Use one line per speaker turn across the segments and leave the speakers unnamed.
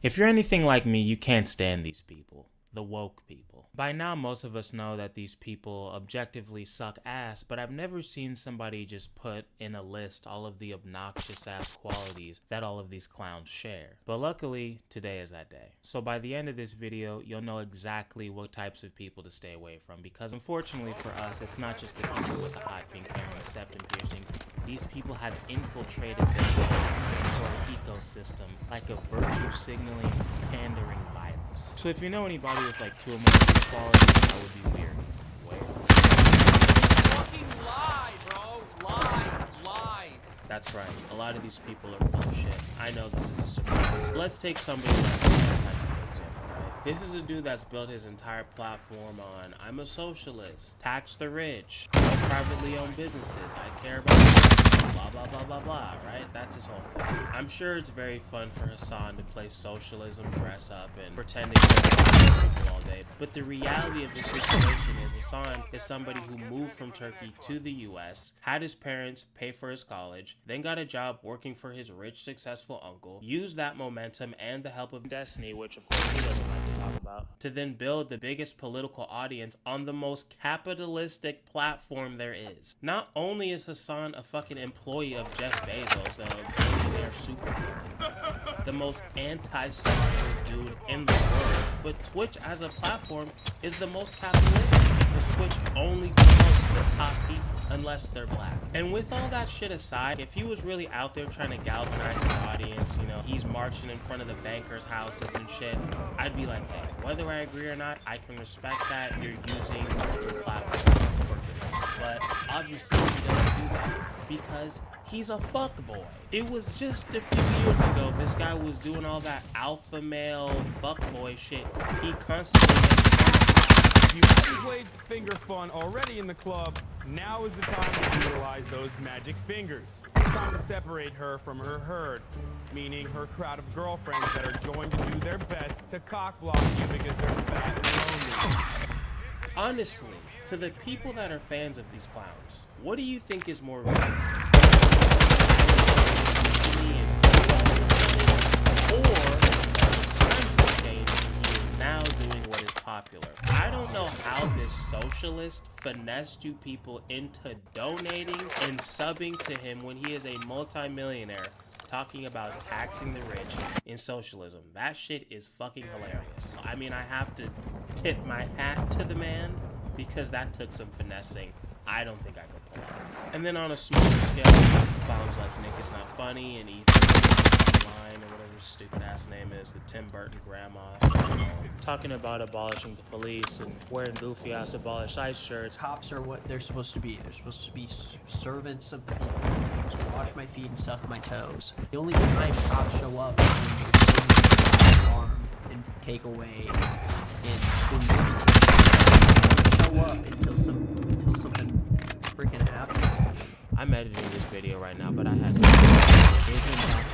If you're anything like me, you can't stand these people. The woke people. By now, most of us know that these people objectively suck ass, but I've never seen somebody just put in a list all of the obnoxious ass qualities that all of these clowns share. But luckily, today is that day. So by the end of this video, you'll know exactly what types of people to stay away from, because unfortunately for us, it's not just the people with the hot pink hair and the septum piercings. These people have infiltrated their way into our ecosystem like a virtue signaling, pandering virus. So if you know anybody with like 2 or more of these qualities, that would be weird.
Fucking lie, bro. Lie.
That's right. A lot of these people are full of shit. I know this is a surprise. Let's take somebody like this kind of example, right? This is a dude that's built his entire platform on I'm a socialist, tax the rich, no privately owned businesses, I care about blah blah blah blah blah, right? That's his whole thing. I'm sure it's very fun for Hassan to play socialism, dress up, and pretend to people all day. But the reality of the situation is Hassan is somebody who moved from Turkey to the US, had his parents pay for his college, then got a job working for his rich, successful uncle, used that momentum and the help of destiny, which of course he doesn't like to talk about, to then build the biggest political audience on the most capitalistic platform there is. Not only is Hassan a fucking employee of Jeff Bezos, the billionaire super, the most anti-socialist dude in the world, but Twitch as a platform is the most capitalistic because Twitch only promotes the top people unless they're black. And with all that shit aside, if he was really out there trying to galvanize his audience, you know, he's marching in front of the bankers' houses and shit, I'd be like, hey, whether I agree or not, I can respect that you're using your platform for good. But obviously he doesn't do that because he's a fuckboy. It was just a few years ago this guy was doing all that alpha male fuckboy shit. He constantly
You haven't played finger fun already in the club. Now is the time to utilize those magic fingers. It's time to separate her from her herd, meaning her crowd of girlfriends that are going to do their best to cockblock you because they're fat and lonely.
honestly, to the people that are fans of these clowns, what do you think is more racist? Or times have changed and he is now doing what is popular. I don't know how this socialist finessed you people into donating and subbing to him when he is a multi-millionaire talking about taxing the rich in socialism. That shit is fucking hilarious. I mean, I have to tip my hat to the man because that took some finessing I don't think I could pull off. And then on a smaller scale, clowns like Nick It's Not Funny and Ethan Line or whatever his stupid ass name is, the Tim Burton grandma, talking about abolishing the police and wearing goofy ass abolished ice shirts.
Cops are what they're supposed to be. They're supposed to be servants of the people. They're supposed to wash my feet and suck my toes. The only time cops show up is when they're armed and take away and show up until something freaking happens.
I'm editing this video right now, but I had isn't that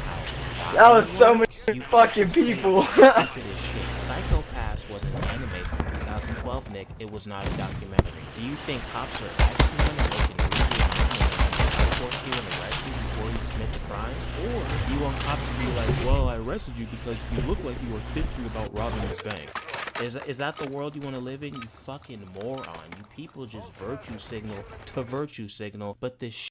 how
That was so many fucking people.
Stupid as shit. Psycho Pass was an anime from 2012, Nick. It was not a documentary. Do you think cops are actually gonna make a movie and force you and arrest you before you commit the crime? Or do you want cops to be like, well, I arrested you because you look like you were thinking about robbing this bank? Is that the world you want to live in? You fucking moron. You people just virtue signal to virtue signal, but this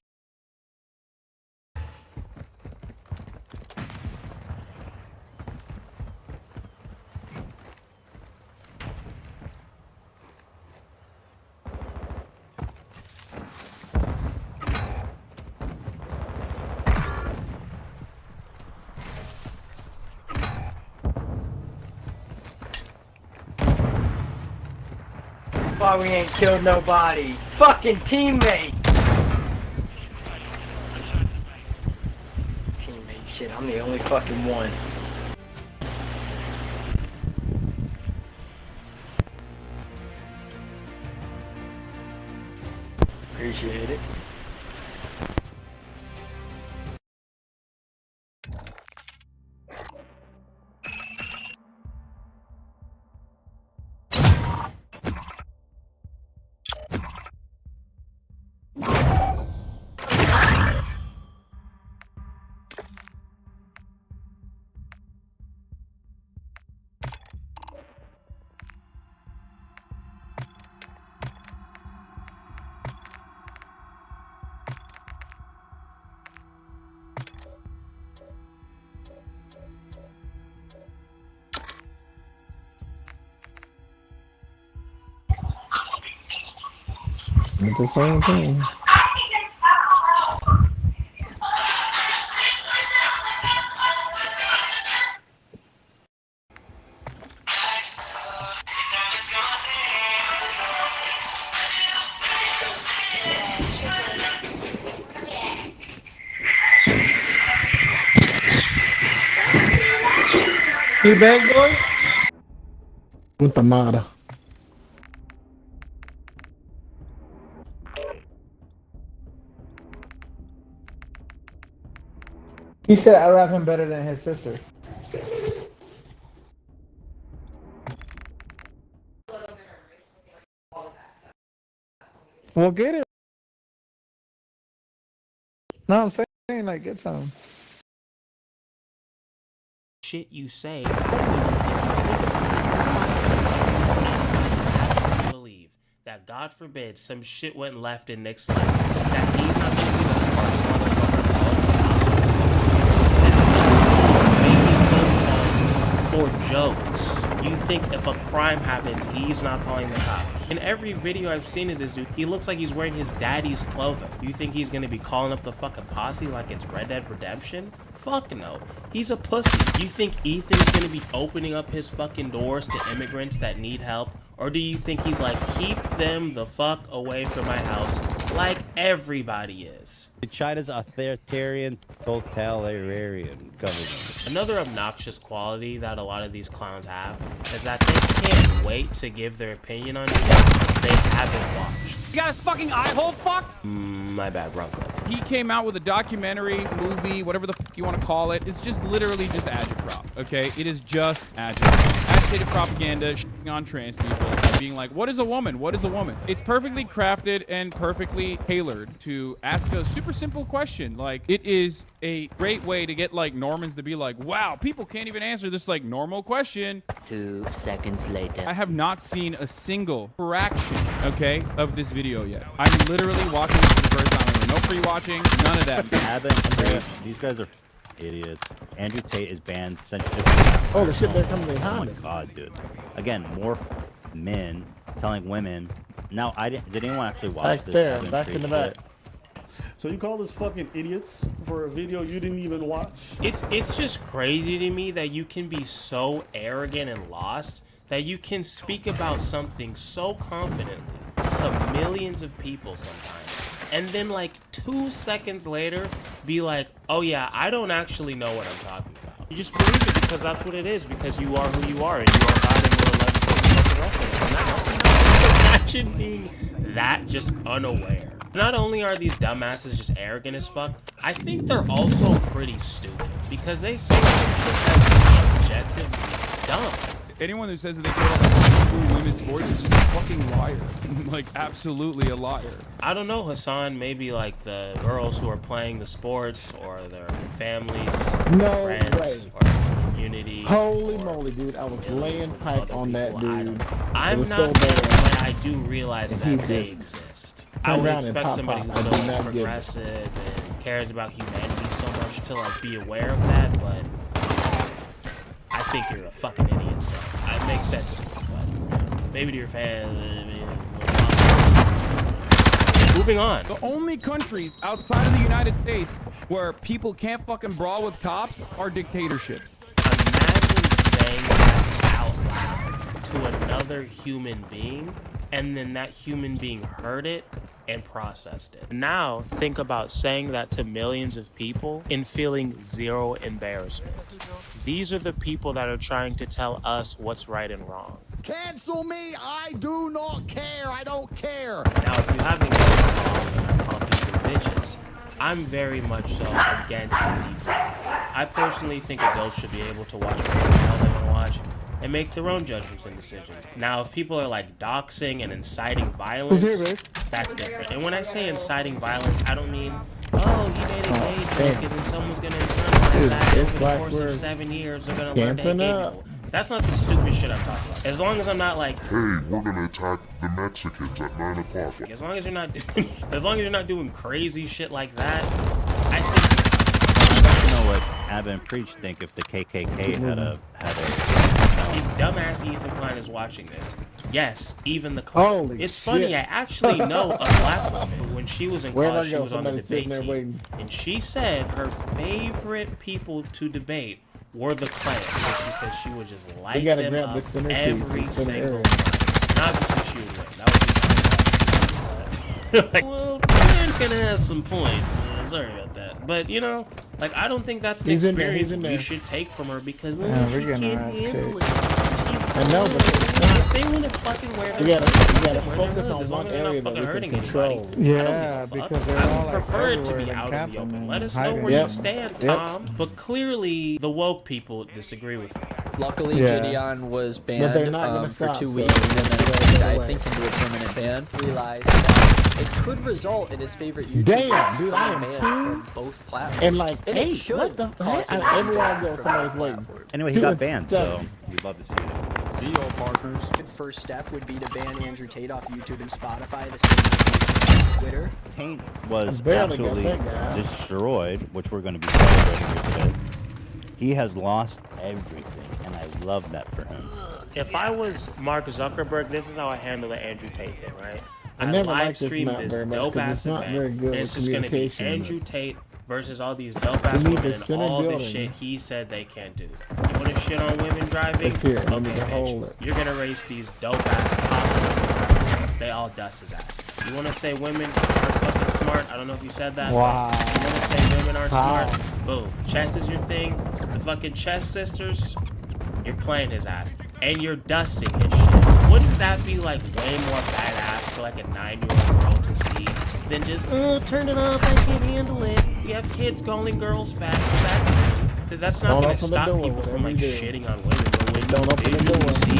Why we ain't killed nobody? Fucking teammate! Teammate shit, I'm the only fucking one. Appreciate it.
It's the same thing.
You back, boy?
With the motto.
He said I rap him better than his sister. Well, get it. No, I'm saying like get some.
Shit you say, I believe that God forbid some shit went left in Nick's life, that he's not gonna be the first motherfucker called. This is for jokes. You think if a crime happens, he's not calling the cops? In every video I've seen of this dude, he looks like he's wearing his daddy's clothing. You think he's gonna be calling up the fucking posse like it's Red Dead Redemption? Fuck no. He's a pussy. You think Ethan's gonna be opening up his fucking doors to immigrants that need help? Or do you think he's like, keep them the fuck away from my house, like everybody is?
China's authoritarian, totalitarian government.
Another obnoxious quality that a lot of these clowns have is that they can't wait to give their opinion on shit they haven't watched.
You got his fucking eye hole fucked?
My bad, wrong clip.
He came out with a documentary, movie, whatever the fuck you want to call it. It's just literally just agitprop, okay? It is just agitated propaganda, shitting on trans people, and being like, what is a woman? What is a woman? It's perfectly crafted and perfectly tailored to ask a super simple question. Like, it is a great way to get like Normans to be like, wow, people can't even answer this like normal question.
2 seconds later.
I have not seen a single fraction, okay, of this video yet. I'm literally watching this for the first time. No pre-watching, none of that.
These guys are idiots. Andrew Tate is banned.
Oh, the shit, they're coming behind us.
Oh my god, dude. Again, more men telling women. Now, did anyone actually watch
Back
this?
there, back in the back.
So you call us fucking idiots for a video you didn't even watch?
It's just crazy to me that you can be so arrogant and lost that you can speak about something so confidently to millions of people sometimes, and then like 2 seconds later be like, oh yeah, I don't actually know what I'm talking about. You just believe it because that's what it is, because you are who you are, and you are God, and you're allowed to the rest of it. Imagine being that just unaware. Not only are these dumbasses just arrogant as fuck, I think they're also pretty stupid, because they say something that's objectively dumb.
Anyone who says that they care about high school women's sports is just a fucking liar. Like, absolutely a liar.
I don't know, Hassan, maybe like the girls who are playing the sports, or their families,
No
friends,
way.
or the community.
Holy moly, dude. I was laying pipe on that dude.
I'm
was
not
so
there,
bad.
but I do realize
And he
that they
just
exist. I
turned
would
around and
expect
pop,
somebody
pop.
who's
I
so
did not get it.
progressive and cares about humanity so much to like be aware of that, but I think you're a fucking idiot, so it makes sense to me, but maybe to your fans. Moving on.
The only countries outside of the United States where people can't fucking brawl with cops are dictatorships.
Imagine saying that out loud to another human being, and then that human being heard it and processed it. Now, think about saying that to millions of people and feeling zero embarrassment. These are the people that are trying to tell us what's right and wrong.
Cancel me! I do not care! I don't care!
Now, if you haven't guessed, and I call people bitches, I'm very much so against debrief. I personally think adults should be able to watch whatever the hell they want to watch and make their own judgments and decisions. Now, if people are like doxing and inciting violence, that's different. And when I say inciting violence, I don't mean, oh, he made a gay joke and then someone's gonna internalize that over the course of 7 years. They're gonna learn to hate gay people. That's not the stupid shit I'm talking about. As long as I'm not like,
hey, we're gonna attack the Mexicans at 9 o'clock.
as long as you're not doing, as long as you're not doing crazy shit like that, I think.
I'd like to know what Abba and Preach think if the KKK had a
if dumbass Ethan Klein is watching this, yes, even the Klein.
Holy
It's
shit.
funny, I actually know a black woman who, when she was in
Where'd
college,
I
she
go?
was on the
Somebody's sitting
debate
there
team.
waiting.
And she said her favorite people to debate were the Klan. So she said she would just light
gotta
them
grab
up
the centerpiece,
every
the center
single
area.
time. Not because she would win. That would be like, well, Klan can have some points. Sorry about that. But, you know, like, I don't think that's an
He's in there,
experience
he's in
we
there.
should take from her because, well,
Yeah, we're
she
getting
can't
our ass
handle
kicked.
it.
I know, but
If they want to fucking wear
You
their
gotta
hoods,
focus
wear their
on
hoods, as long
one
as they're not
area that
fucking
we can
hurting
control.
anybody.
Yeah,
I don't give a
because
fuck.
they're
I
all,
would
like,
prefer it to be
everywhere
out
and
in the
capping
open.
and
Let us know
hiding
where you
Yep.
stand,
Yep.
Tom. But clearly, the woke people disagree with me.
Luckily,
Yeah.
JDon was banned
they're not gonna
for
stop,
2
so
weeks and
they're
then
gonna go
I
away.
think into a permanent ban. Realized that it could result in his favorite YouTuber
Damn, dude, I am
banned
too.
from both platforms.
And like,
And
hey,
it should
what the
cause
heck?
him to be
Everywhere I
banned
go,
from
somebody's
both
waiting.
platforms.
Anyway, he
Dude,
got
it's
banned,
done.
so we'd love to see it.
See y'all, partners.
The first step would be to ban Andrew Tate off YouTube and Spotify, the same as Twitter.
Taint was
I barely got
absolutely
that guy.
destroyed, which we're going to be celebrating here today. He has lost everything, and I love that for him.
If I was Mark Zuckerberg, this is how I handle the Andrew Tate thing, right?
I never
live
liked this
stream
map
this
very much 'cause
dope ass
it's not
event,
very good
and
with
it's just gonna be
communication,
Andrew
but-
Tate versus all these dope ass
We need
women
the
and
center
all this
building.
shit he said they can't do. You wanna shit on women driving?
It's here. We
Okay,
need to hold
bitch.
it.
You're gonna race these dope ass top. They all dust his ass. You wanna say women are fucking smart? I don't know if you said that.
Wow.
You wanna say women aren't
Wow.
smart? Boom. Chess is your thing. The fucking Chess sisters, you're playing his ass. And you're dusting his shit. Wouldn't that be like way more badass for like a 9-year-old girl to see than just, oh, turn it off, I can't handle it. We have kids calling girls fat. That's not
Don't
gonna
open the
stop
door,
people from like
whatever you do.
shitting on women. But when
Don't open the
you visually
door.
see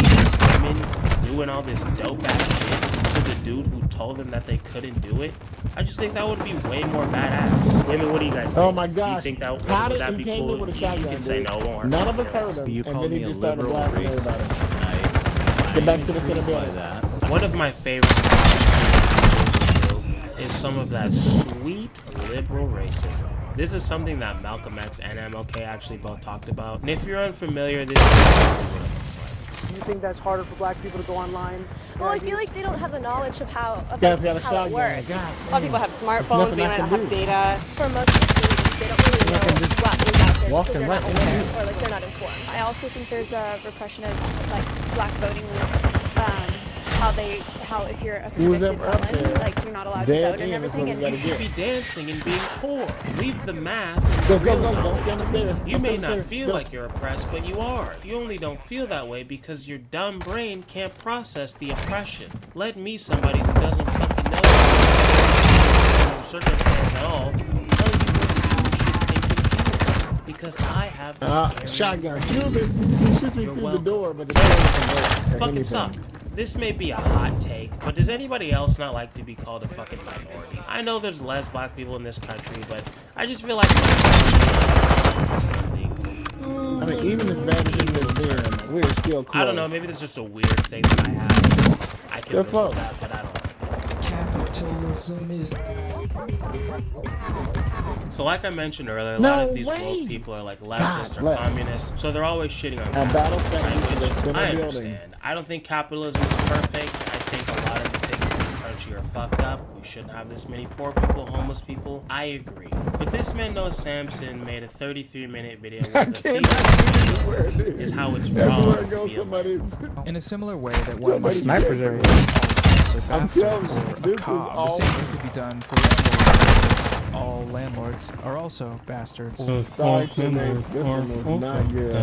women doing all this dope ass shit to the dude who told them that they couldn't do it, I just think that would be way more badass. Women, what do you guys think?
Oh my
You
gosh.
think that
How
would
did
that
he
be
came
cool?
in with a
You
shotgun,
can say
dude.
no more.
None of us heard him,
You
and
called
then he
me a
just started
liberal
blasting
racist.
everybody.
I
Get back to the center
agree by
building.
that.
One of my favorite is some of that sweet liberal racism. This is something that Malcolm X and MLK actually both talked about. And if you're unfamiliar, this is what it looks like.
Do you think that's harder for black people to go online?
Well, I feel like they don't have the knowledge of how
Guys got a
how it
shotgun.
works.
God,
A lot of people have smartphones,
nothing
they
I
might
can
not have
do.
data. For most communities, they don't really know what is out there
walking
because they're
right
not
in
aware
there.
or like they're not informed. I also think there's a repression of like black voting how if you're a
Who's
convicted
ever up
felon,
there?
like you're not allowed to
Dead
vote and
end is what
everything.
we
And
gotta
You should
get.
be dancing and being poor. Leave the math.
Go,
and the
go,
real
go. Don't
knowledge.
stay on the stairs.
You
Don't
may
stay on the
not
stairs.
feel
Go.
like you're oppressed, but you are. You only don't feel that way because your dumb brain can't process the oppression. Let me, somebody who doesn't fucking know circumstance at all, tell you what you should think and feel. Because I have the
Shotgun. Use it. He shoots me
You're
through
welcome.
the door, but the door doesn't work. or
fucking
anything.
suck. This may be a hot take, but does anybody else not like to be called a fucking minority? I know there's less black people in this country, but I just feel like
I mean, even as bad as it has been, we're still close.
I don't know, maybe this is just a weird thing that I have. I can
They're
live
close.
with that, but I don't.
Capitalism is.
So like I mentioned earlier, a lot
No
of these
way.
woke people are like leftists or
left.
communists, so they're always shitting on
Our battle
capitalism,
stands to the
which
center
I
building.
understand. I don't think capitalism is perfect. I think a lot of the things in this country are fucked up. We shouldn't have this many poor people, homeless people. I agree. But this man Noah Sampson made a 33-minute video where the thing is how it's
Everywhere I
wrong
go,
to be a
somebody's.
In a similar way that one
Somebody's
might
Snipers
use
everywhere.
or
I'm telling
bastards
you,
or
this
a
is
cob, the
all-
same thing could be done for landlords. All landlords are also bastards.
Sorry, teammates. This one was not good.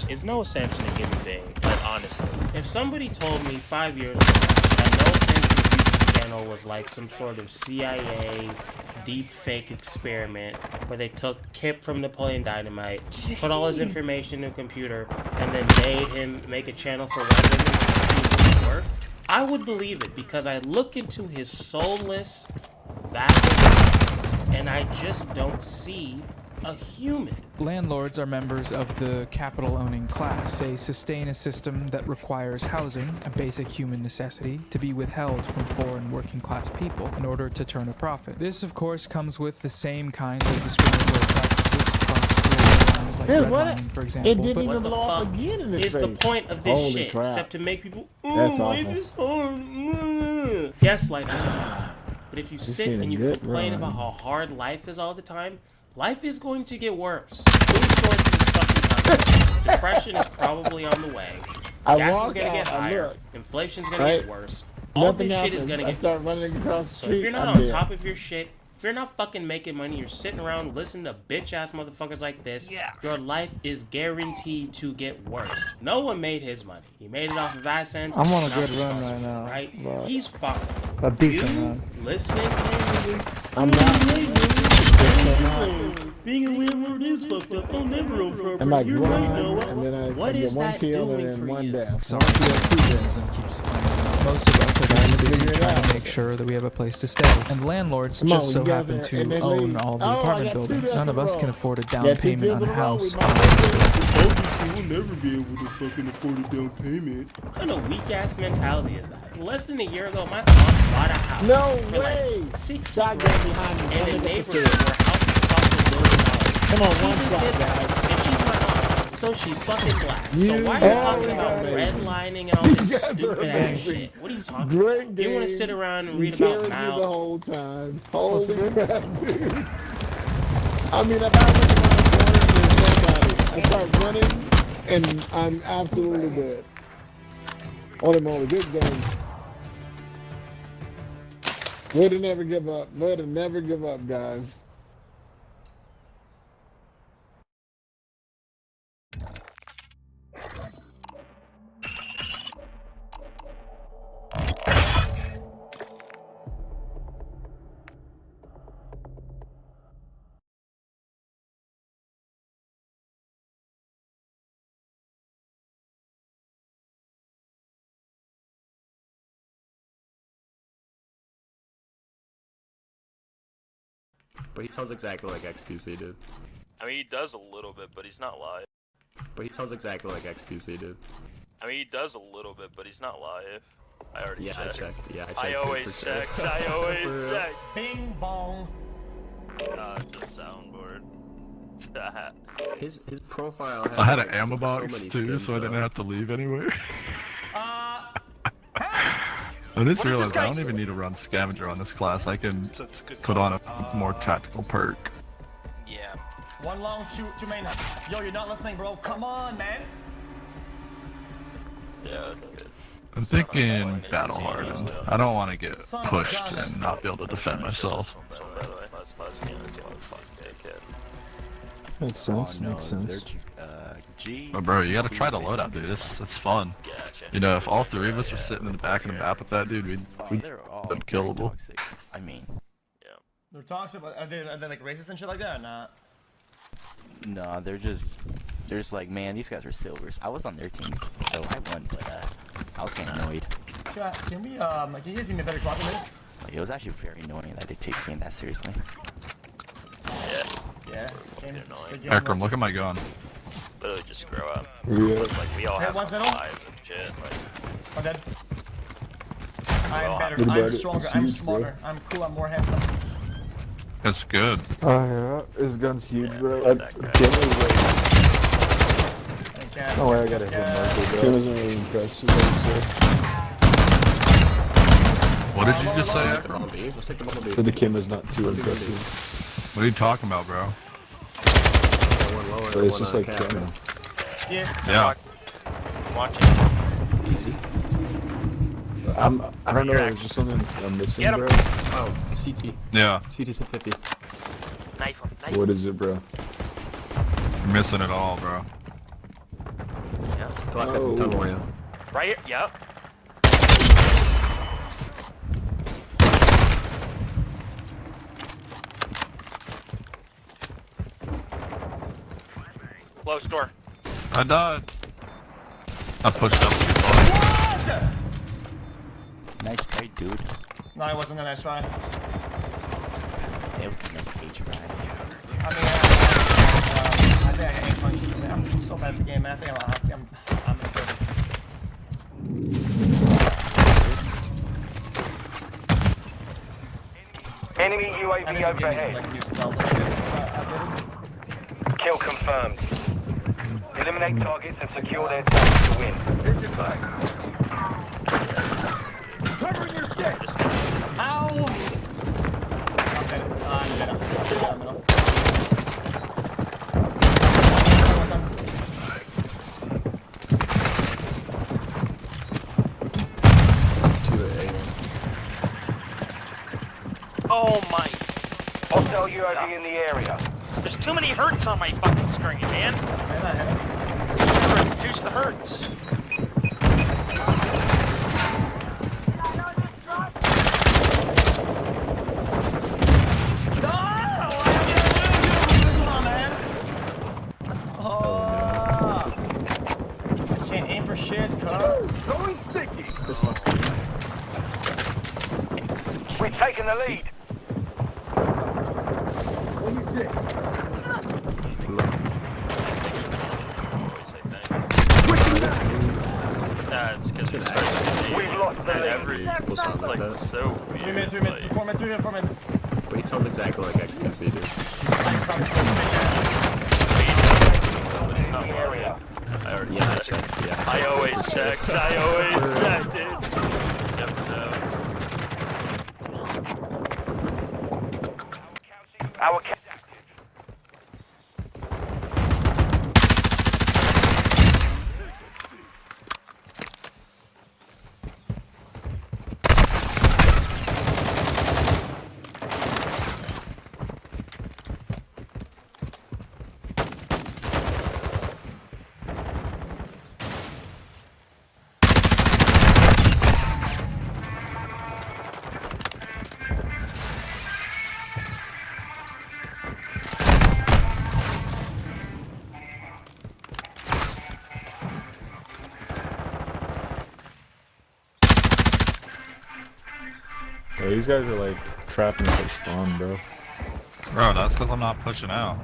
Is Noah Sampson a given thing? Like, honestly. If somebody told me 5 years ago that Noah Sampson's YouTube channel was like some sort of CIA deep fake experiment where they took Kip from Napoleon Dynamite, put all his information in a computer, and then made him make a channel for white women to work, I would believe it because I look into his soulless, vapid eyes, and I just don't see a human.
Landlords are members of the capital-owning class. They sustain a system that requires housing, a basic human necessity, to be withheld from poor and working-class people in order to turn a profit. This, of course, comes with the same kinds of discriminatory practices across
like
Here's what
redlining, for example.
it didn't
But
even blow off again in his
Is
face.
the point of this
Holy
shit
crap.
except to make people
That's
life
awful.
is hard. Yes, life is hard. But if you sit
need a
and you
good
complain
run.
about how hard life is all the time, life is going to get worse. Food shortage is fucking coming. Depression is probably on the way.
I
Gas is
walk
gonna get
out, I
higher.
look.
Inflation's gonna
Right?
get worse. All
Nothing
this shit
happens.
is gonna
I
get
start
worse.
running across the
So
street.
if you're not
I'm
on
dead.
top of your shit, if you're not fucking making money, you're sitting around listening to bitch ass motherfuckers like this, your life is guaranteed to get worse. No one made his money. He made it off of AdSense.
I'm on a
not
good
the
run
sponsor,
right now,
right?
but
He's fucking.
a decent
You
run.
listening to
I'm not.
Being a landlord is fucked up. I'll never own property.
And I
You're
grind,
right, Noah.
and then I
What
get
is
one
that
kill
doing
and
for
then one
you?
death.
Sorry,
One kill, two deaths.
capitalism keeps finding. Most of us are just busy
figure it
trying
out.
to make sure that we have a place to stay. And landlords
Come on,
just so
you guys
happen
are-
to
and then
own
leave.
all the
Oh, I
apartment
got two
buildings.
deaths
None
in
of
a
us
row.
can afford a down
Yeah, two
payment
kills
on
in
a
a row.
house.
Obviously, we'll never be able to fucking afford a down payment.
What kind of weak ass mentality is that? Less than a year ago, my mom bought a house.
No
for
way.
Like 60
Shotgun
grand
behind me.
in
Don't
a
look at the
neighborhood
stairs.
where houses cost $1 million.
Come on,
She
one
just
shot,
did that,
guys.
and she's my mom, so she's fucking black. So
You
why are you
guys
talking
are
about
amazing.
redlining and all this
You guys are
stupid ass
amazing.
shit? What are you talking
Great
about?
game.
You want to sit around and
You
read about
carried me the
Mao?
whole time. Holy crap, dude. I mean, if I look around the corner, there's nobody. I start running, and I'm absolutely dead. Holy moly, good game. Way to never give up. Way to never give up, guys.
But he sounds exactly like XQC, dude.
I mean, he does a little bit, but he's not live.
But he sounds exactly like XQC, dude.
I mean, he does a little bit, but he's not live. I already
Yeah,
checked.
I checked. Yeah, I checked.
I always
for sure.
checked. I always
For real.
checked.
Bing bong.
It's a soundboard.
His profile. Has
I had an
like,
ammo
so
box
many
too,
skins,
so I didn't
though.
have to leave anywhere. I just realized I don't even need to run scavenger on this class. I can put on a more tactical perk.
Yeah. One long, two main. Yo, you're not listening, bro. Come on, man.
Yeah, that's good.
I'm thinking battle hardened. I don't want to get pushed and not be able to defend myself.
So, by the way, last game is a fucking dickhead.
Makes sense, makes sense.
But bro, you gotta try the loadout, dude. It's fun. You know, if all three of us were sitting in the back of the map with that dude, we'd been killable.
I mean,
They're toxic, but are they like racist and shit like that or not?
no, they're just like, man, these guys are silvers. I was on their team, so I won, but I was getting annoyed.
Can we can you guys give me a better clock than this?
It was actually very annoying that they take the game that seriously.
Yeah.
Akram, look at my gun.
Literally just grow up.
Yeah.
Like, we all
Hey,
have
one's
our
middle.
lives and shit. Like,
I'm dead. I'm better.
What
I'm
about it?
stronger.
It's
I'm
huge, bro.
smarter. I'm cool. I'm more handsome.
It's good.
Oh yeah, his gun's huge, bro.
Okay.
Oh wait, I gotta hit Marco, bro.
Kim isn't really impressive,
What did you just say, Akram?
Let's take the bumblebee.
But the Kim is not too impressive.
What are you talking about, bro?
One lower,
But it's
one
just
on
like
cap.
Kim.
Yeah.
watching.
Easy.
I don't know, there's just something I'm missing,
Get him.
bro.
Oh, CT.
Yeah.
CT's hit 50.
Knife him. Knife
What
him.
is it, bro?
You're missing it all, bro.
Yeah.
The last guy's in tunnel right now.
Right here. Yep. Close door.
I died. I pushed up too far.
Nice try, dude.
No, it wasn't a nice try.
It was a nice try.
I mean, I think I got 8 punches. Man. I'm so bad at the game, man. I think I'm improving.
Enemy UAV overhead.
Like new spells and shit.
Kill confirmed.
Eliminate targets and secure their targets to win. Here's your flag. Covering your shit!
Ow! Okay, I'm middle.
Oh my.
Hostile UAV in the area.
There's too many hurts on my fucking screen, man. Reduce the hurts.
Can't aim for shit, cuz.
Going sticky.
This one.
We've taken the lead.
It's because
We've lost the lead.
It's like so weird.
3 minutes, 3 minutes, 4 minutes, 3 minutes, 4 minutes.
Wait, sounds exactly like XQC, dude.
But he's not area. I already checked.
Yeah.
I always check, dude. Never know.
Our
Yeah, these guys are like trapping us at spawn, bro.
Bro, that's because I'm not pushing out.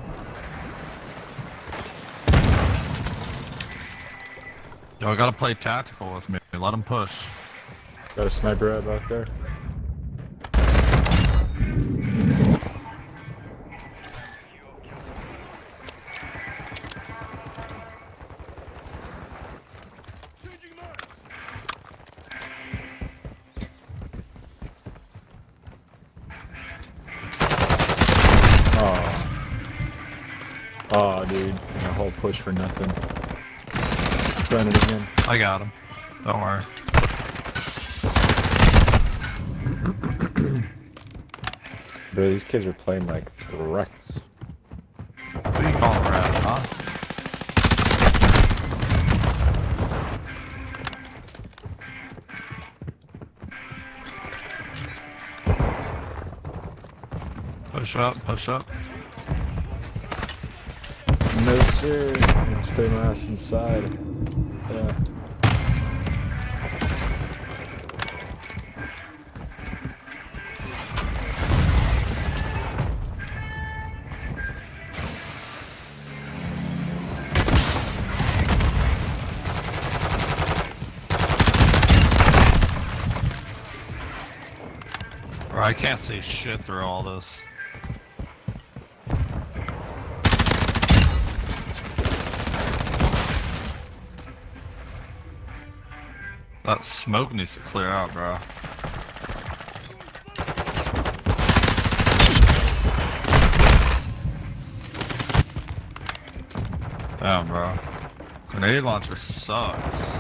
Yo, I gotta play tactical with me. Let them push.
Got a sniper right back there. Oh, dude, a whole push for nothing. Run it again.
I got him. Don't worry.
Bro, these kids are playing like wrecks.
What do you call them, rat, huh? Push up, push up.
No sir, stay my ass inside. Yeah.
Bro, I can't see shit through all this. That smoke needs to clear out, bro. Damn, bro. Grenade launcher sucks.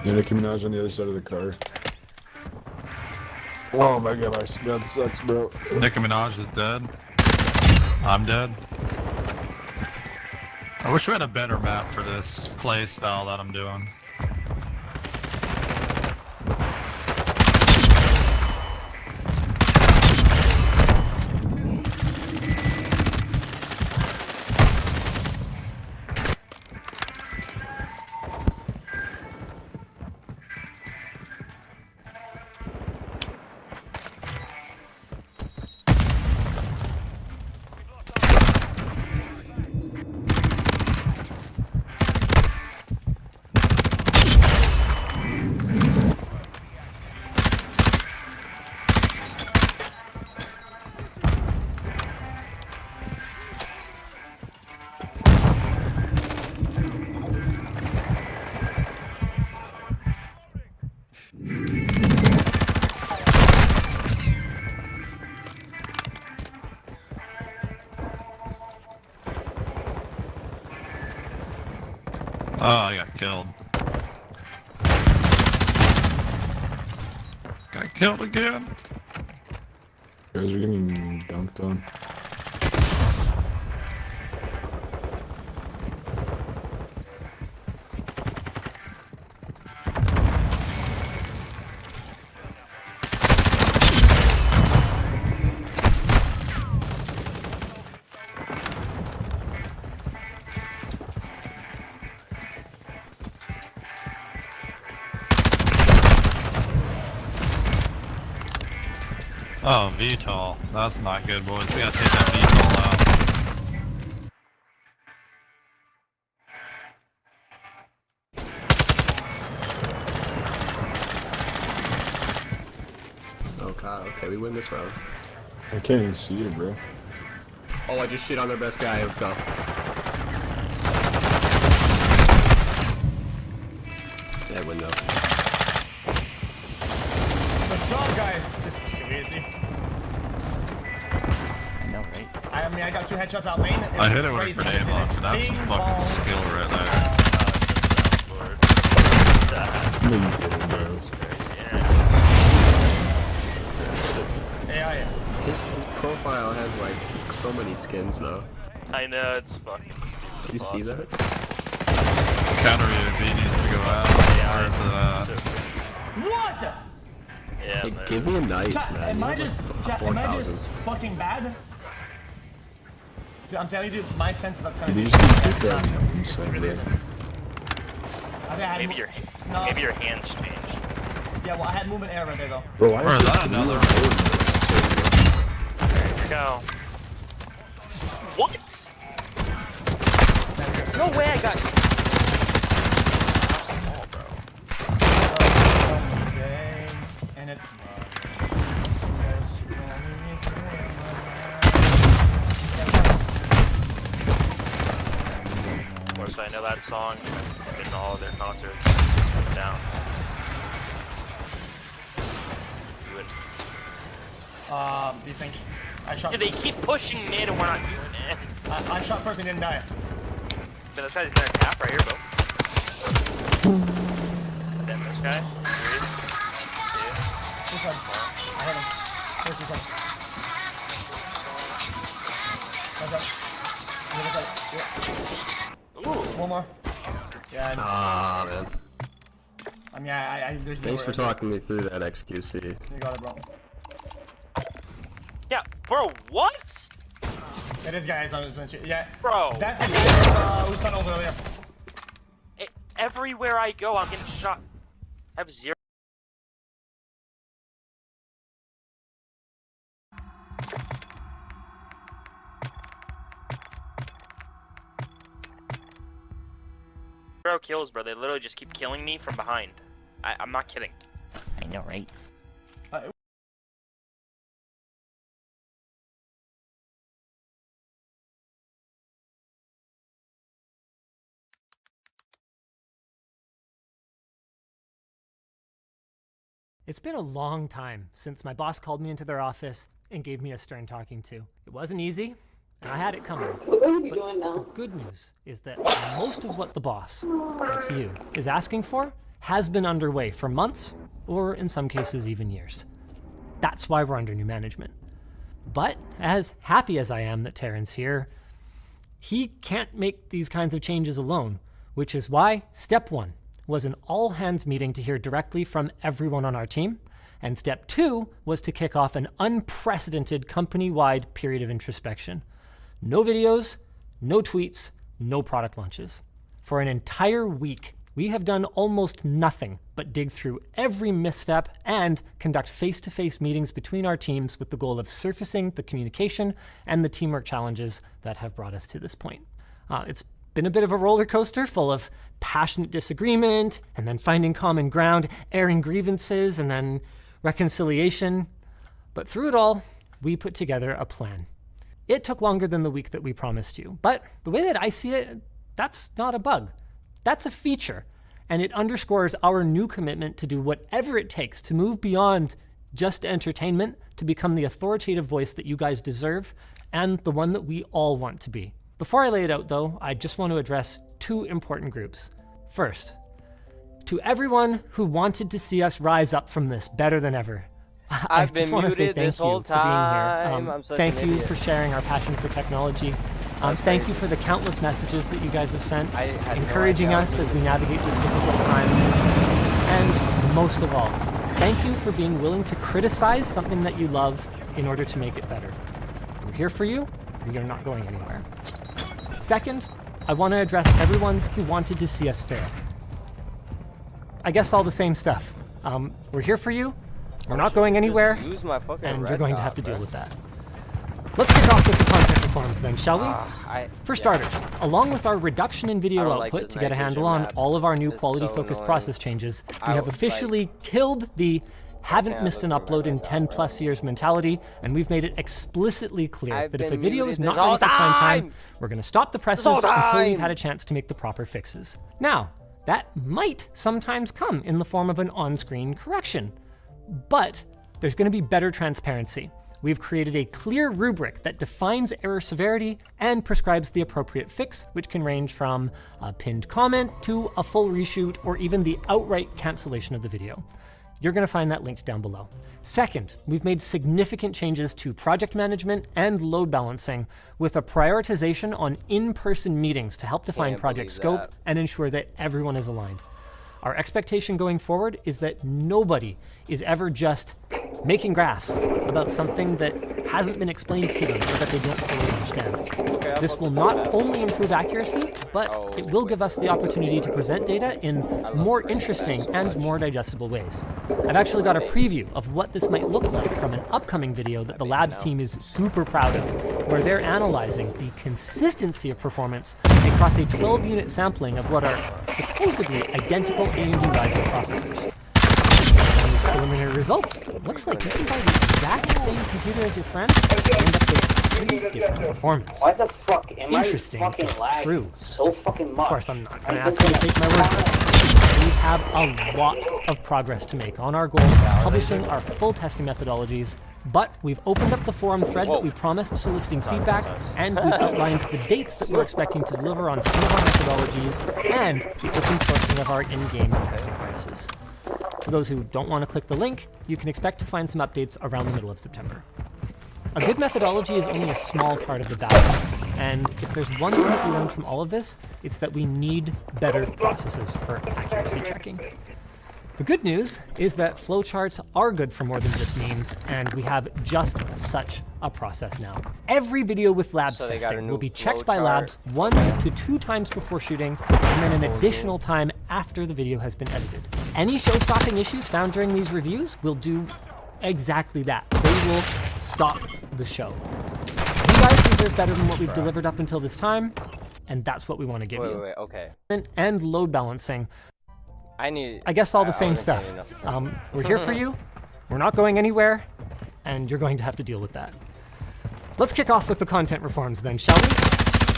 Yeah, Nicki Minaj on the other side of the car. Oh my gosh, that sucks, bro.
Nicki Minaj is dead. I'm dead. I wish we had a better map for this play style that I'm doing. Oh, I got killed. Got killed again.
Guys are getting dunked on.
Oh, VTOL. That's not good, boys. We gotta take that VTOL out.
Oh god, okay, we win this round.
I can't even see it, bro.
Oh, I just shit on their best guy. Let's go. Yeah, win though.
Good job, guys. This is too easy.
I know, right?
I mean, I got 2 headshots out lane.
I hit it with a grenade launcher. That's some fucking skill right there.
No, you didn't, bro.
AI.
His profile has like so many skins though.
I know, it's fucking stupid.
Do you see that?
Counter UAV needs to go out.
What?
Yeah,
Hey,
man.
give me a knife,
Chat,
man.
am
You
I
have,
just,
like,
chat, am I
4,000.
just fucking bad? Dude, I'm telling you, dude, my sense of that sounds.
Did you just get that inside,
It really
bro?
isn't. I think I had
Maybe your hands changed.
Yeah, well, I had movement error right there though.
Bro, why
Or
is
is that
it
another
There you go. What? No way I got.
Okay, and it's.
Of course, I know that song. It's been all of their concerts. It's just went down. Do it.
Desync. I shot.
Yeah, they keep pushing mid and we're not doing it.
I shot first and didn't die.
But this guy's gonna tap right here, bro. And then this guy.
This one. I hit him. Where's this one? What's up? Ooh. One more. Yeah.
Ah, man.
I mean, I there's
Thanks for
nowhere.
talking me through that, XQC.
You got it, bro.
Yeah, bro, what?
Yeah, this guy is on his shit. Yeah.
Bro.
That's the guy who's tunneled earlier.
Everywhere I go, I'm getting shot. I have 0. Zero kills, bro. They literally just keep killing me from behind. I'm not kidding.
I know, right?
It's been a long time since my boss called me into their office and gave me a stern talking to. It wasn't easy, and I had it coming. What are you doing now? The good news is that most of what the boss, that's you, is asking for has been underway for months, or in some cases even years. That's why we're under new management. But as happy as I am that Terran's here, he can't make these kinds of changes alone, which is why step 1 was an all-hands meeting to hear directly from everyone on our team, and step 2 was to kick off an unprecedented company-wide period of introspection. No videos, no tweets, no product launches. For an entire week, we have done almost nothing but dig through every misstep and conduct face-to-face meetings between our teams with the goal of surfacing the communication and the teamwork challenges that have brought us to this point. It's been a bit of a roller coaster full of passionate disagreement and then finding common ground, airing grievances, and then reconciliation. But through it all, we put together a plan. It took longer than the week that we promised you, but the way that I see it, that's not a bug. That's a feature, and it underscores our new commitment to do whatever it takes to move beyond just entertainment to become the authoritative voice that you guys deserve and the one that we all want to be. Before I lay it out, though, I just want to address 2 important groups. First, to everyone who wanted to see us rise up from this better than ever, I just want to say thank you for being here. Thank you for sharing our passion for technology. Thank you for the countless messages that you guys have sent, encouraging us as we navigate this difficult time. And most of all, thank you for being willing to criticize something that you love in order to make it better. We're here for you. We are not going anywhere. Second, I want to address everyone who wanted to see us fail. I guess all the same stuff. We're here for you. We're not going anywhere, and you're going to have to deal with that. Let's kick off with the content reforms then, shall we? For starters, along with our reduction in video output to get a handle on all of our new quality-focused process changes, we have officially killed the haven't missed an upload in 10+ years mentality, and we've made it explicitly clear that if a video is not ready for prime time, we're going to stop the presses until we've had a chance to make the proper fixes. Now, that might sometimes come in the form of an on-screen correction, but there's going to be better transparency. We've created a clear rubric that defines error severity and prescribes the appropriate fix, which can range from a pinned comment to a full reshoot or even the outright cancellation of the video. You're going to find that linked down below. Second, we've made significant changes to project management and load balancing with a prioritization on in-person meetings to help define project scope and ensure that everyone is aligned. Our expectation going forward is that nobody is ever just making graphs about something that hasn't been explained to them or that they don't fully understand. This will not only improve accuracy, but it will give us the opportunity to present data in more interesting and more digestible ways. I've actually got a preview of what this might look like from an upcoming video that the labs team is super proud of, where they're analyzing the consistency of performance across a 12-unit sampling of what are supposedly identical AMD Ryzen processors. And these preliminary results, looks like you can buy the exact same computer as your friend and end up with pretty different performance.
Why the fuck am
Interesting
I fucking
if
lagging
true.
so fucking much?
Of course, I'm not going to ask you to take my word for it. We have a lot of progress to make on our goal of publishing our full testing methodologies, but we've opened up the forum thread that we promised soliciting feedback, and we've outlined the dates that we're expecting to deliver on some of our methodologies and the open sourcing of our in-game testing harnesses. For those who don't want to click the link, you can expect to find some updates around the middle of September. A good methodology is only a small part of the battle, and if there's one thing that we learned from all of this, it's that we need better processes for accuracy checking. The good news is that flowcharts are good for more than just memes, and we have just such a process now. Every video with labs testing will be checked by labs 1 to 2 times before shooting, and then an additional time after the video has been edited. Any show-stopping issues found during these reviews will do exactly that. They will stop the show. You guys deserve better than what we've delivered up until this time, and that's what we want to give you.
Okay.
And load balancing. I guess all the same stuff. We're here for you, we're not going anywhere, and you're going to have to deal with that. Let's kick off with the content reforms then, shall we?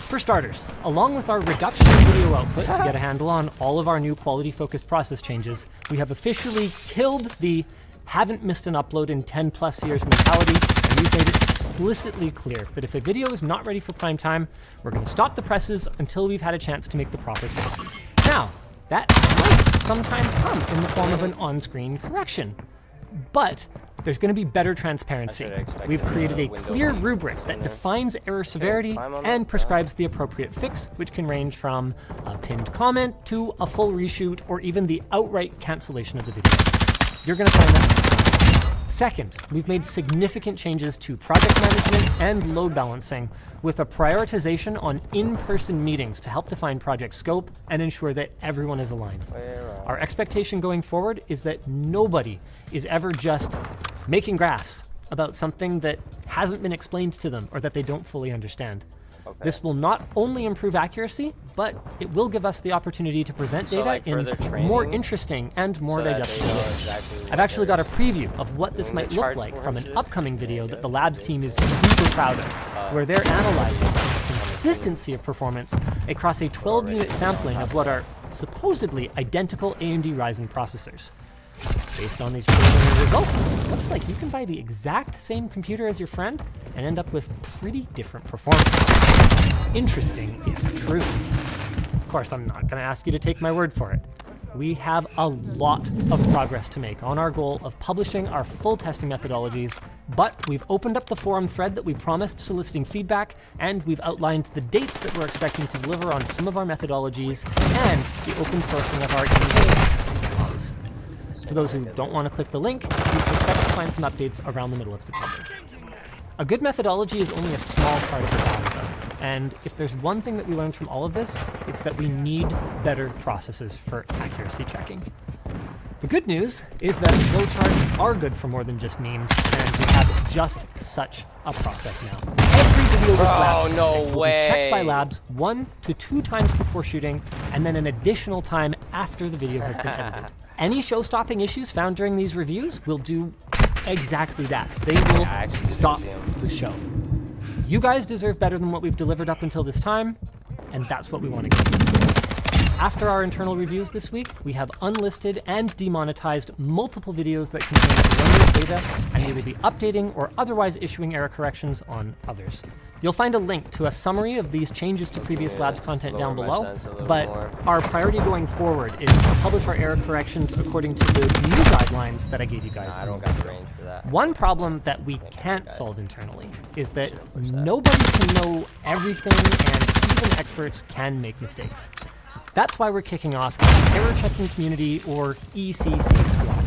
For starters, along with our reduction in video output to get a handle on all of our new quality-focused process changes, we have officially killed the haven't missed an upload in 10+ years mentality, and we've made it explicitly clear that if a video is not ready for prime time, we're going to stop the presses until we've had a chance to make the proper fixes. Now, that might sometimes come in the form of an on-screen correction, but There's going to be better transparency. We've created a clear rubric that defines error severity and prescribes the appropriate fix, which can range from a pinned comment to a full reshoot or even the outright cancellation of the video. You're going to find that. Second, we've made significant changes to project management and load balancing with a prioritization on in-person meetings to help define project scope and ensure that everyone is aligned. Our expectation going forward is that nobody is ever just making graphs about something that hasn't been explained to them or that they don't fully understand. This will not only improve accuracy, but it will give us the opportunity to present data in more interesting and more digestible ways. I've actually got a preview of what this might look like from an upcoming video that the labs team is super proud of, where they're analyzing the consistency of performance across a 12-unit sampling of what are supposedly identical AMD Ryzen processors. Based on these preliminary results, it looks like you can buy the exact same computer as your friend and end up with pretty different performance. Interesting, if true. Of course, I'm not going to ask you to take my word for it. We have a lot of progress to make on our goal of publishing our full testing methodologies, but we've opened up the forum thread that we promised soliciting feedback, and we've outlined the dates that we're expecting to deliver on some of our methodologies and the open sourcing of our testing services. For those who don't want to click the link, you can expect to find some updates around the middle of September. A good methodology is only a small part of the battle, though, and if there's one thing that we learned from all of this, it's that we need better processes for accuracy checking. The good news is that flowcharts are good for more than just memes, and we have just such a process now. Every video with labs testing will be checked by labs 1 to 2 times before shooting, and then an additional time after the video has been edited. Any show-stopping issues found during these reviews will do exactly that. They will stop the show. You guys deserve better than what we've delivered up until this time, and that's what we want to get. After our internal reviews this week, we have unlisted and demonetized multiple videos that contain erroneous data, and we will be updating or otherwise issuing error corrections on others. You'll find a link to a summary of these changes to previous labs content down below, but our priority going forward is to publish our error corrections according to the new guidelines that I gave you guys. One problem that we can't solve internally is that nobody can know everything, and even experts can make mistakes. That's why we're kicking off the Error Checking Community, or ECC Squad.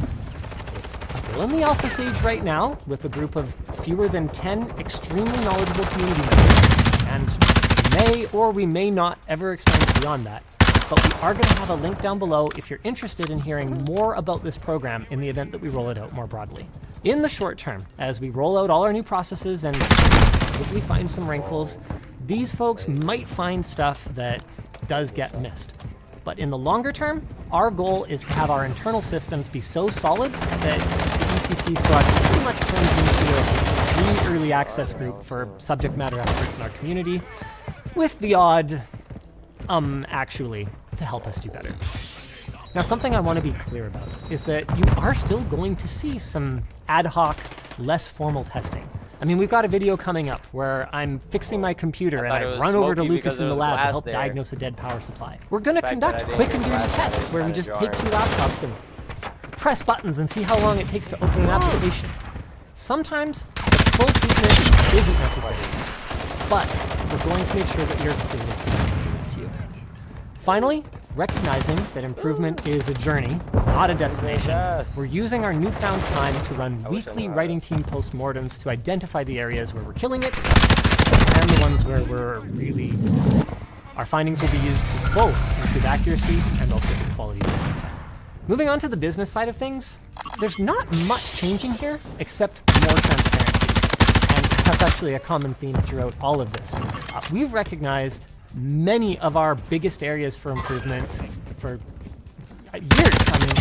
It's still in the alpha stage right now, with a group of fewer than 10 extremely knowledgeable community members, and we may not ever expand beyond that. But we are going to have a link down below if you're interested in hearing more about this program in the event that we roll it out more broadly. In the short term, as we roll out all our new processes and hopefully find some wrinkles, these folks might find stuff that does get missed. But in the longer term, our goal is to have our internal systems be so solid that the ECC Squad pretty much turns into a free early access group for subject matter experts in our community, with the odd, actually, to help us do better. Now, something I want to be clear about is that you are still going to see some ad hoc, less formal testing. I mean, we've got a video coming up where I'm fixing my computer and I run over to Lucas in the lab to help diagnose a dead power supply. We're going to conduct quick and dirty tests where we just take 2 laptops and press buttons and see how long it takes to open an application. Sometimes the full treatment isn't necessary, but we're going to make sure that you're clear to you. Finally, recognizing that improvement is a journey, not a destination, we're using our newfound time to run weekly writing team postmortems to identify the areas where we're killing it and the ones where we're really not. Our findings will be used to both improve accuracy and also the quality of the content. Moving on to the business side of things, there's not much changing here except more transparency. And that's actually a common theme throughout all of this. We've recognized many of our biggest areas for improvement for years. I mean,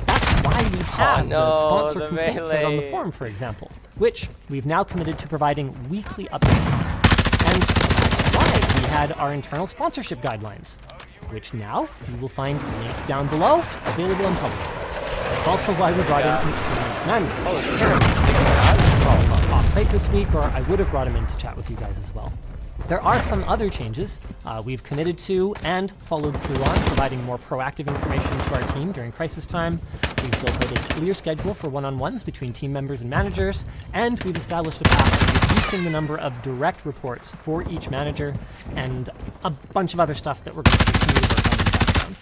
that's why we have the sponsor complaint thread on the forum, for example, which we've now committed to providing weekly updates on. And that's why we had our internal sponsorship guidelines, which now you will find linked down below, available in public. It's also why we brought in an experience manual. Off-site this week, or I would have brought him in to chat with you guys as well. There are some other changes we've committed to and followed through on, providing more proactive information to our team during crisis time. We've built out a clear schedule for one-on-ones between team members and managers, and we've established a path to reducing the number of direct reports for each manager, and a bunch of other stuff that we're going to continue to work on in the background.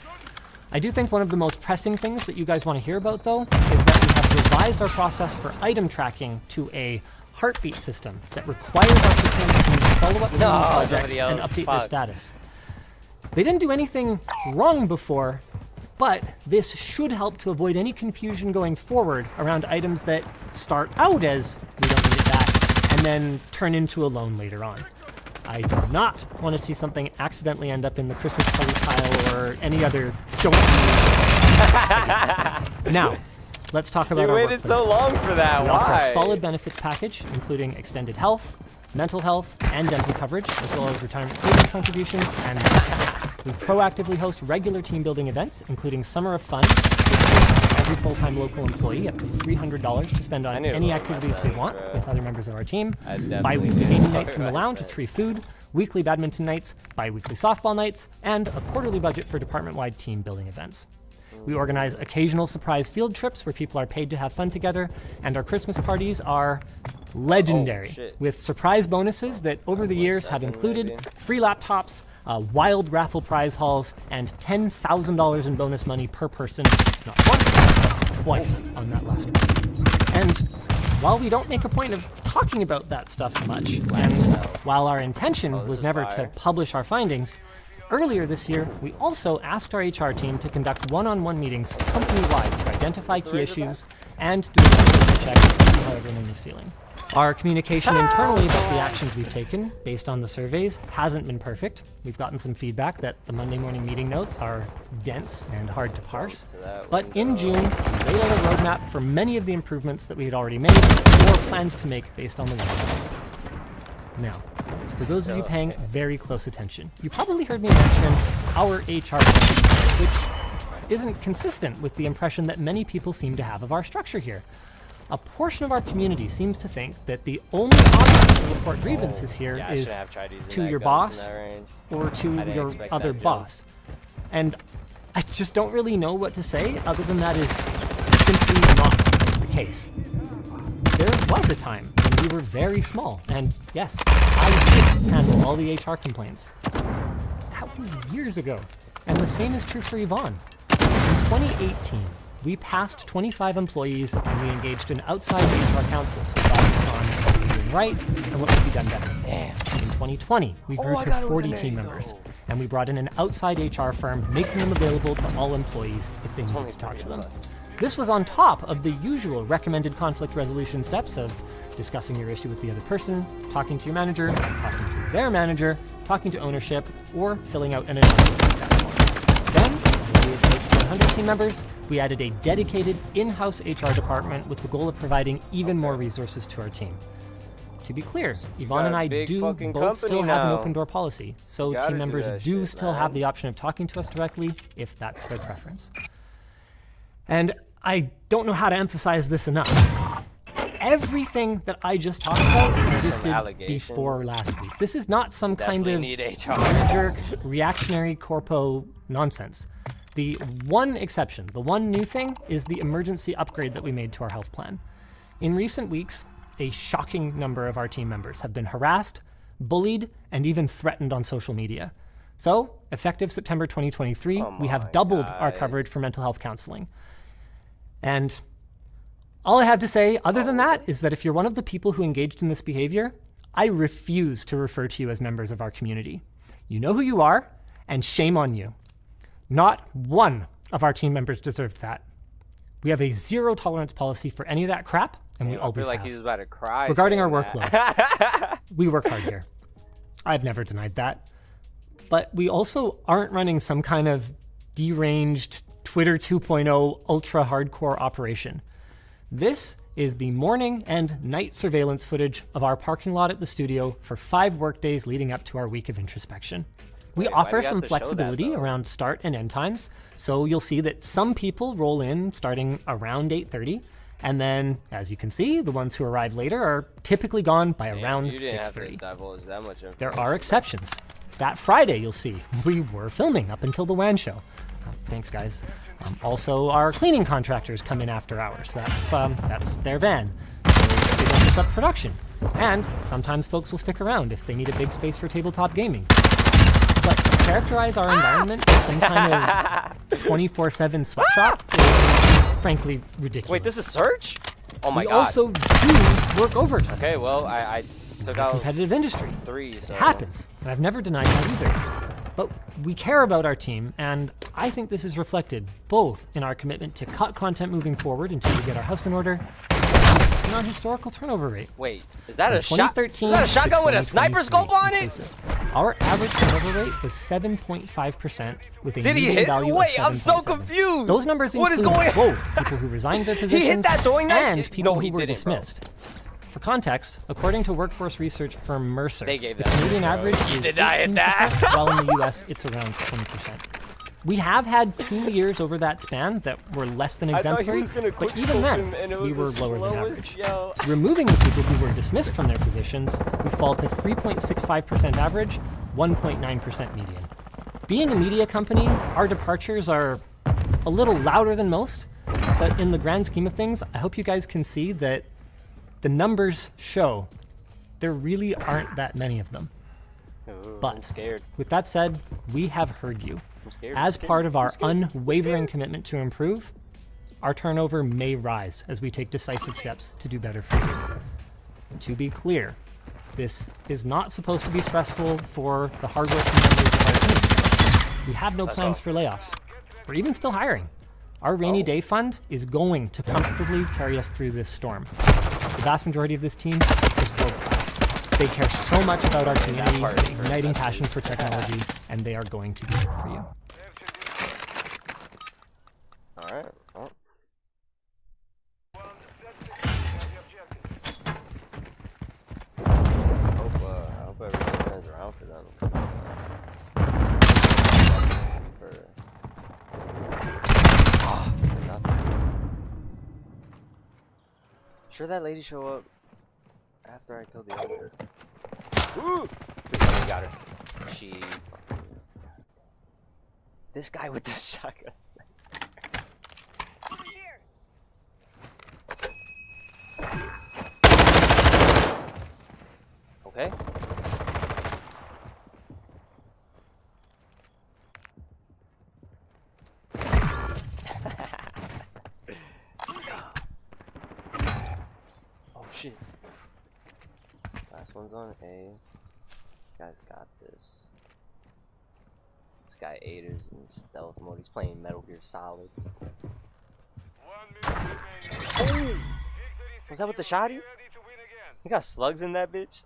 I do think one of the most pressing things that you guys want to hear about, though, is that we have revised our process for item tracking to a heartbeat system that requires our procurement team to follow up on projects and update their status. They didn't do anything wrong before, but this should help to avoid any confusion going forward around items that start out as we don't need it back and then turn into a loan later on. I do not want to see something accidentally end up in the Christmas party pile or any other don't need. Now, let's talk about
You
our
waited
workplace.
so long for that.
We
Why?
offer a solid benefits package, including extended health, mental health, and dental coverage, as well as retirement savings contributions. And we proactively host regular team building events, including Summer of Fun, which gives every full-time local employee up to $300 to spend on any activities they want with other members of our team. Bi-weekly gaming nights in the lounge with free food, weekly badminton nights, bi-weekly softball nights, and a quarterly budget for department-wide team building events. We organize occasional surprise field trips where people are paid to have fun together, and our Christmas parties are legendary, with surprise bonuses that over the years have included free laptops, wild raffle prize hauls, and $10,000 in bonus money per person, not once, but twice on that last one. And while we don't make a point of talking about that stuff much, and while our intention was never to publish our findings, earlier this year, we also asked our HR team to conduct one-on-one meetings company-wide to identify key issues and do a temperature check to see how everyone is feeling. Our communication internally about the actions we've taken, based on the surveys, hasn't been perfect. We've gotten some feedback that the Monday morning meeting notes are dense and hard to parse. But in June, we laid out a roadmap for many of the improvements that we had already made or planned to make based on the results. Now, for those of you paying very close attention, you probably heard me mention our HR team, which isn't consistent with the impression that many people seem to have of our structure here. A portion of our community seems to think that the only option to report grievances here is to your boss or to your other boss. And I just don't really know what to say other than that is simply not the case. There was a time when we were very small, and yes, I did handle all the HR complaints. That was years ago, and the same is true for Yvonne. In 2018, we passed 25 employees and we engaged an outside HR council to focus on what we were doing right and what could be done better. In 2020, we grew to 40 team members, and we brought in an outside HR firm, making them available to all employees if they needed to talk to them. This was on top of the usual recommended conflict resolution steps of discussing your issue with the other person, talking to your manager, talking to their manager, talking to ownership, or filling out an anonymous feedback form. Then, when we approached 100 team members, we added a dedicated in-house HR department with the goal of providing even more resources to our team. To be clear, Yvonne and I do both still have an open door policy, so team members do still have the option of talking to us directly if that's their preference. And I don't know how to emphasize this enough. Everything that I just talked about existed before last week. This is not some kind of jerk, reactionary corpo nonsense. The one exception, the one new thing, is the emergency upgrade that we made to our health plan. In recent weeks, a shocking number of our team members have been harassed, bullied, and even threatened on social media. So, effective September 2023, we have doubled our coverage for mental health counseling. And all I have to say, other than that, is that if you're one of the people who engaged in this behavior, I refuse to refer to you as members of our community. You know who you are, and shame on you. Not one of our team members deserved that. We have a zero tolerance policy for any of that crap, and we always
I feel like
have.
he was about to cry.
Regarding our workload, we work hard here. I've never denied that. But we also aren't running some kind of deranged Twitter 2.0 ultra hardcore operation. This is the morning and night surveillance footage of our parking lot at the studio for 5 work days leading up to our week of introspection. We offer some flexibility around start and end times, so you'll see that some people roll in starting around 8:30, And then, as you can see, the ones who arrive later are typically gone by around
You didn't have to
6:30.
divulge that much information.
There are exceptions. That Friday, you'll see, we were filming up until the WAN show. Thanks, guys. Also, our cleaning contractors come in after hours. That's their van. So they don't disrupt production. And sometimes folks will stick around if they need a big space for tabletop gaming. But to characterize our environment as some kind of 24/7 sweatshop is frankly ridiculous.
Wait, this is Search? Oh my
we
god.
also do work overtime.
Okay, well, I took out
competitive industry.
3, so...
It happens, and I've never denied that either. But we care about our team, and I think this is reflected both in our commitment to cut content moving forward until we get our house in order, and our historical turnover rate.
Wait, is that a
From
shot?
2013
Is that a shotgun
to
with a sniper scope on it?
inclusive. Our average turnover rate was 7.5% with a
Did he
median
hit?
value
Wait,
of
I'm so
7.7.
confused.
Those numbers
What
include
is going
both people who resigned their positions
He hit that throwing knife?
and people
No, he
who were
didn't, bro.
dismissed. For context, according to workforce research firm Mercer,
They gave
the
that to
Canadian
me, bro.
average
You
is
did not hit
18%,
that.
while in the US it's around 20%. We have had 2 years over that span that were less than
I thought he
exemplary,
was gonna
but
quickscope
even then,
him, and it
we were
was the
lower than
slowest,
average.
yo.
Removing the people who were dismissed from their positions, we fall to 3.65% average, 1.9% median. Being a media company, our departures are a little louder than most, but in the grand scheme of things, I hope you guys can see that the numbers show there really aren't that many of them.
Ooh,
But
I'm scared.
with that said, we have heard you.
I'm scared.
As
I'm scared.
part of our
I'm scared. I'm
unwavering
scared.
commitment to improve, our turnover may rise as we take decisive steps to do better for you. To be clear, this is not supposed to be stressful for the hardworking members of our team. We have no
Let's
plans
go.
for layoffs. We're even still hiring. Our rainy day fund is going to comfortably carry us through this storm. The vast majority of this team is world class. They care so much about our community,
part is
igniting passion for technology, and they are going to be here for you.
Alright, well. I hope everyone turns around for them. For nothing. Sure that lady show up after I killed the other. Ooh! We got her. She... This guy with the shotgun. Okay. Let's go. Oh shit. Last one's on A. Guy's got this. This guy Ader's in stealth mode. He's playing Metal Gear Solid. Oh! Was that with the shotty? He got slugs in that bitch.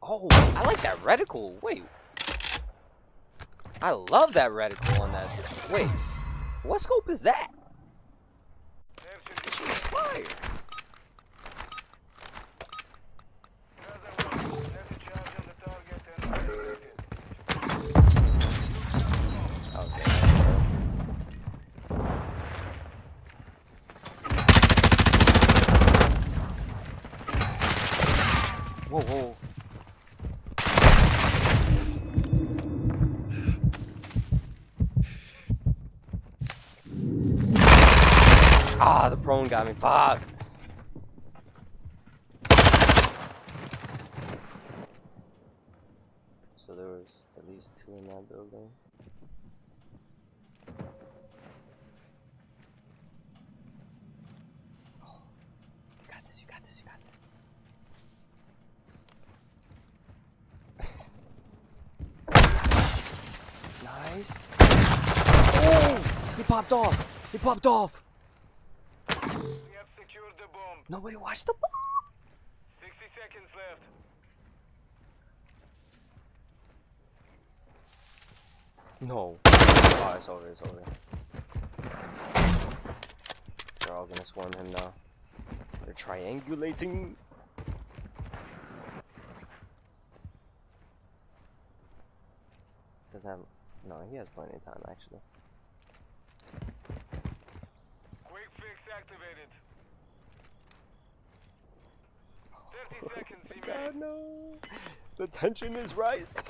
Oh, I like that reticle. Wait. I love that reticle on that. Wait. What scope is that? This shit is fire. Okay. Whoa, whoa. Ah, the prone got me. Fuck. So there was at least 2 in that building. Oh, you got this, you got this, you got this. Nice. Oh, he popped off. He popped off. Nobody watched the bomb.
60 seconds left.
No. Oh, it's over, it's over. They're all gonna swarm him now. They're triangulating. Doesn't have... No, he has plenty of time actually.
Quick fix activated. 30 seconds,
God, no. The tension is rising.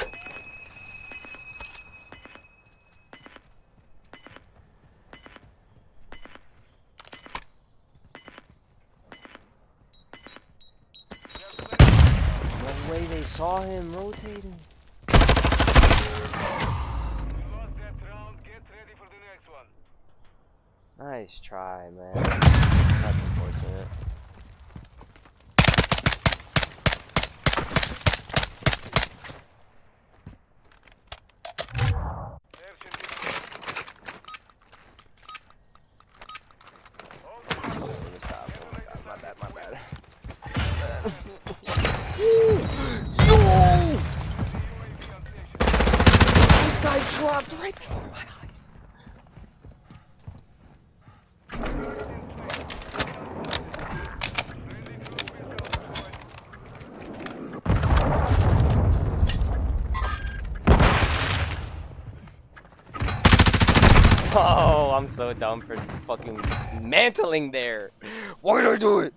No way they saw him rotating. Nice try, man. That's unfortunate. Stop. Oh my god, my bad, my bad. Yo! This guy dropped right before my eyes. Oh, I'm so dumb for fucking mantling there. Why did I do it?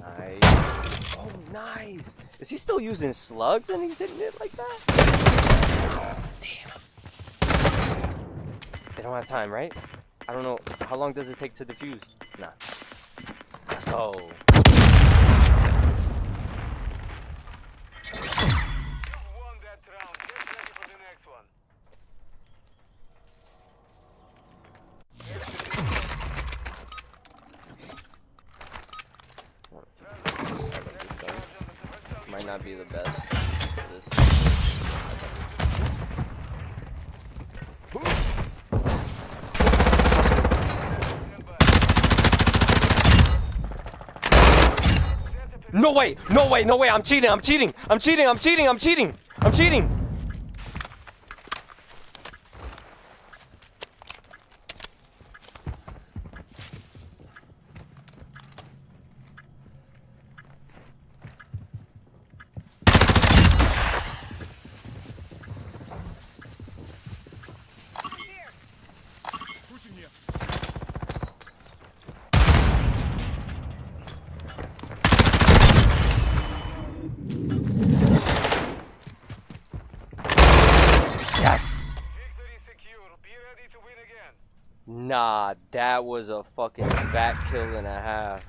Nice. Oh, nice. Is he still using slugs and he's hitting it like that? Damn. They don't have time, right? I don't know. How long does it take to defuse? Nah. Let's go. Might not be the best for this. No way! No way! No way! I'm cheating! I'm cheating! I'm cheating! I'm cheating! I'm cheating! I'm cheating! Yes! Nah, that was a fucking back kill and a half.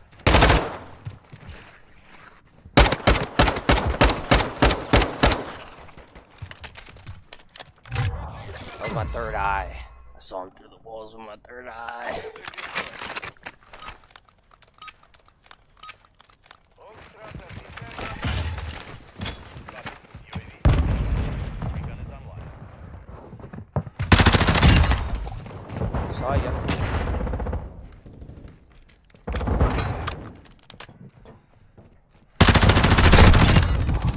That was my third eye. I saw him through the walls with my third eye. Saw ya.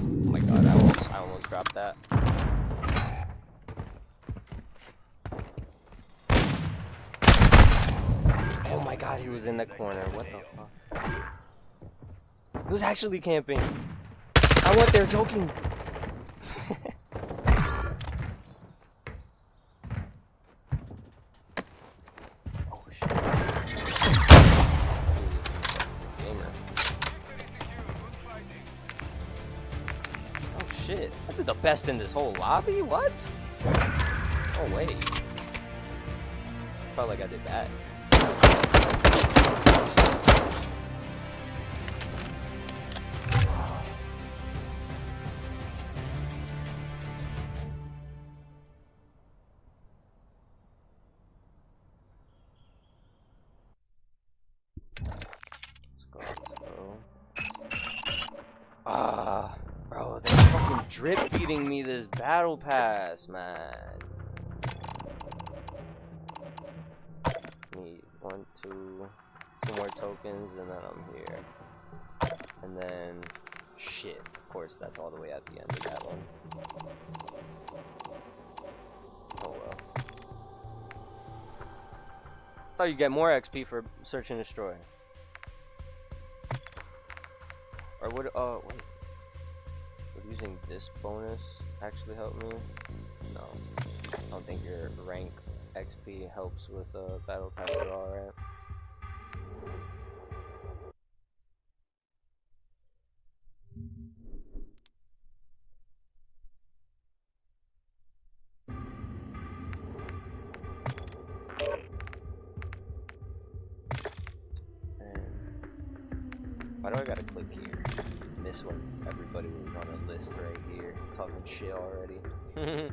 Oh my god, I almost dropped that. Oh my god, he was in the corner. What the fuck? He was actually camping. I went there joking. Oh shit. Gamer. Oh shit. I did the best in this whole lobby? What? Oh wait. Felt like I did bad. Bro, they're fucking drip feeding me this battle pass, man. Need 1, 2 more tokens, and then I'm here. And then, shit, of course, that's all the way at the end of that one. Oh well. thought you get more XP for search and destroy. Or would wait. Would using this bonus actually help me? No. I don't think your rank XP helps with battle pass at all, right? Why do I gotta click here? This one, everybody was on a list right here, talking shit already. Hey,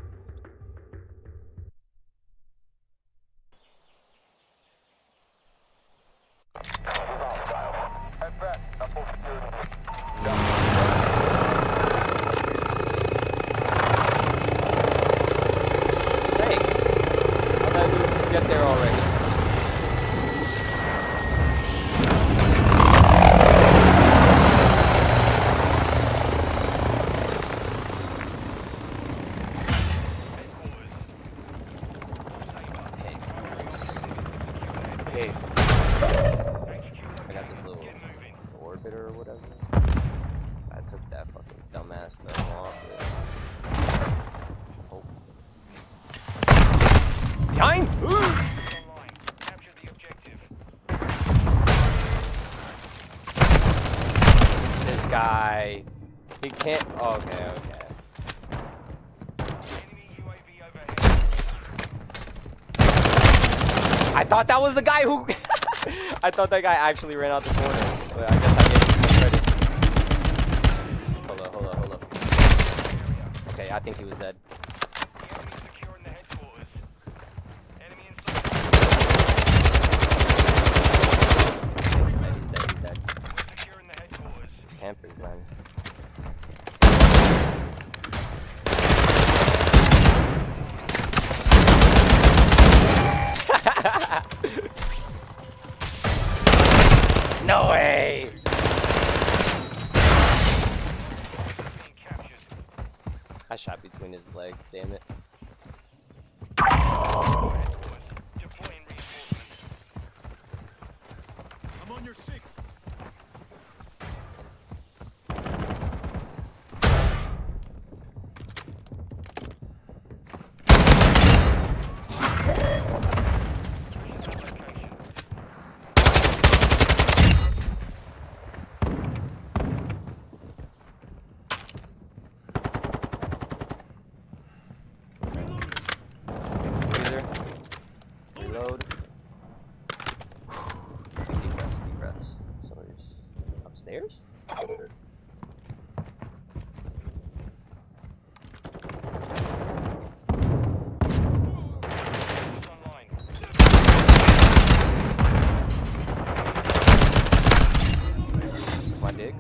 how did I get there already? Okay. I got this little orbiter or whatever. I took that fucking dumbass thing off. Oh. Behind! This guy. He can't. Oh, okay, okay. I thought that was the guy who. I thought that guy actually ran out the corner. But I guess I gave him too much credit. Hold up, hold up, hold up. Okay, I think he was dead. He's dead, he's dead, he's dead. These campers, man. No way! I shot between his legs, damn it.
I'm on your 6.
Reload. Deep breaths, deep breaths. So he's upstairs? Or... my dick.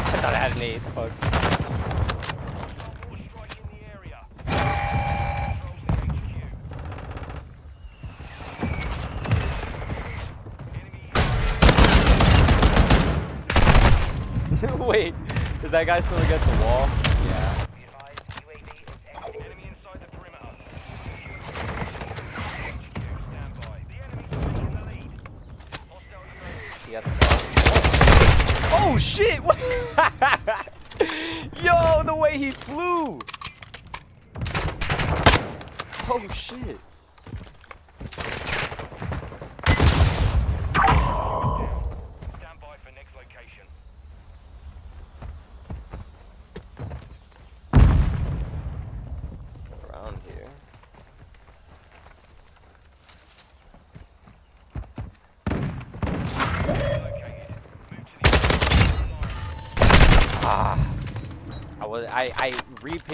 I thought I had an 8. Fuck. Wait, is that guy still against the wall? Yeah. Oh shit! What? Yo, the way he flew! Oh shit!
Stand by for next location.
Around here.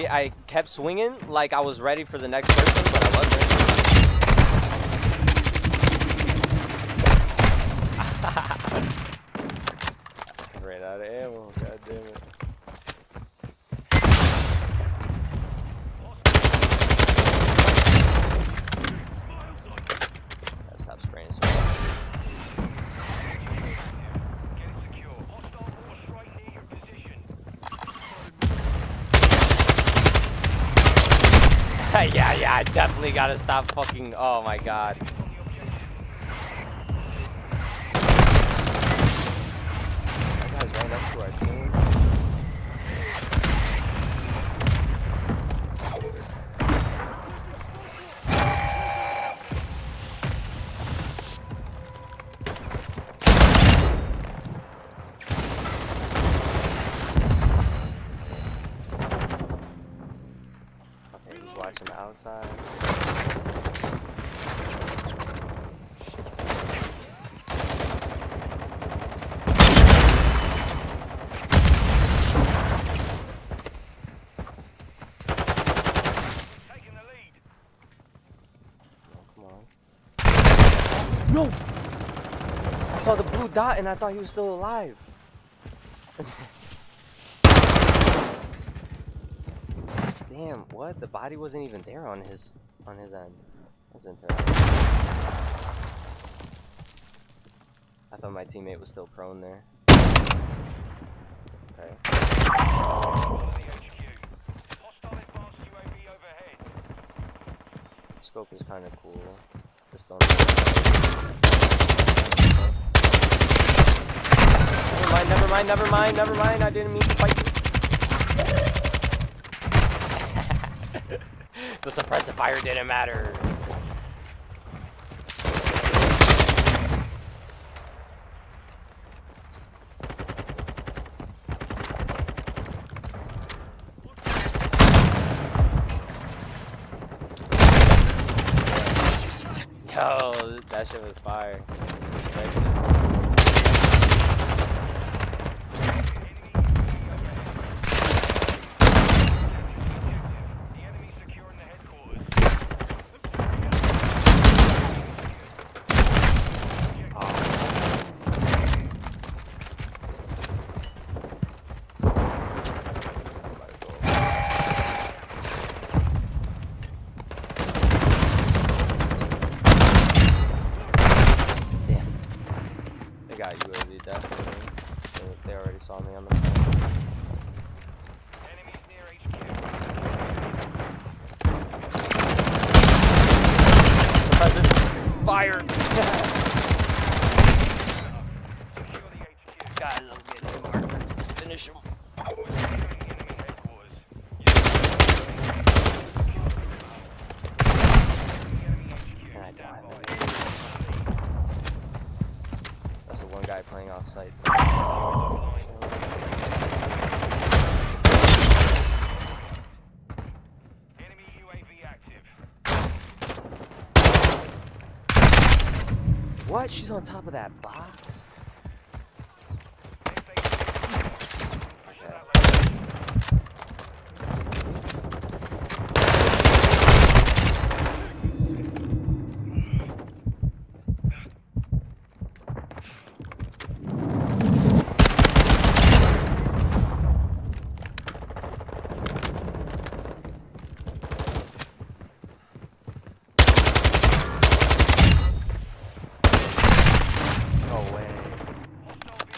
I kept swinging like I was ready for the next person, but I wasn't. I ran out of ammo, god damn it. Gotta stop spraying so much. Yeah, I definitely gotta stop fucking, oh my god. That guy's right next to our team. Okay, he's watching the outside. No! I saw the blue dot and I thought he was still alive. Damn, what? The body wasn't even there on his end. That's interesting. I thought my teammate was still prone there. Okay. Scope is kind of cool. Just don't. Never mind. I didn't mean to fight you. The suppressive fire didn't matter. Yo, that shit was fire. UAV definitely. They already saw me on the phone. Suppressive fire. Guys, I'm getting him hard. Just finish him. Can I die? That's the one guy playing off site. Enemy UAV active. What? She's on top of that box?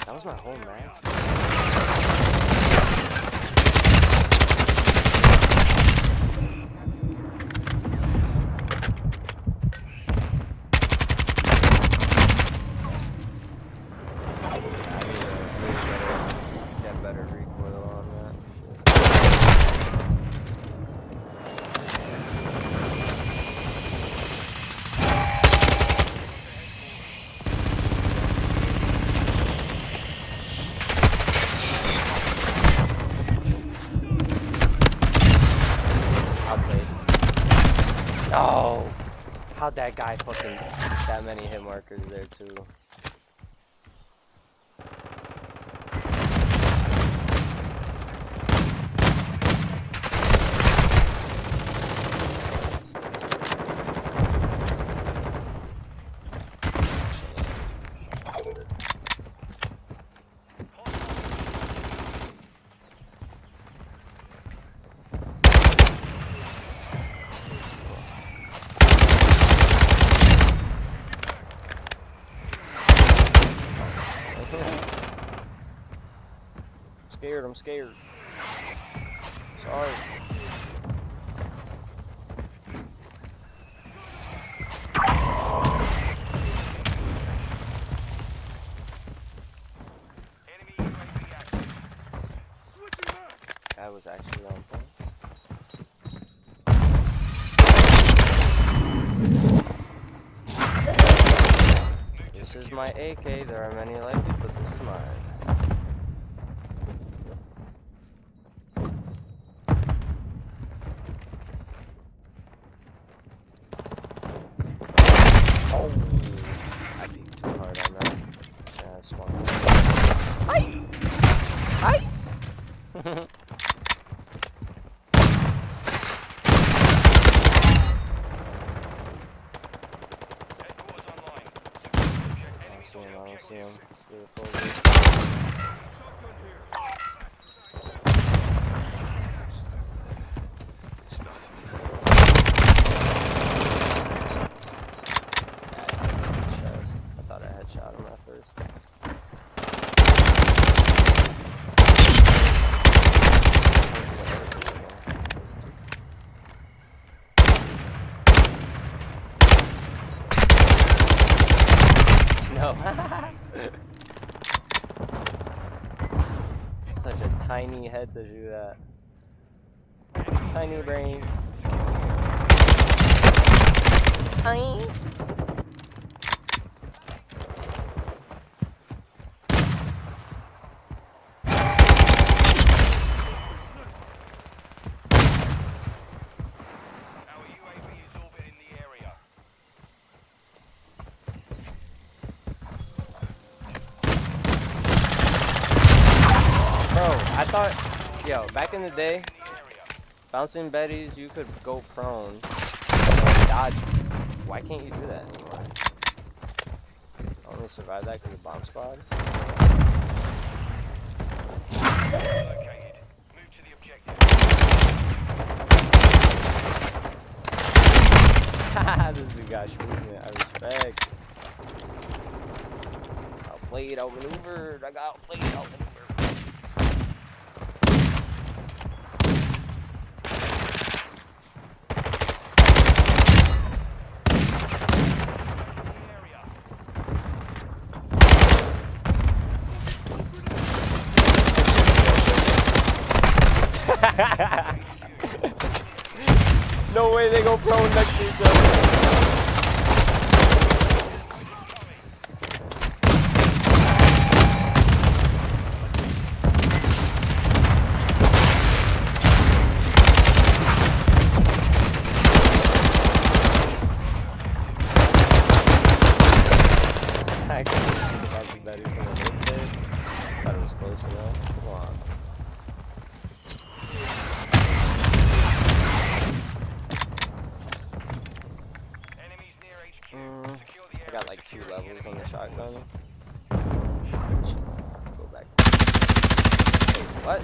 That was my whole map. I need to get better recoil on that. No! How'd that guy fucking that many hit markers there too? I'm scared. Sorry. guy was actually on point. This is my AK. There are many like it, but this is mine. Oh, I peeked too hard on that. Yeah, I swung. Hi! Hi! I don't see him. I thought I had shot him at first. No. Such a tiny head to do that. Tiny brain. Tiny. Bro, I thought, yo, back in the day, bouncing betties, you could go prone, dodge. Why can't you do that anymore? I only survived that because of bomb squad. Haha, this is the gosh movement. I respect. Outplayed, outmaneuvered. I got outplayed, outmaneuvered. No way they go prone next to each other. I couldn't see the bouncing betty from a little bit. Thought it was close enough. Come on. I got like 2 levels on the shotgun. Go back. Wait, what?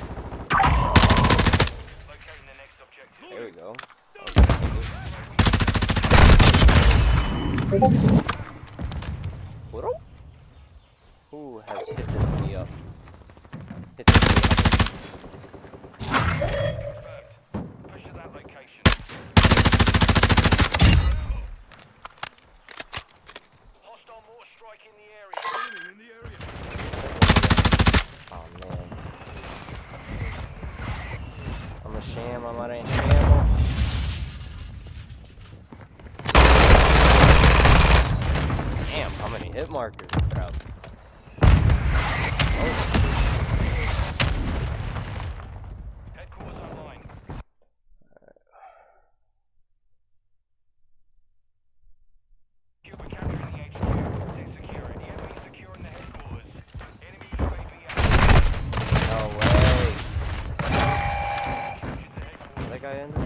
There we go. Who has hit me up? Hit me up. Push to that location. Hostile mortar strike in the area. Oh man. I'm a sham, I'm out of ammo. Damn, how many hit markers are out? Headquarters online. Cuba capturing the HQ. Stay secure. The enemy securing the headquarters. Enemy UAV out. No way. That guy in there?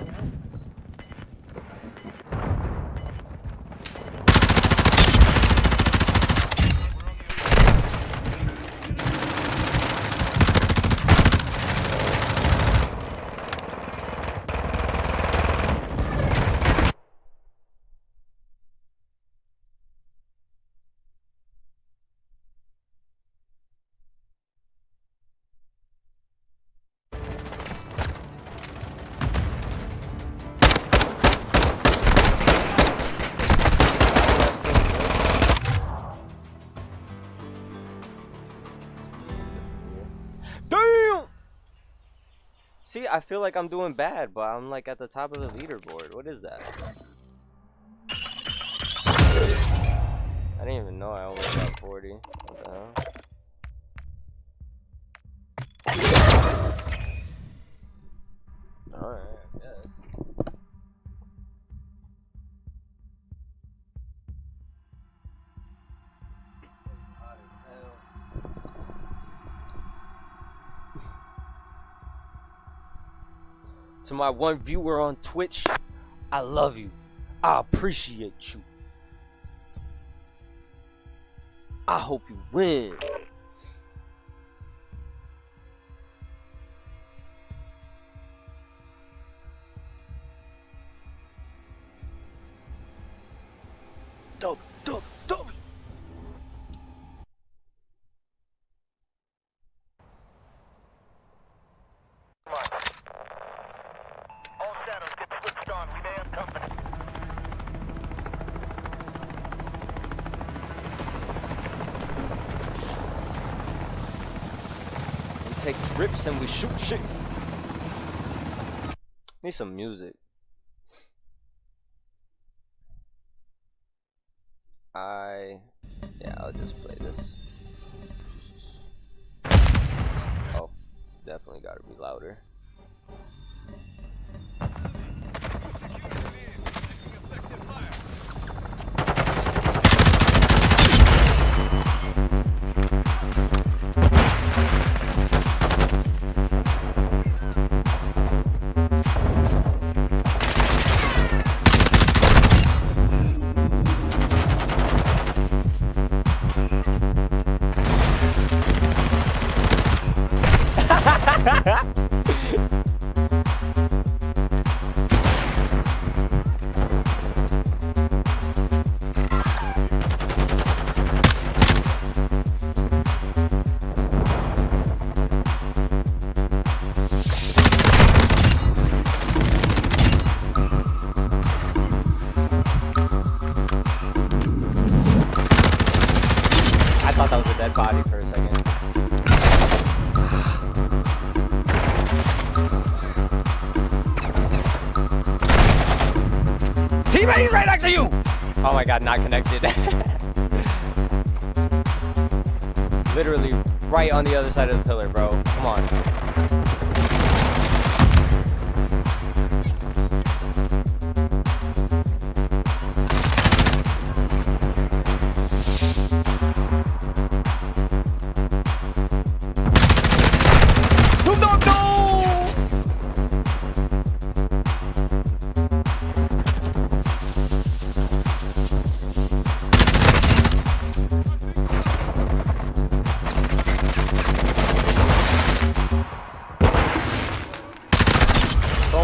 See, I feel like I'm doing bad, but I'm like at the top of the leaderboard. What is that? I didn't even know I only got 40. What the hell? Alright, I guess. To my one viewer on Twitch, I love you. I appreciate you. I hope you win. Dub.
All shadows get switched on. We may have company.
We take rips and we shoot shit. Need some music. Yeah, I'll just play this. Oh, definitely gotta be louder. I thought that was a dead body for a second. Teammate right next to you! Oh my god, not connected. Literally right on the other side of the pillar, bro. Come on.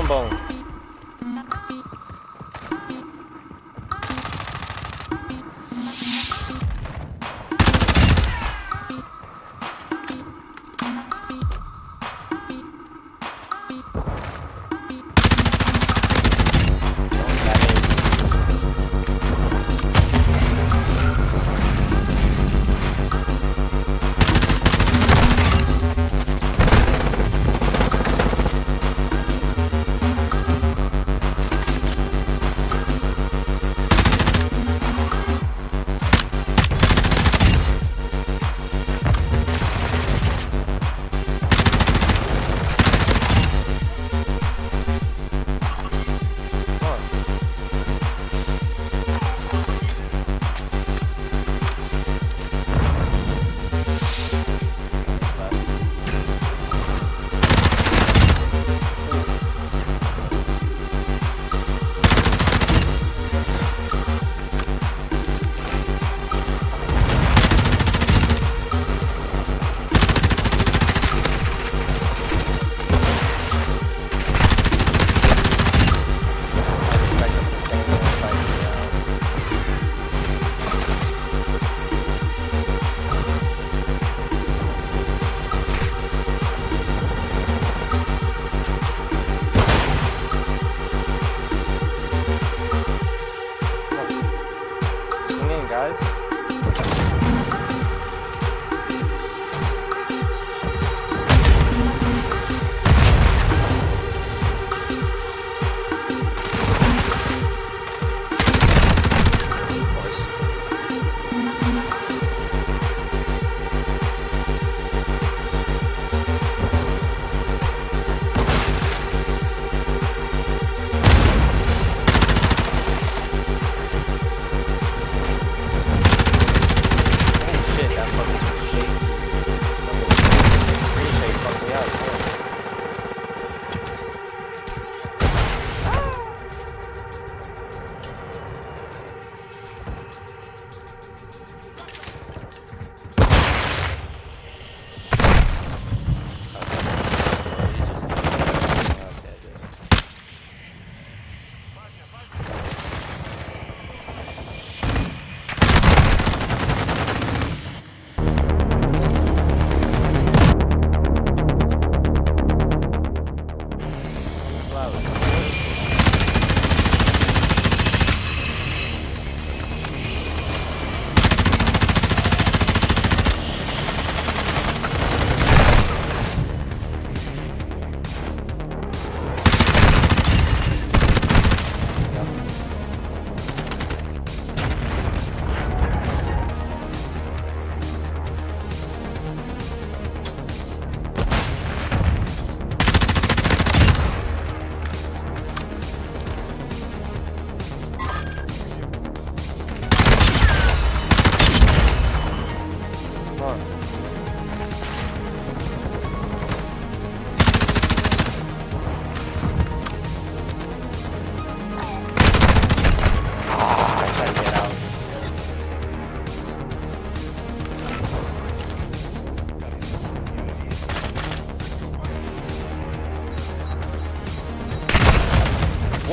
Bone.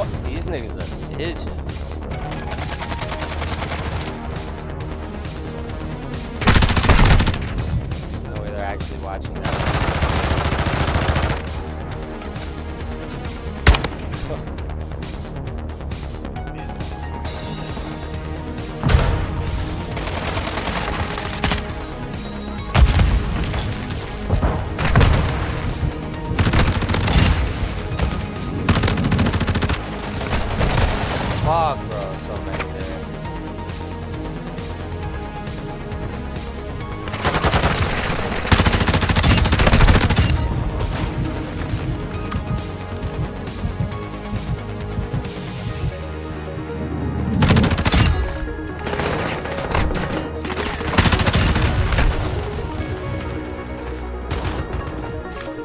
What? These niggas are bitches. No way they're actually watching that. Fuck, bro, so many there.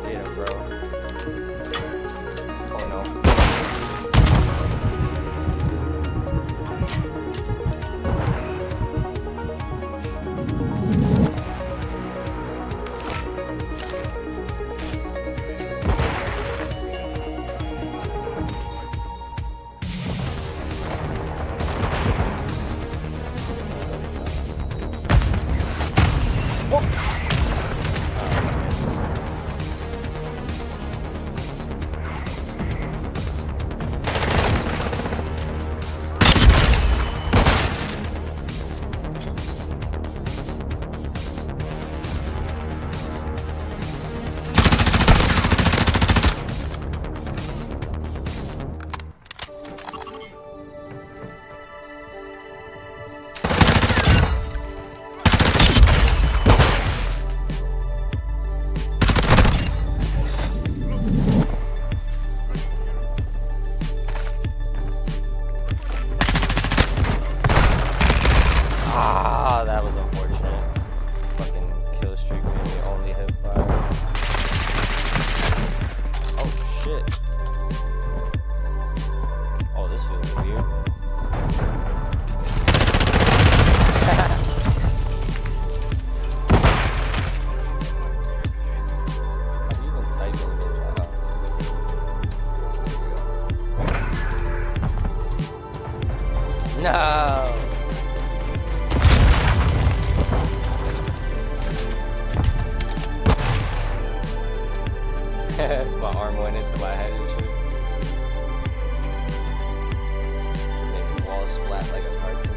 Get him, bro. Oh no. Ah, that was unfortunate. Fucking kill streak made me only hit fire. Oh shit. Oh, this feels weird. How do you even type in this? No. My arm went into my head and shit. Make the walls splat like a cartoon.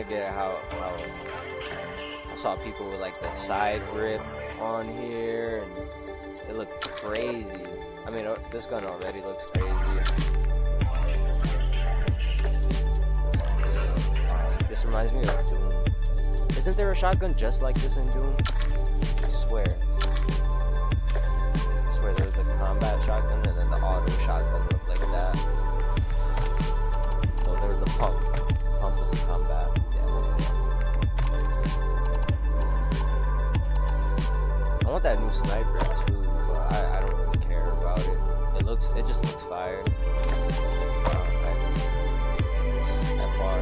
Get how I saw people with like the side grip on here and it looked crazy. I mean, this gun already looks crazy. This reminds me of Doom. Isn't there a shotgun just like this in Doom? I swear there was a combat shotgun and then the auto shotgun looked like that. So there was the pump was the combat. I want that new sniper too, but I don't really care about it. It just looks fire. That far.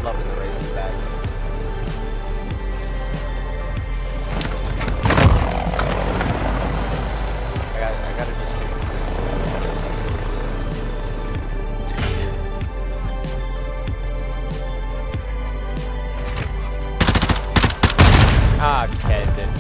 Loving the races back. I gotta just fix it. Ah, Kendon.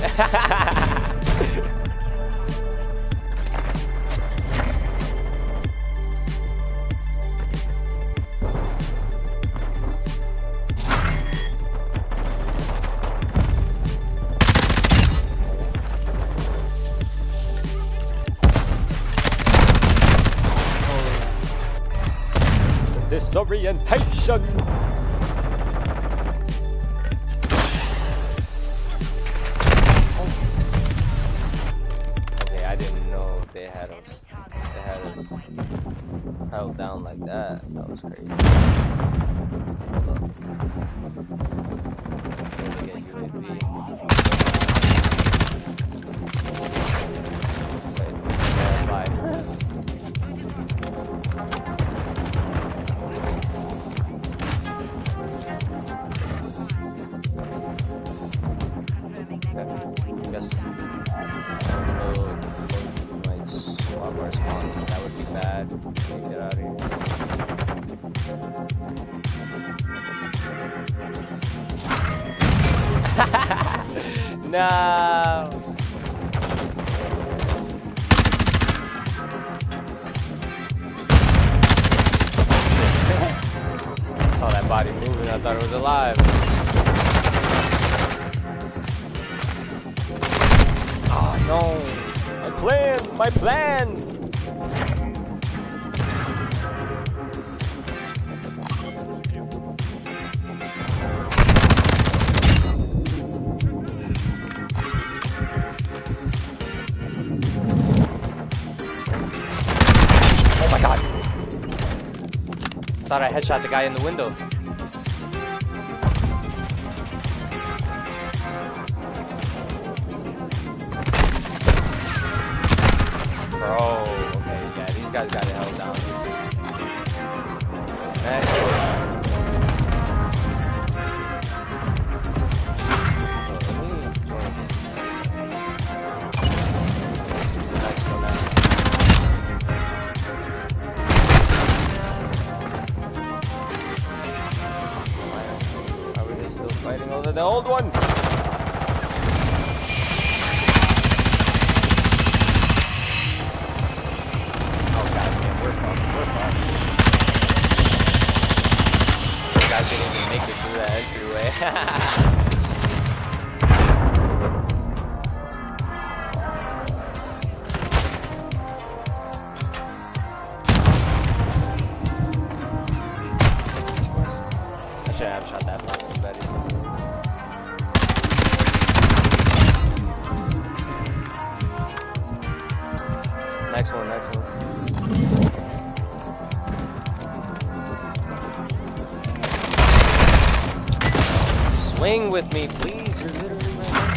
Disorientation. held down like that. That was crazy. Get UAV. Wait, yeah, slide. Guess might swap our spawn. That would be bad. Get out of here. No. I saw that body moving. I thought it was alive. Oh no! My plan! Oh my god! Thought I headshot the guy in the window. Bro, okay, yeah, these guys got it held down. Next one. Are we still fighting over the old one? I didn't even make it through that entryway. I should have shot that person better. Next one. Swing with me, please. You're literally right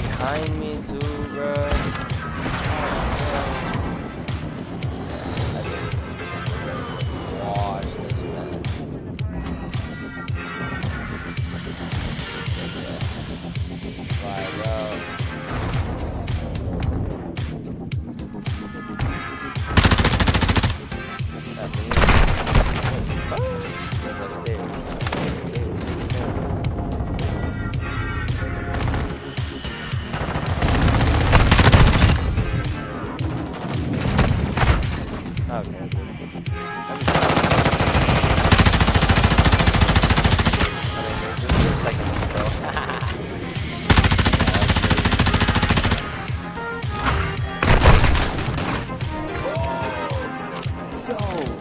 behind me too, bro. Watch this, man. Right, bro. Okay.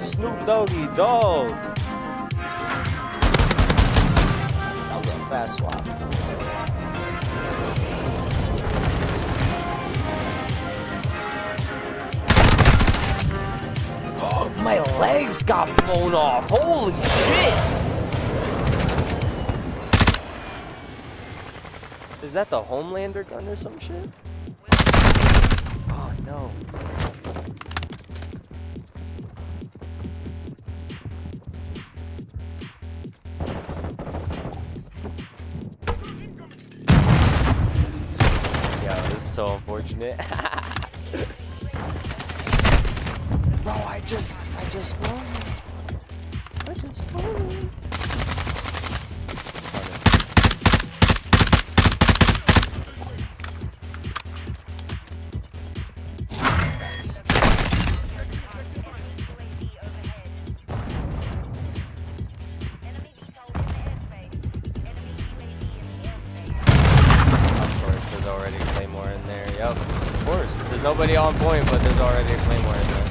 Snoop Doggy Dog. That was a fast swap. Oh, my legs got blown off. Holy shit. Is that the Homelander gun or some shit? Oh no. This is so unfortunate. Bro, I just won. Yep, of course. There's nobody on point, but there's already a claymore in there.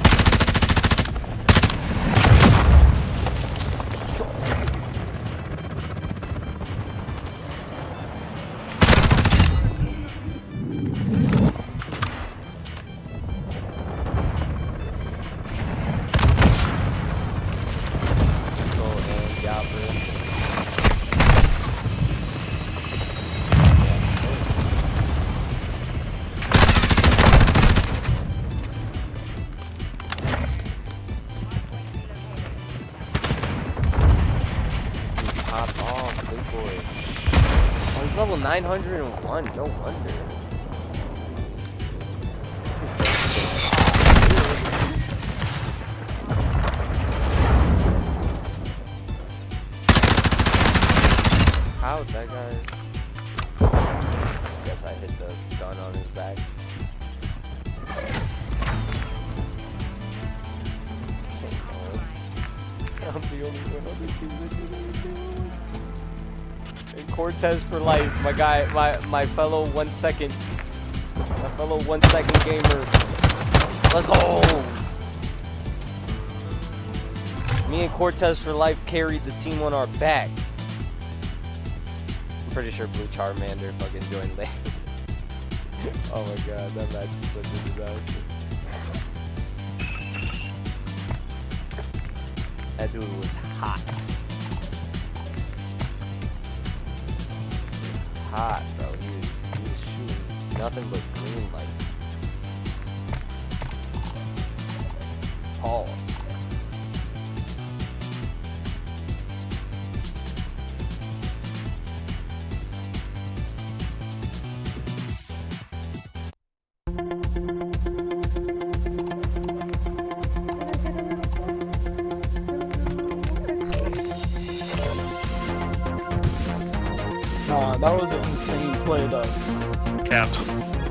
destroyed. Oh, he's level 901. No wonder. How'd that guy? Guess I hit the gun on his back. I'm the only one on the team that did it. And Cortez for life, my guy, my fellow 1 second, gamer. Let's go. Me and Cortez for life carried the team on our back. I'm pretty sure Blue Charmander fucking joined late. Oh my god, that match was such a disaster. That dude was hot. Hot, bro. He was shooting nothing but green lights. Paul.
That was an insane play though.
Capped.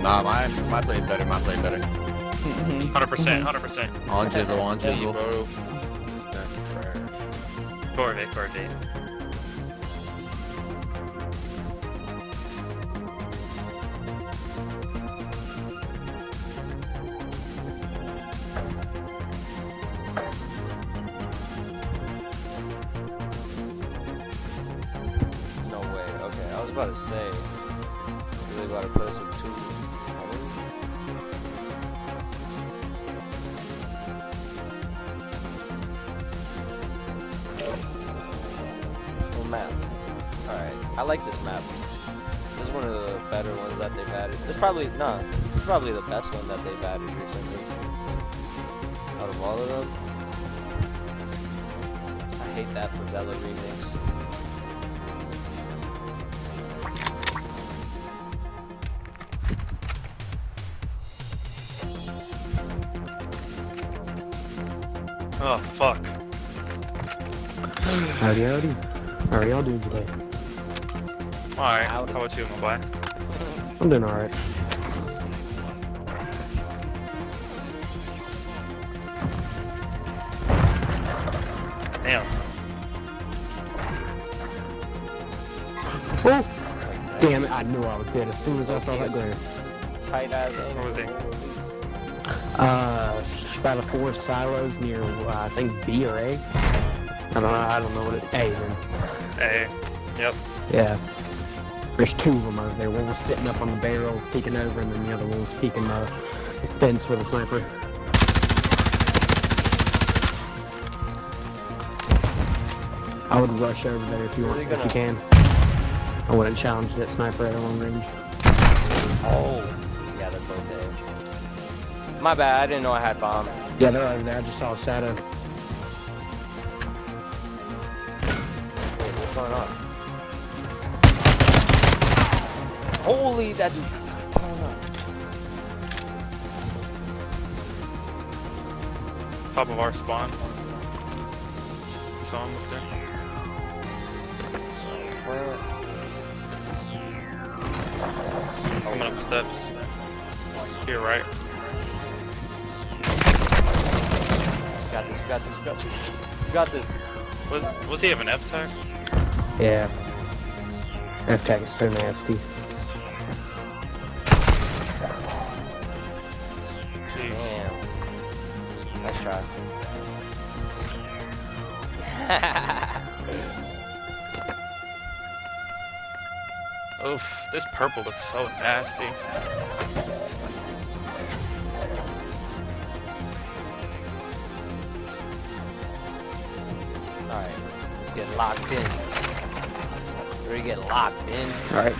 Nah, my play's better. My play's better.
100%, 100%.
On chisel, on chisel.
Corvette.
No way. Okay, I was about to say. Really about to put us with 2. Map. Alright, I like this map. This is one of the better ones that they've added. It's probably the best one that they've added recently. Out of all of them. I hate that Favela remix.
Oh, fuck.
Howdy. How are y'all doing today?
Alright, how about you, my boy?
I'm doing alright.
Damn.
Oh! Damn it, I knew I was dead as soon as I saw that glare.
Tight ass angle.
Where was he?
By the 4 silos near, I think B or A. I don't know what it, A then.
Hey. Yep.
Yeah. There's 2 of them over there. One was sitting up on the barrels, peeking over, and then the other one was peeking the fence with a sniper. I would rush over there if you want, if you can. I wouldn't challenge that sniper at a long range.
Oh. Yeah, they're both there. My bad, I didn't know I had bomb.
Yeah, they're over there. I just saw a shadow.
Wait, what's going on? Holy, that dude.
Top of our spawn. Saw him up there. Coming up steps. Here, right?
Got this.
Was he have an F-tag?
Yeah. F-tag is so nasty.
Jeez.
Damn. Nice shot.
Oof, this purple looks so nasty.
Alright, let's get locked in. Ready to get locked in?
Alright.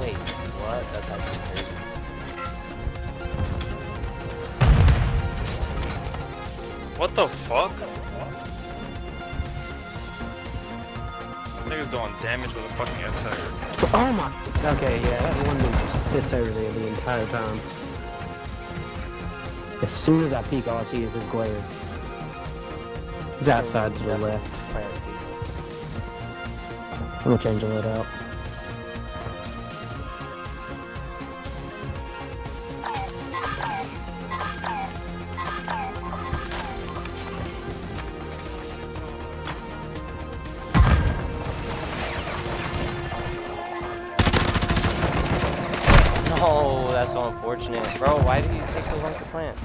Wait, what? That's actually crazy.
What the fuck? Nigga's doing damage with a fucking Avancer.
Oh my. Okay, yeah, that one dude just sits over there the entire time. As soon as I peek, all I see is his glare. He's outside to the left. I'm gonna change the lid out.
Oh, that's so unfortunate. Bro, why did you take so long to plant?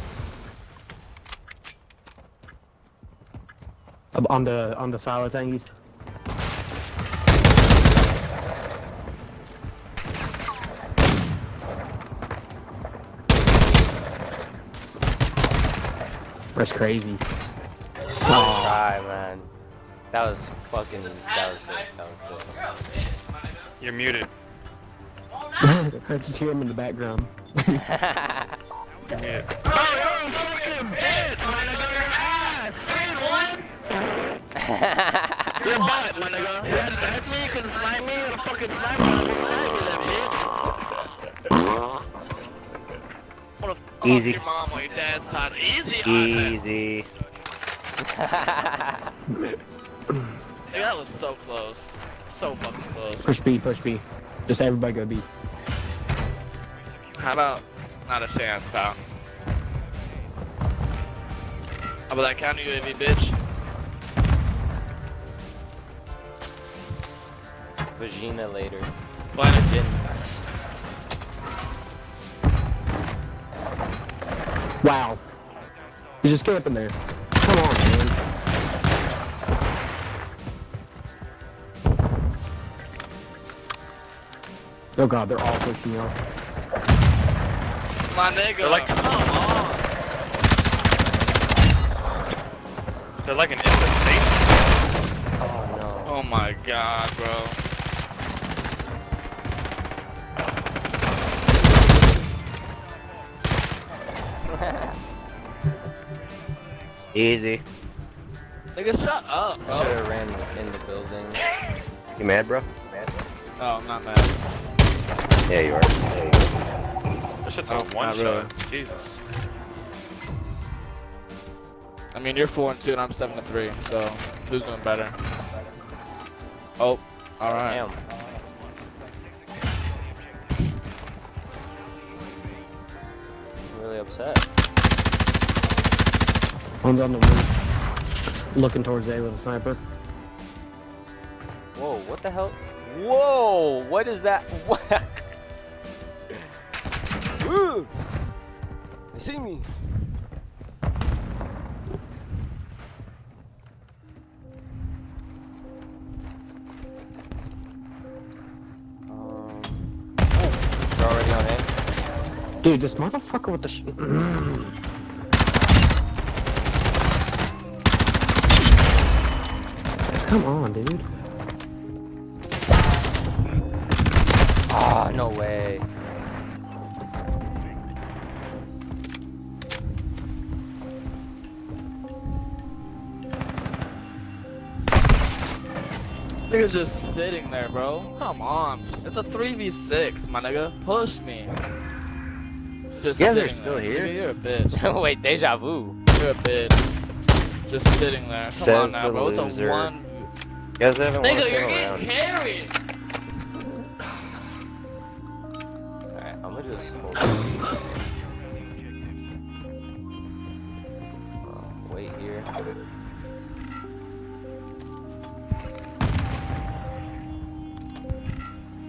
On the silo thingies. That's crazy.
Good try, man. That was fucking. That was sick. That was sick.
You're muted.
I just hear him in the background.
You're muted.
You're butt, my nigga. That's me, cause it's not me, and a fucking sniper.
Easy.
Your mom or your dad's side. Easy.
Easy.
Hey, that was so close. So fucking close.
Push B, push B. Just everybody go B.
How about not a chance, pal? How about that counter UAV, bitch?
Vagina later.
Planet.
Wow. You're just camping there. Come on, man. Oh god, they're all pushing you off.
My nigga.
They're like,
come on.
They're like an infestation.
Oh no.
Oh my god, bro.
Easy.
Nigga, shut up, bro.
Should have ran in the building.
You mad, bro?
No, I'm not mad.
Yeah, you are. There you go.
That shit's
Oh,
a one
not
shot.
really.
Jesus.
I mean, you're 4-2 and I'm 7-3, so who's doing better? Oh, alright.
Damn. I'm really upset.
One's on the roof. Looking towards A with a sniper.
Whoa, what the hell? Whoa, what is that? What? Woo! They see me. You're already on it.
Dude, this motherfucker with the Come on, dude.
Ah, no way.
Nigga's just sitting there, bro. Come on. It's a 3v6, my nigga. Push me. Just
Yeah, they're
sitting
still
there.
here.
Nigga, you're a bitch.
Wait, deja vu.
You're a bitch. Just sitting there. Come
Says
on now,
the
bro. It's a
loser.
one.
You guys haven't won a
Nigga, you're
single
getting
round.
carried.
Alright, I'm gonna do this whole wait here.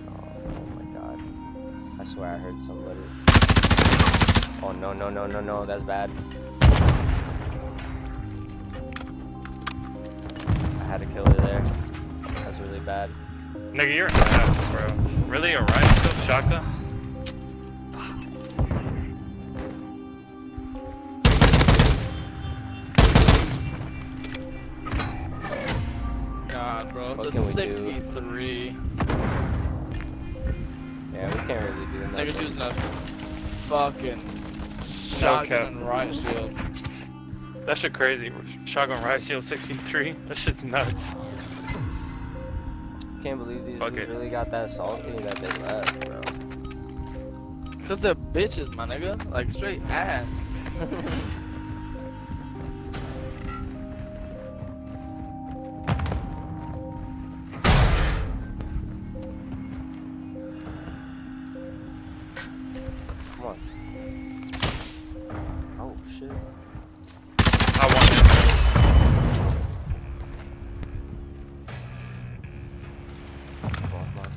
Oh my god. I swear I heard somebody. Oh no, no, no, no, no, that's bad. I had to kill her there. That's really bad.
Nigga, you're in the house, bro. Really? A riot still shotgun?
God, bro. It's
What
a
can we do?
6v3.
Yeah, we can't really do nothing.
Nigga's using a fucking shotgun and riot shield.
That shit crazy. Shotgun riot shield 6v3. That shit's nuts.
Can't believe these
Fuck
dudes
it.
really got that salty that they left, bro.
Cause they're bitches, my nigga. Like straight ass.
Come on. Oh shit.
I want it.
Come on, come on.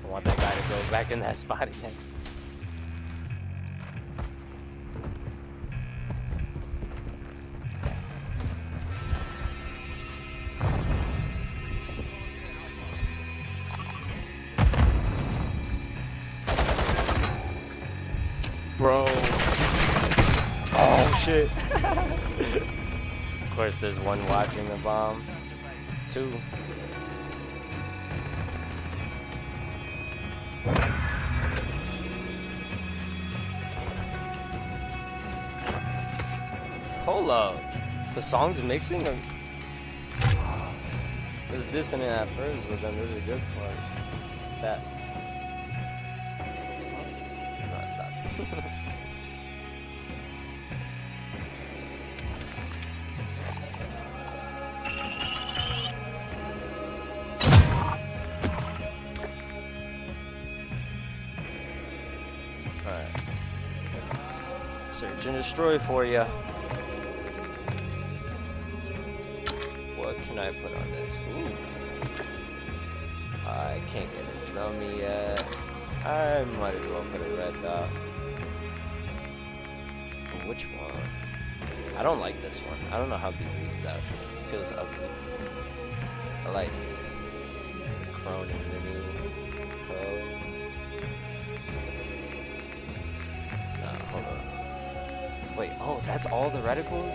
I want that guy to go back in that spot again.
Bro.
Oh shit. Of course there's one watching the bomb. Two. Hold up. The song's mixing or... It was dissonant at first, but then there's a good part. That. No, stop. Alright. Search and destroy for you. What can I put on this? Ooh. I can't get a dummy yet. I might as well put a red dot. Which one? I don't like this one. I don't know how people use that. It feels ugly. I like the Cronin mini pro. Hold on. Wait, oh, that's all the reticles?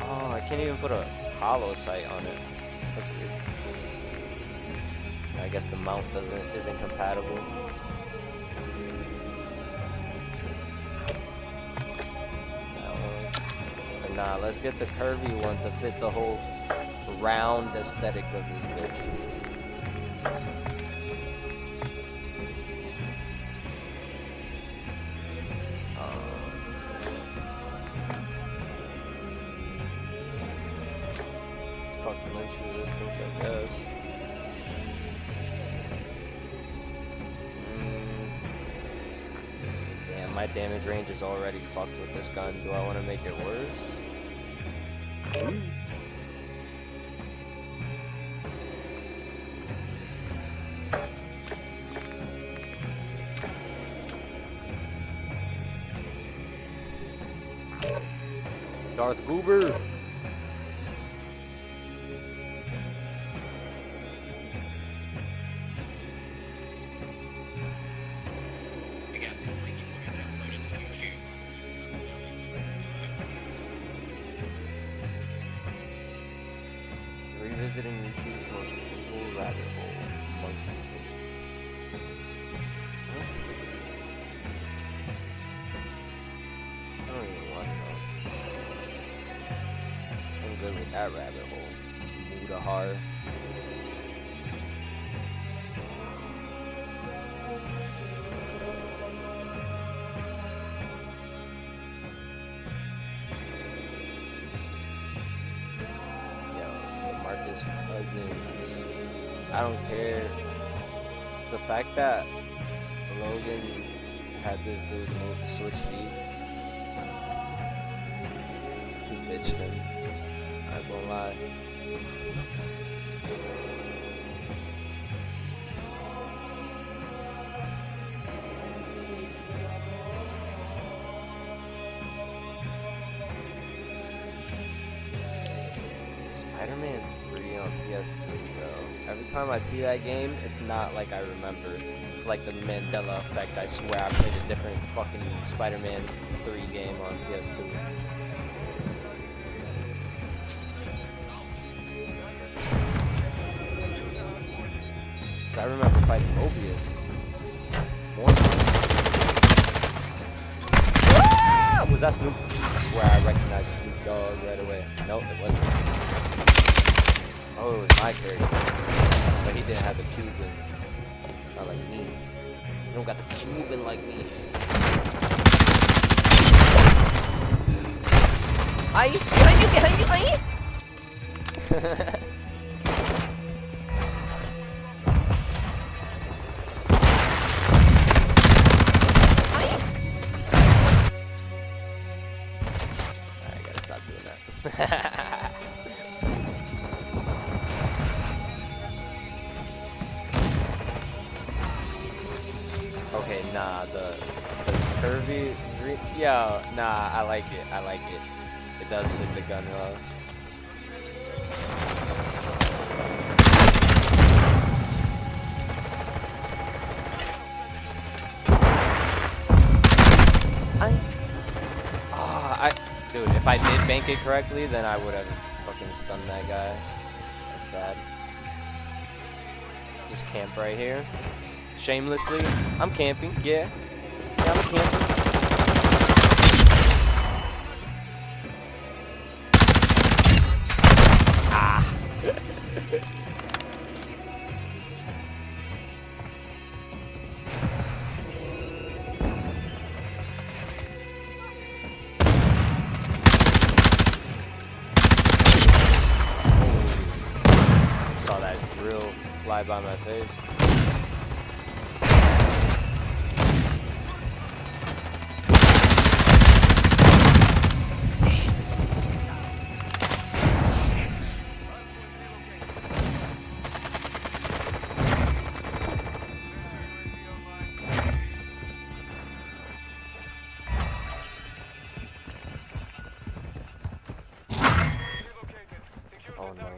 Oh, I can't even put a hollow sight on it. That's weird. I guess the mount isn't compatible. But nah, let's get the curvy one to fit the whole round aesthetic of this bitch. My damage range is already fucked with this gun. Do I want to make it worse? Darth Goober! Revisiting YouTube's most evil rabbit hole, monkey. Huh? I don't even want to know. I'm good with that rabbit hole. Mudahar. Cousins. I don't care. The fact that Logan had this dude move to switch seats, he bitched him. I ain't gonna lie. Spider-Man 3 on PS3, bro. Every time I see that game, it's not like I remember. It's like the Mandela effect. I swear I played a different fucking Spider-Man 3 game on PS2. So I remember fighting Mobius. One time. Ah! Was that Snoop? swear I recognized Snoop Dogg right away. Nope, it wasn't. Oh, it was my character. But he didn't have the Cuban. Not like me. You don't got the Cuban like me. Ay! I gotta stop doing that. Okay, nah, the curvy green. Yo, nah, I like it. I like it. It does fit the gun well. Dude, if I did bank it correctly, then I would have fucking stunned that guy. That's sad. Just camp right here. Shamelessly. I'm camping, yeah. Yeah, I'm camping. Ah! Saw that drill fly by my face. Oh no.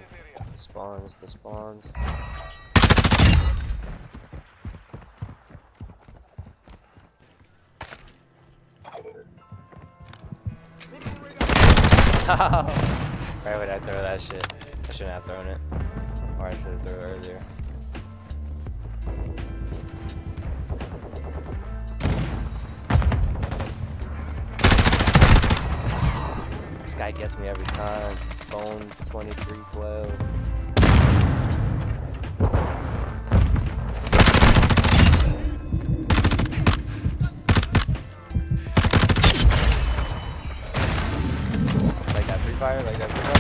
The spawns. Why would I throw that shit? I shouldn't have thrown it. Or I should have thrown it earlier. This guy gets me every time. Phone 2312. Like that free fire? Like that free fire?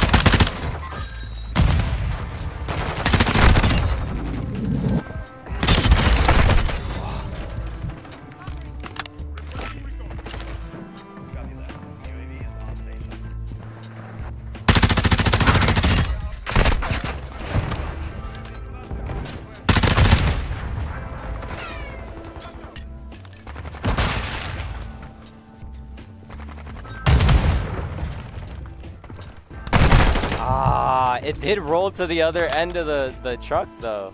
It did roll to the other end of the truck though.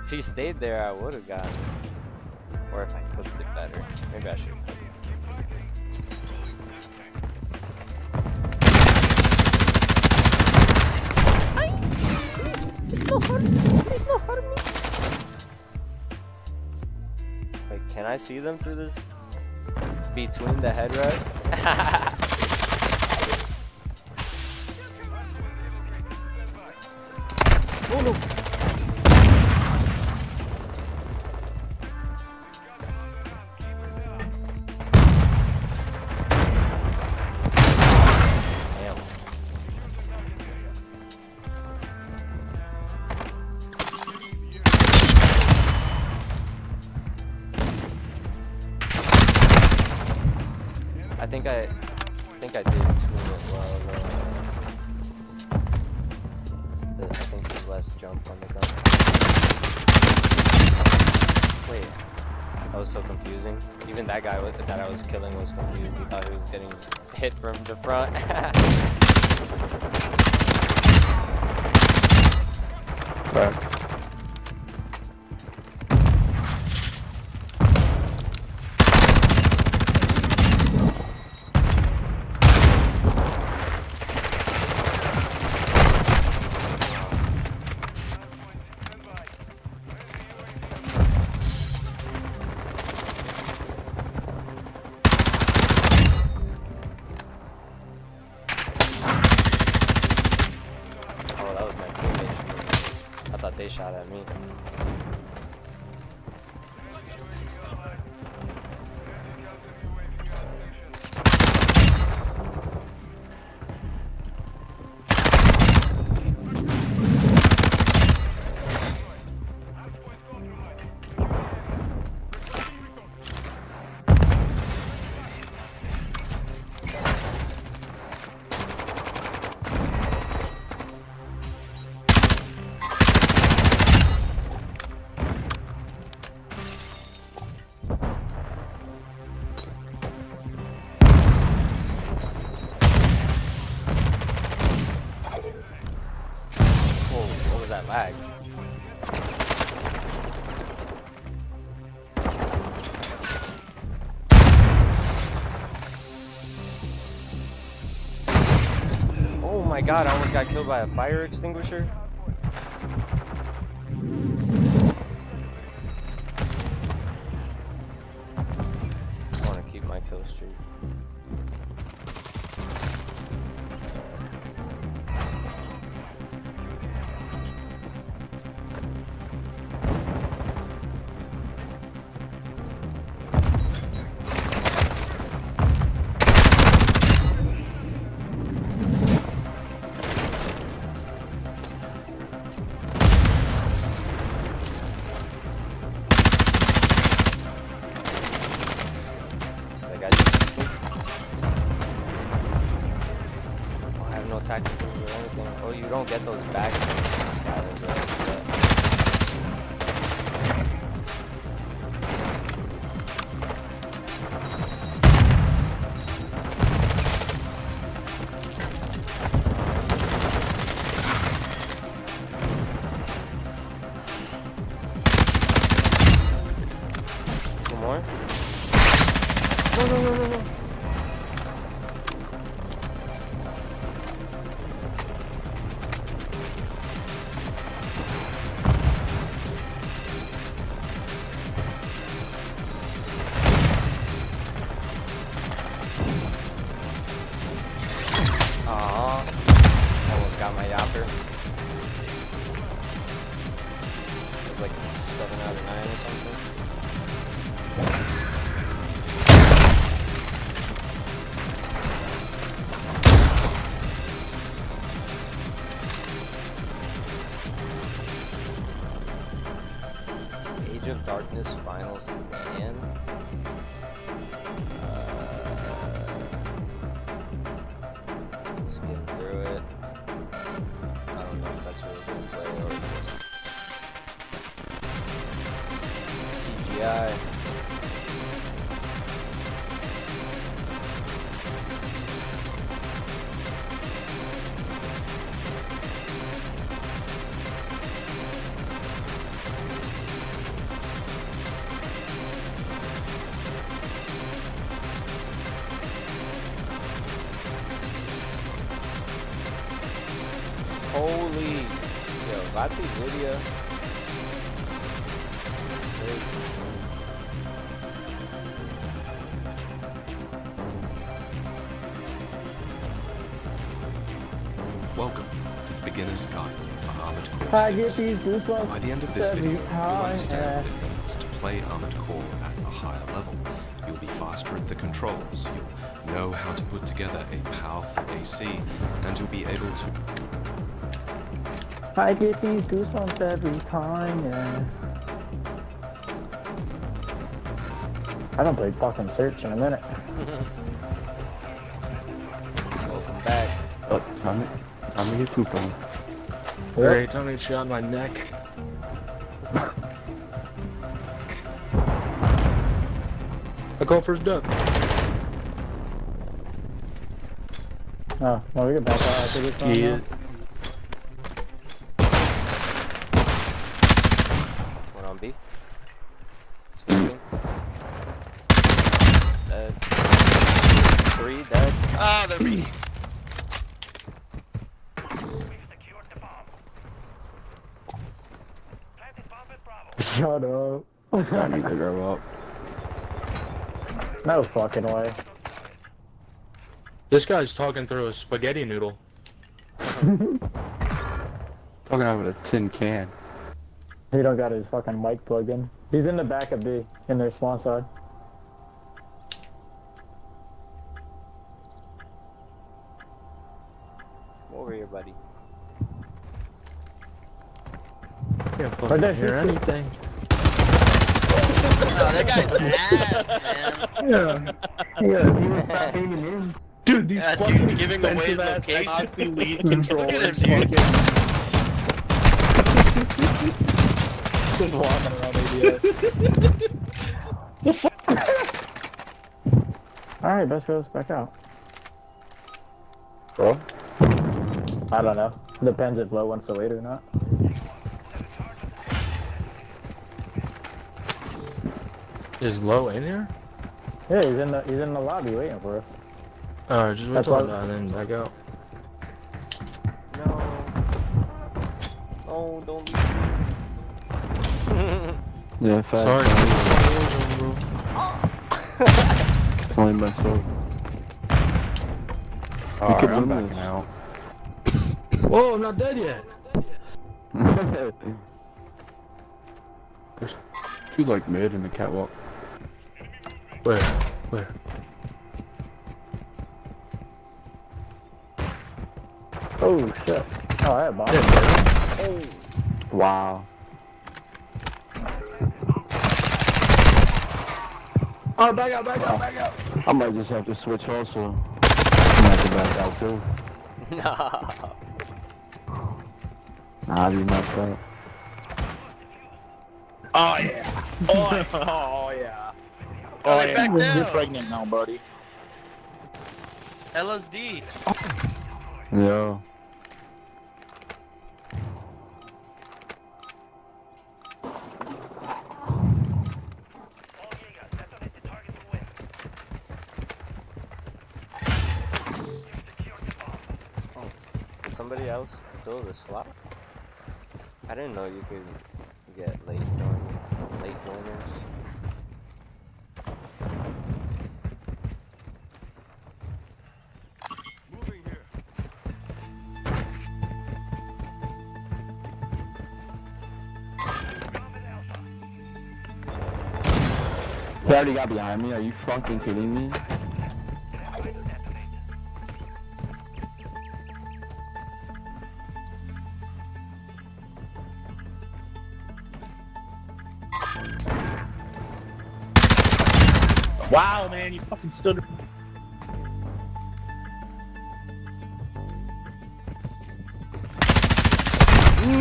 If he stayed there, I would have gotten it. Or if I cooked it better. Maybe I should have cooked it. Please no harm me. Please no harm me. Wait, can I see them through this? Between the headrest? Oh no! Damn. I think I did tune it well though. I think there's less jump on the gun. Wait, that was so confusing. Even that guy that I was killing was confused. He thought he was getting hit from the front. Fuck. shot at me. What was that lag? Oh my god, I almost got killed by a fire extinguisher. I want to keep my kill streak. No tacticals or anything. Oh, you don't get those back scatters, right? Two more? No. Almost got my yapper. It was like 7 out of 9 or something. Age of Darkness Final Stand. Skim through it. I don't know if that's really good play or just CGI. Holy, yo, Latsy's video.
Welcome to the Beginner's Guide for Armored Core
I get
6.
these goosebumps
By the end of this
every
video, you'll
time,
understand what it means to play Armored Core at a higher level. You'll be faster at the controls, you'll know how to put together a powerful AC, and you'll be able to...
I get these goosebumps every time, yeah. I haven't played fucking Search in a minute.
Welcome back.
Oh, time to get poop on.
Great, time to get shot in my neck. I call first duck.
Oh, well, we get back out after this one.
Yeah.
One on B. Sleeping. Dead. 3 dead.
Ah, they're B.
Shut up.
I need to grow up.
No fucking way.
This guy's talking through a spaghetti noodle.
Talking out of a tin can.
He don't got his fucking mic plugged in. He's in the back of B, in their spawn side.
Come over here, buddy.
Can't
Right
fucking
there,
hear
shoot.
anything.
Oh, that guy's ass, man.
Yeah, he was not aiming in.
Dude, these
That
fucking
dude's giving away his
expensive ass
location.
Xbox Elite
Look
controllers.
at him, dude.
Just walking around ABS. The fuck?
Alright, best goes back out. Bro? I don't know. Depends if Low wants to wait or not.
Is Low in here?
Yeah, he's in the lobby waiting for us.
Alright, just wait
That's
till
why-
I'm done and back out.
No. Oh, don't leave.
Yeah, fast. Sorry. Only myself. You could win this now. Whoa, I'm not dead yet.
There's two like mid in the catwalk.
Where? Where?
Oh shit. Oh, I have bomb.
Oh. Wow. Oh, back out, back out, back out. I might just have to switch also. I might have to back out too.
Nah.
Nah, I be messed up.
Oh yeah. Oh yeah. Oh yeah. Oh
they back
yeah. You're
down.
pregnant now, buddy.
LSD.
Yo.
Did somebody else fill the slot? I didn't know you could get late joiners.
He already got behind me. Are you fucking kidding me?
Wow, man, you fucking stood.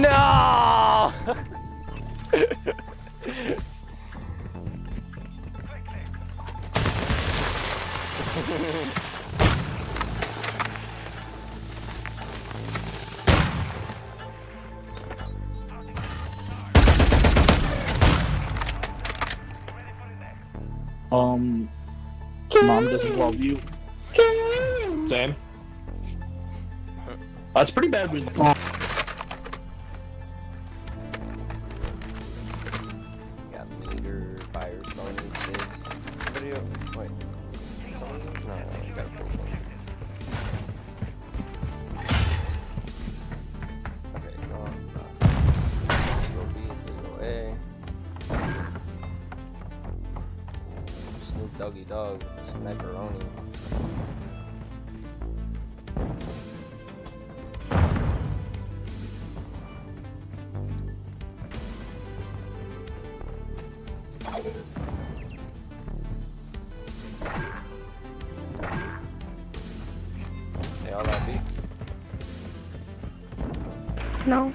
No!
Mom doesn't love you. Same. That's pretty bad.
Got meter, fire starter, this. Video. Wait. No, you gotta pull one. Okay, no. Let's go B, let's go A. Snoop Doggy Dog, Sniperoni. They all at B?
No.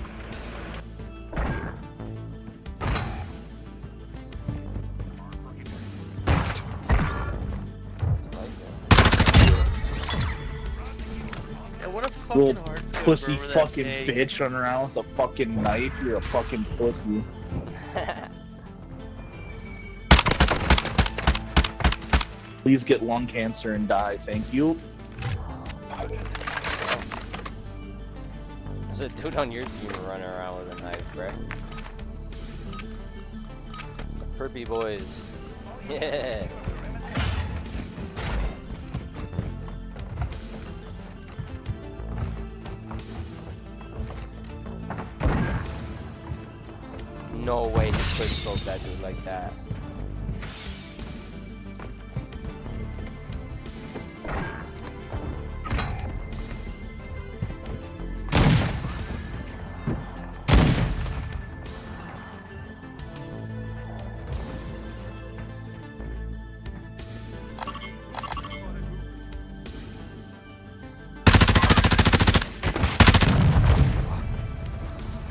Yeah, what a fucking
Little
hard scope
pussy
over that
fucking
egg.
bitch running around with a fucking knife. You're a fucking pussy. Please get lung cancer and die, thank you.
There's a dude on your team running around with a knife, bruh. Perpy boys. Yeah. no way he quick scoped that dude like that.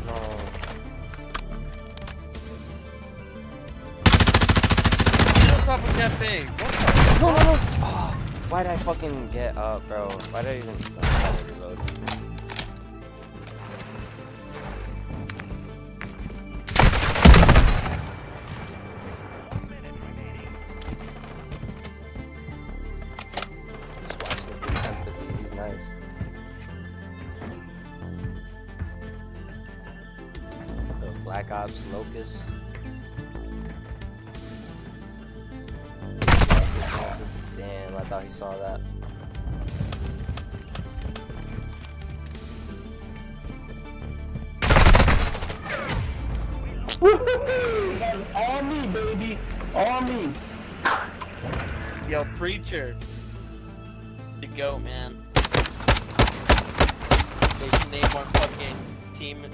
No. Oh, why did I fucking get up, bro? Why did I even reload? Just watch this attempt to be. He's nice. The Black Ops Locust. Damn, I thought he saw that.
That's all me, baby. All me.
Yo, Preacher. To go, man. They should name our fucking team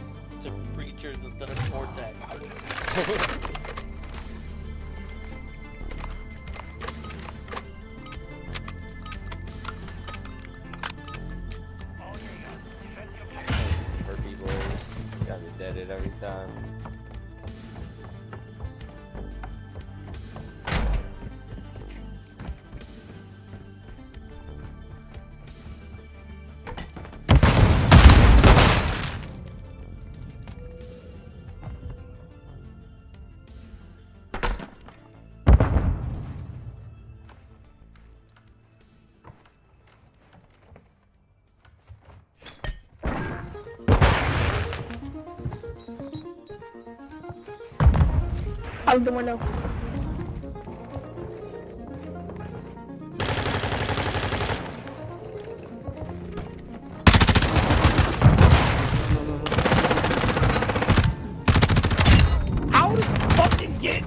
to Preachers instead of Vortex. Dead it every time.
Out the window.
How did you fucking get?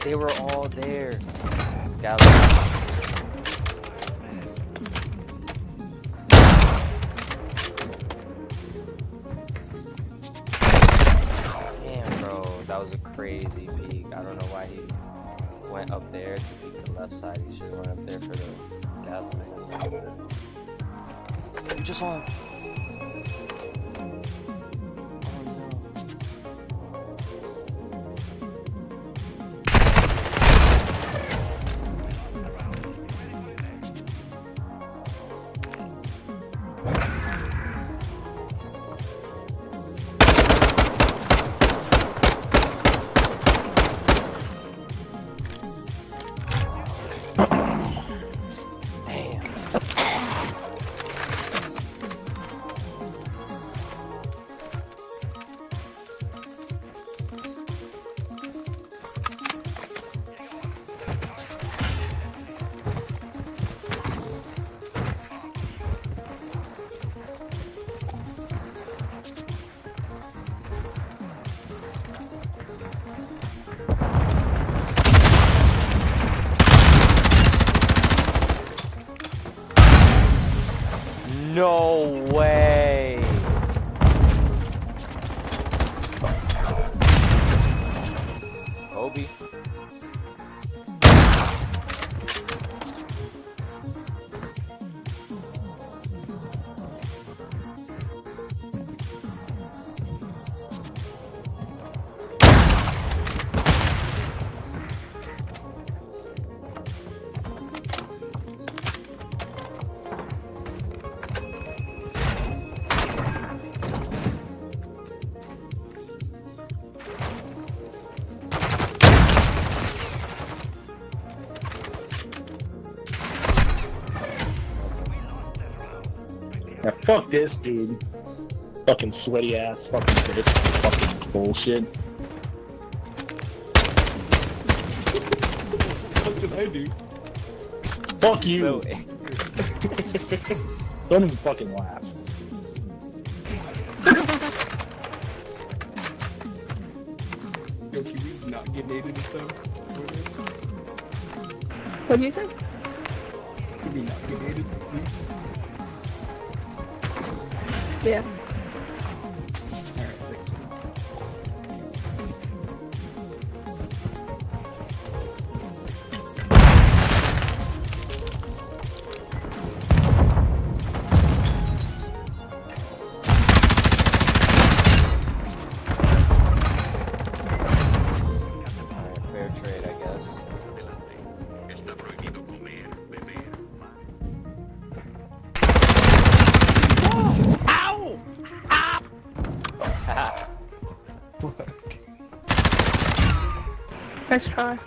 They were all there. Galaxy. That was a crazy peek. I don't know why he went up there to peek the left side. He should have went up there for the gathering. You just saw him. No way! Kobe.
Now fuck this, dude. Fucking sweaty ass fucking bitch. Fucking bullshit.
What did I do?
Fuck you! Don't even fucking laugh.
not get dated and stuff.
What do you say?
Could we not get dated, please?
Yeah.
Fair trade, I guess.
Ow!
Nice try.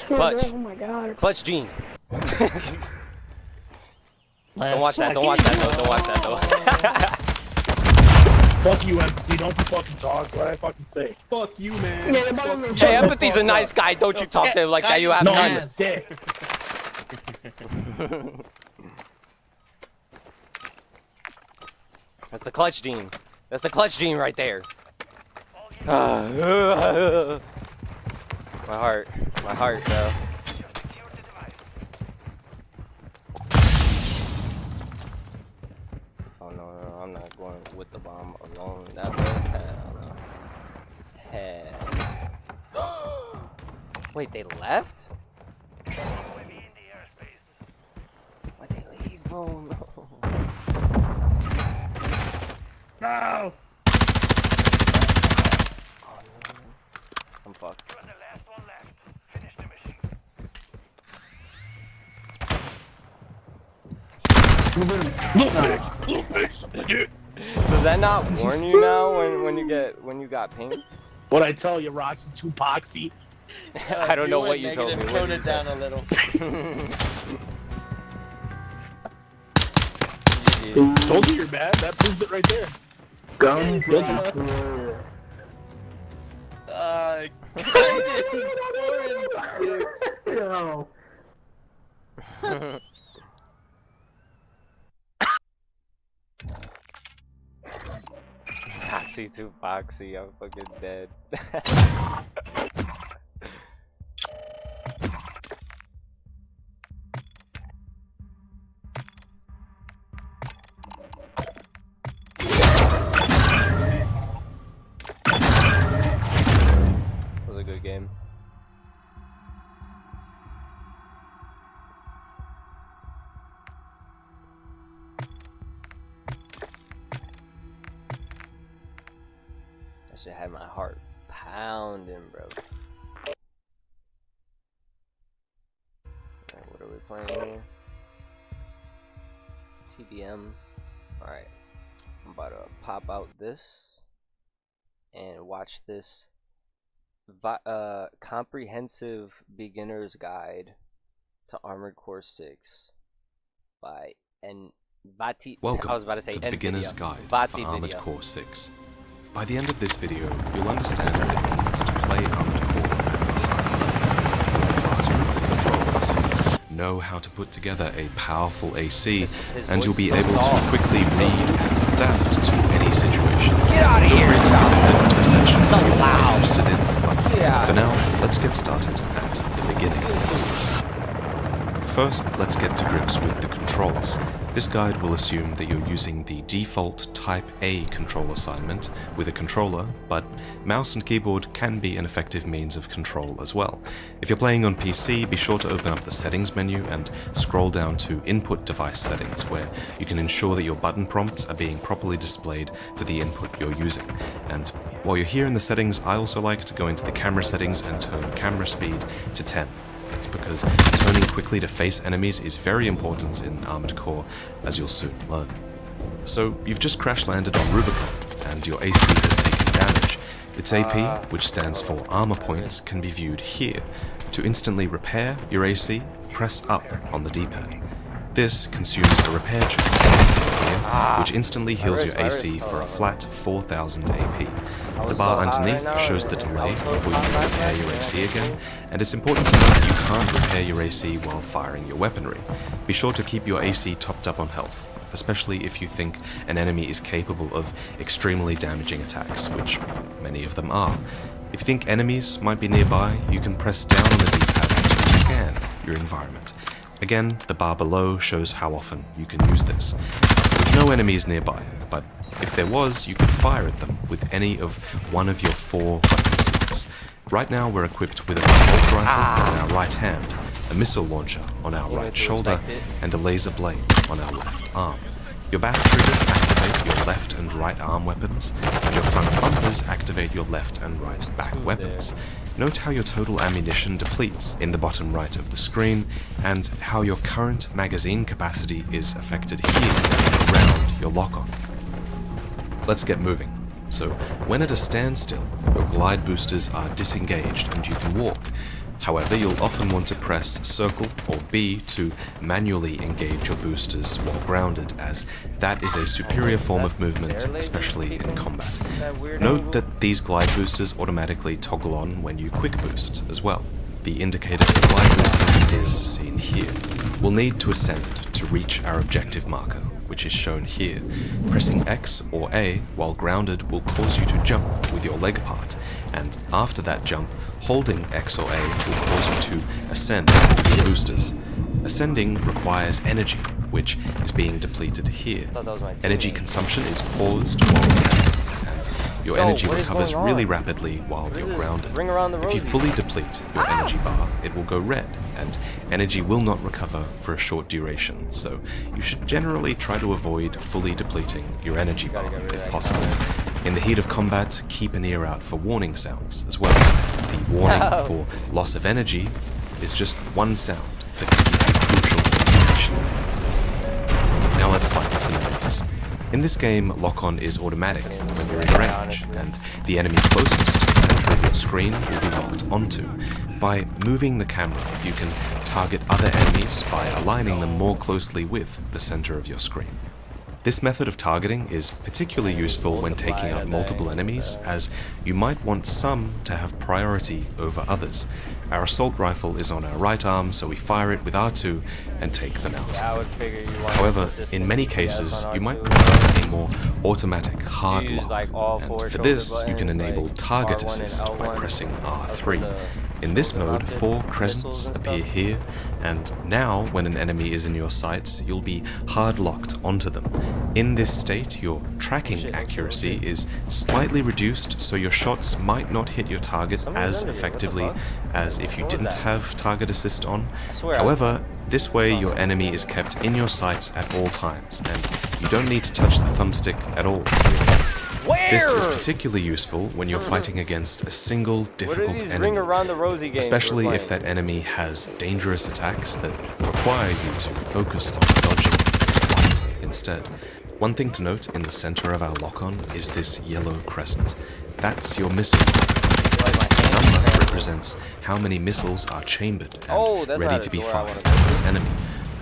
Clutch.
Oh my god.
Clutch Gene. Don't watch that, don't watch that though, don't watch that though.
Fuck you, empathy. Don't you fucking talk. What I fucking say?
Fuck you, man.
Hey, Empathy's a nice guy. Don't you talk to him like that. You have none.
Dick.
That's the Clutch Gene. That's the Clutch Gene right there. My heart, bro. Oh no, I'm not going with the bomb alone. That way, hell no. Wait, they left? Why'd they leave, bro? No. I'm fucked. Does that not warn you now when you got pinged?
What I tell you, Roxy, Tupacsy.
I don't know what you told me.
Tone it down a little.
Told you you're bad. That proves it right there.
Gun.
Yo.
Foxy too foxy, I'm fucking dead. Was a good game. That shit had my heart pounding, bro. Alright, what are we playing here? TDM. Alright. I'm about to pop out this and watch this comprehensive beginner's guide to Armored Core 6 by Vati.
Welcome
I was about to say
to the beginner's guide
Vati
for Armored
video.
Core 6. By the end of this video, you'll understand what it means to play Armored Core at a high level, fast with the controls, know how to put together a powerful AC,
His
and you'll
voice
be
is so
able
soft.
to quickly read and adapt to any situation.
Get out of here!
So
loud.
Interested in, but
Yeah.
for now, let's get started at the beginning. first, let's get to grips with the controls. This guide will assume that you're using the default Type A control assignment with a controller, but mouse and keyboard can be an effective means of control as well. If you're playing on PC, be sure to open up the settings menu and scroll down to input device settings, where you can ensure that your button prompts are being properly displayed for the input you're using. And while you're here in the settings, I also like to go into the camera settings and turn camera speed to 10. That's because turning quickly to face enemies is very important in Armored Core, as you'll soon learn. So, you've just crash landed on Rubicon, and your AC has taken damage. Its AP, which stands for Armor Points, can be viewed here. To instantly repair your AC, press up on the D-pad. This consumes a repair chunk here, which instantly heals your AC for a flat 4000 AP. The bar underneath shows the delay before you can repair your AC again, and it's important to note that you can't repair your AC while firing your weaponry. Be sure to keep your AC topped up on health, especially if you think an enemy is capable of extremely damaging attacks, which many of them are. If you think enemies might be nearby, you can press down on the D-pad to scan your environment. Again, the bar below shows how often you can use this. There's no enemies nearby, but if there was, you could fire at them with any of one of your 4 weapon slots. Right now we're equipped with an assault rifle on our right hand, a missile launcher on our right shoulder, and a laser blade on our left arm. Your back triggers activate your left and right arm weapons, and your front bumpers activate your left and right back weapons. Note how your total ammunition depletes in the bottom right of the screen, and how your current magazine capacity is affected here, around your lock-on. Let's get moving. So, when at a standstill, your glide boosters are disengaged and you can walk. However, you'll often want to press circle or B to manually engage your boosters while grounded, as that is a superior form of movement, especially in combat. Note that these glide boosters automatically toggle on when you quick boost as well. The indicator for glide boosting is seen here. We'll need to ascend to reach our objective marker, which is shown here. Pressing X or A while grounded will cause you to jump with your leg part, and after that jump, holding X or A will cause you to ascend with your boosters. Ascending requires energy, which is being depleted here. Energy consumption is paused while ascending, and your energy recovers really rapidly while you're grounded. If you fully deplete your energy bar, it will go red, and energy will not recover for a short duration, so you should generally try to avoid fully depleting your energy bar if possible. In the heat of combat, keep an ear out for warning sounds as well. The warning for loss of energy is just one sound that can be crucial information. Now let's fight some enemies. In this game, lock-on is automatic when you're in range, and the enemy closest to the center of your screen will be locked onto. By moving the camera, you can target other enemies by aligning them more closely with the center of your screen. This method of targeting is particularly useful when taking out multiple enemies, as you might want some to have priority over others. Our assault rifle is on our right arm, so we fire it with R2 and take them out. However, in many cases, you might prefer a more automatic hard lock, and for this, you can enable target assist by pressing R3. In this mode, 4 crescents appear here, and now when an enemy is in your sights, you'll be hard locked onto them. In this state, your tracking accuracy is slightly reduced, so your shots might not hit your target as effectively as if you didn't have target assist on. However, this way your enemy is kept in your sights at all times, and you don't need to touch the thumbstick at all. This is particularly useful when you're fighting against a single difficult enemy, especially if that enemy has dangerous attacks that require you to focus on dodging and fight instead. One thing to note in the center of our lock-on is this yellow crescent. That's your missile. The number represents how many missiles are chambered and ready to be fired at this enemy.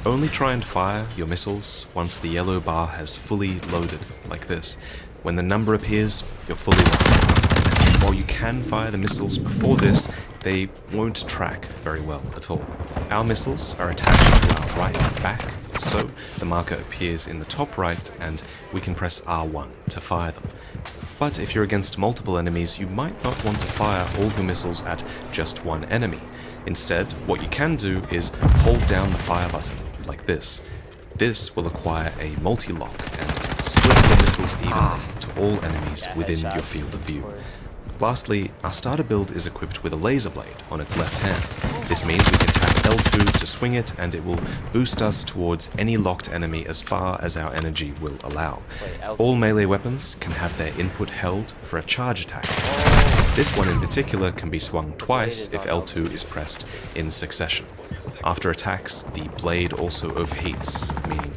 Only try and fire your missiles once the yellow bar has fully loaded, like this. When the number appears, you're fully locked. While you can fire the missiles before this, they won't track very well at all. Our missiles are attached to our right back, so the marker appears in the top right and we can press R1 to fire them. But if you're against multiple enemies, you might not want to fire all your missiles at just one enemy. Instead, what you can do is hold down the fire button, like this. This will acquire a multi-lock and split the missiles evenly to all enemies within your field of view. Lastly, our starter build is equipped with a laser blade on its left hand. This means we can tap L2 to swing it, and it will boost us towards any locked enemy as far as our energy will allow. All melee weapons can have their input held for a charge attack. This one in particular can be swung twice if L2 is pressed in succession. After attacks, the blade also overheats, meaning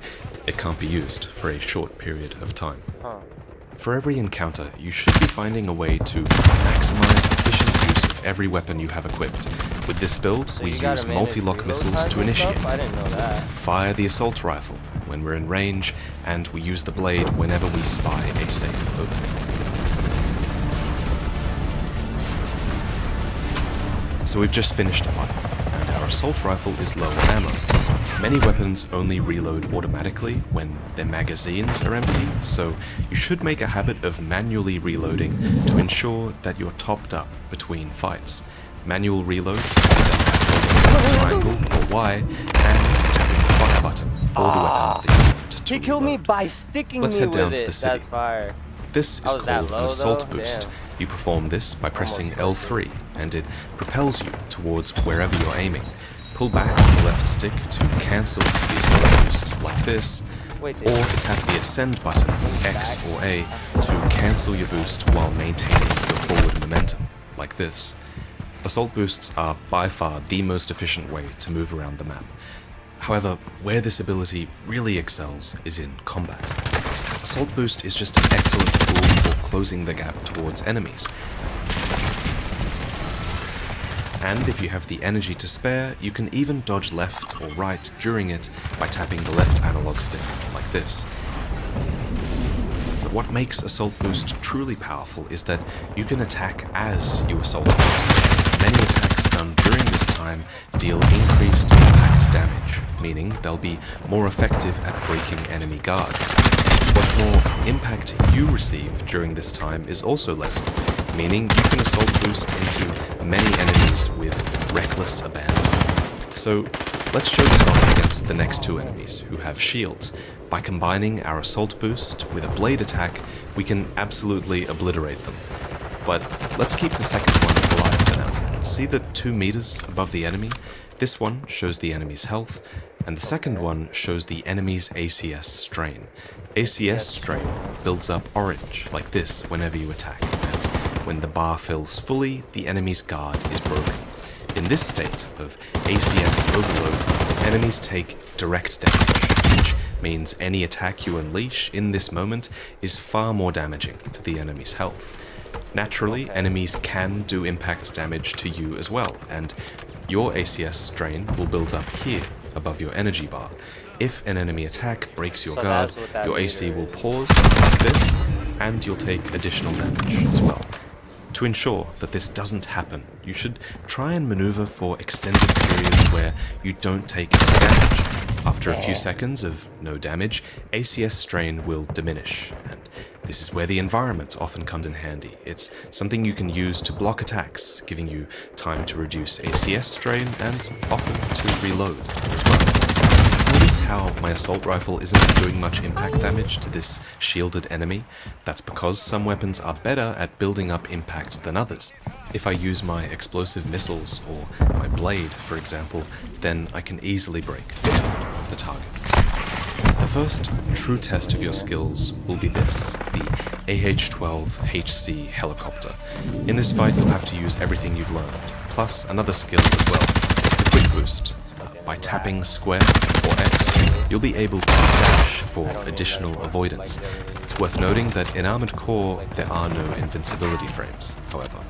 it can't be used for a short period of time. For every encounter, you should be finding a way to maximize efficient use of every weapon you have equipped. With this build, we use multi-lock missiles to initiate, fire the assault rifle when we're in range, and we use the blade whenever we spy a safe opening. So we've just finished a fight, and our assault rifle is low on ammo. Many weapons only reload automatically when their magazines are empty, so you should make a habit of manually reloading to ensure that you're topped up between fights. Manual reloads either triangle or Y, and tapping the fire button for the weapon that you want to
He killed me by sticking
Let's
me
head down
with
to the
it.
city.
That's fire.
This is
Oh, is that
called an
low,
assault
though?
boost.
Damn.
You perform this by pressing L3, and it propels you towards wherever you're aiming. Pull back on the left stick to cancel the assault boost, like this, or tap the ascend button, X or A, to cancel your boost while maintaining your forward momentum, like this. Assault boosts are by far the most efficient way to move around the map. However, where this ability really excels is in combat. Assault boost is just an excellent tool for closing the gap towards enemies. And if you have the energy to spare, you can even dodge left or right during it by tapping the left analog stick, like this. But what makes Assault Boost truly powerful is that you can attack as you Assault Boost. Many attacks done during this time deal increased impact damage, meaning they'll be more effective at breaking enemy guards. What's more, impact you receive during this time is also lessened, meaning you can Assault Boost into many enemies with reckless abandon. So let's show this off against the next two enemies who have shields. By combining our Assault Boost with a blade attack, we can absolutely obliterate them. But let's keep the second one alive for now. See the 2 meters above the enemy? This one shows the enemy's health, and the second one shows the enemy's ACS strain. ACS strain builds up orange, like this, whenever you attack, and when the bar fills fully, the enemy's guard is broken. In this state of ACS overload, enemies take direct damage, which means any attack you unleash in this moment is far more damaging to the enemy's health. Naturally, enemies can do impact damage to you as well, and your ACS strain will build up here, above your energy bar. If an enemy attack breaks your guard, your AC will pause, like this, and you'll take additional damage as well. To ensure that this doesn't happen, you should try and maneuver for extended periods where you don't take any damage. After a few seconds of no damage, ACS strain will diminish, and this is where the environment often comes in handy. It's something you can use to block attacks, giving you time to reduce ACS strain and often to reload as well. Notice how my assault rifle isn't doing much impact damage to this shielded enemy? That's because some weapons are better at building up impact than others. If I use my explosive missiles or my blade, for example, then I can easily break the guard of the target. The first true test of your skills will be this, the AH-12HC helicopter. In this fight you'll have to use everything you've learned, plus another skill as well, the quick boost. By tapping square or X, you'll be able to dash for additional avoidance. It's worth noting that in Armored Core there are no invincibility frames, however.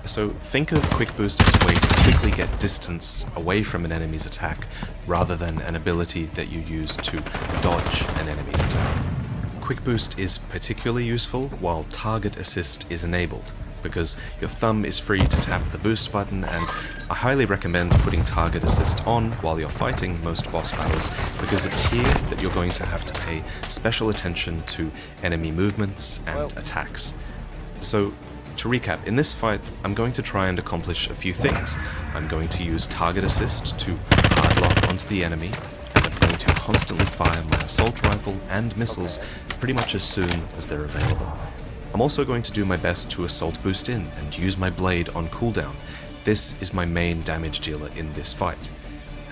So think of Quick Boost as a way to quickly get distance away from an enemy's attack, rather than an ability that you use to dodge an enemy's attack. Quick Boost is particularly useful while Target Assist is enabled, because your thumb is free to tap the boost button, and I highly recommend putting Target Assist on while you're fighting most boss battles, because it's here that you're going to have to pay special attention to enemy movements and attacks. So to recap, in this fight, I'm going to try and accomplish a few things. I'm going to use target assist to hardlock onto the enemy, and I'm going to constantly fire my assault rifle and missiles pretty much as soon as they're available. I'm also going to do my best to assault boost in and use my blade on cooldown. This is my main damage dealer in this fight.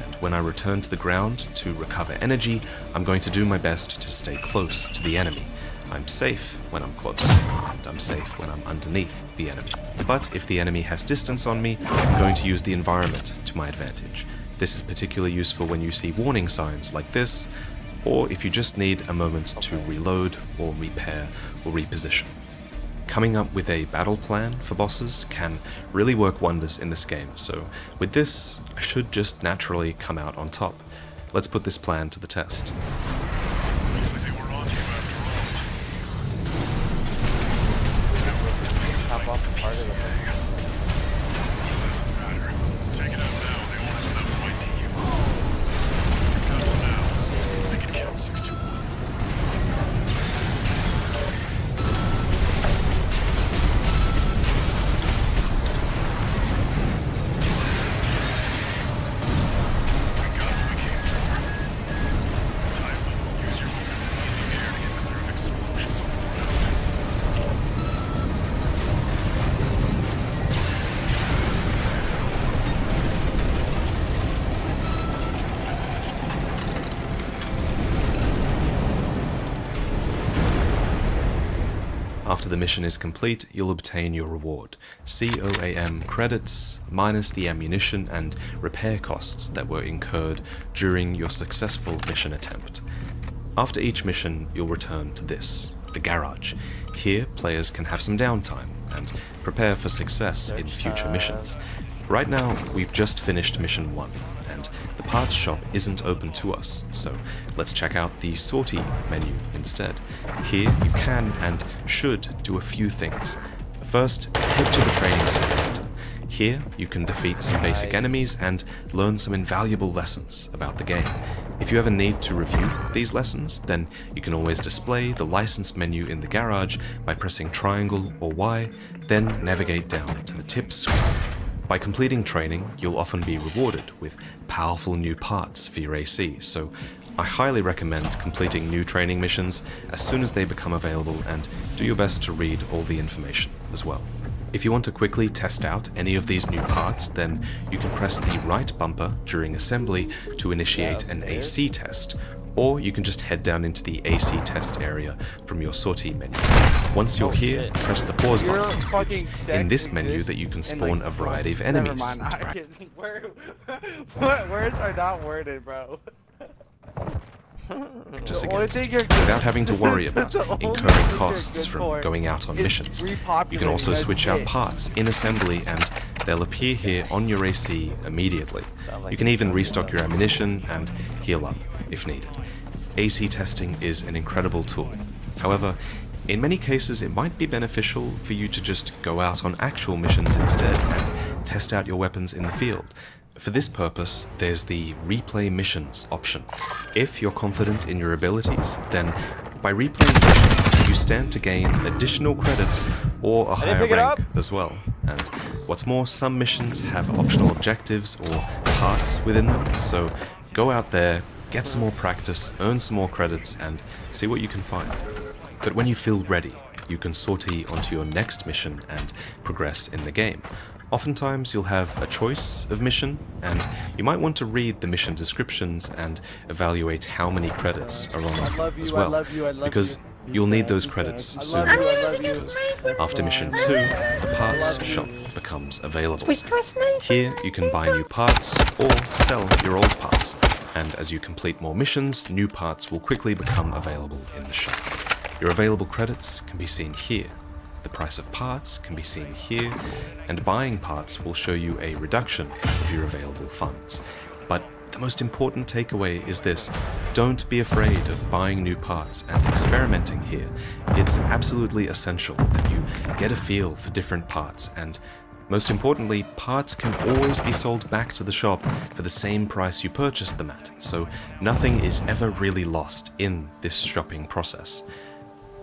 And when I return to the ground to recover energy, I'm going to do my best to stay close to the enemy. I'm safe when I'm close, and I'm safe when I'm underneath the enemy. But if the enemy has distance on me, I'm going to use the environment to my advantage. This is particularly useful when you see warning signs like this, or if you just need a moment to reload or repair or reposition. Coming up with a battle plan for bosses can really work wonders in this game, so with this, I should just naturally come out on top. Let's put this plan to the test.
Top off the part of the
Take it out now. They won't have enough to ID you. You've got it now. Make it count. 621.
After the mission is complete, you'll obtain your reward, COAM credits, minus the ammunition and repair costs that were incurred during your successful mission attempt. After each mission, you'll return to this, the garage. Here, players can have some downtime and prepare for success in future missions. Right now, we've just finished mission 1, and the parts shop isn't open to us, so let's check out the sortie menu instead. Here you can and should do a few things. First, head to the training simulator. Here you can defeat some basic enemies and learn some invaluable lessons about the game. If you ever need to review these lessons, then you can always display the license menu in the garage by pressing triangle or Y, then navigate down to the tips screen. By completing training, you'll often be rewarded with powerful new parts for your AC, so I highly recommend completing new training missions as soon as they become available, and do your best to read all the information as well. If you want to quickly test out any of these new parts, then you can press the right bumper during assembly to initiate an AC test, or you can just head down into the AC test area from your sortie menu. Once you're here, press the pause button. It's in this menu that you can spawn a variety of enemies.
Words are not worded, bro.
Practice against, without having to worry about incurring costs from going out on missions. You can also switch out parts in assembly and they'll appear here on your AC immediately. You can even restock your ammunition and heal up if needed. AC testing is an incredible tool. However, in many cases it might be beneficial for you to just go out on actual missions instead and test out your weapons in the field. For this purpose, there's the replay missions option. If you're confident in your abilities, then by replaying missions, you stand to gain additional credits or a higher rank as well. And what's more, some missions have optional objectives or parts within them, so go out there, get some more practice, earn some more credits, and see what you can find. But when you feel ready, you can sortie onto your next mission and progress in the game. Oftentimes you'll have a choice of mission, and you might want to read the mission descriptions and evaluate how many credits are on offer as well, because you'll need those credits soon, because after mission 2, the parts shop becomes available. Here you can buy new parts or sell your old parts, and as you complete more missions, new parts will quickly become available in the shop. Your available credits can be seen here. The price of parts can be seen here, and buying parts will show you a reduction of your available funds. But the most important takeaway is this: don't be afraid of buying new parts and experimenting here. It's absolutely essential that you get a feel for different parts, and most importantly, parts can always be sold back to the shop for the same price you purchased them at, so nothing is ever really lost in this shopping process.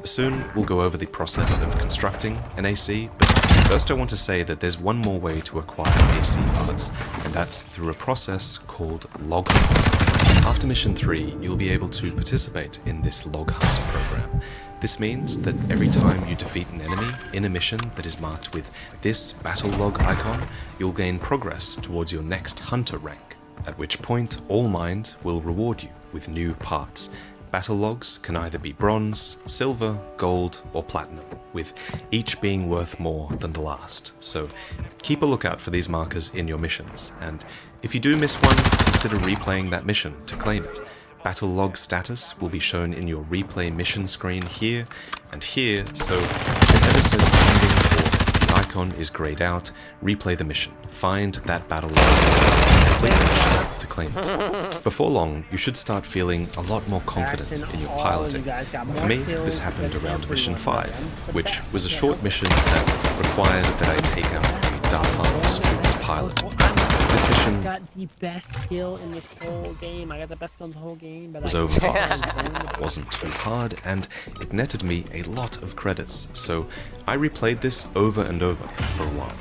Soon we'll go over the process of constructing an AC, but First I want to say that there's one more way to acquire AC parts, and that's through a process called log hunt. After Mission 3, you'll be able to participate in this log hunt program. This means that every time you defeat an enemy in a mission that is marked with this battle log icon, you'll gain progress towards your next hunter rank, at which point All Mind will reward you with new parts. Battle logs can either be bronze, silver, gold, or platinum, with each being worth more than the last. So keep a lookout for these markers in your missions, and if you do miss one, consider replaying that mission to claim it. Battle log status will be shown in your replay mission screen here and here, so if it ever says pending or the icon is grayed out, replay the mission. Find that battle log, complete the mission to claim it. Before long, you should start feeling a lot more confident in your piloting. For me, this happened around Mission 5, which was a short mission that required that I take out a Darfar student pilot. This mission
I got the best skill in this whole game. I got the best skill in the whole game. But
was over fast, it wasn't too hard, and it netted me a lot of credits, so I replayed this over and over for a while.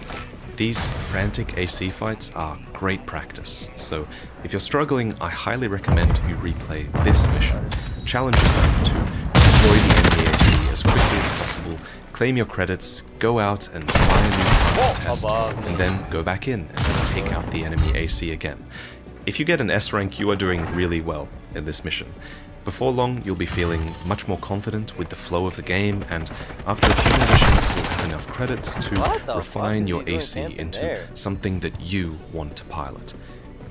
These frantic AC fights are great practice, so if you're struggling, I highly recommend you replay this mission. Challenge yourself to destroy the enemy AC as quickly as possible, claim your credits, go out and buy a new test, and then go back in and take out the enemy AC again. If you get an S rank, you are doing really well in this mission. Before long, you'll be feeling much more confident with the flow of the game, and after a few more missions, you'll have enough credits to refine your AC into something that you want to pilot.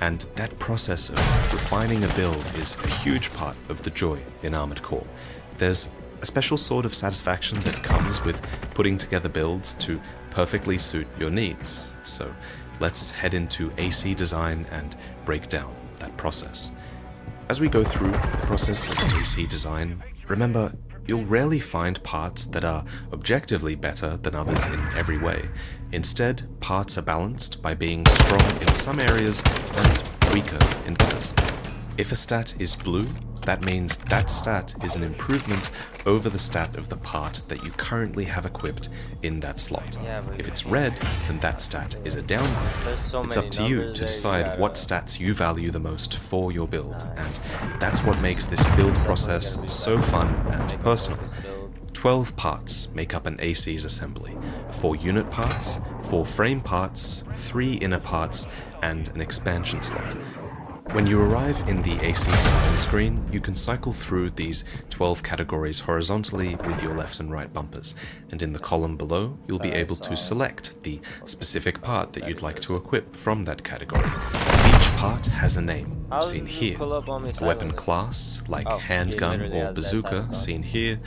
And that process of refining a build is a huge part of the joy in Armored Core. There's a special sort of satisfaction that comes with putting together builds to perfectly suit your needs. So let's head into AC design and break down that process. As we go through the process of AC design, remember, you'll rarely find parts that are objectively better than others in every way. Instead, parts are balanced by being strong in some areas and weaker in others. If a stat is blue, that means that stat is an improvement over the stat of the part that you currently have equipped in that slot. If it's red, then that stat is a downgrade. It's up to you to decide what stats you value the most for your build, and that's what makes this build process so fun and personal. 12 parts make up an AC's assembly. 4 unit parts, 4 frame parts, 3 inner parts, and an expansion slot. When you arrive in the AC sign screen, you can cycle through these 12 categories horizontally with your left and right bumpers, and in the column below, you'll be able to select the specific part that you'd like to equip from that category. Each part has a name, seen here, a weapon class, like handgun or bazooka, seen here,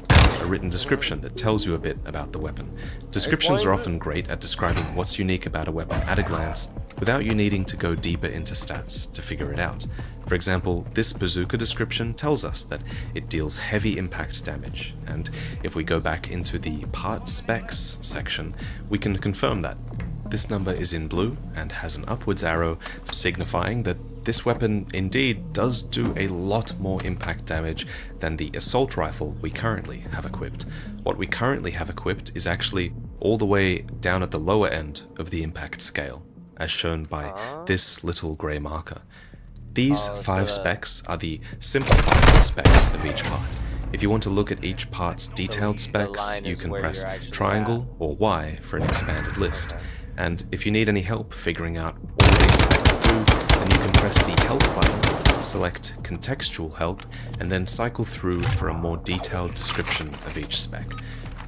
and a written description that tells you a bit about the weapon. Descriptions are often great at describing what's unique about a weapon at a glance, without you needing to go deeper into stats to figure it out. For example, this bazooka description tells us that it deals heavy impact damage, and if we go back into the part specs section, we can confirm that. This number is in blue and has an upwards arrow, signifying that this weapon indeed does do a lot more impact damage than the assault rifle we currently have equipped. What we currently have equipped is actually all the way down at the lower end of the impact scale, as shown by this little grey marker. These 5 specs are the simplified specs of each part. If you want to look at each part's detailed specs, you can press triangle or Y for an expanded list. And if you need any help figuring out what these specs do, then you can press the help button, select contextual help, and then cycle through for a more detailed description of each spec.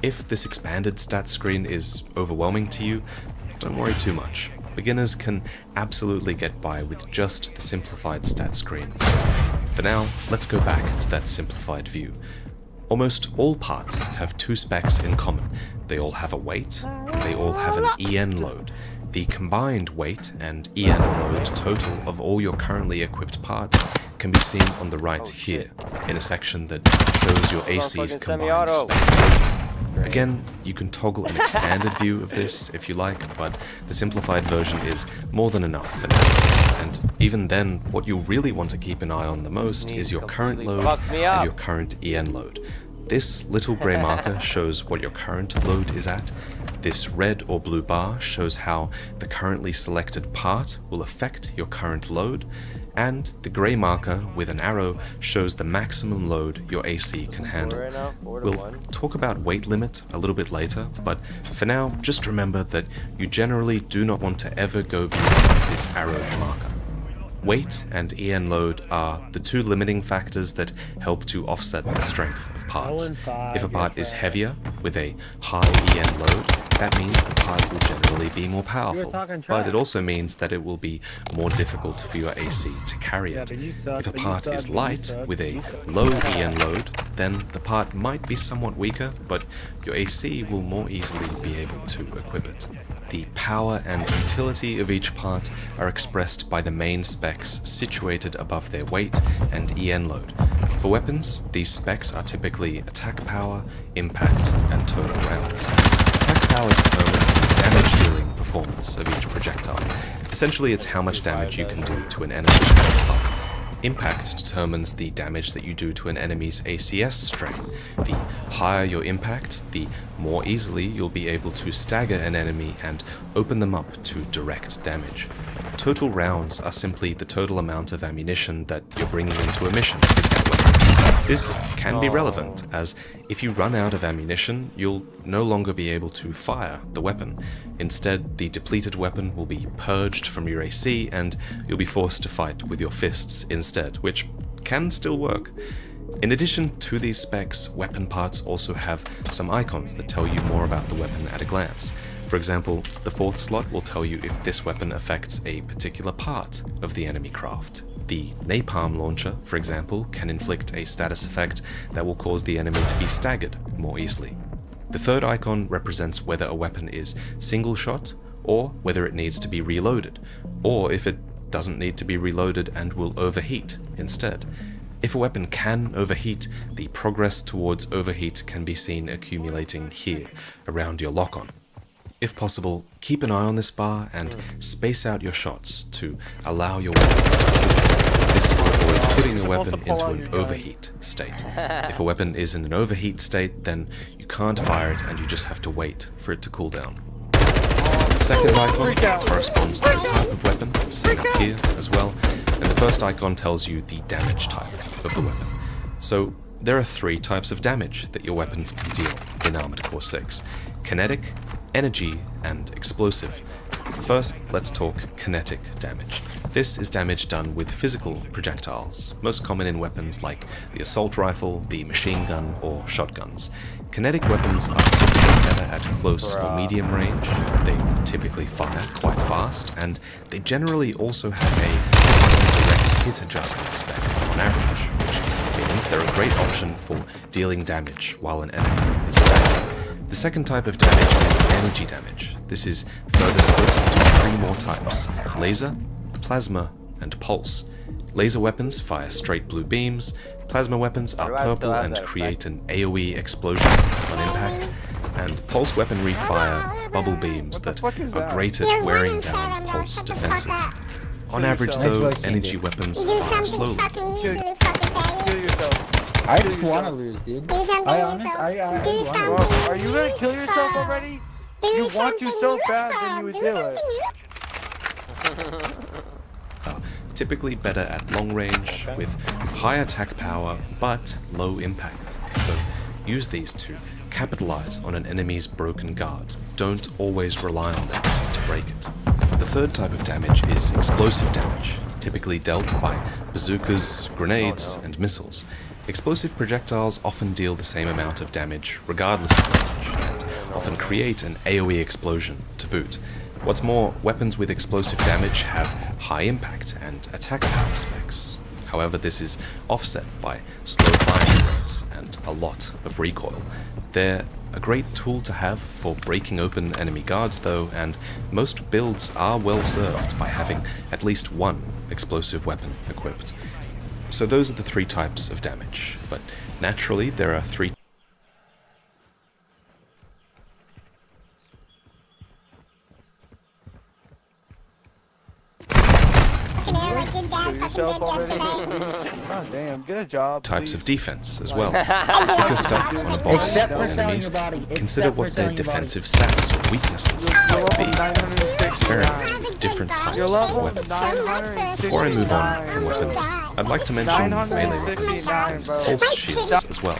If this expanded stat screen is overwhelming to you, don't worry too much. Beginners can absolutely get by with just the simplified stat screen. So for now, let's go back to that simplified view. Almost all parts have 2 specs in common. They all have a weight, they all have an EN load. The combined weight and EN load total of all your currently equipped parts can be seen on the right here, in a section that shows your AC's combined spec. Again, you can toggle an expanded view of this if you like, but the simplified version is more than enough for now. And even then, what you really want to keep an eye on the most is your current load and your current EN load. This little grey marker shows what your current load is at. This red or blue bar shows how the currently selected part will affect your current load, and the grey marker with an arrow shows the maximum load your AC can handle. We'll talk about weight limit a little bit later, but for now, just remember that you generally do not want to ever go beyond this arrowed marker. Weight and EN load are the two limiting factors that help to offset the strength of parts. If a part is heavier with a high EN load, that means the part will generally be more powerful, but it also means that it will be more difficult for your AC to carry it. If a part is light with a low EN load, then the part might be somewhat weaker, but your AC will more easily be able to equip it. The power and utility of each part are expressed by the main specs situated above their weight and EN load. For weapons, these specs are typically attack power, impact, and total rounds. Attack power determines the damage-dealing performance of each projectile. Essentially, it's how much damage you can do to an enemy at a time. Impact determines the damage that you do to an enemy's ACS strain. The higher your impact, the more easily you'll be able to stagger an enemy and open them up to direct damage. Total rounds are simply the total amount of ammunition that you're bringing into a mission with that weapon. This can be relevant, as if you run out of ammunition, you'll no longer be able to fire the weapon. Instead, the depleted weapon will be purged from your AC, and you'll be forced to fight with your fists instead, which can still work. In addition to these specs, weapon parts also have some icons that tell you more about the weapon at a glance. For example, the fourth slot will tell you if this weapon affects a particular part of the enemy craft. The napalm launcher, for example, can inflict a status effect that will cause the enemy to be staggered more easily. The third icon represents whether a weapon is single shot, or whether it needs to be reloaded, or if it doesn't need to be reloaded and will overheat instead. If a weapon can overheat, the progress towards overheat can be seen accumulating here, around your lock-on. If possible, keep an eye on this bar and space out your shots to allow your weapon to overheat. This will avoid putting your weapon into an overheat state. If a weapon is in an overheat state, then you can't fire it and you just have to wait for it to cool down. The second icon corresponds to the type of weapon, seen up here as well, and the first icon tells you the damage type of the weapon. So there are three types of damage that your weapons can deal in Armored Core 6. Kinetic, energy, and explosive. First, let's talk kinetic damage. This is damage done with physical projectiles, most common in weapons like the assault rifle, the machine gun, or shotguns. Kinetic weapons are typically better at close or medium range, they typically fire quite fast, and they generally also have a direct hit adjustment spec on average, which means they're a great option for dealing damage while an enemy is staggered. The second type of damage is energy damage. This is further split into three more types: laser, plasma, and pulse. Laser weapons fire straight blue beams, plasma weapons are purple and create an AoE explosion on impact, and pulse weaponry fire bubble beams that are great at wearing down pulse defenses. On average though, energy weapons fire slowly.
I just want to lose, dude. I
Are you gonna kill yourself already? You want to so bad, then you would do it.
Typically better at long range, with high attack power, but low impact. So use these to capitalize on an enemy's broken guard. Don't always rely on them to break it. The third type of damage is explosive damage, typically dealt by bazookas, grenades, and missiles. Explosive projectiles often deal the same amount of damage regardless of range, and often create an AoE explosion to boot. What's more, weapons with explosive damage have high impact and attack power specs. However, this is offset by slow firing rates and a lot of recoil. They're a great tool to have for breaking open enemy guards though, and most builds are well served by having at least one explosive weapon equipped. So those are the three types of damage, but naturally there are three.
Canary did
kill yourself already? God damn, get a job.
Types
please.
of defense as well. If you're stuck on a boss
Except for
with
selling
enemies,
your body.
consider
Except for
what their
selling your body.
defensive stats or weaknesses might be. Experiment with different types
You're
of
level
weapons.
969.
Before I move on from weapons, I'd like to mention melee weapons and pulse shields as well.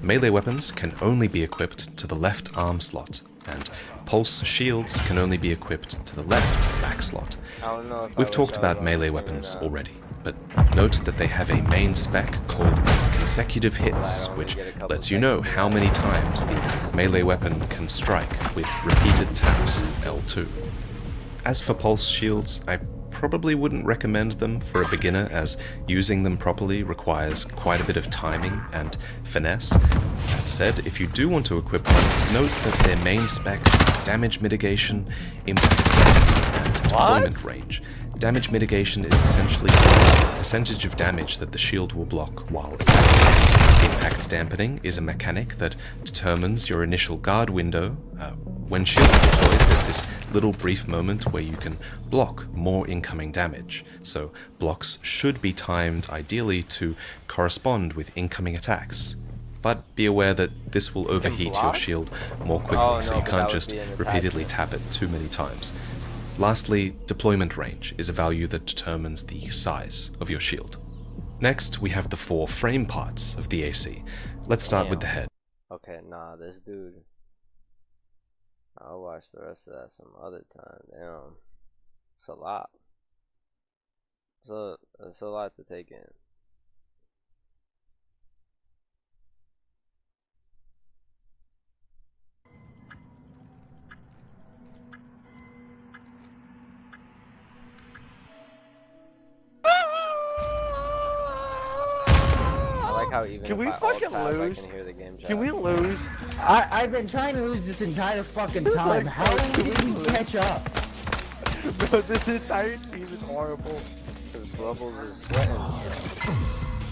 Melee weapons can only be equipped to the left arm slot, and pulse shields can only be equipped to the left back slot.
I don't know if
We've talked about melee weapons already, but note that they have a main spec called consecutive hits, which lets you know how many times the melee weapon can strike with repeated taps of L2. As for pulse shields, I probably wouldn't recommend them for a beginner, as using them properly requires quite a bit of timing and finesse. That said, if you do want to equip them, note that their main specs are damage mitigation, impact, and deployment range. Damage mitigation is essentially the percentage of damage that the shield will block while attacking. Impact dampening is a mechanic that determines your initial guard window. When shields are deployed, there's this little brief moment where you can block more incoming damage, so blocks should be timed ideally to correspond with incoming attacks. But be aware that this will overheat your shield more quickly, so you can't just repeatedly tap it too many times. Lastly, deployment range is a value that determines the size of your shield. Next, we have the 4 frame parts of the AC. Let's start with the head.
Okay, nah, this dude. I'll watch the rest of that some other time. Damn. It's a lot. It's a lot to take in. How even
can we fucking lose?
I can hear the game chat.
Can we lose?
I've been trying to lose this entire fucking time. How did we catch up?
Bro, this entire team is horrible.
Because Bubbles is sweating.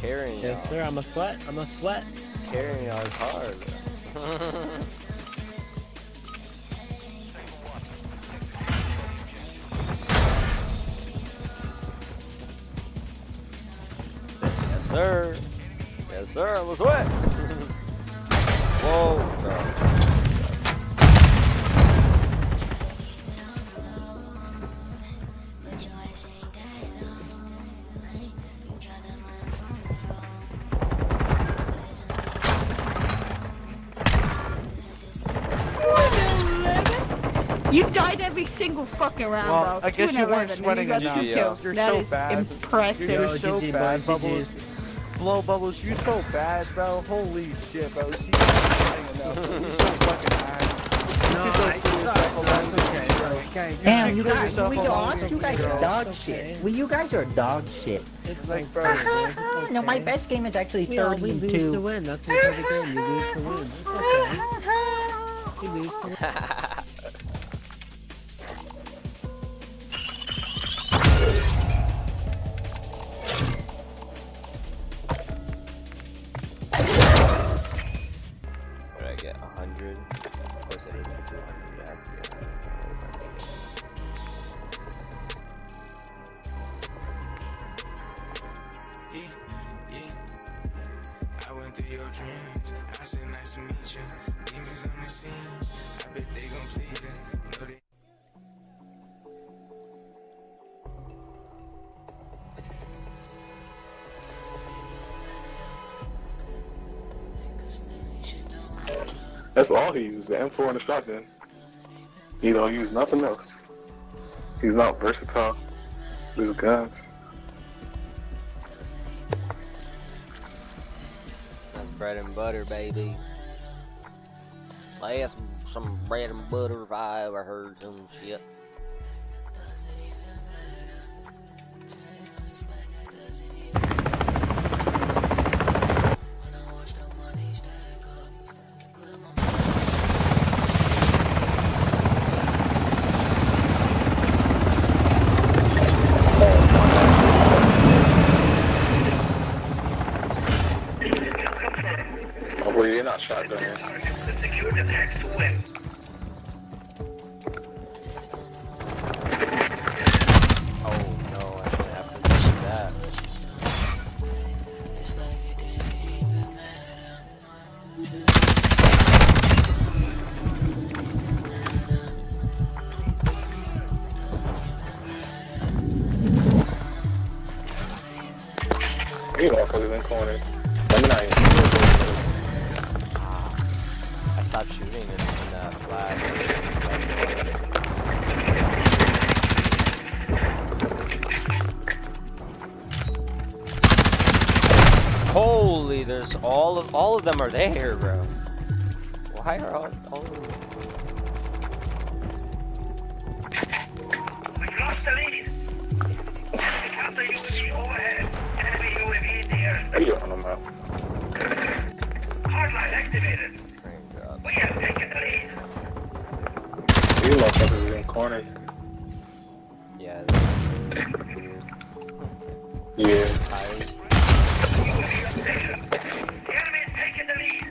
Carrying y'all.
Yes, sir. I'm a sweat. I'm a sweat.
Carrying y'all is hard. Yes, sir. Yes, sir, I'm a sweat. Whoa, bro.
You died every single fucking round,
well,
bro.
I guess you weren't sweating enough. You're
That
so
is
bad.
impressive.
You're so bad, Bubbles. Blow Bubbles, you're so bad, bro. Holy shit, bro. See, you're not sweating enough. You're so fucking bad.
No, damn, you guys, we lost. You guys are dog shit. Well, you guys are dog shit.
It's like, bro.
No, my best game is actually 30
we lose to win. That's the type of game. You lose to win. It's okay. You lose to win.
What I get? 100? Of course I didn't get 200. It has to be 100.
I went through your dreams. I said nice to meet you. Demons on the scene. I bet they gon' please you. No, they
That's all he used, the M4 and the shotgun. He don't use nothing else. He's not versatile. Just guns.
That's bread and butter, baby. Last some bread and butter if I ever heard some shit.
Hopefully they're not shotgunners.
Oh no, I should have to do that.
You motherfuckers in corners. Let me not even.
I stopped shooting in flash. Holy, there's all of them are there, bro. Why are all of them?
We've lost the lead. Counter UAV overhead. Enemy UAV in the air.
How you on them out?
Hardline activated. We have taken the lead.
You motherfuckers in corners.
Yeah.
Yeah.
The enemy is taking the lead.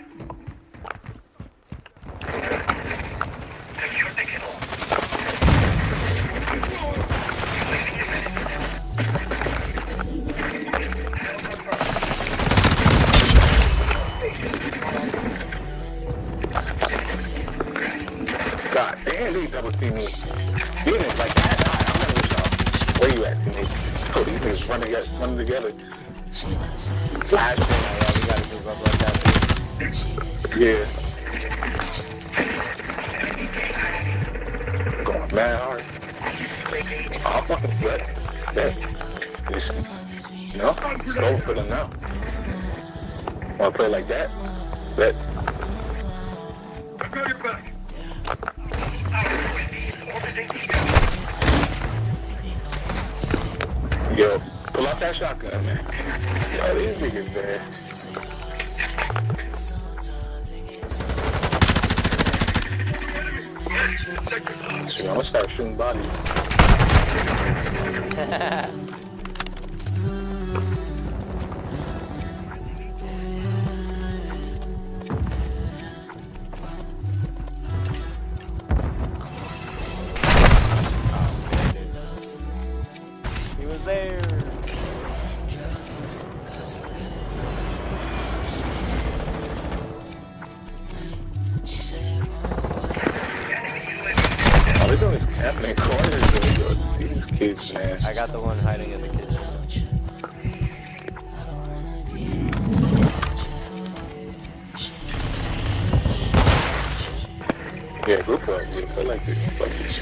Secure the kill.
God damn, these double team me. Units like that. I'm running with y'all. Where you at, teammates? Oh, these niggas running together. Flashing.
Yeah, we gotta move up like that.
Yeah. Going mad hard. Oh, I'm fucking sweat. Bet. Just, you know, slow for them now. Wanna play like that? Bet.
Prepare your back.
Yo, pull out that shotgun, man. Yo, these niggas, man. Shit, I'm gonna start shooting bodies.
He was there.
All they doing is camping in corners, though. These kids, man.
I got the one hiding in the kitchen.
Yeah, group up. Yeah, I like this. Fuck this.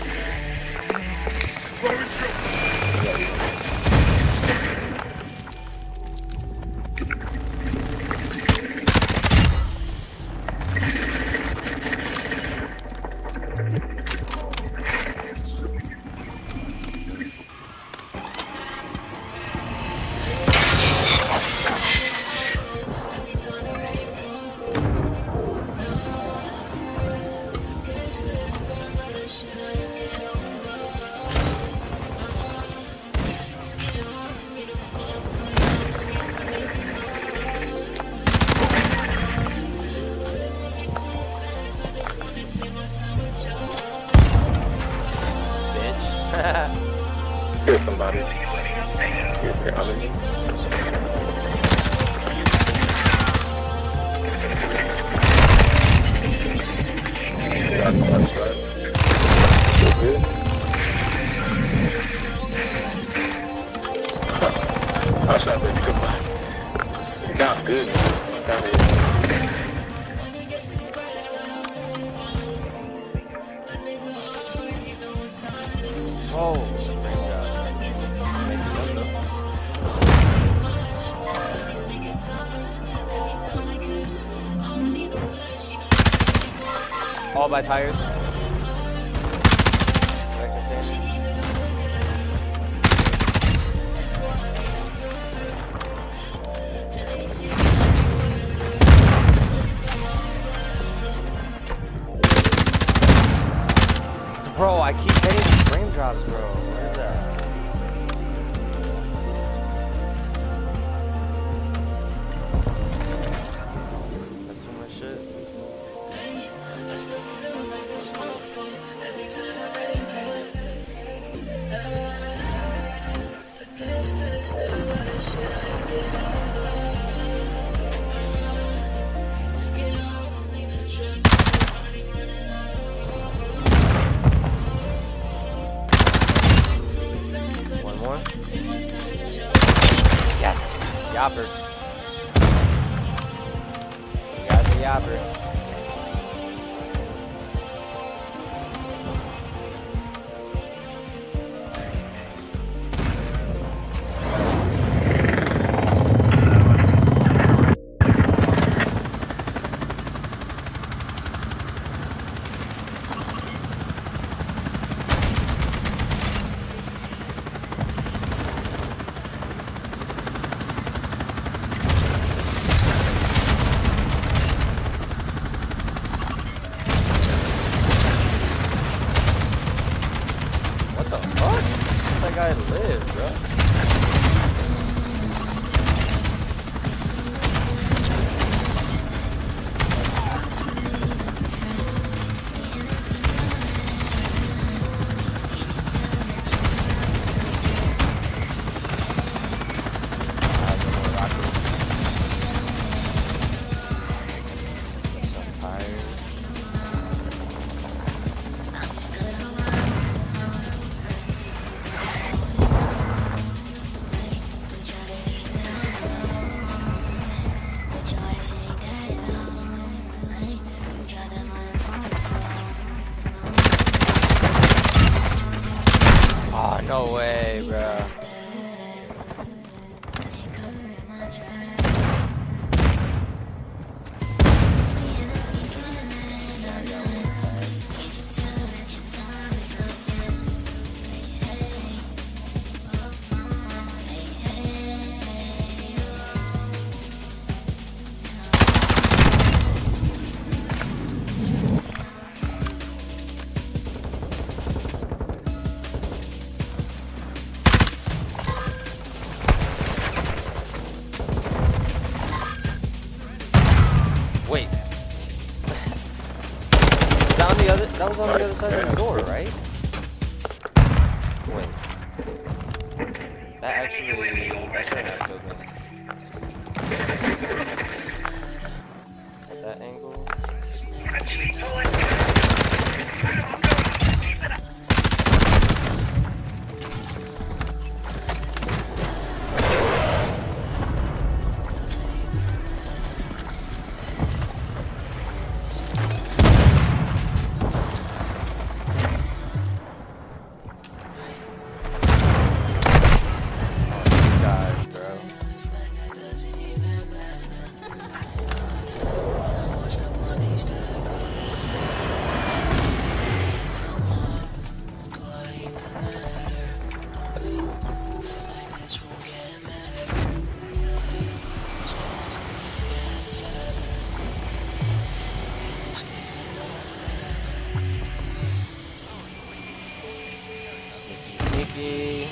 Here's somebody. Here's your other. Got one shot. Still good. I shot that nigga. Got good. Got it.
Oh. All by tires. Bro, I keep getting these frame drops, bro. What is that? That's too much shit. Yopper. You got the yopper. That guy live, bro. Oh, no way, bro. Wait. That was on the other side of the door, right? Wait. That actually killed me. At that angle. Sneaky.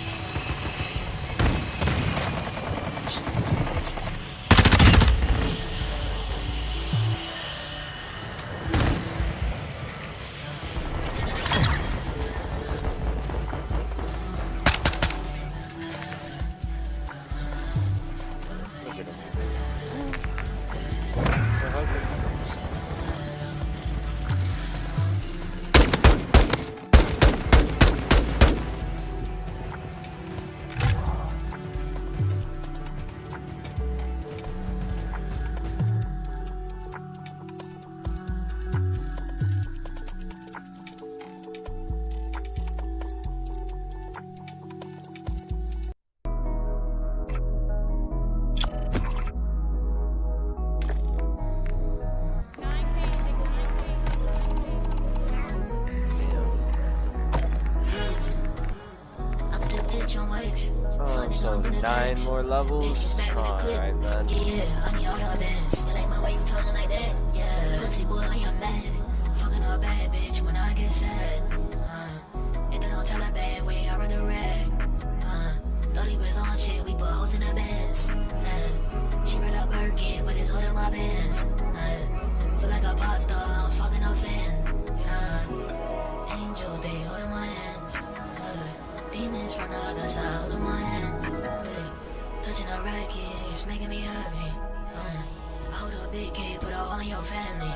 Oh, so 9 more levels? Alright, man.
Yeah, I need all the bands. You like my way you talking like that? Yeah, pussy boy, I am mad. Fucking a bad bitch when I get sad. If they don't tell a bad way, I run the rag. 30 was on shit, we put hoes in the bands. She read up Birkin, but it's holding my bands. Feel like a pop star, I'm fucking a fan. Angels, they holding my hands. Demons from the other side, holding my hand. Touching a racket, it's making me happy. I hold a big cake, put all in your family.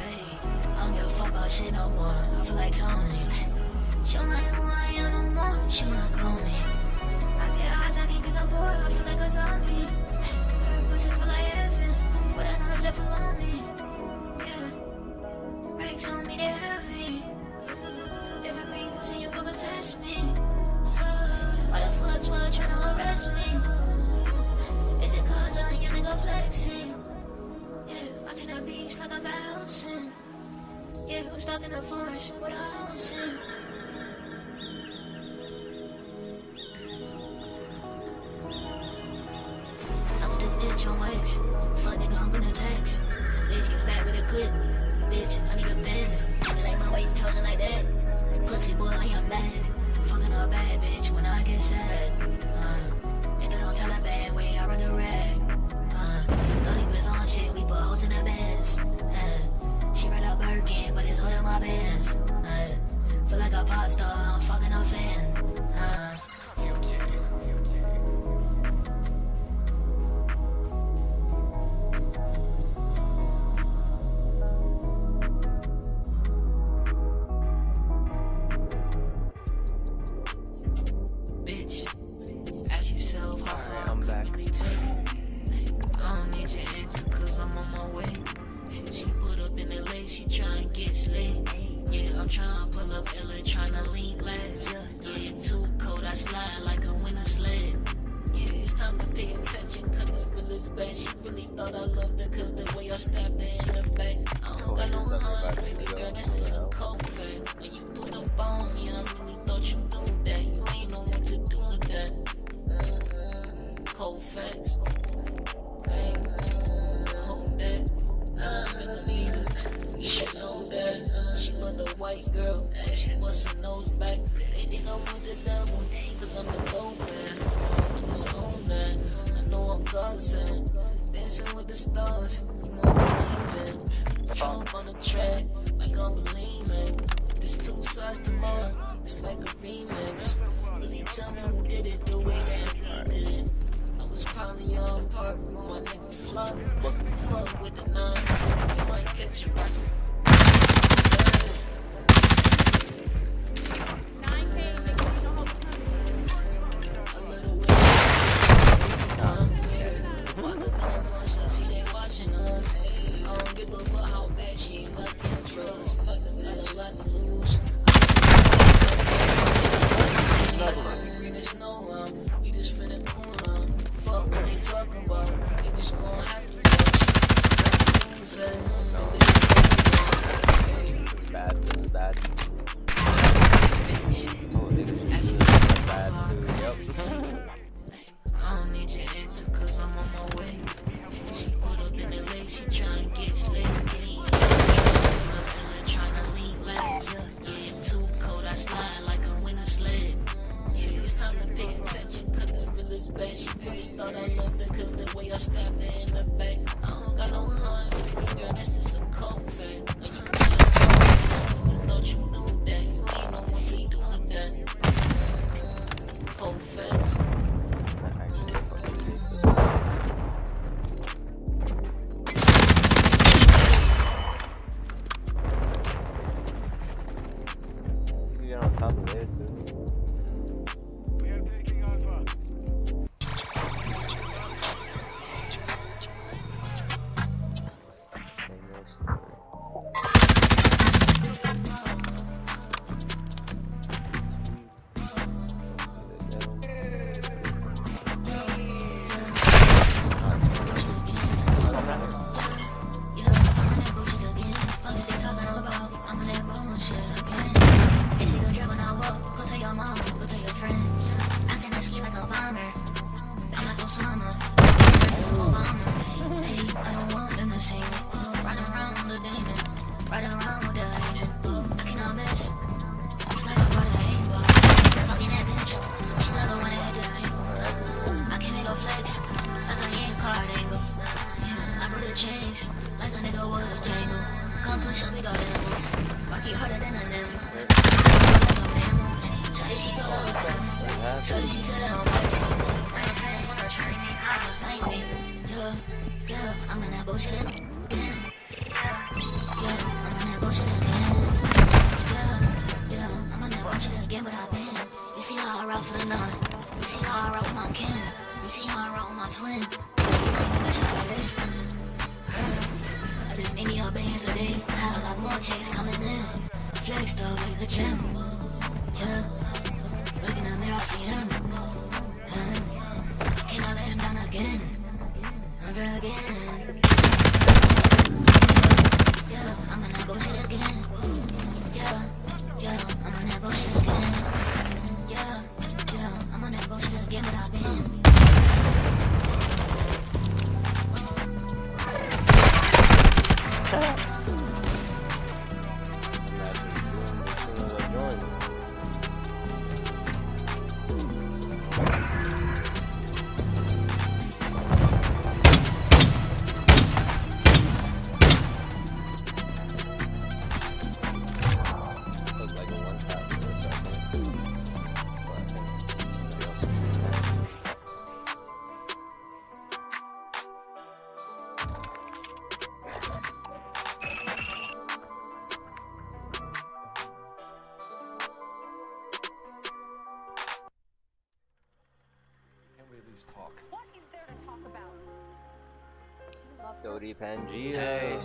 Hey, I don't give a fuck about shit no more. I feel like Tony. She don't like who I am no more. She wanna call me. I get high, I can't get so bored. I feel like a zombie. pussy feel like heaven, but I know that pull on me. Yeah, brakes on me, they're heavy. If it be pussy, you gon' test me. Why the fuck 12 tryna arrest me? Is it cause I'm young nigga flexing? Yeah, I take the beats like I'm bouncing. Yeah, I'm stuck in the forest with a house in. Bitch on wax, fuck nigga, I'm gonna text. Bitch gets back with a clip. Bitch, I need a Benz. I like my way you talking like that. Pussy boy, I am mad. Fucking a bad bitch when I get sad. Nigga don't tell a bad way I run the rag. Thought he was on shit, we put hoes in the bands. She read up Birkin, but it's holding my bands. Feel like a pop star, I'm fucking a fan. see how I rock for the nine. You see how I rock with my kin. You see how I rock with my twin. There's any other bands today. Have a lot more checks coming in. Flexed up like the gym. Yeah. Looking in the mirror, I see him. Can I let him down again? Never again. Yeah, I'm on that bullshit again. Yeah, I'm on that bullshit again. Yeah, I'm on that bullshit again, but I've been.
Jody Pangea.
Hey,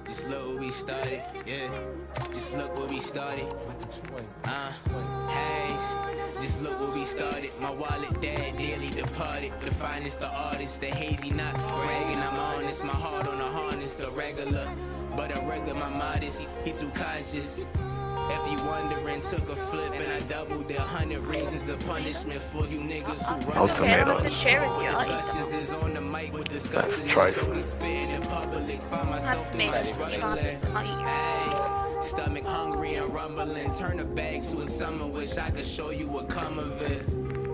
just look where we started, yeah. Just look where we started. Hey, just look where we started. My wallet dead, dearly departed. The finest, the artist, the hazy, not bragging. I'm honest, my heart on the harness, the regular. But a regular, my modest, he too conscious. If you wondering, took a flip and I doubled it. 100 reasons of punishment for you niggas who run
tomatoes.
discussions is on the mic with discussion. Totally spitting in public, find myself through my struggling. Hey, stomach hungry and rumbling. Turn the bag to a summer, wish I could show you what come of it.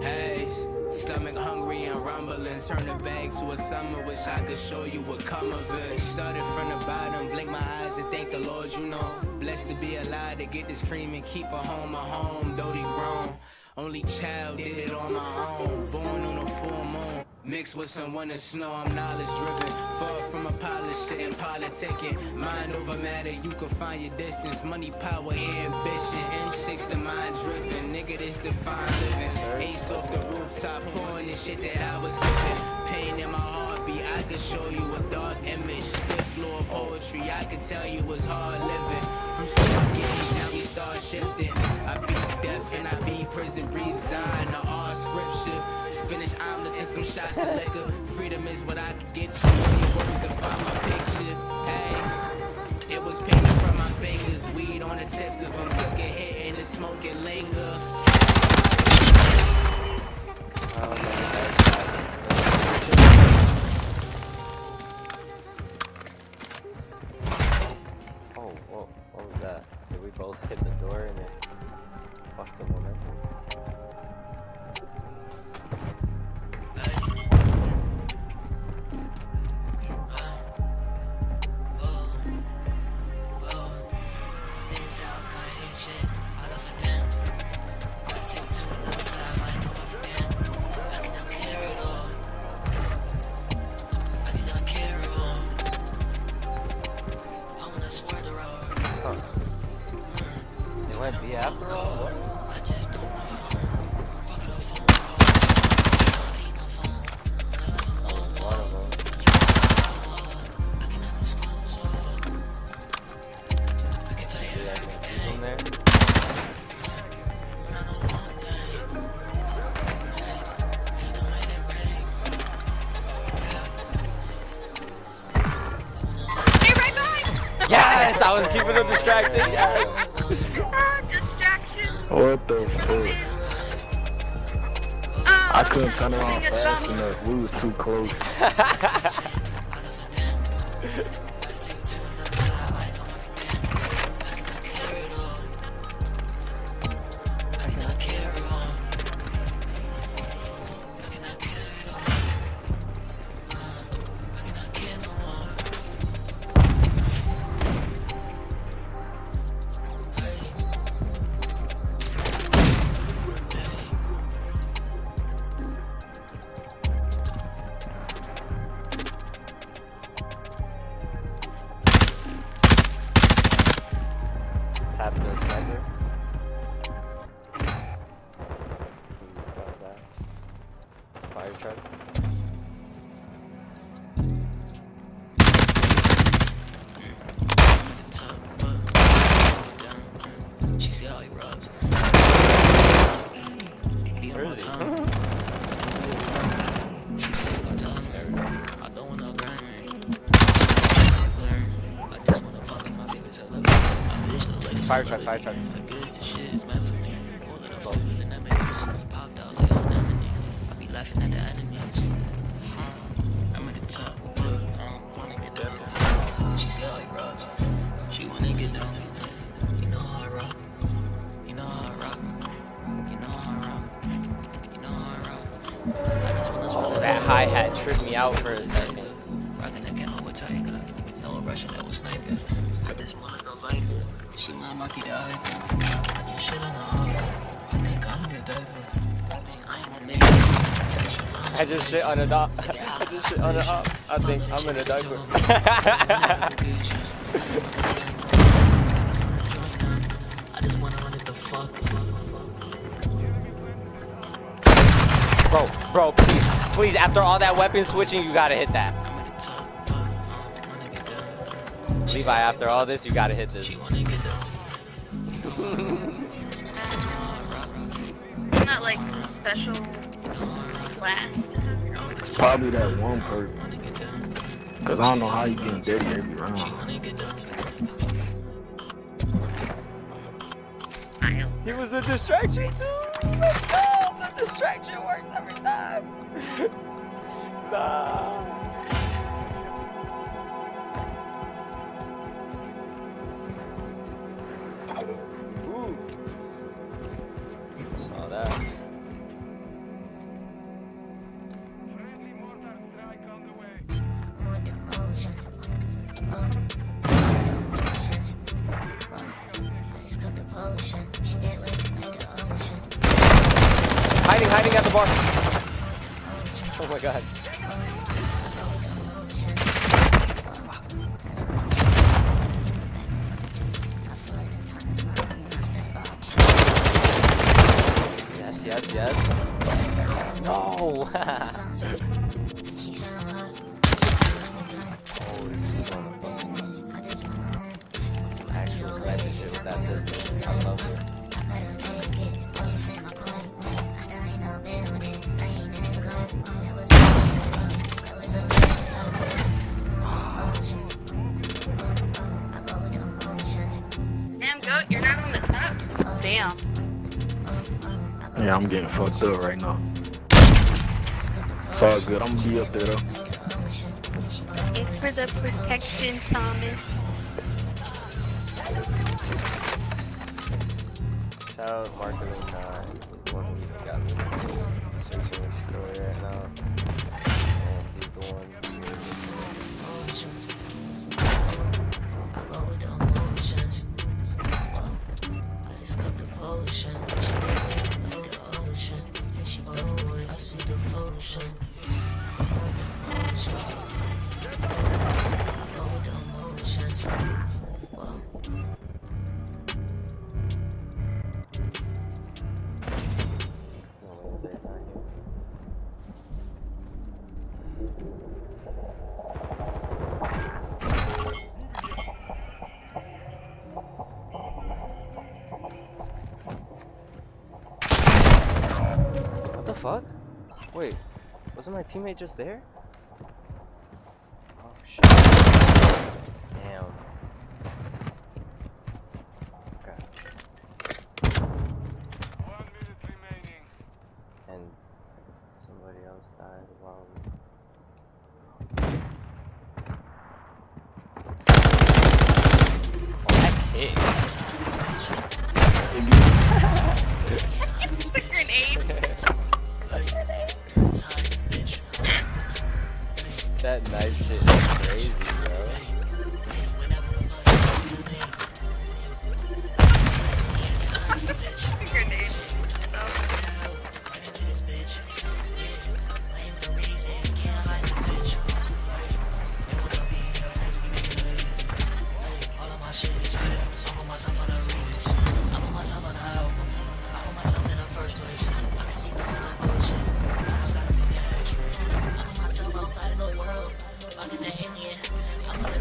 Hey, stomach hungry and rumbling. Turn the bag to a summer, wish I could show you what come of it. Started from the bottom, blink my eyes and thank the Lord, you know. Blessed to be alive to get this cream and keep a home, Dodie grown. Only child, did it on my own. Born on a full moon, mixed with some winter snow. I'm knowledge driven, far from a polish shit and politicking. Mind over matter, you can find your distance. Money, power, ambition. M6 to mind driven, nigga, this define living. Ace off the rooftop, pouring the shit that I was sipping. Pain in my heartbeat, I can show you a dark image. Spit floor poetry, I can tell you it's hard living. From slow gauge, now we start shifting. I beat death and I beat prison, breathe Zion, the art scripture. Spinach omelets and some shots of liquor. Freedom is what I could get you. Million words to find my picture. Hey, it was painted from my fingers. Weed on the tips of them. Took a hit and the smoke it linger.
Oh, whoa, what was that? Did we both hit the door and it fucked the momentum? Be after all? What? Yes, I was keeping them distracted. Yes.
What the fuck? I couldn't turn around fast enough. We was too close.
Fire truck. Fire truck, fire truck.
She wanna get down. You know how I rock. You know how I rock. You know how I rock. You know how I rock. I just wanna
Oh, that hi-hat tripped me out for a second.
rockin' that camo with Tiger. No Russian that was sniping. I just wanna go like her. She want monkey the hyper. I just shit on her. I think I'm in a diaper. I think I'm a nigga.
I just shit on a dog. I just shit on a op. I think I'm in a diaper.
I just wanna run it the fuck.
Bro, please, after all that weapon switching, you gotta hit that. Levi, after all this, you gotta hit this.
Not like some special blast.
It's probably that one person. Cause I don't know how you get dirty every round.
He was a distraction too. Let's go. The distraction works every time. Nah. Ooh. Saw that. Hiding at the bar. Oh my god. Yes. No. Oh, this is one of them. Some actual sniper shit with that pistol. I love it.
Damn, goat, you're not on the top. Damn.
Yeah, I'm getting fucked up right now. It's all good. I'm gonna be up there though.
It's for the protection, Thomas.
Shout out Marker and one who got me searching with Troy right now. And he's the one What the fuck? Wait, wasn't my teammate just there? Oh shit. Damn. Okay.
1 minute remaining.
And somebody else died while oh, that kicks.
The grenade.
That knife shit is crazy, bro.
Grenade.
Outside of the world, fuck is an alien. I'm on the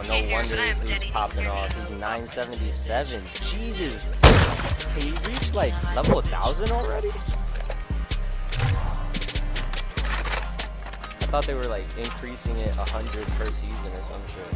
no wonder he's popping off. He's 977. Jesus. Can you reach like level 1000 already? I thought they were like increasing it 100 per season or some shit.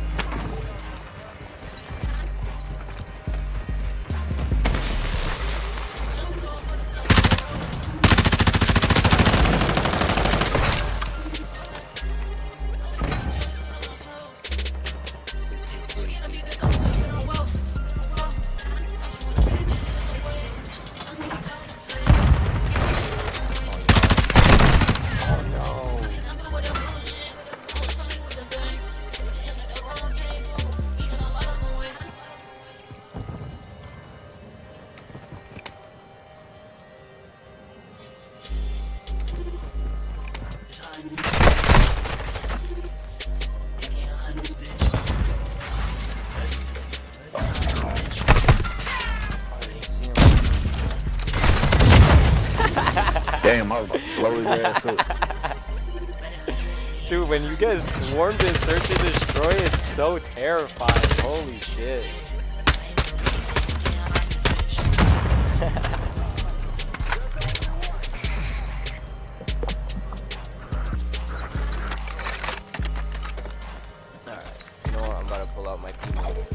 Damn, I was about to blow his ass up.
Dude, when you get swarmed in Search and Destroy, it's so terrifying. Holy shit. Alright, you know what? I'm about to pull out my teammate.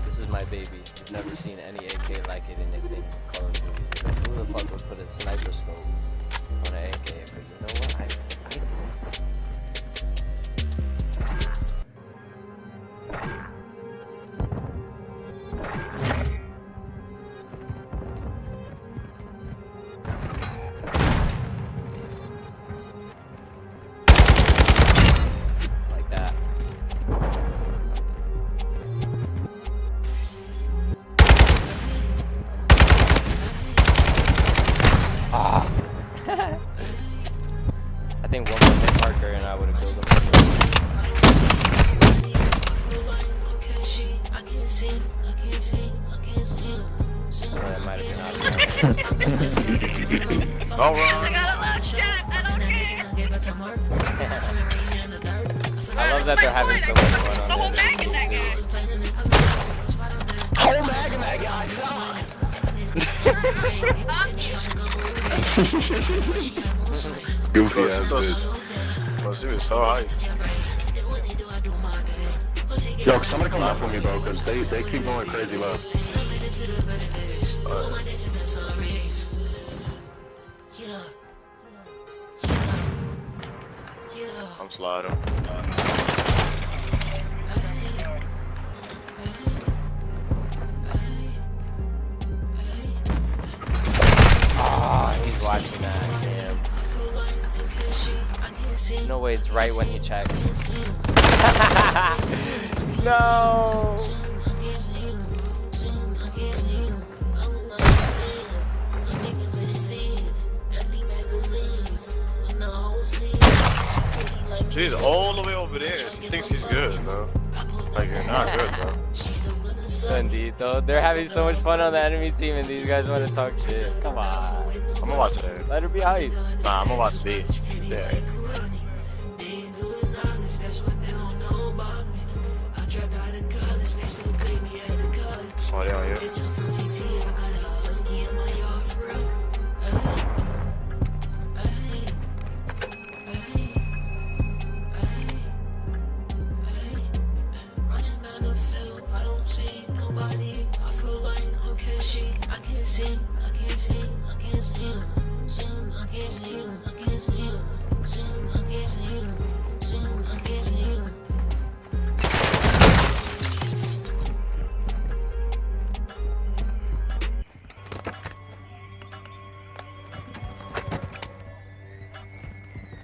This is my baby. I've never seen any AK like it in Call of Duty. Who the fuck would put a sniper scope on an AK? But you know what? I like that. Ah. I think one more hit marker and I would have killed him. Oh, that might have been out of
All right.
I love that they're having so much fun on there.
Whole mag in that guy,
Goofy ass bitch.
Bro, she was so hype. Yo, somebody come up for me, bro, because they keep going crazy low. I'm sliding.
Ah, he's watching that. Damn. No way, it's right when he checks. No.
She's all the way over there. She thinks she's good, bro. Like, you're not good, bro.
Indeed, though. They're having so much fun on the enemy team and these guys want to talk shit. Come on.
I'm gonna watch it.
Let her be hype.
Nah, I'm gonna watch B. Yeah. Oh, yeah, yeah.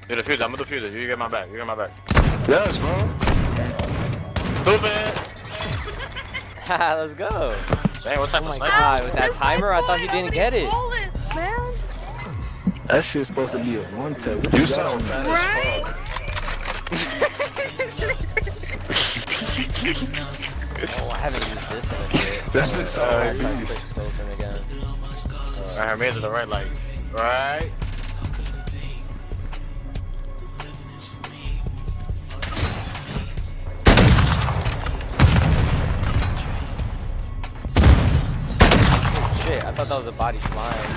Do the fuse, I'm gonna defuse it. You get my back, you get my back. Yes, bro. Stupid!
Haha, let's go.
Dang, what type
Oh
of
my
sniper?
god, with that timer, I thought he didn't get it.
Man.
That shit's supposed to be a one-tap. You sound fat as fuck.
Oh, I haven't used this in a bit.
This is so
I'll start
nice.
quick scoping again.
Alright, made it to the right, like, right?
thought that was a body flying.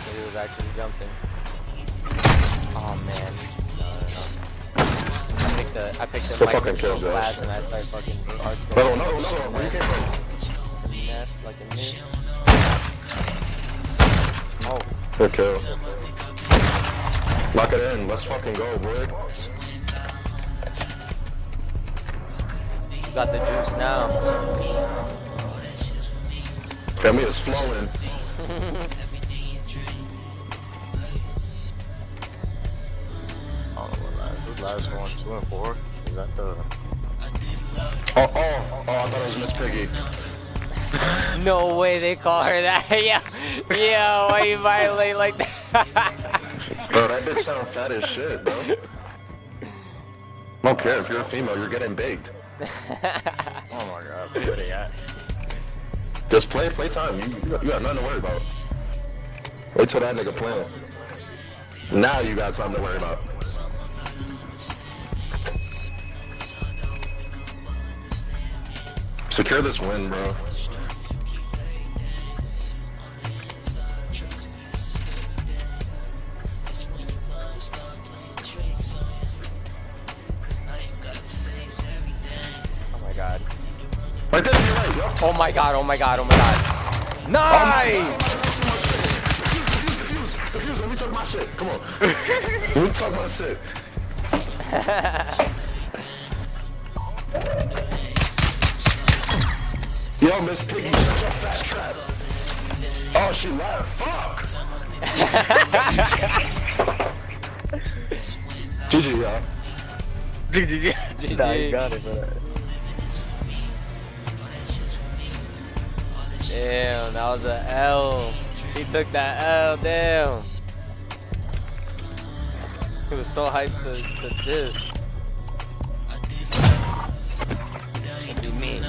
But he was actually jumping. Oh man. No. I picked the microscope class and I started fucking hardcore.
No. Where you came from?
Like a me. Oh.
Good kill. Lock it in. Let's fucking go, boy.
You got the juice now.
Family is flowing.
Who's last one? 2 and 4? Is that the...
Oh, I thought it was Miss Piggy.
No way they call her that. Yeah, why you violate like that?
Bro, that bitch sound fat as shit, bro. I don't care if you're a female, you're getting baked.
Oh my god, where they at?
Just play time. You got nothing to worry about. Wait till that nigga playing. Now you got something to worry about. Secure this win, bro. Right there, you're right, yo.
Oh my god. Nice!
Defuse, let me talk my shit. Come on. Let me talk my shit. Yo, Miss Piggy, shut your fat trap. Oh, she laughed. Fuck! GG, y'all.
GG. Nah, you got it, bro. Damn, that was an L. He took that L, damn. He was so hyped to diss. What do you mean?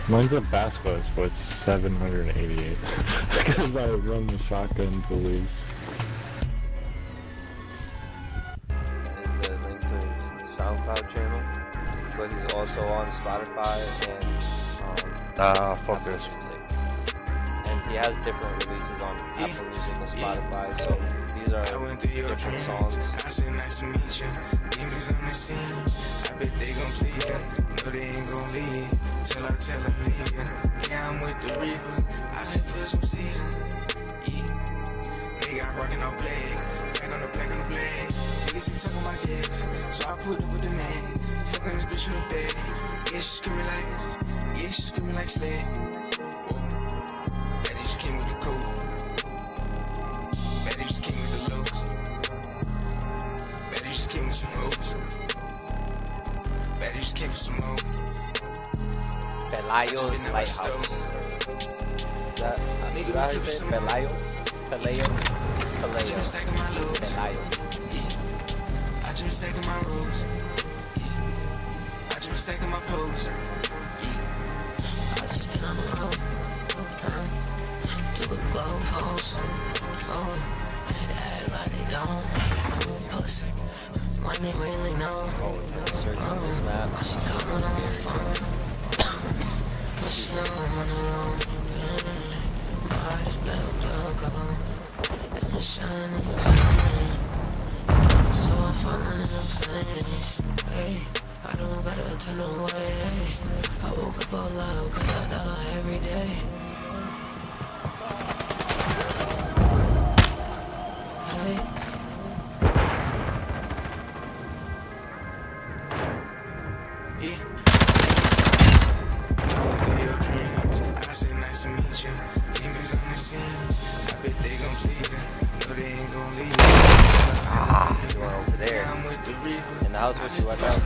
Mine's a bass boat, but it's 788. Because I run the shotgun to lose.
The link to his SoundCloud channel, but he's also on Spotify and
fuckers.
And he has different releases on Apple Music and Spotify, so these are different songs.
I said nice to meet you. Demons on the scene. I bet they gon' plead her. No, they ain't gon' leave. Till I tell a nigga. Yeah, I'm with the Reaper. I been for some season. Yeah. Nigga, I'm rockin' all black. Back on the blade. Niggas ain't talking my gigs. So I put it with the man. Fuckin' this bitch in the bed. Yeah, she screamin' like Sled. Daddy just came with the coat. Daddy just came with the lows. Daddy just came with some hopes. Daddy just came for some hope.
Pelayo's Lighthouse. That, how you say it? Pelayo? Pelayo? Pelayo.
I just stacking my rolls. I just stacking my pose. I just been on the road. Do a glow pose. Oh, and act like they don't. Pussy. When they really know. Why she calling on my phone? But she know I'm on the road. My heart is better plug on. Them is shining. So I'm falling in the place. Hey, I don't gotta turn away. I woke up alive cause I die every day. Hey. Yeah. I said nice to meet you. Demons on the scene. I bet they gon' plead her. No, they ain't gon' leave.
In the house with you, watch out.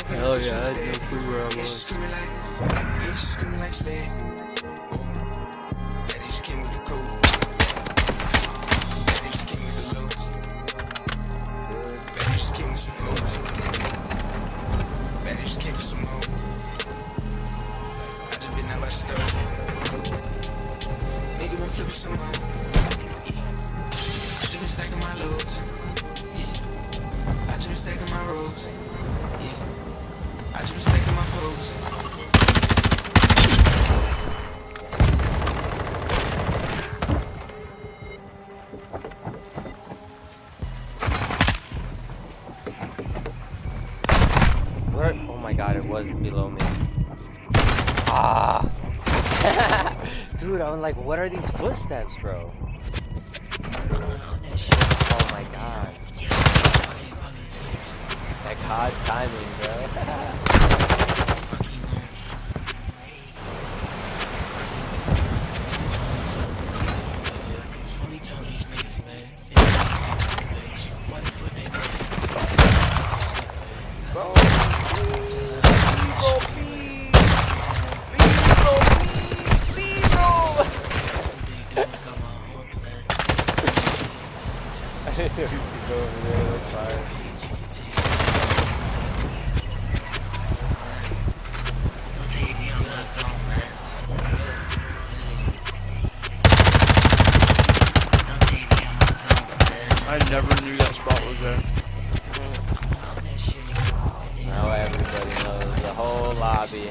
Hell yeah, I had no clue where I was.
Flipping some more. I just been stacking my loads. I just been stacking my rolls. I just been stacking my pose.
Where? Oh my god, it was below me. Ah. Dude, I'm like, what are these footsteps, bro? Oh my god. That COD timing, bro. I didn't know you could go over there, that's fire.
I never knew that spot was there.
Now everybody knows, the whole lobby.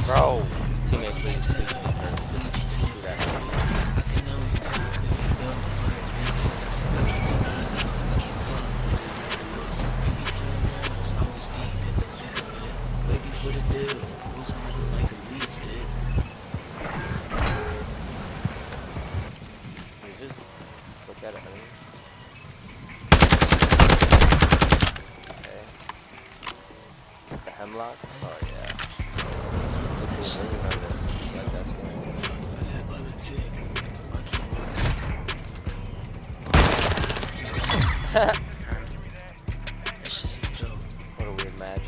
Bro, teammate, please, shoot at him. Just look at it, honey. Okay. The hemlock? Oh yeah. It's a cool ring on it. Like that's good. What a weird match.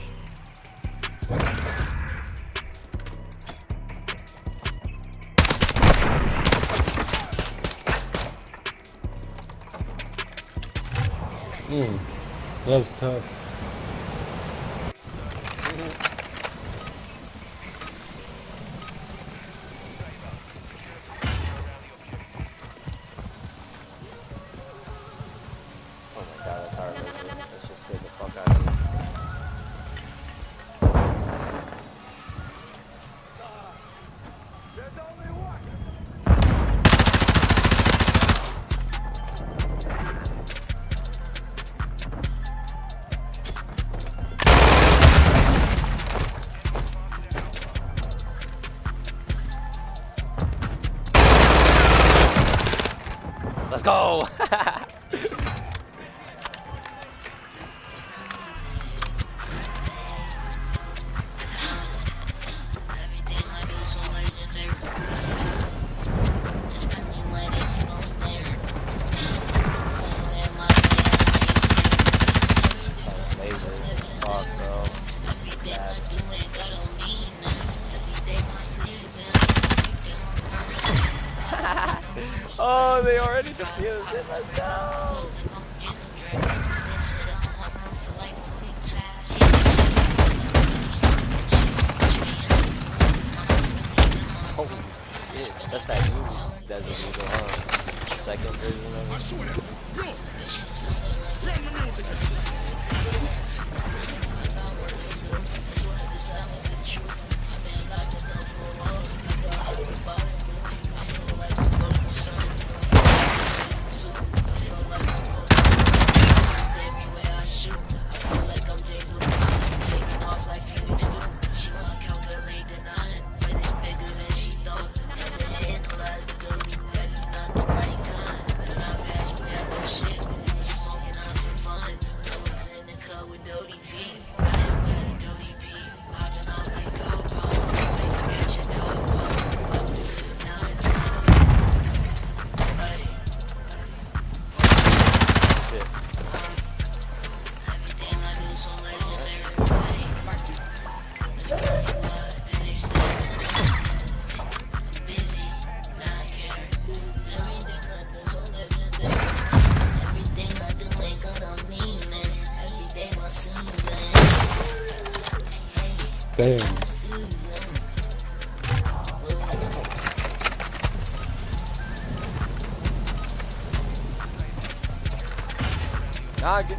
That was tough.
Oh my god, that's hard. Let's just get the fuck out of here. Let's go! Fuck, bro. Oh, they already defused it. Let's go. Holy shit. That's that new Desert Eagle, huh? Second version of it.
Damn.
Nah, good.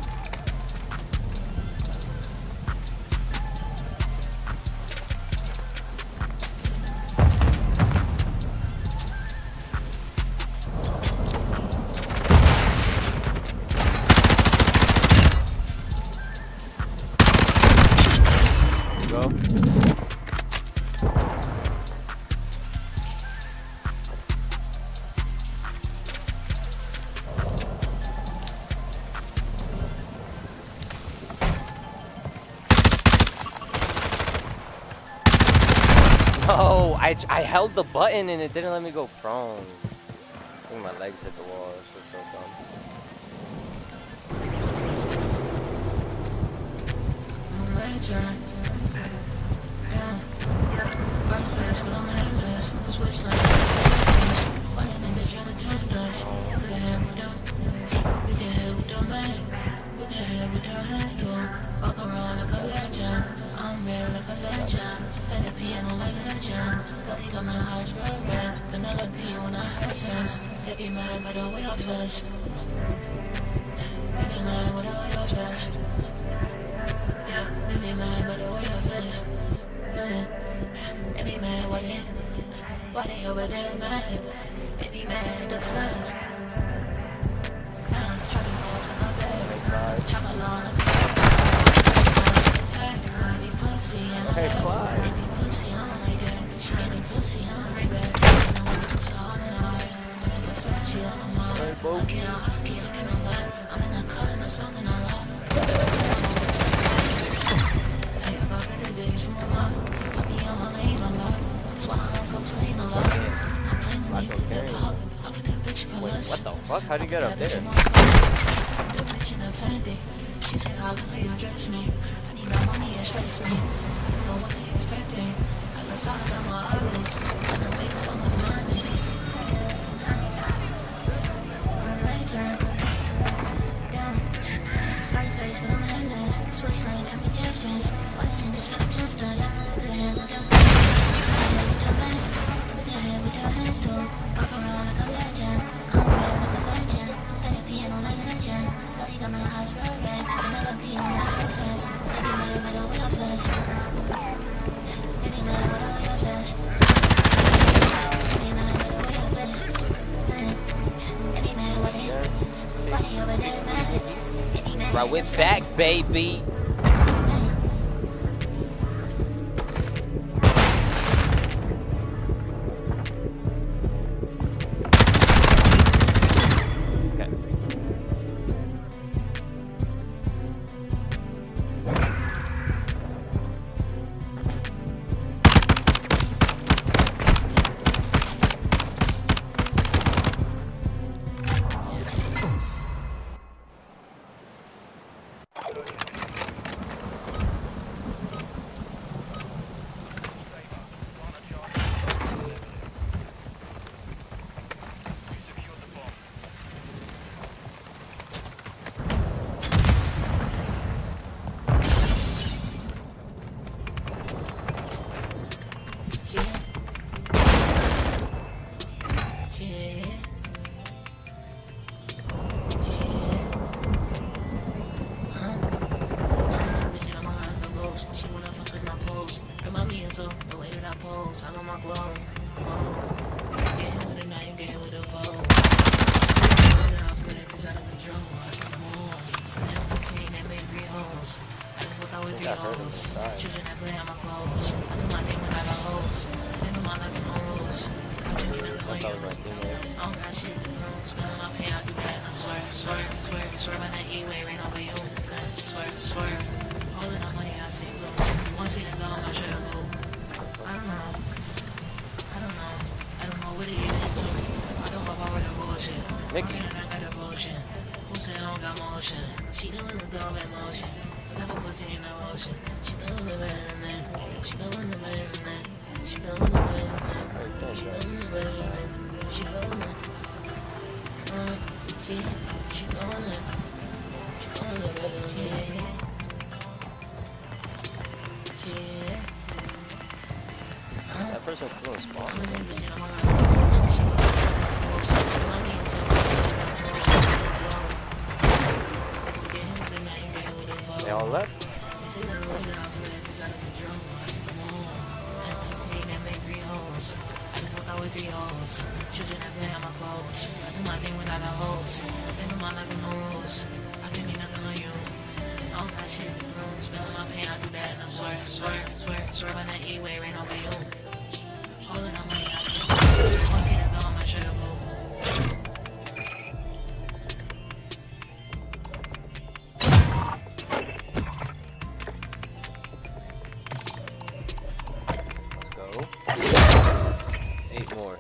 Go. No, I held the button and it didn't let me go prone. I think my legs hit the wall. This was so dumb.
Walk around like a legend. I'm real like a legend. Play the piano like legend. Got my eyes red, red. Vanilla bean when I have sex. They be mad by the way I flex. They be mad by the way I flex. Yeah, they be mad by the way I flex. They be mad why they over there mad? They be mad the flex. Try to walk in my bed. Chop along like a hey, Clyde.
Wait, what the fuck? How'd you get up there?
She said, how can you dress me? I need no money, it stress me. I don't know what they expecting. I got songs on my eyelids. I don't wake up on the morning. Down. First place when I'm headless. Switch lanes, happy gestures. Why didn't they try to test us? With the hand, with the bang. With the hand, with the hands too. Walk around like a legend. I'm real like a legend. Play the piano like a legend. Got my eyes red, red. Another beat on my access. Every night with a way of flesh. Every night with a way of flesh. Every night with a way of flesh. Every man with it. Why over there, man?
Right, we're back, baby. person's still in spawn. They all left? Let's go. 8 more.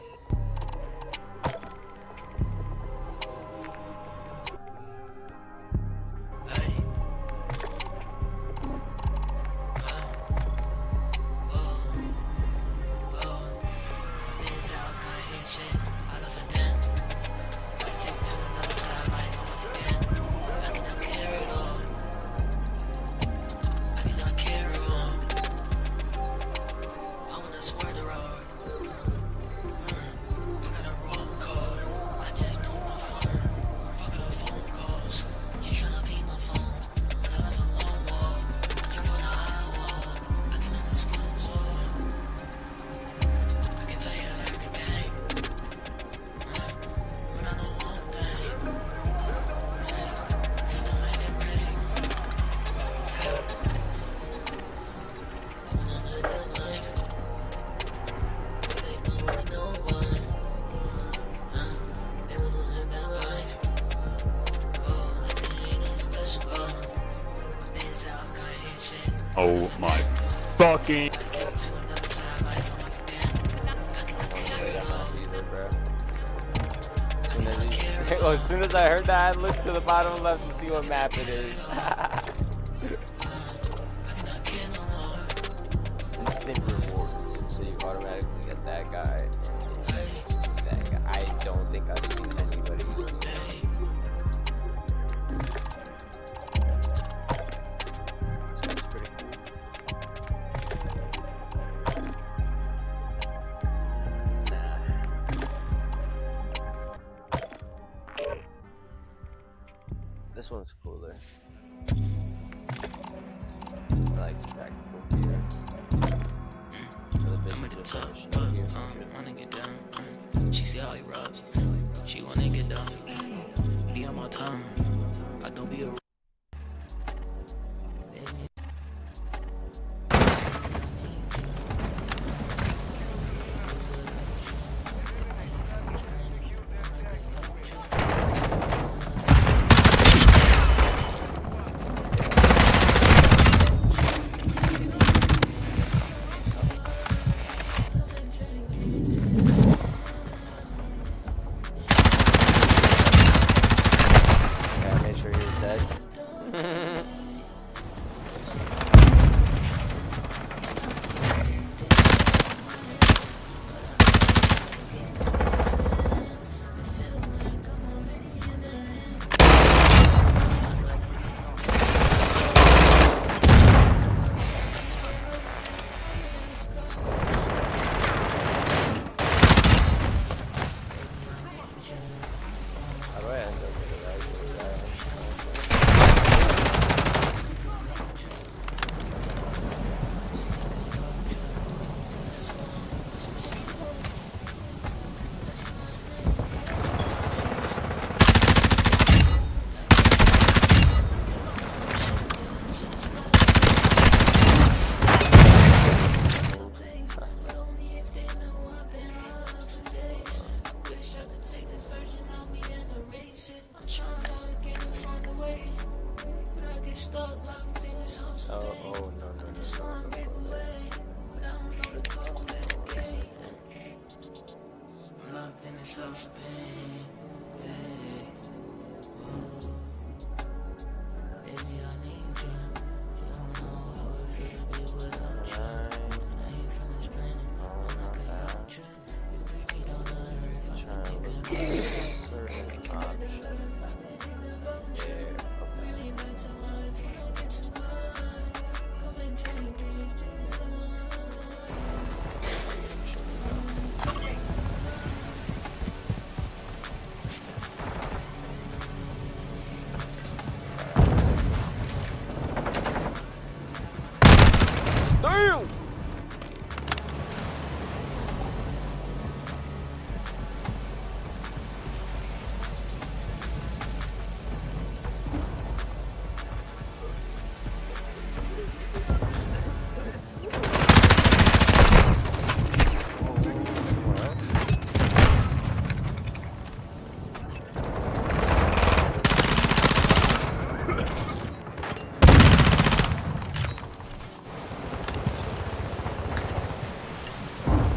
Oh my fucking.
As soon as I heard that, I looked to the bottom left to see what map it is. Instant rewards, so you automatically get that guy. And that guy. I don't think I've seen anybody. This guy's pretty cool. This one's cooler. I like the tactical gear. I'm at the top, but wanna get down. She see how he rubs. She wanna get down. Be on my tongue. I don't be a.
Damn!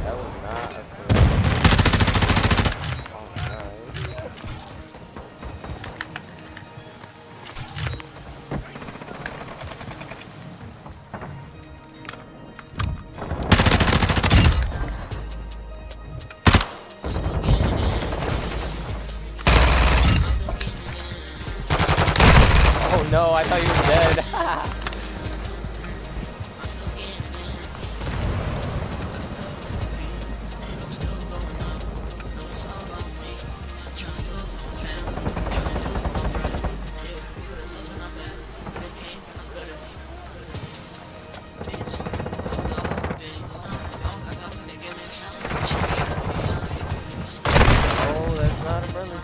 That was not a correct. Oh no, I thought you were dead. Oh, that's not a brother.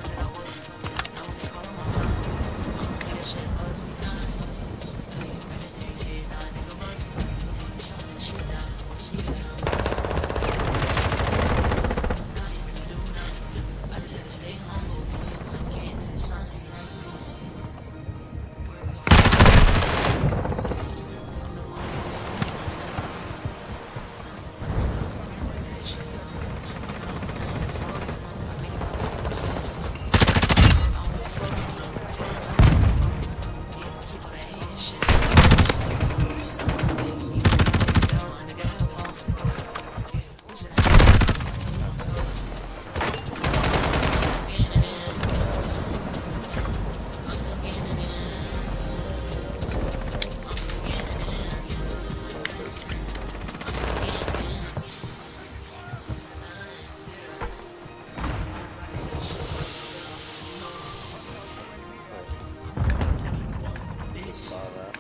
Just saw that.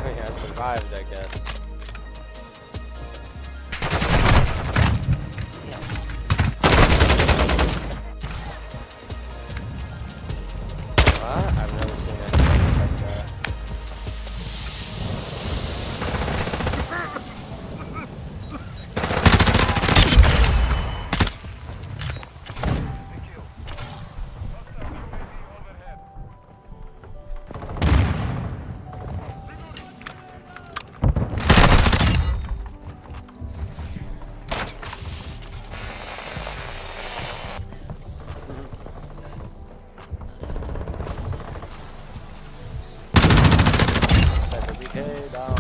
Yeah, I survived, I guess. What? I've never seen anything like that. BK down.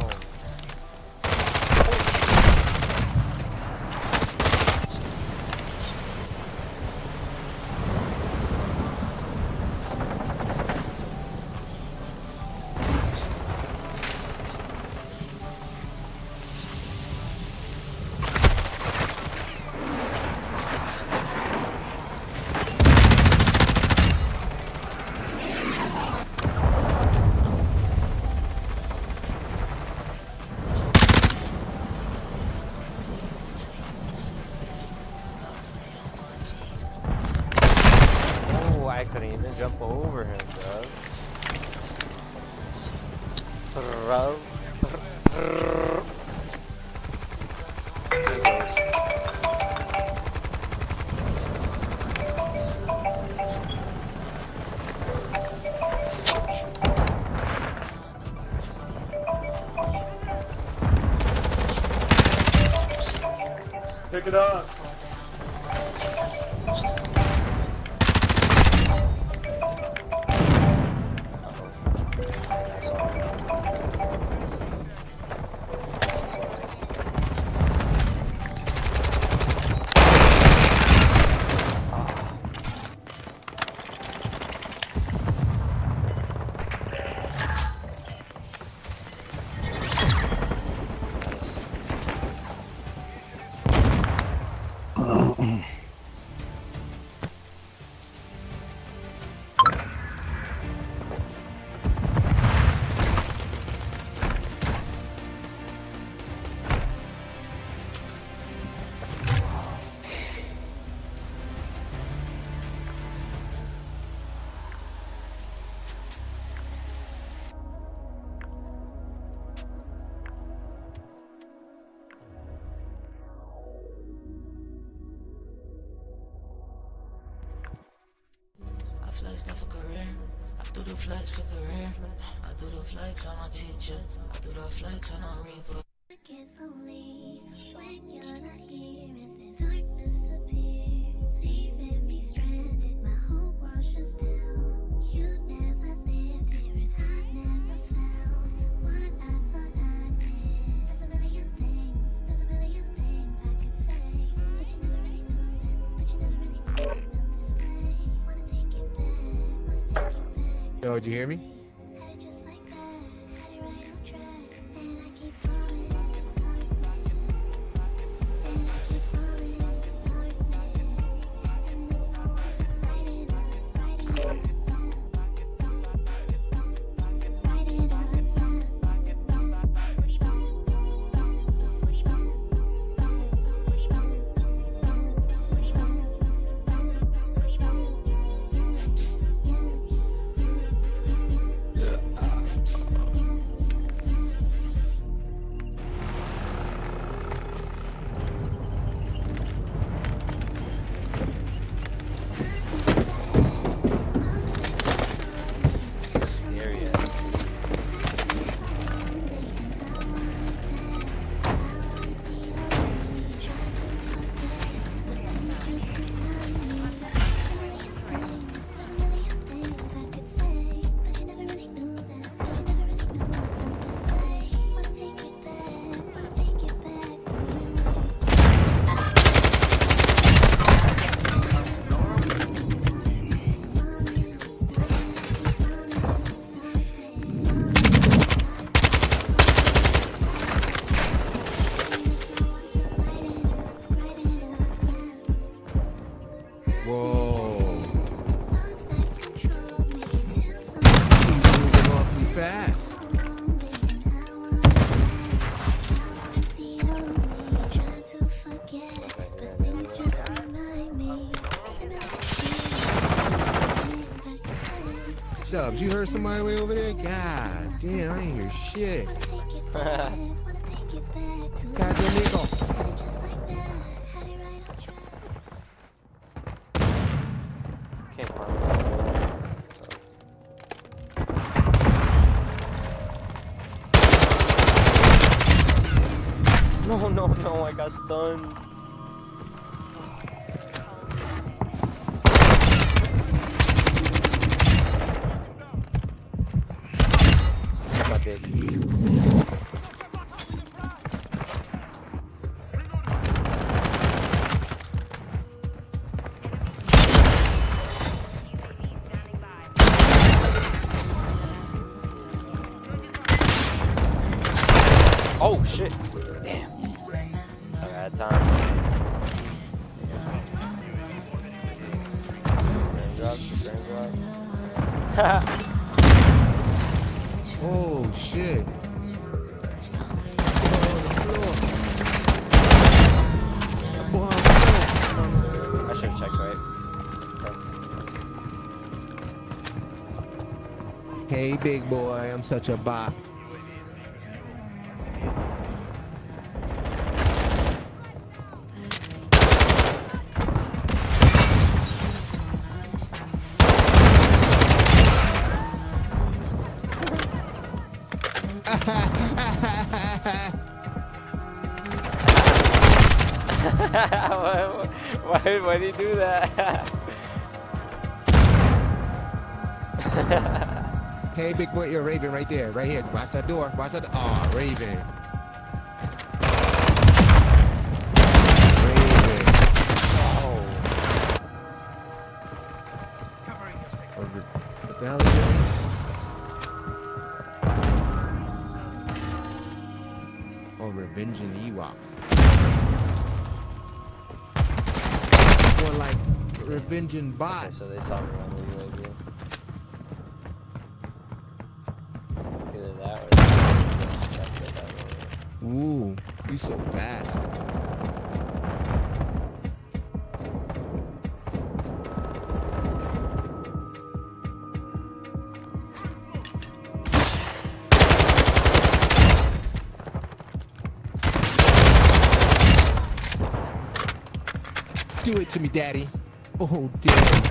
Oh, I couldn't even jump over him, bro.
Pick it up.
flex down for career. I do the flex for career. I do the flex on my teacher. I do the flex on our reaper. I get lonely when you're not here and this darkness appears, leaving me stranded. My whole world shuts down. You never lived here and I never found what I thought I did. There's a million things I could say, but you never really knew that. But you never really knew it felt this way. Wanna take it back.
Yo, did you hear me?
Had it just like that, had it right on track, and I keep falling. It's darkness, and I keep falling. It's darkness, and there's no one to light it up, bright it up, bright it up,
Scary.
Whoa. He's moving awfully fast. Dubs, you heard somebody way over there? God damn, I ain't hear shit. Goddamn nigga.
Can't harm No, I got stunned. My big. Oh shit! Damn. I had time.
Oh shit.
I should have checked, right?
Hey big boy, I'm such a bot.
Why did he do that?
Hey big boy, you're Raven right there, right here. Watch that door. Watch that. Oh, Raven. Raven.
Oh.
What the hell is it? Oh, Revenging Ewok. Or like Revenging Bot.
Okay, so they saw me on the UAV. Either that or they
Ooh, you so fast. Do it to me, daddy. Oh, damn.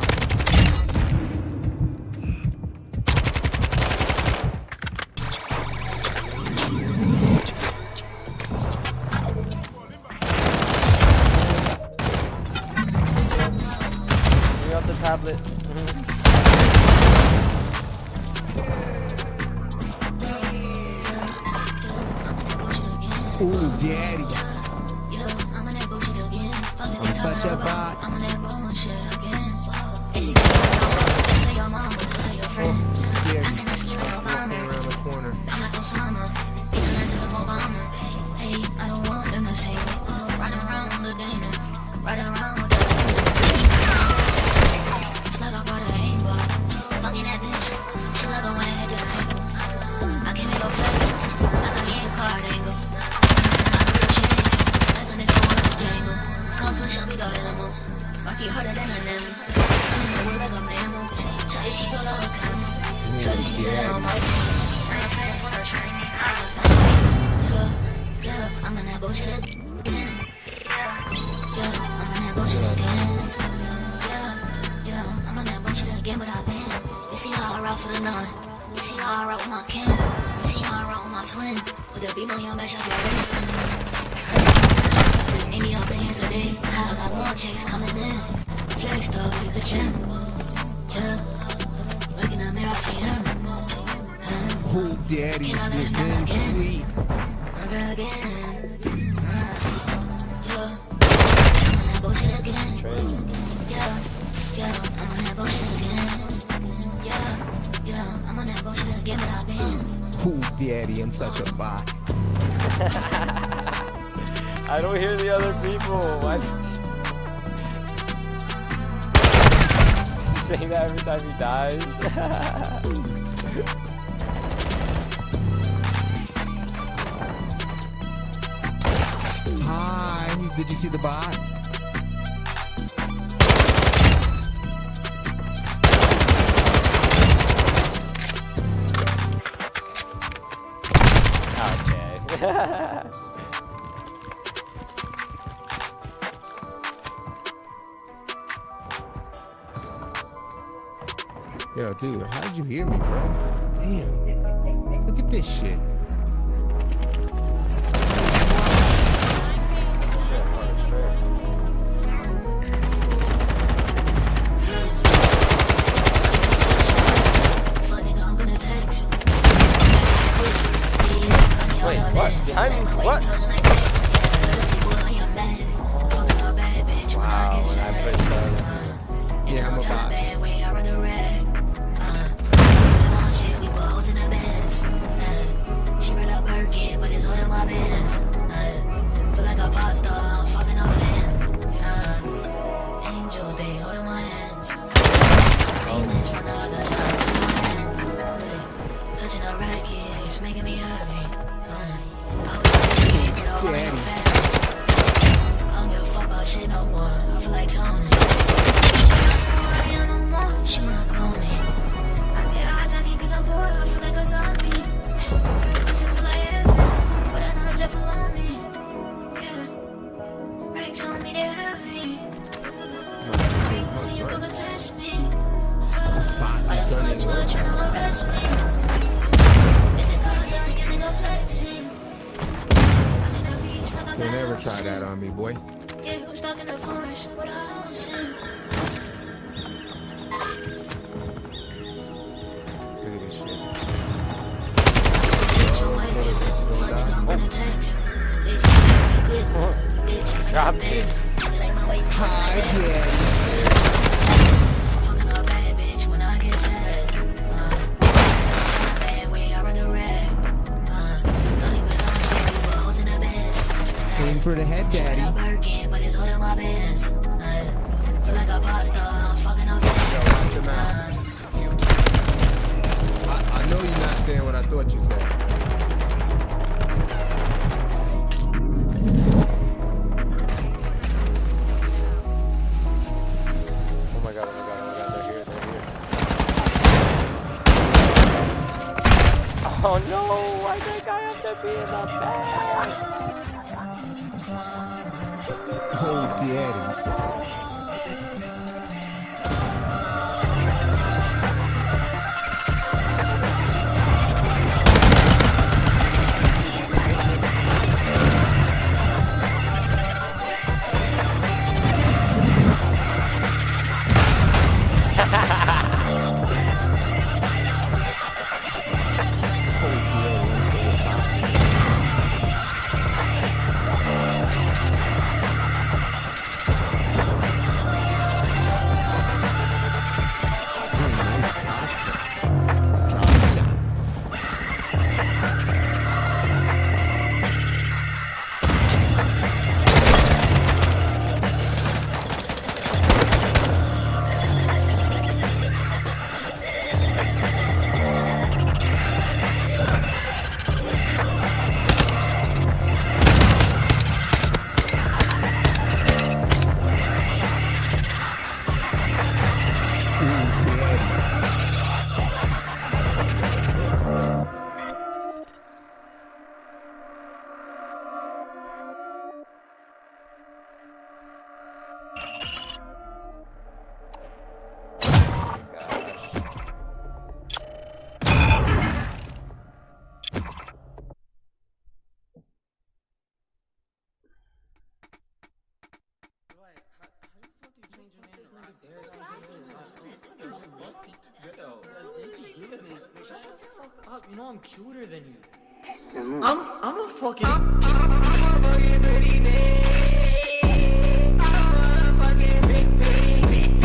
Ooh, daddy. I'm such a bot. Around the corner.
I don't want them to see me. Ride around the demon. Ride around with the it's like I got a aimbot. Fucking that bitch. She love it when I hit the angle. I can't make no flex. Like a game card angle. I put a chains. Like a nigga was jangle. Come push up, we got animals. Rocky harder than an animal. I'm in the world like a mammal. Shawty, she pull out her camera. Shawty, she sit on my seat. And her friends wanna train me. Yeah, I'm on that bullshit again. Yeah, I'm on that bullshit again. Yeah, I'm on that bullshit again, but I've been. You see how I rock for the nine. You see how I rock with my kin. You see how I rock with my twin. Put the beam on your back, shot your ring. Just meet me up in here today. I got more chicks coming in. Flexed up like the gym. Yeah, look in the mirror, I see him.
Oh, daddy, you're damn sweet.
Again. Yeah, I'm on that bullshit again. Yeah, I'm on that bullshit again. Yeah, I'm on that bullshit again, but I've been.
Ooh, daddy, I'm such a bot.
I don't hear the other people. Why? Is he saying that every time he dies?
Hi, did you see the bot?
Okay.
Yo, dude, how did you hear me, bro? Damn. Look at this shit.
Wait, what? Behind me? What? Wow, when I pushed
yeah, I'm a bot.
She read up her kid, but it's holding my bands. Feel like a pop star, I'm fucking off fan. Angels, they holding my hands. Demons from the other side of my hand. Touching a racket, it's making me happy. I don't give a fuck about shit no more. I feel like Tony. I am no more. She wanna call me. I get eyes again cause I'm bored. I feel like a zombie. Cause I feel like heaven, but I know the devil on me. Yeah, breaks on me, they're heavy. Every big pussy you can attach me. Why the fuck you are trying to arrest me? Is it cause I'm your nigga flexing?
Don't ever try that on me, boy.
Yeah, I'm stuck in the forest with a house in.
Look at this shit.
Drop it.
Hi, daddy.
Fucking a bad bitch when I get sad. Bad way I run the rag. Don't even on shit, we put hoes in the bands.
Aim for the head, daddy.
Birkin, but it's holding my bands. Feel like a pop star, I'm fucking off.
Yo, watch your mouth. I know you're not saying what I thought you said.
Oh my god, they're here. Oh no, why did that guy have to be in the back?
Oh, daddy.
You know I'm cuter than you. I'm a fucking pretty bitch. I'm a fucking big bitch.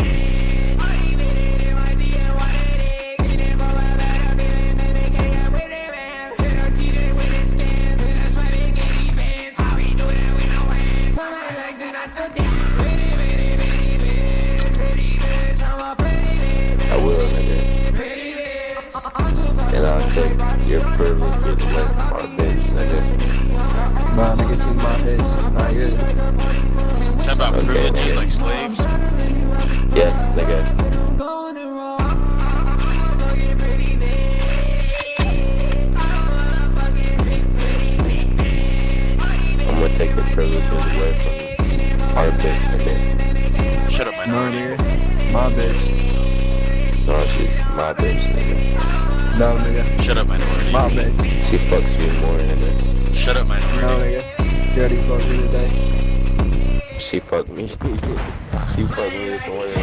I even did it, my DM wanted it. Get it for a better feeling, then they can't get with it, man. Hit her TJ with a scam, hit her sweaty giddy bands. How we do that with no hands? On my legs and I still think pretty bitch. I'm a pretty bitch.
I will, nigga. And I'll take your privilege away from our bench, nigga.
Nah, nigga, see my bitch. Not you.
Talk about privileges like slaves.
Yes, nigga. I'm gonna take the privileges away from our bench, nigga.
Shut up, minority.
My bitch.
No, she's my bitch, nigga.
No, nigga.
Shut up, minority.
My bitch.
She fucks me more, nigga.
Shut up, minority.
No, nigga. She already fucked me today.
She fucked me. She fucked me this morning,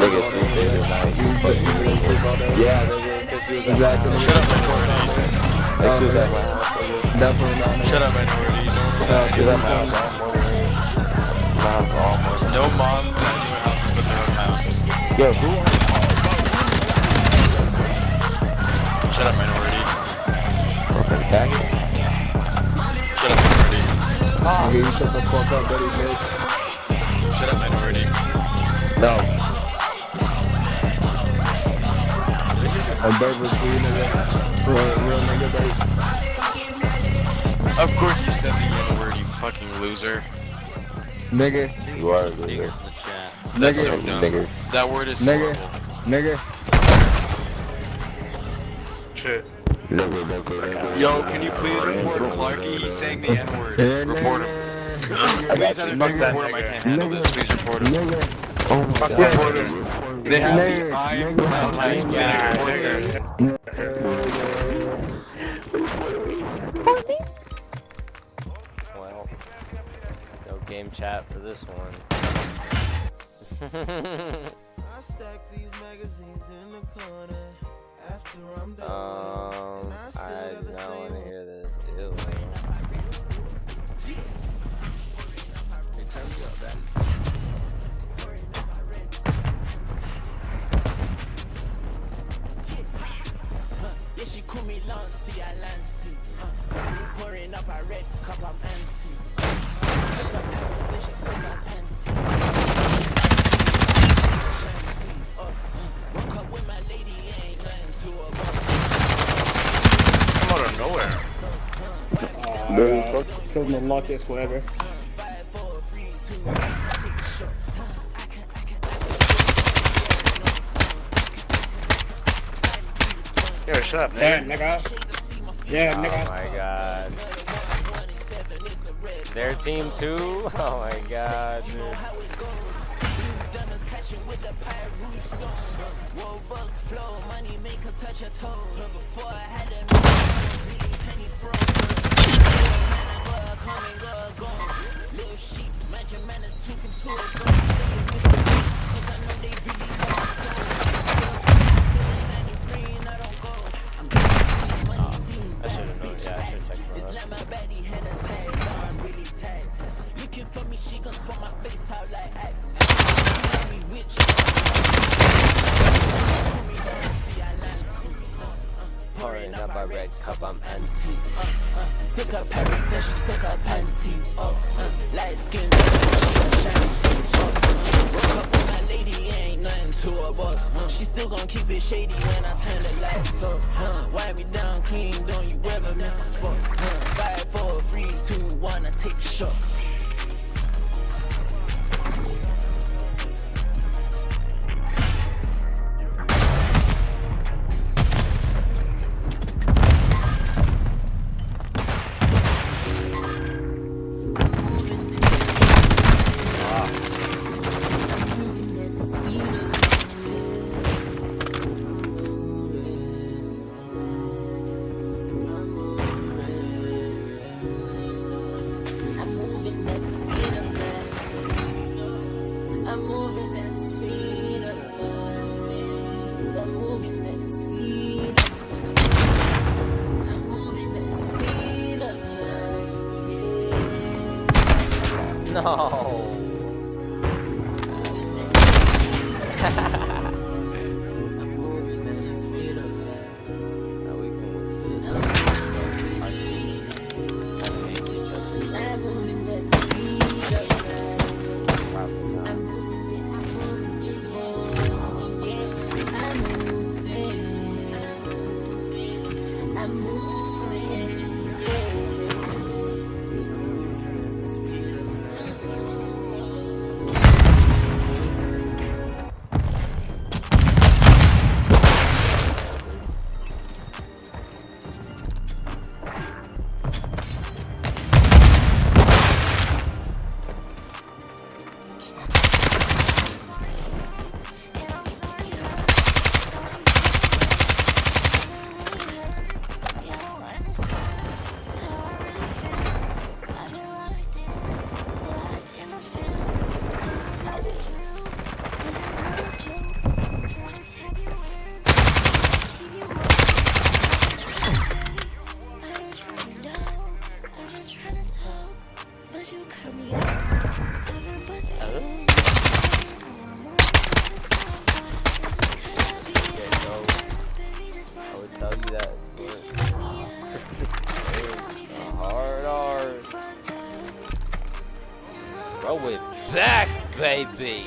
nigga, she said tonight you fucked me this morning. Yeah, nigga, because she was at my house.
Shut up, minority.
She was at my house, nigga.
Definitely not, nigga.
Shut up, minority.
She was at my house all morning.
No mom at your house but their own house.
Yo, who are you?
Shut up, minority.
Fucking faggot.
Shut up, minority.
Nigga, you shut the fuck up, buddy, bitch.
Shut up, minority.
No.
A bird was free, nigga. For a real nigga, buddy.
Of course you said the N-word, you fucking loser.
Nigga.
You are a loser.
That's so
Nigga.
dumb.
Nigga.
That word is
Nigga.
horrible.
Nigga.
Shit.
Nigga.
Yo, can you please report Clarky? He's saying the N-word. Report him. Please undertake report him. I can't handle this. Please report him.
Oh my God.
Report him. They have the I am proud tags. Please report them.
Well, no game chat for this one.
I stack these magazines in the corner. After I'm done,
I do not want to hear this. Ew.
Hey, turn me up, Daddy. Yeah, she call me Lancy, I Lancy. Pouring up a red cup, I'm anti. Then she took my panty. Woke up with my lady, ain't nothing to her.
Come out of nowhere.
Kills my luckiest, whatever.
Yo, shut up,
Yeah,
nigga.
nigga. Yeah, nigga.
Oh my god. Their team too? Oh my god, dude. I should have known. Yeah, I should have checked for that. Pouring up a red cup, I'm anti.
Took her Paris, then she took her panties. Light skin, woke up with my lady, ain't nothing to her boss. She still gon' keep it shady when I turn the lights up. Wipe me down clean, don't you ever miss a spot. 5, 4, 3, 2, 1, I take a shot.
No. Throw it back, baby.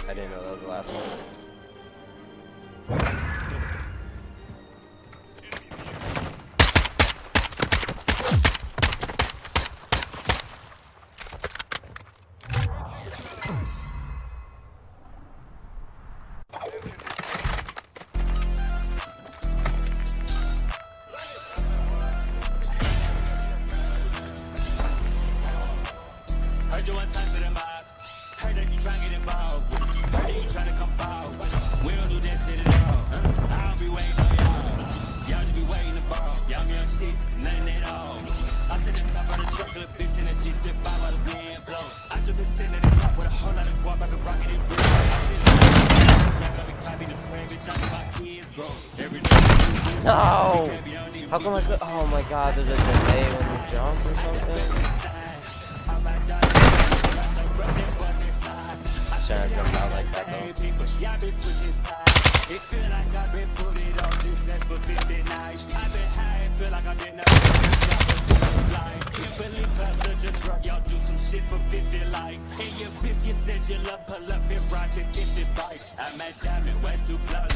I didn't know that was the last one.
Heard you one time to the mob. Heard that you tryna get involved. Heard that you tryna come out. We don't do that shit at all. I don't be waiting on y'all. Y'all just be waiting to ball. Y'all be on shit, nothing at all. I to the top of the truck, little bitch in the G, 5 while the wind blow. I just been sitting at the top with a whole lot of guap, I can rock it and grip. I see the snap, I be copy the frame, bitch, I see my kids grow. Every day.
No! How come I could? Oh my god, there's a delay when you jump or something? I shouldn't have jumped out like that though. It feel like I've been putting on this that's for 50 nights. I've been high, feel like I've been up. Simply plus such a drug, y'all do some shit for 50 likes. And your bitch, you said you love, pull up and ride the 50 bikes. I'm at diamond, way too flawless.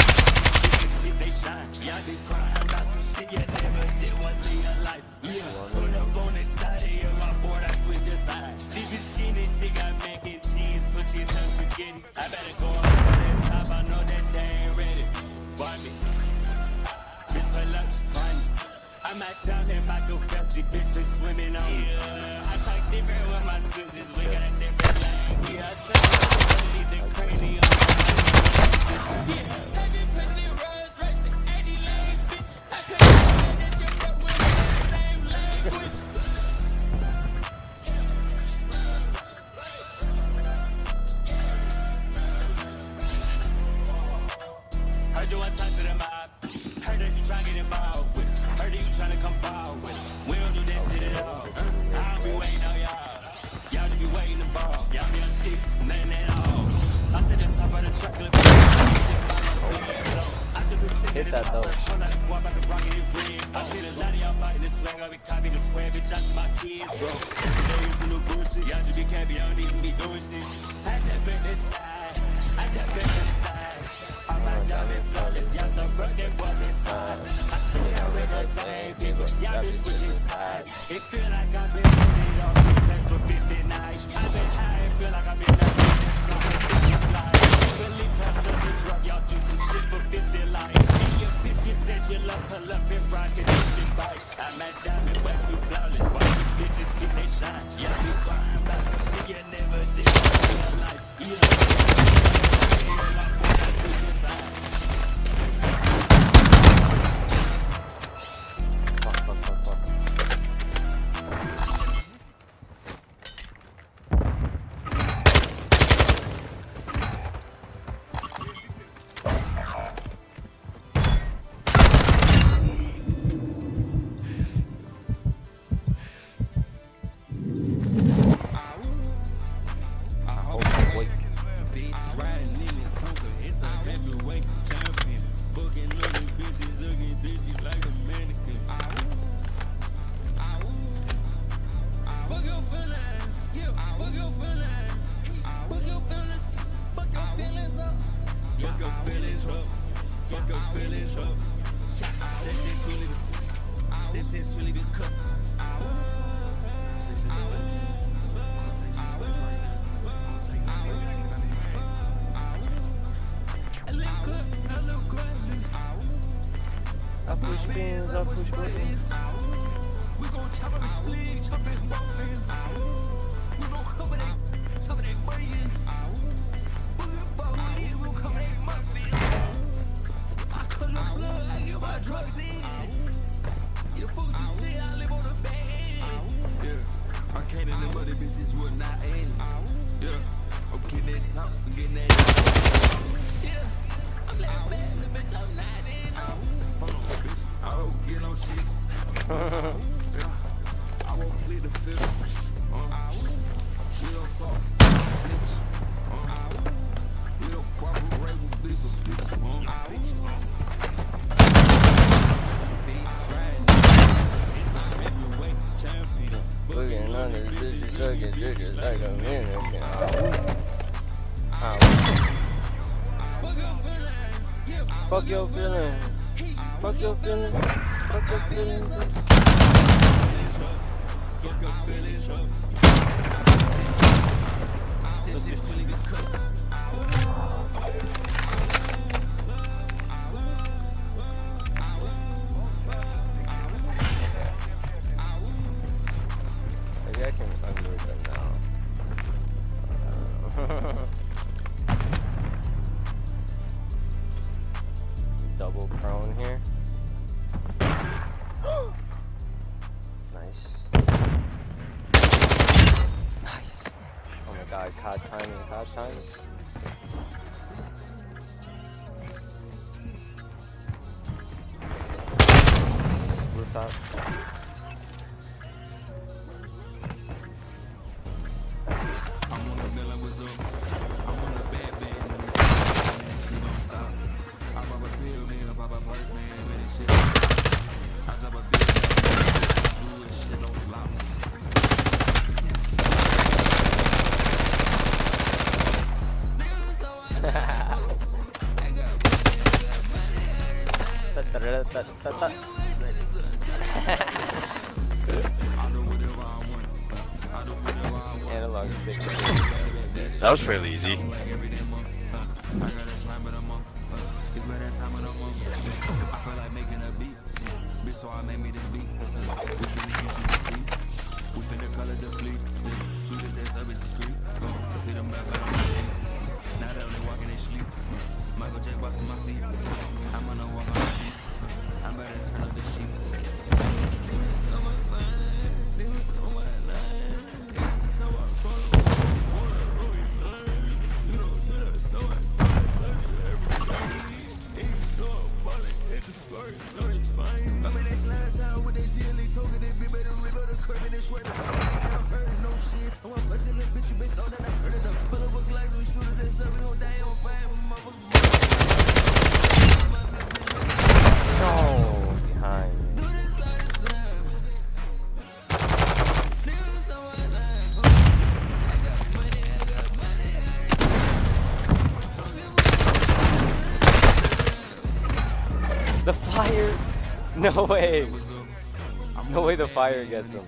They shine, y'all be crying about some shit you never did once in your life. Yeah, put up on this study on my board, I switch the side. This is skinny, she got mac and cheese, pussy some spaghetti. I better go up to that top, I know that they ain't ready for me. Bitch, pull up, money. I'm at down there, my go festy, bitch, been swimming on. Yeah, I talk different with my twins, we got a different lane. Yeah, I say I leave the crazy on. Yeah, I been putting in roads, racing 80 lanes, bitch. I couldn't that you fuck with the same language. Heard you one time to the mob. Heard that you tryna get involved with. Heard that you tryna come ball with. We don't do that shit at all. I don't be waiting on y'all. Y'all just be waiting to ball. Y'all be on shit, nothing at all. I'm to the top of the truck, little hit that though. I see the lot of y'all fighting this swag, I be copying the square, bitch. I see my kids, bro. Every day you see no bullshit. Y'all just be capping, y'all don't even be doing shit. I just been this side. I just been this side. All my diamond flawless, y'all so broke, that was inside. I still got with the same people, y'all been switching sides. It feel like I've been putting off this sex for 50 nights. I've been high, it feel like I've been up in this drunk for 50 lives. Believe I'm such a drug, y'all do some shit for 50 lives. I push pins, I push buttons.
We gon' chop up and split, chop it muffins. We gon' cover they millions. We gon' fuck with it, we gon' cover they muffins. I cut the plug, I get my drugs in. You fuck you say I live on the bed. Yeah, I can't in the mother business will not end. Yeah, I'm getting that top, I'm getting that. Yeah, I'm like bad, little bitch, I'm not in. Hold on, bitch, I don't get no shits. I won't plead the fifth. We don't talk, snitch. We don't cooperate with bitches.
Looking on this bitch, sucking digits like a minute. Fuck your feeling. Fuck your feelings. Fuck your feelings. Maybe I can unmute them now. Double prone here. Nice. Nice. Oh my god, COD timing. Rooftop.
I'm on the mill, I was up. I'm on the bad band, and she don't stop. I pop a pill, nigga, pop a purse, man, with this shit. I drop a big do this shit don't flop.
Analog stick.
That was fairly easy.
I feel like making a beat. Bitch, so I made me this beat. We finna get you deceased. We finna color the fleet. Shoot his ass up, it's discreet. Hit him back on my feet. Now they only walking they sleep. Michael J. walk to my feet. I'm gonna walk on my feet. I'm better turn up the sheet.
No, behind. The fire? No way. No way the fire gets him.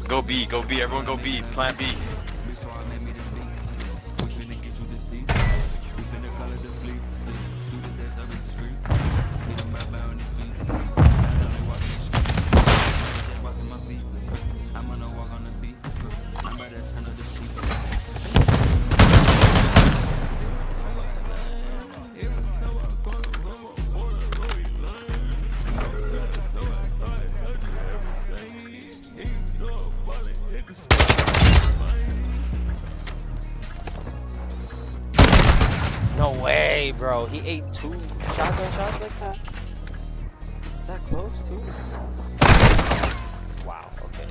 Go B, everyone go B, plan B.
No way, bro. He ate 2 shotgun shots like that? That close, too? Wow, okay.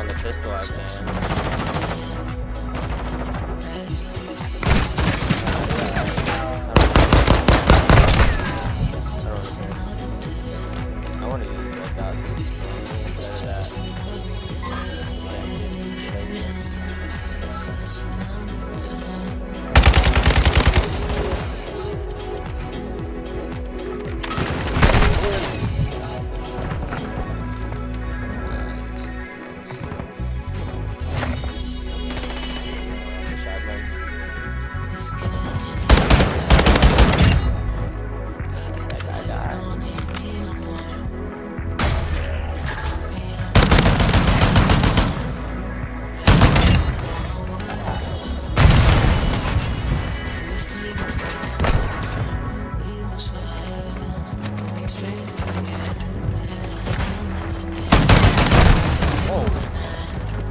on the pistol, I can. I want to use red dots instead of that.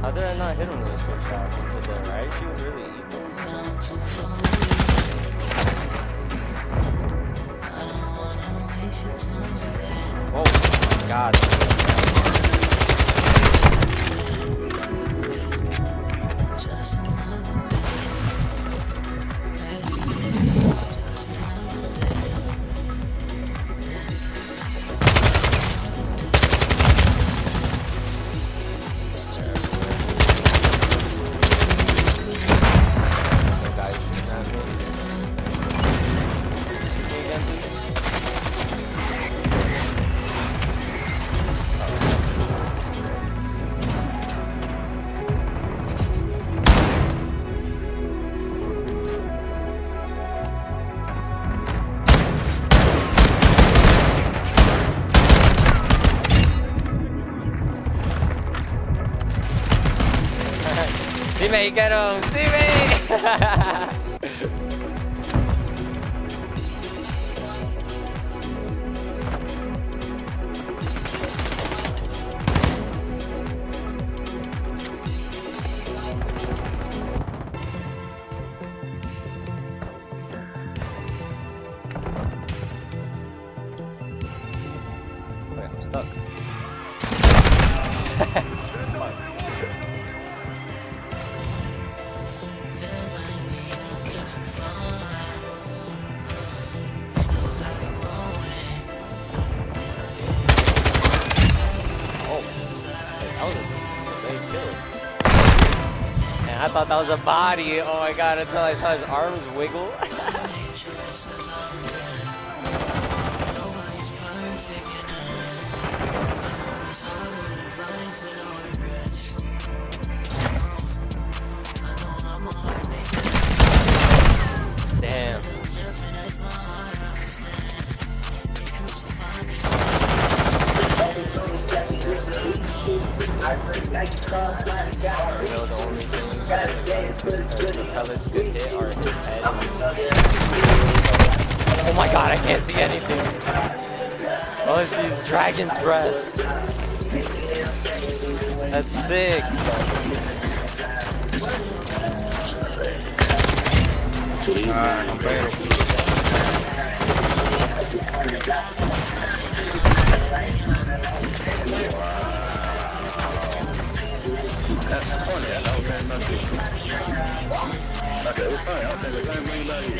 How did I not hit him with a switch shot? With the right shoe really evil. Oh my god. Teammate, get him! Teammate! Wait, I'm stuck. I thought that was a body. Oh my god, until I saw his arms wiggle. Damn. The only thing the pellets could hit are his head. Oh my god, I can't see anything. All I see is dragon's breath. That's sick.
That's funny, that was very much it. Okay, it was funny, I was saying the same thing about you.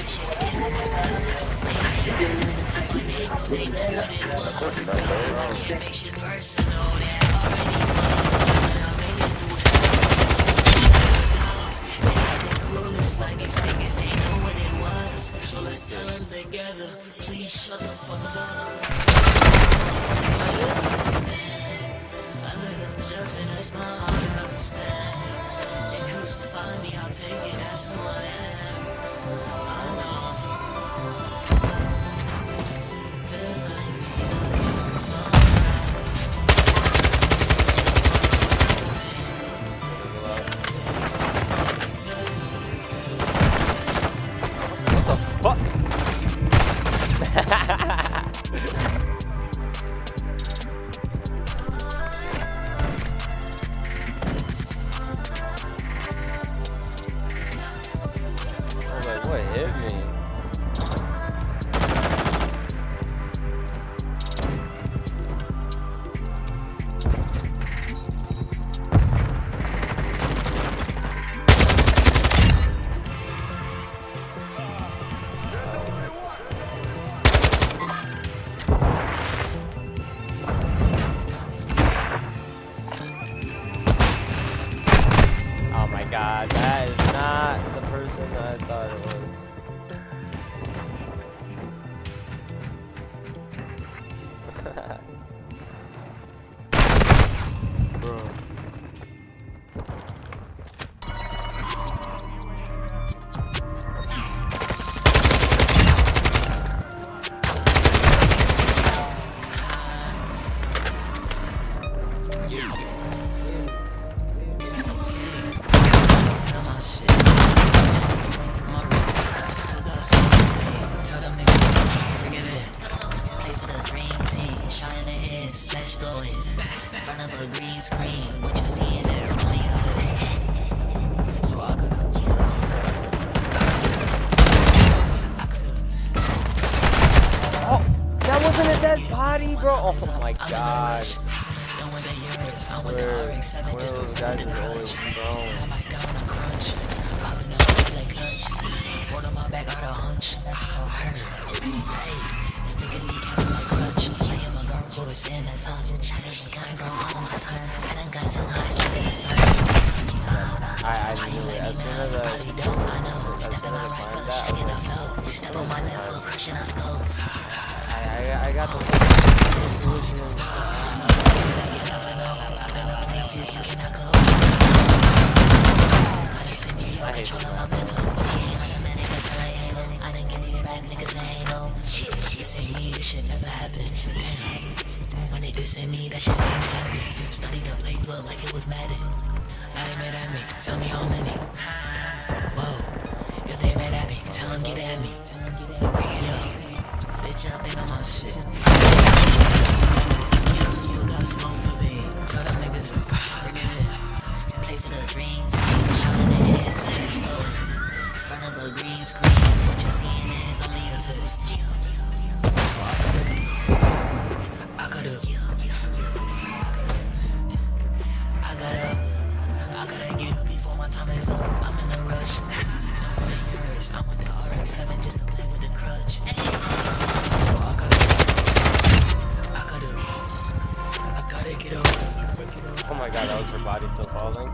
Of course you don't
So let's tell them together, please shut the fuck up. I let them judge me, that's my heart, I understand. They crucify me, I'll take it, that's who I am. I know. Feels like me, I'll get too far.
What the fuck? wasn't a dead body, bro. Oh my god. Where those guys are always thrown. I knew it. As soon as I find that, I got the intuition. I hate this
When they diss me, that shit made me happy. Study the playbook like it was Madden. Now they mad at me, tell me how many. Whoa, if they mad at me, tell them get at me. Yo, bitch, I've been on my shit. You got smoke for me. Tell them niggas, bring it in. Play for the dream team, showing the head, says in front of a green screen. What you seeing is only a test. So I could've. I gotta get up before my time is up. I'm in a rush. Don't wanna yours. I'm with the RX-7 just to play with the crutch. So I gotta get up.
Oh my god, that was her body still falling.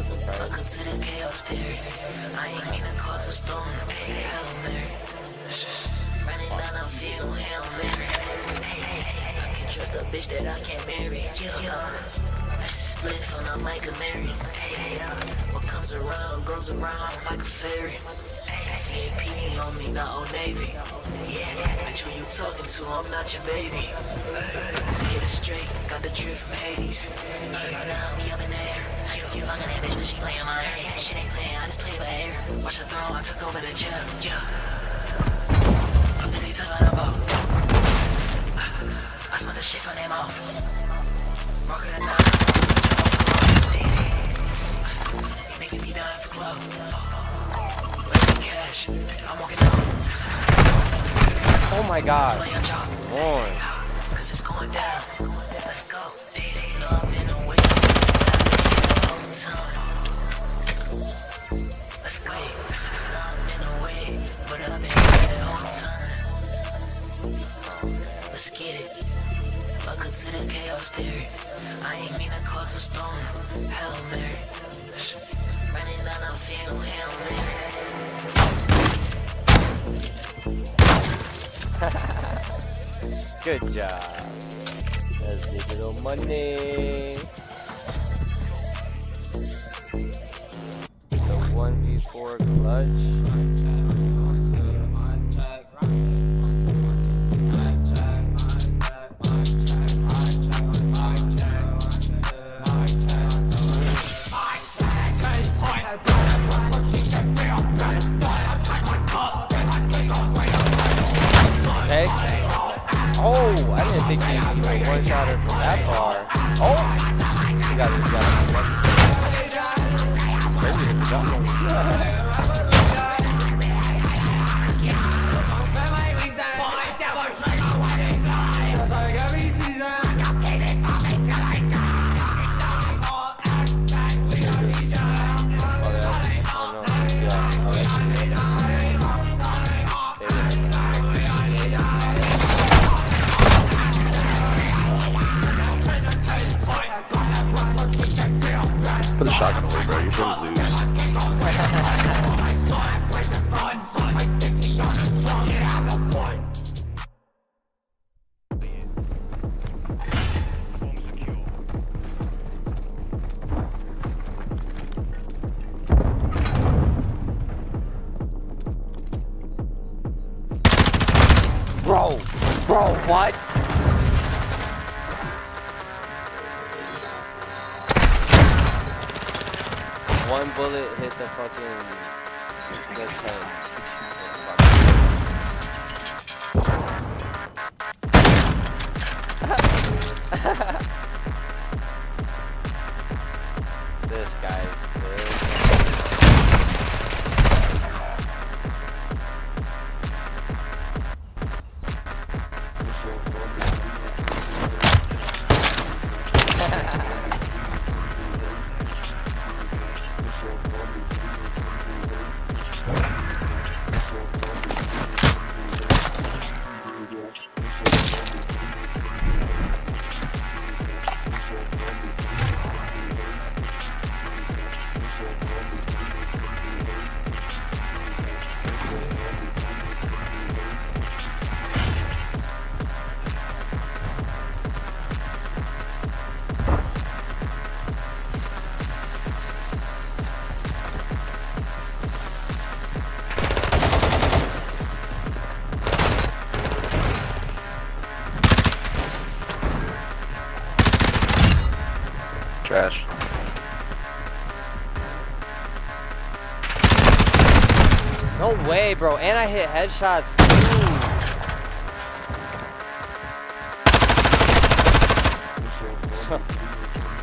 happens, right?
Welcome to the chaos theory. I ain't mean to cause a storm. Hail Mary. Running down the field, Hail Mary. I can trust a bitch that I can't marry. That's the split from the Micah Mary. What comes around goes around like a fairy. CAP on me, not Old Navy. Bitch, who you talking to? I'm not your baby. Let's get it straight, got the drip from Hades. Now we up in the air. You fucking that bitch, but she playing my hair. Shit ain't playing, I just play by air. Watch the throne, I took over the chair. Yeah. What are they talking about? I smell the shit from their mouth. Marker the night. You making me dying for club. Cash, I'm walking out.
Oh my god. One.
Cause it's going down. Let's go. No, I've been away. Let's wait. No, I've been away. But I've been here the whole time. Let's get it. Welcome to the chaos theory. I ain't mean to cause a storm. Hail Mary. Running down the field, Hail Mary.
Good job. That's digital money. The 1v4 clutch. Okay. Oh, I didn't think he one-shot her from that far. Oh! He got his gun. Crazy if he got one.
Put the shotgun away, bro. You shouldn't lose.
Bro, what? One bullet hit the fucking good head. This guy's this.
Trash.
No way, bro. And I hit headshots too.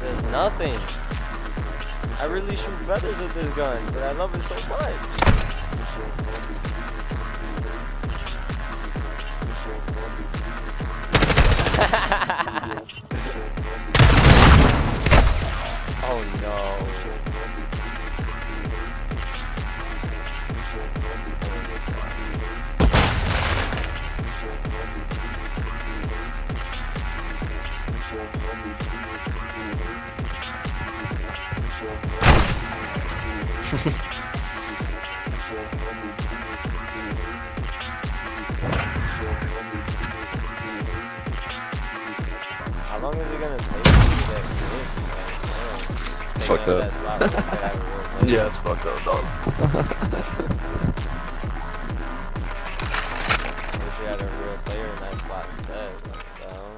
There's nothing. I really shoot feathers with this gun, but I love it so much. Oh no. How long is it gonna take to get this?
It's fucked up. Yeah, it's fucked up, dog.
Wish you had a real player in that slot instead. What the hell?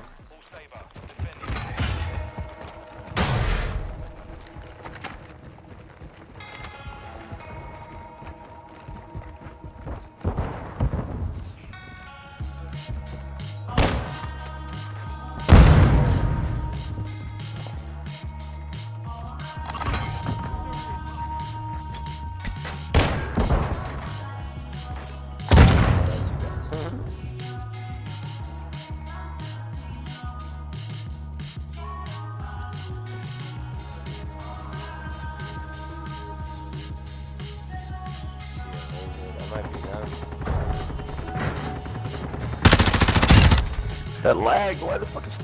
That lag, why the fuck is...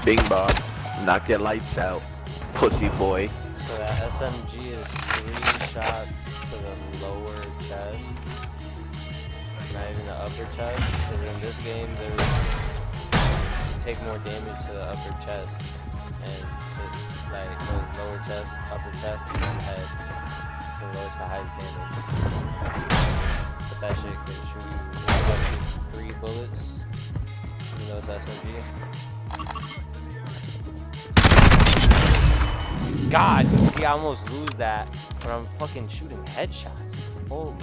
Bing bong. Knock your lights out, pussy boy.
So that SMG is 3 shots to the lower chest, not even the upper chest. Because in this game, you take more damage to the upper chest, and it's like goes lower chest, upper chest, and then head. The lowest to highest damage. But that shit can shoot you 3 bullets. You know it's SMG. God, see, I almost lose that when I'm fucking shooting headshots. Holy.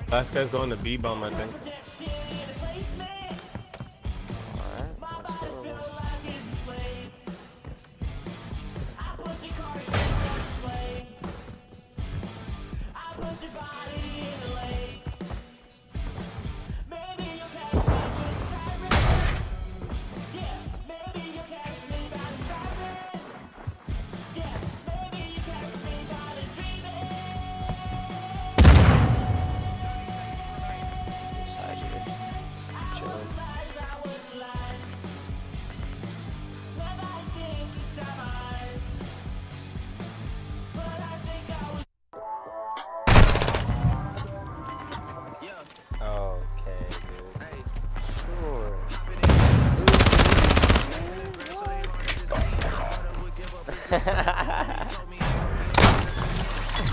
Last guy's going to B-bomb, I think.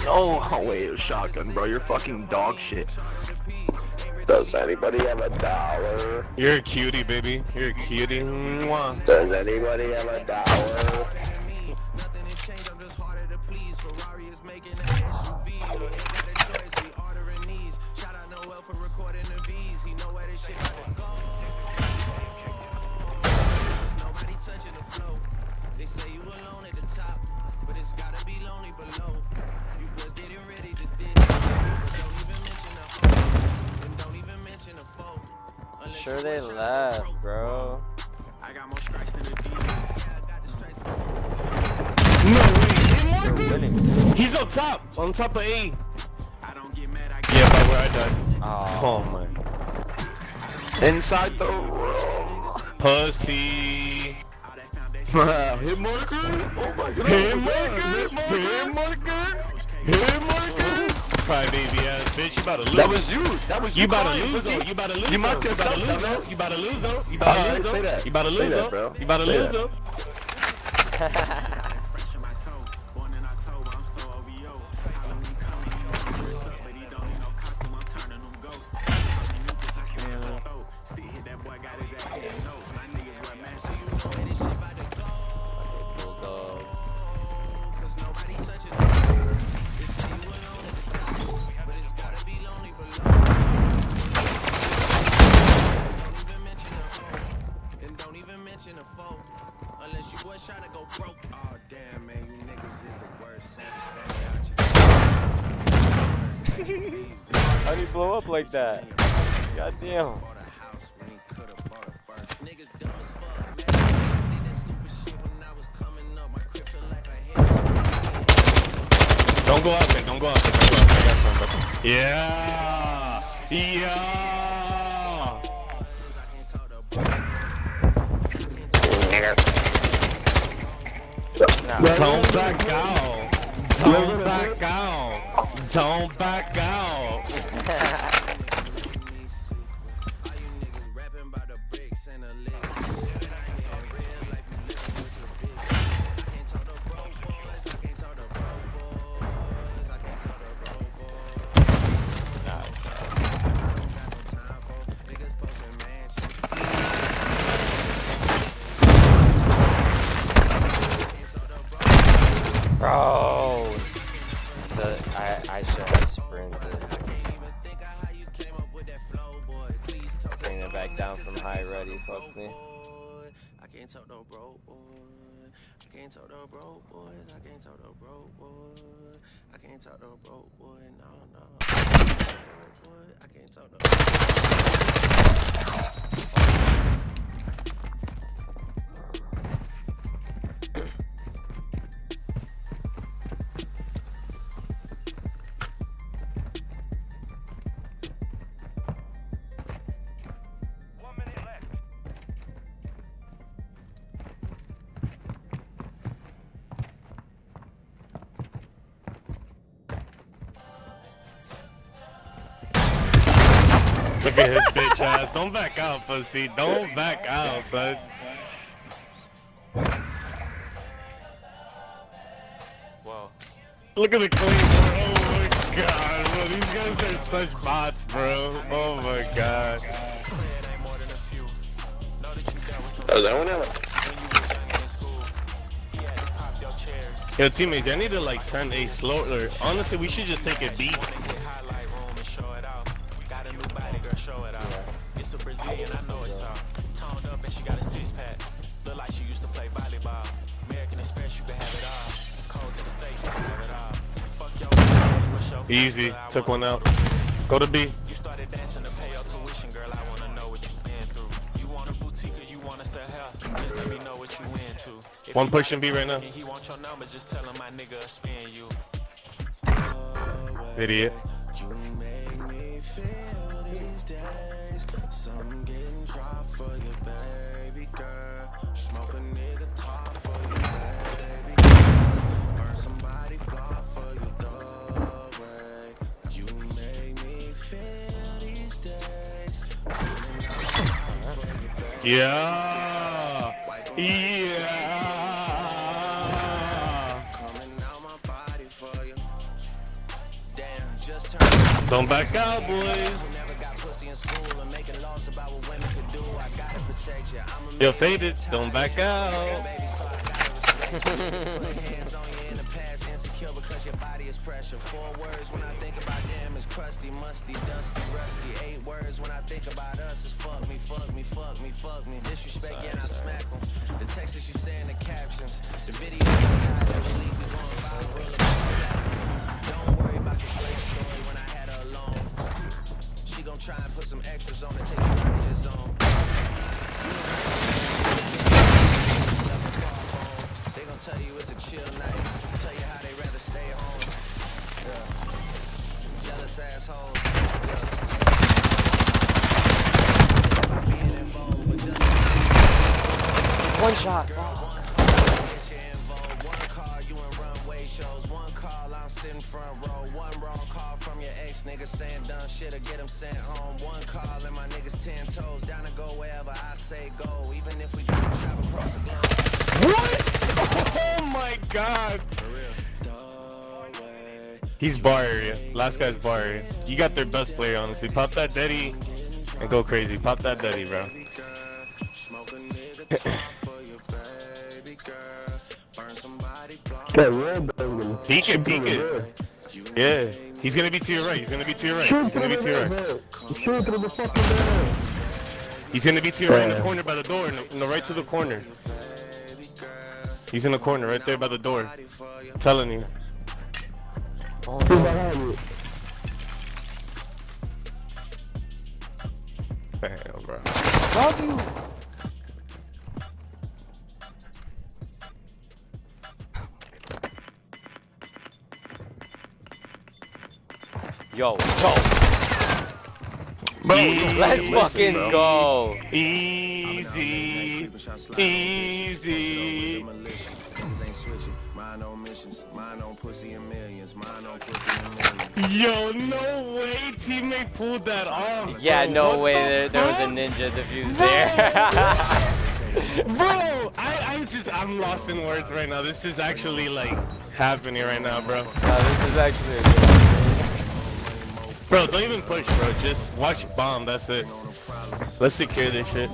Oh, wait, it was shotgun, bro. You're fucking dog shit. Does anybody have $1?
You're a cutie, baby. You're a cutie. Mwah.
Does anybody have $1?
They say you alone at the top, but it's gotta be lonely below. You just getting ready to ditch, but don't even mention a home, and don't even mention a foe.
Sure they left, bro.
I got more strikes than the Divas. Yeah, I got the strikes.
No way,
He's on top of A. Yeah, by where I died. Oh my.
Inside the room.
Pussy.
Hit marker. Oh my god.
Hit marker. Cry baby ass bitch, you about to lose.
That was you.
You about to lose though. You about to lose.
You marked yourself.
You about to lose though. You about to lose though.
Say that.
You about to lose though. You about to lose though.
Unless you boys trying to go broke. Oh damn, man, you niggas is the worst.
How do you blow up like that? God damn.
Don't go out there. Don't go out there. Don't go out there. I got something. Yeah. Don't back out. Don't back out. Don't back out.
Bro, I should have sprinted. Bring it back down from high ready, fuck me.
I can't talk no broke boy. I can't talk no broke boys. I can't talk no broke boy. I can't talk no broke boy. No. I can't talk no.
Look at his bitch ass. Don't back out, pussy. Don't back out, son.
Whoa.
Look at the clean, bro. Oh my god, bro. These guys are such bots, bro. Oh my god.
Oh, that one out.
Yo, teammates, I need to like send a slower. Honestly, we should just take a beat.
Show it out. It's a Brazilian, I know it's all. Toned up and she got a six-pack. Look like she used to play volleyball. American Express, you can have it all. Codes in the safe, you can have it all. Fuck your what's your
Easy. Took one out. Go to B.
You started dancing to pay your tuition, girl. I wanna know what you been through. You want a boutique or you wanna sell health? Just let me know what you into. If
One pushing B right now.
he want your number, just tell him my nigga will spin you.
Idiot.
You make me feel these days. Some getting dropped for you, baby girl. Smoke a nigga top for you, baby girl. Burn somebody block for you, dog way. You make me feel these days.
Yeah. Don't back out, boys. Yo, faded. Don't back out.
Because your body is pressure. 4 words when I think about them is crusty, musty, dusty, rusty. 8 words when I think about us is fuck me, fuck me, fuck me, fuck me. Disrespect, yeah, and I smack them. The text that you say in the captions, the video that we leave, we going viral. Don't worry about the fake story when I had her alone. She gon' try and put some extras on and take you out of your zone. They gon' tell you it's a chill night. Tell you how they rather stay home.
One shot.
One call, I'm sitting front row. One wrong call from your ex nigga saying dumb shit or get him sent home. One call and my niggas 10 toes down to go wherever I say go. Even if we gotta travel across the globe.
What? Oh my god.
For real.
He's bar area. Last guy's bar area. You got their best player, honestly. Pop that Deddy and go crazy. Pop that Deddy, bro. Peek it, peek it. Yeah. He's gonna be to your right. He's gonna be to your right. He's gonna be to your right.
Shoot through the fucking door.
He's gonna be to your right in the corner by the door. In the right to the corner. He's in the corner right there by the door. I'm telling you.
Oh, behind you.
Damn, bro.
Love you. Yo, go.
Bro,
Let's fucking go.
Easy. Easy. Yo, no way teammate pulled that off.
Yeah,
bro.
no
What
way.
the
There was a
fuck?
ninja defuse there.
Bro, I'm lost in words right now. This is actually like happening right now, bro.
No, this is actually.
Bro, don't even push, bro. Just watch bomb. That's it. Let's secure this shit.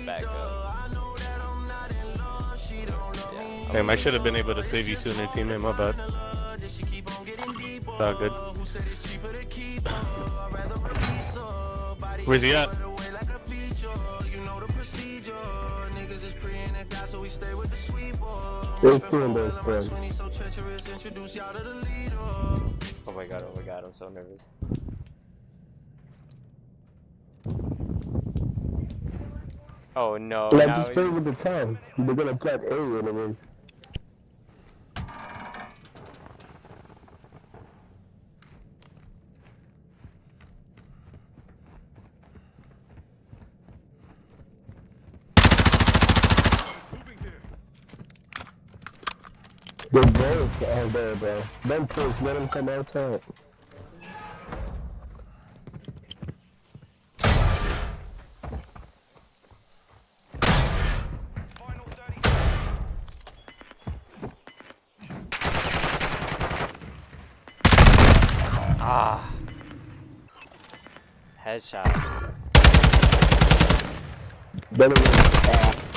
Back up.
Damn, I should have been able to save you sooner, teammate. My bad. All good. Where's he at?
They're doing those friends.
Oh my god, I'm so nervous. Oh no.
Yeah,
now
just play with the time. They're gonna plant A in the room. They're both out there, bro. Don't push, let them come outside.
Ah. Headshot.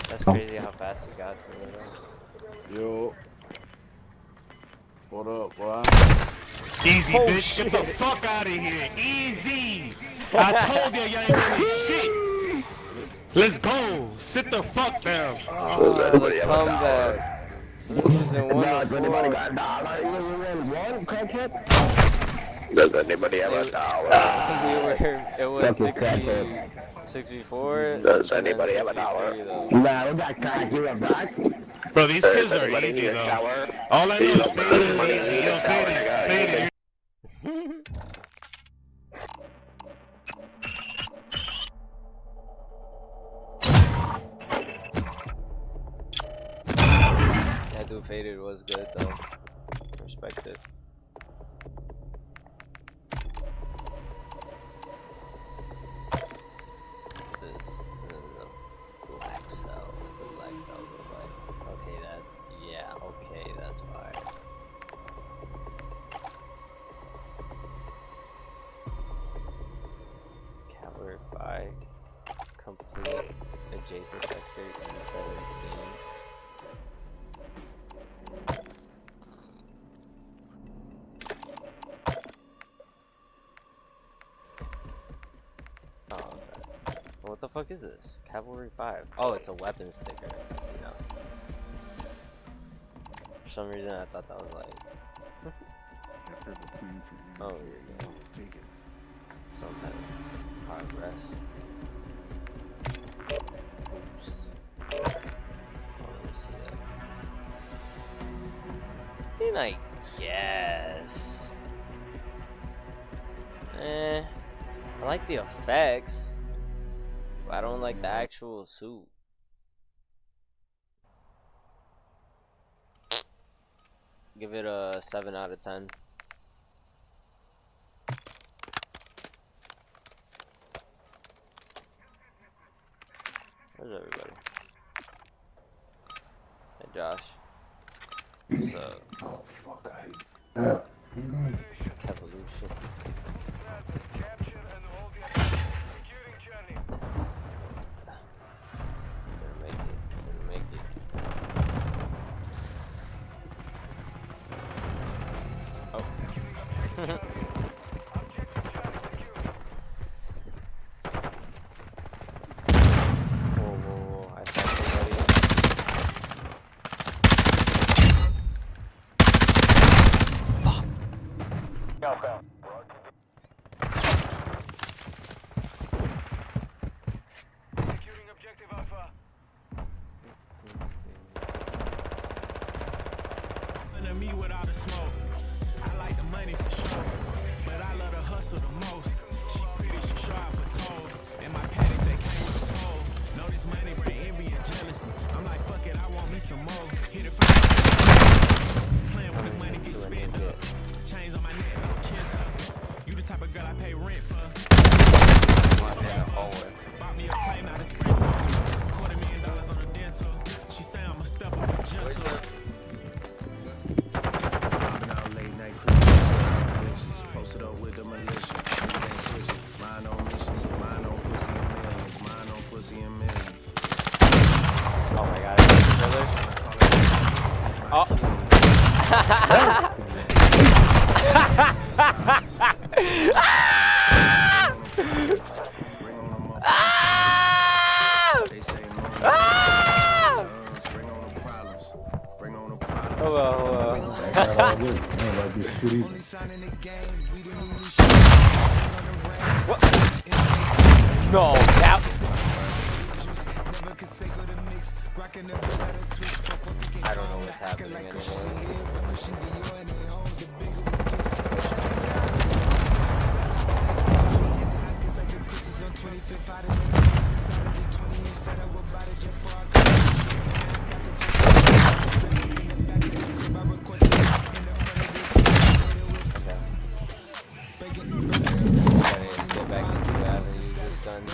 That's crazy how fast he got to me.
Yo. What up, boy?
Easy,
Oh,
bitch.
shit.
Get the fuck out of here. Easy. I told you, y'all ain't doing shit. Let's go. Sit the fuck down.
Oh, the comeback. Losing 1-4.
Anybody got a dollar? One crackhead?
Does anybody have a dollar?
It was 64.
Does anybody have a dollar?
Nah, we got crack you up back.
Bro, these kids are easy, though. All I know is fade is easy. Yo, fade it.
That dude faded was good, though. Respect it. This is a black cell. What's the black cell look like? Okay, that's, yeah, okay, that's fine. Cavalry 5, complete adjacent sector E17. Oh, okay. What the fuck is this? Cavalry 5. Oh, it's a weapon sticker. I see now. For some reason, I thought that was like. Oh, here you go. Take it. Some kind of progress. Boost. I guess. I like the effects, but I don't like the actual suit. Give it a 7 out of 10. Where's everybody? Hey Josh. What's up?
Oh fuck, I hate that.
Evolution. Better make it. Better make it. Oh. Whoa, I saw somebody.
Outbound. Securing objective Alpha.
Under me without a smoke. I like the money for sure, but I love the hustle the most. She pretty, she sharp for toes, and my patties that came with a pole. Know this money bring envy and jealousy. I'm like, fuck it, I want me some more. Hit it from playing with the money get spent up. Chains on my neck, no kinta. You the type of girl I pay rent for. Bought me a plane, not a sprinter. $250,000 on a dental. She say I'm a step up a gentle. Late night bitches posted up with the militia. Niggas ain't switching. Mine on missions, mine on pussy and millions, mine on pussy and millions.
Oh my god, oh. No, that. I don't know what's happening anymore. Get back into the avenue this time.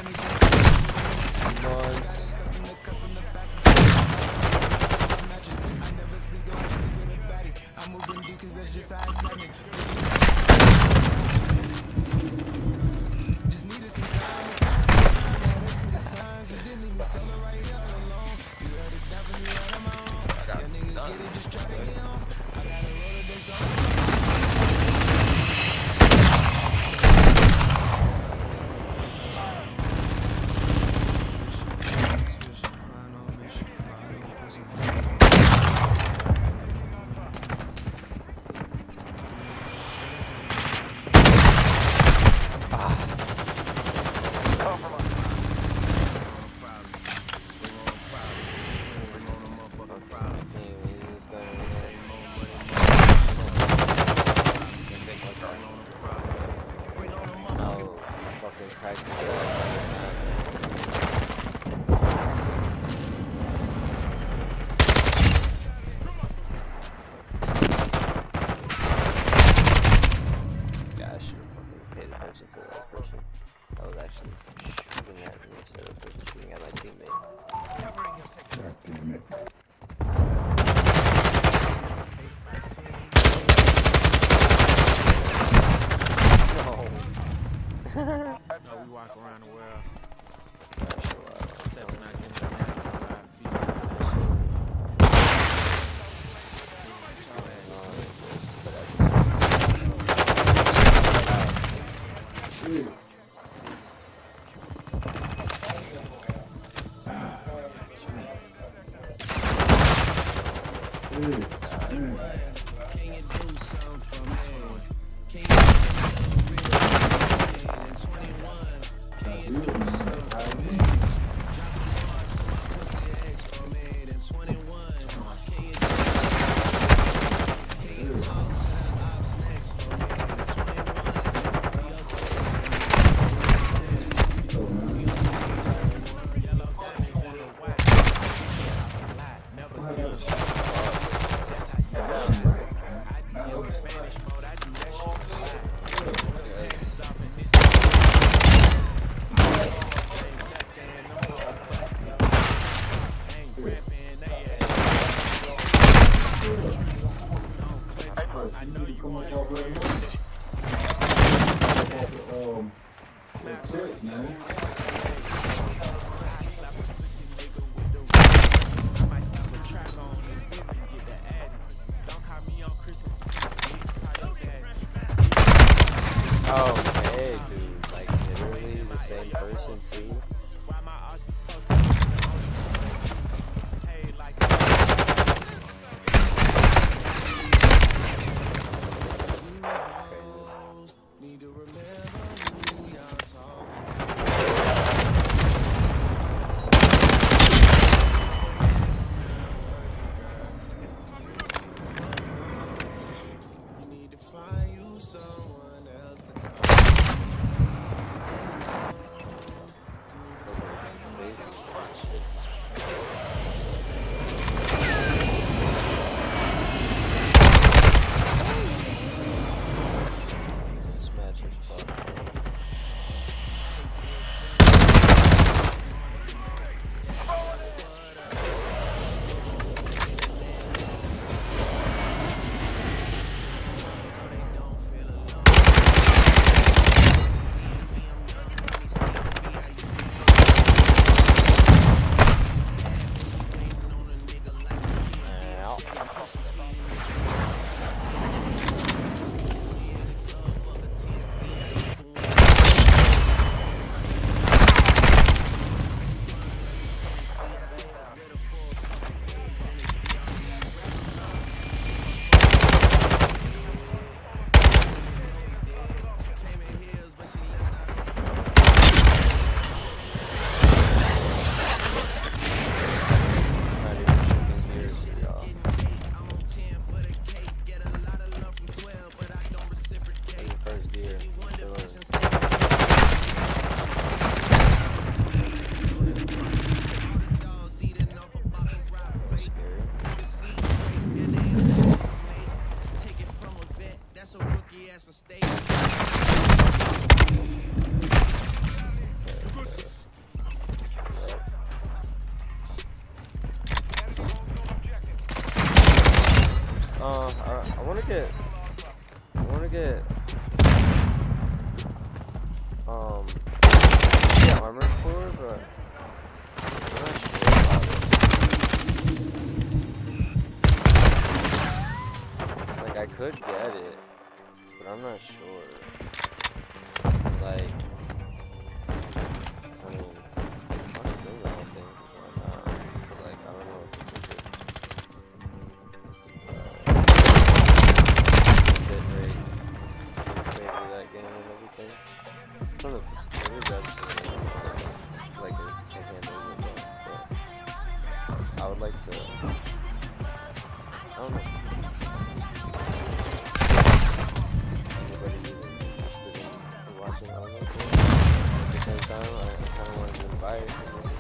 I wanna get yeah, armor core, but I'm not sure about it. Like I could get it, but I'm not sure. Like, I mean, I'll bring the whole thing, why not? But like, I don't know if it's a good bit rate for that game and everything. It's on the like a handle window, but I would like to, I don't know. Anybody even interested in watching Avancer? At the same time, I kind of wanted to buy it because it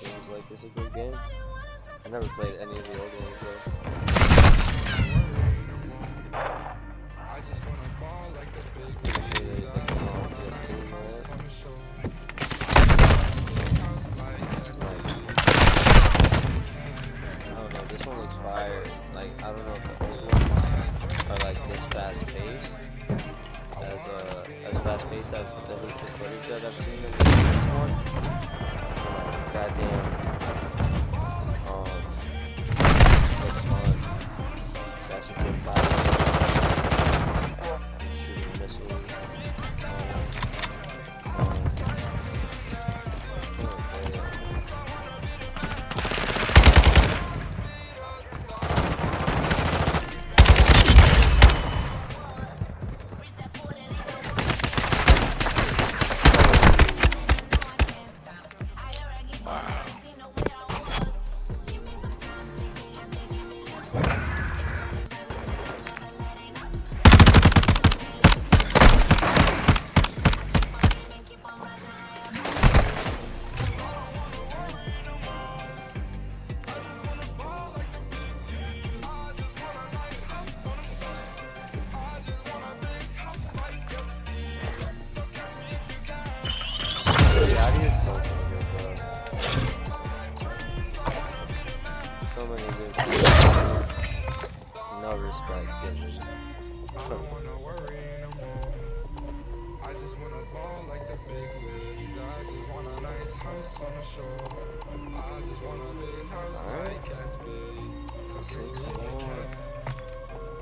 seems like it's a good game. I never played any of the old ones though. I just wanna ball like the big I don't know, this one looks fire. Like, I don't know if the old ones are like this fast paced. As fast paced as at least the footage that I've seen in this one. Goddamn. Looks fun. Dashing inside. Shooting missiles. No respect given. I don't wanna worry no more. I just wanna ball like the big leagues. I just want a nice house on the shore. I just want a big house like Gatsby. So kiss me if you can.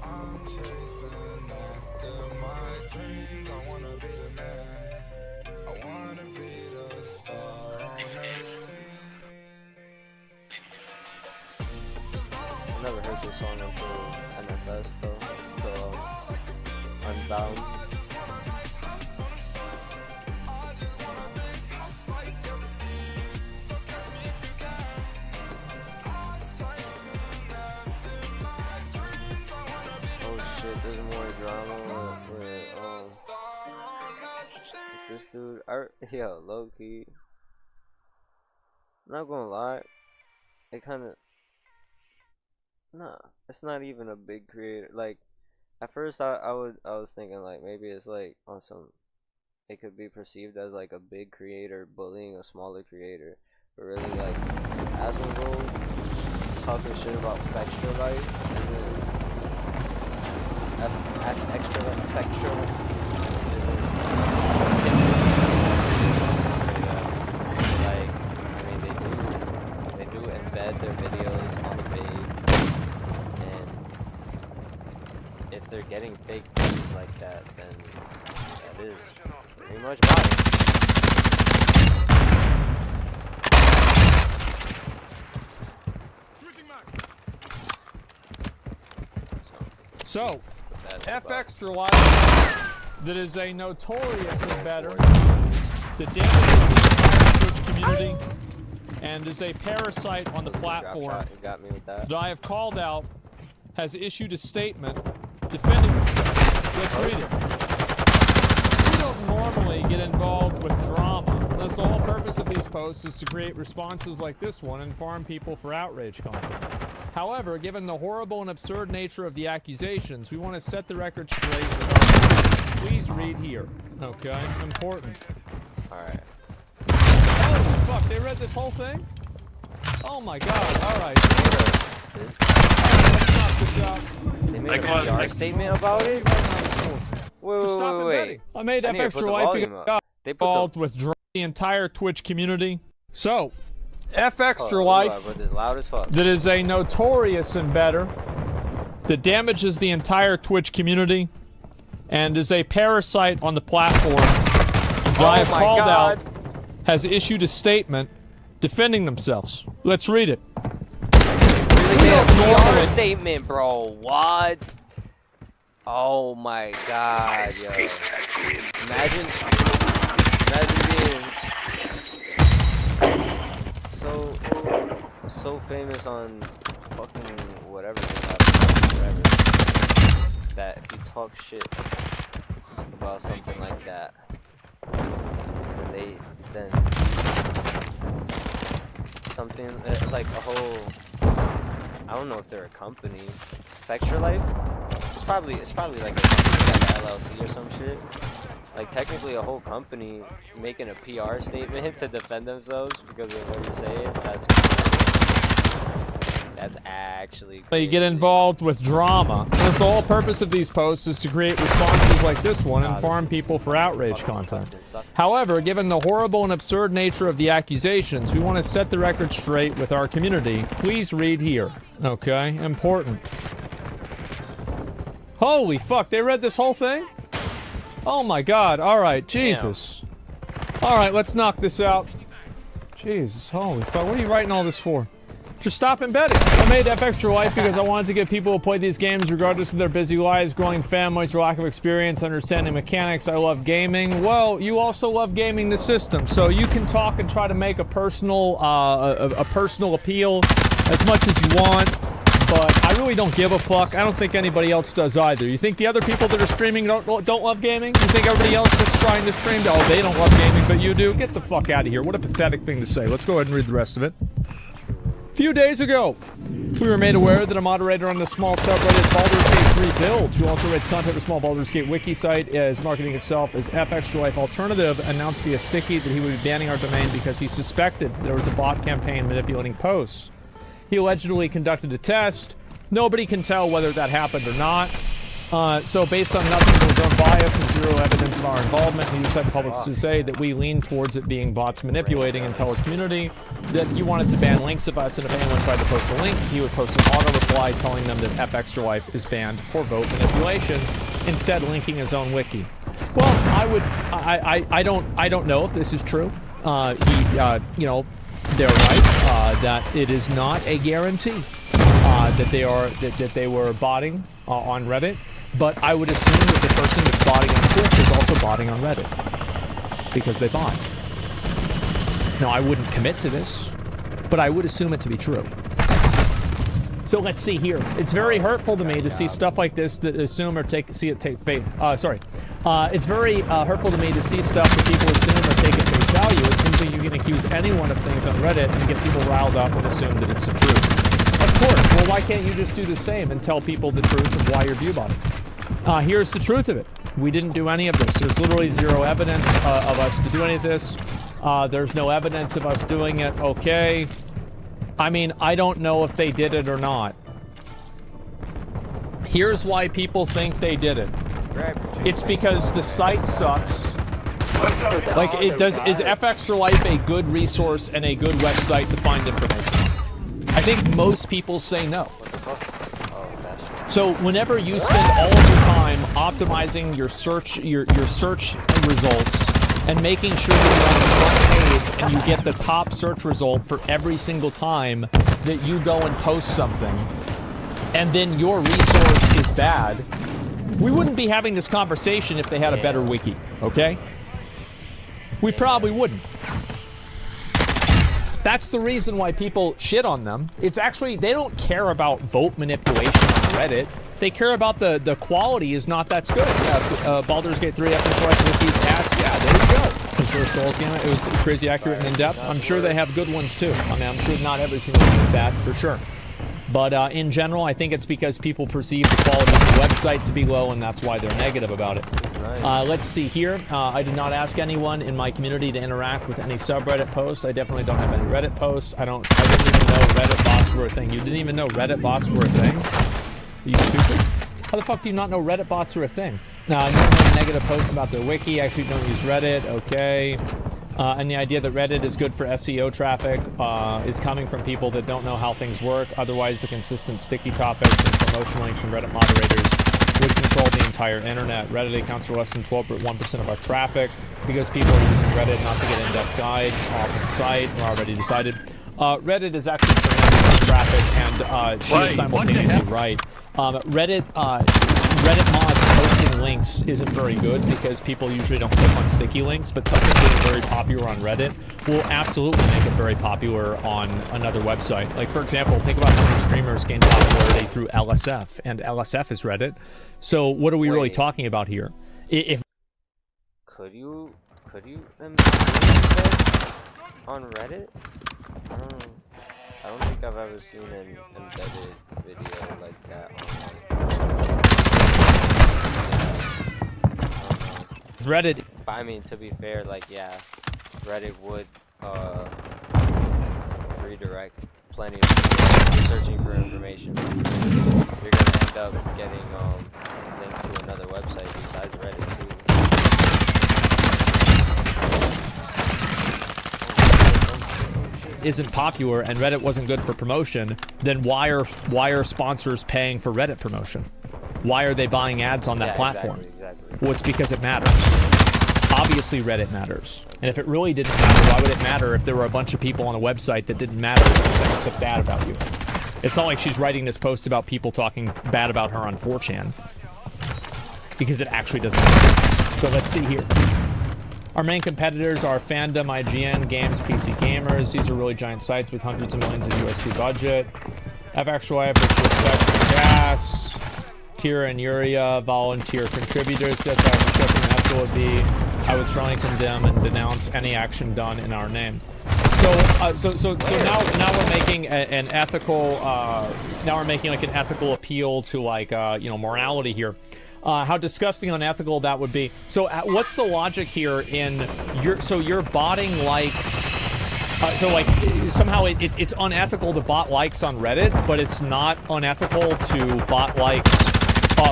I'm chasing after my dreams. I wanna be the man. I wanna be the star on the scene. I never heard this song until NFS though, so Unbound. Oh shit, there's more drama with this dude. Yo, low key. I'm not gonna lie, it kinda. Nah, it's not even a big creator. Like, at first I was thinking like maybe it's like on some, it could be perceived as like a big creator bullying a smaller creator, but really like Avancer talking shit about Extra Life, and then Extra like, I mean they do embed their videos on the page. If they're getting fake views like that, then that is pretty much biased.
So F Extra Life, that is a notorious embedder that damages the entire Twitch community and is a parasite on the platform that I have called out, has issued a statement defending himself. Let's read it. We don't normally get involved with drama. Thus, the whole purpose of these posts is to create responses like this one and farm people for outrage content. However, given the horrible and absurd nature of the accusations, we want to set the record straight. Please read here. Okay? Important.
Alright.
Oh, fuck, they read this whole thing? Oh my god, alright. knock this out.
They made a PR statement about it? Wait.
I made
need to
FX
put the
Life
volume up. They put
involved with the entire Twitch community. So, FX
Oh,
Life,
but it's loud as fuck.
that is a notorious embedder that damages the entire Twitch community and is a parasite on the platform that I have called out, has issued a statement defending themselves. Let's read it.
Really made a PR statement, bro. What? Oh my god, yo. Imagine being so famous on fucking whatever that if you talk shit about something like that, then something like a whole, I don't know if they're a company, Facture Life. It's probably like a LLC or some shit. Like technically a whole company making a PR statement to defend themselves because of what you're saying. That's actually crazy.
You get involved with drama. That's the whole purpose of these posts, is to create responses like this one and farm people for outrage content. However, given the horrible and absurd nature of the accusations, we want to set the record straight with our community. Please read here. Okay? Important. Holy fuck, they read this whole thing? Oh my god, alright, Jesus. Alright, let's knock this out. Jesus, holy fuck, what are you writing all this for? Just stop embedding. I made FX Life because I wanted to give people who play these games, regardless of their busy lives, growing families, or lack of experience, understanding mechanics. I love gaming. Well, you also love gaming the system, so you can talk and try to make a personal appeal as much as you want. But I really don't give a fuck. I don't think anybody else does either. You think the other people that are streaming don't love gaming? You think everybody else that's trying to stream, oh, they don't love gaming, but you do? Get the fuck out of here. What a pathetic thing to say. Let's go ahead and read the rest of it. A few days ago, we were made aware that a moderator on the small subreddit Baldur's Gate 3 Builds, who also writes content for small Baldur's Gate wiki site, is marketing itself as FX Life Alternative, announced via Sticky that he would be banning our domain because he suspected there was a bot campaign manipulating posts. He allegedly conducted a test. Nobody can tell whether that happened or not. So based on nothing but his own bias and zero evidence of our involvement, he decided public to say that we lean towards it being bots manipulating and tell his community that he wanted to ban links of us, and if anyone tried to post a link, he would post an auto reply telling them that FX Life is banned for vote manipulation, instead linking his own wiki. Well, I don't know if this is true. You know, they're right that it is not a guarantee that they were botting on Reddit, but I would assume that the person that's botting on Twitch is also botting on Reddit because they bot. Now, I wouldn't commit to this, but I would assume it to be true. So let's see here. It's very hurtful to me to see stuff like this that assume or see it take faith. It's very hurtful to me to see stuff that people assume or take at face value. It seems like you can accuse anyone of things on Reddit and get people riled up and assume that it's the truth. Of course. Well, why can't you just do the same and tell people the truth of why you're viewbotting? Here's the truth of it. We didn't do any of this. There's literally zero evidence of us to do any of this. There's no evidence of us doing it. Okay. I mean, I don't know if they did it or not. Here's why people think they did it. It's because the site sucks. Like, is FX Life a good resource and a good website to find information? I think most people say no. So whenever you spend all of your time optimizing your search results and making sure you're on the front page and you get the top search result for every single time that you go and post something, and then your resource is bad, we wouldn't be having this conversation if they had a better wiki, okay? We probably wouldn't. That's the reason why people shit on them. It's actually, they don't care about vote manipulation on Reddit. They care about the quality is not that good. Yeah, Baldur's Gate 3 FX Life wikis asked, yeah, there you go. For a Souls game, it was crazy accurate and in-depth. I'm sure they have good ones too. I mean, I'm sure not every single one is bad, for sure. But in general, I think it's because people perceive the quality of the website to be low, and that's why they're negative about it. Let's see here. I did not ask anyone in my community to interact with any subreddit posts. I definitely don't have any Reddit posts. I didn't even know Reddit bots were a thing. You didn't even know Reddit bots were a thing? Are you stupid? How the fuck do you not know Reddit bots are a thing? No negative post about their wiki. Actually, don't use Reddit. Okay. And the idea that Reddit is good for SEO traffic is coming from people that don't know how things work. Otherwise, the consistent sticky topics and promotion links from Reddit moderators would control the entire internet. Reddit accounts for less than 1% of our traffic because people are using Reddit not to get in-depth guides off the site. We're already decided. Reddit is actually tremendous for traffic, and she is simultaneously right. Reddit mods posting links isn't very good because people usually don't click on sticky links, but something being very popular on Reddit will absolutely make it very popular on another website. Like, for example, think about how many streamers gained popularity through LSF, and LSF is Reddit. So what are we really talking about here? If
Could you embed on Reddit? I don't think I've ever seen an embedded video like that online.
Reddit.
But I mean, to be fair, like, yeah, Reddit would redirect plenty of people searching for information. You're gonna end up getting linked to another website besides Reddit too.
Isn't popular and Reddit wasn't good for promotion, then why are sponsors paying for Reddit promotion? Why are they buying ads on that platform?
Exactly.
Well, it's because it matters. Obviously Reddit matters. And if it really didn't matter, why would it matter if there were a bunch of people on a website that didn't matter that said stuff bad about you? It's not like she's writing this post about people talking bad about her on 4chan. Because it actually doesn't matter. So let's see here. Our main competitors are Fandom, IGN, Games, PC Gamers. These are really giant sites with hundreds of millions of USD budget. FXY, which respects the gas. Tira and Yuria, volunteer contributors. That's how discussing that would be. I would strongly condemn and denounce any action done in our name. So now we're making an ethical. Now we're making like an ethical appeal to like morality here. How disgusting unethical that would be. So what's the logic here in you're botting likes, so like somehow it's unethical to bot likes on Reddit, but it's not unethical to bot likes,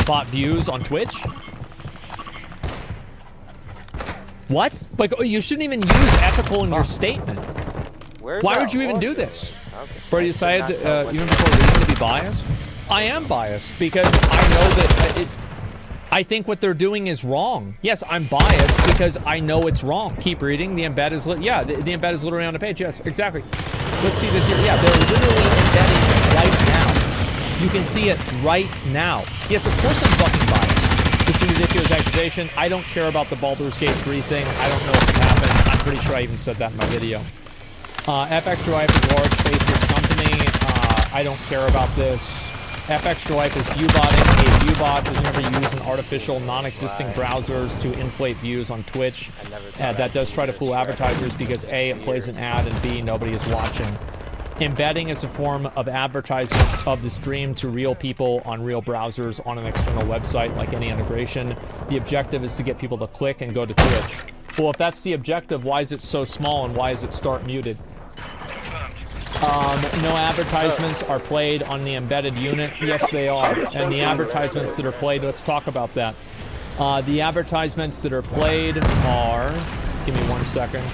bot views on Twitch? What? Like, you shouldn't even use ethical in your statement. Why would you even do this? Bro, you decided even before reason to be biased? I am biased because I know that I think what they're doing is wrong. Yes, I'm biased because I know it's wrong. Keep reading. The embed is the embed is literally on the page. Yes, exactly. Let's see this here. Yeah, they're literally embedding it right now. You can see it right now. Yes, of course I'm fucking biased. This is a ridiculous accusation. I don't care about the Baldur's Gate 3 thing. I don't know if it happened. I'm pretty sure I even said that in my video. FX Drive is a large faceless company. I don't care about this. FX Drive is viewbotting. A viewbot is whenever you use an artificial, non-existing browsers to inflate views on Twitch. That does try to fool advertisers because A, it plays an ad, and B, nobody is watching. Embedding is a form of advertisement of the stream to real people on real browsers on an external website, like any integration. The objective is to get people to click and go to Twitch. Well, if that's the objective, why is it so small and why is it start muted? No advertisements are played on the embedded unit. Yes, they are. And the advertisements that are played, let's talk about that. The advertisements that are played are, give me 1 second.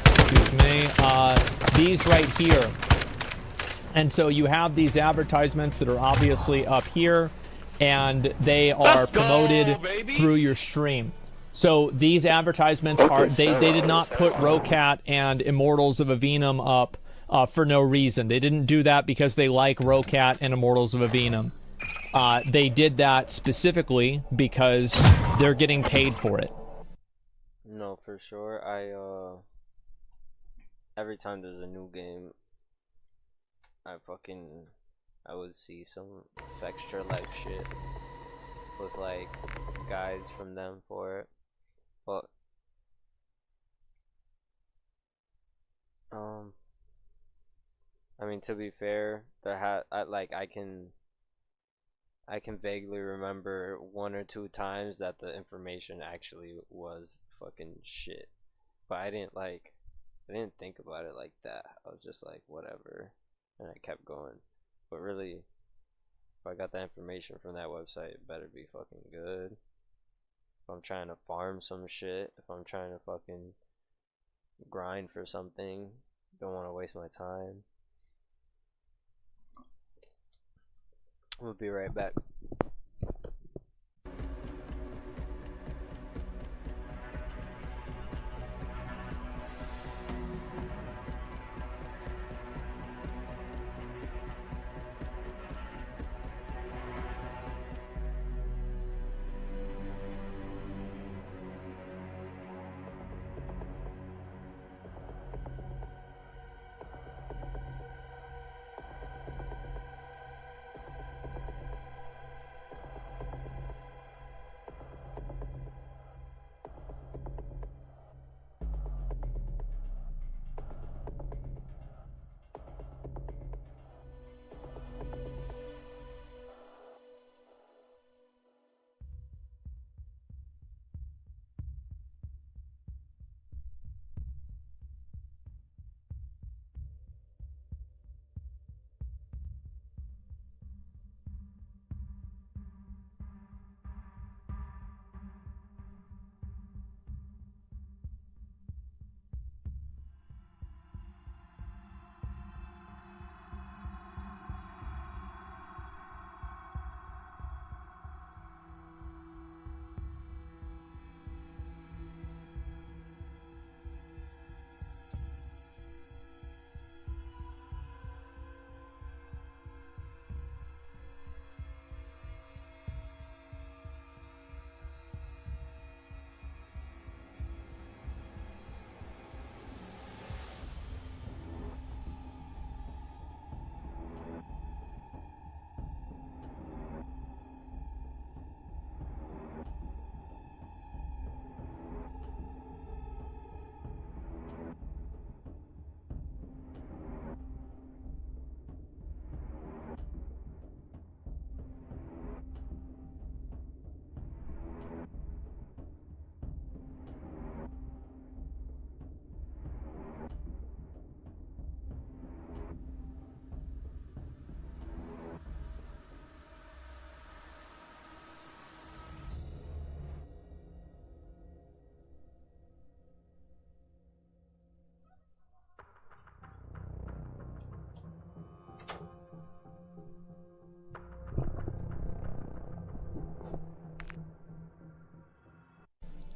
Excuse me. These right here. And so you have these advertisements that are obviously up here, and they are promoted through your stream. So these advertisements are, they did not put Rocat and Immortals of Avenum up for no reason. They didn't do that because they like Rocat and Immortals of Avenum. They did that specifically because they're getting paid for it.
No, for sure. Every time there's a new game, I would see some extra like shit with like guides from them for it. But I mean, to be fair, I can vaguely remember 1 or 2 times that the information actually was fucking shit. But I didn't think about it like that. I was just like, whatever, and I kept going. But really, If I got the information from that website, it better be fucking good. If I'm trying to farm some shit, if I'm trying to fucking grind for something, don't want to waste my time. We'll be right back.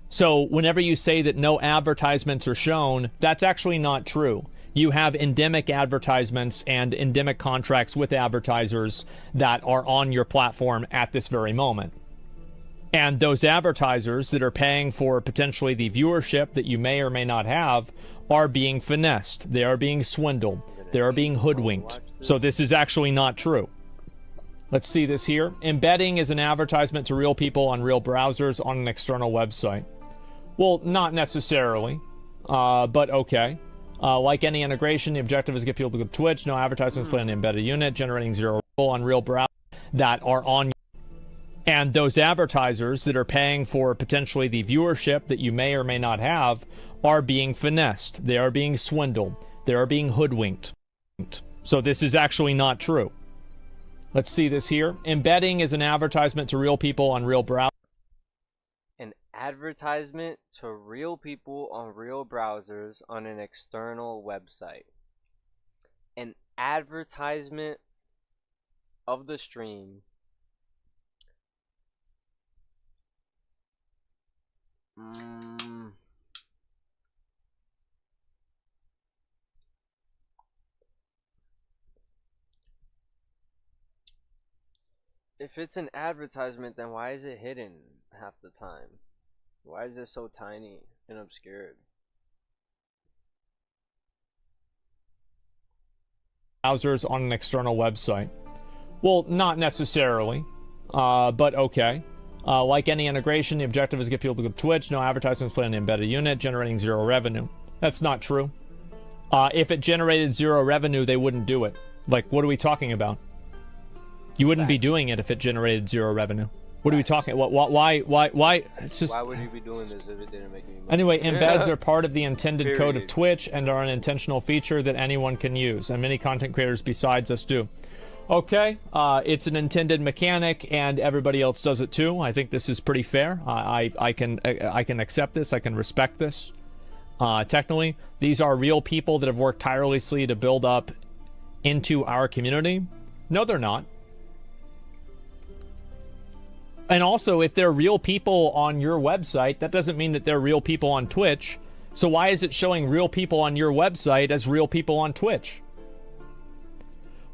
So whenever you say that no advertisements are shown, that's actually not true. You have endemic advertisements and endemic contracts with advertisers that are on your platform at this very moment. And those advertisers that are paying for potentially the viewership that you may or may not have are being finessed. They are being swindled. They are being hoodwinked. So this is actually not true. Let's see this here. Embedding is an advertisement to real people on real browsers on an external website. Well, not necessarily, but okay. Like any integration, the objective is to get people to go to Twitch. No advertisements play an embedded unit, generating zero on real browsers that are on. And those advertisers that are paying for potentially the viewership that you may or may not have are being finessed. They are being swindled. They are being hoodwinked. So this is actually not true. Let's see this here. Embedding is an advertisement to real people on real browsers.
An advertisement to real people on real browsers on an external website. An advertisement of the stream If it's an advertisement, then why is it hidden half the time? Why is it so tiny and obscured?
Browsers on an external website. Well, not necessarily, but okay. Like any integration, the objective is to get people to go to Twitch. No advertisements play an embedded unit, generating zero revenue. That's not true. If it generated zero revenue, they wouldn't do it. Like, what are we talking about? You wouldn't be doing it if it generated zero revenue. What are we talking? Why? It's just.
Why would you be doing this if it didn't make any money?
Anyway, embeds are part of the intended code of Twitch and are an intentional feature that anyone can use, and many content creators besides us do. Okay, it's an intended mechanic, and everybody else does it too. I think this is pretty fair. I can accept this. I can respect this. Technically, these are real people that have worked tirelessly to build up into our community. No, they're not. And also, if they're real people on your website, that doesn't mean that they're real people on Twitch. So why is it showing real people on your website as real people on Twitch?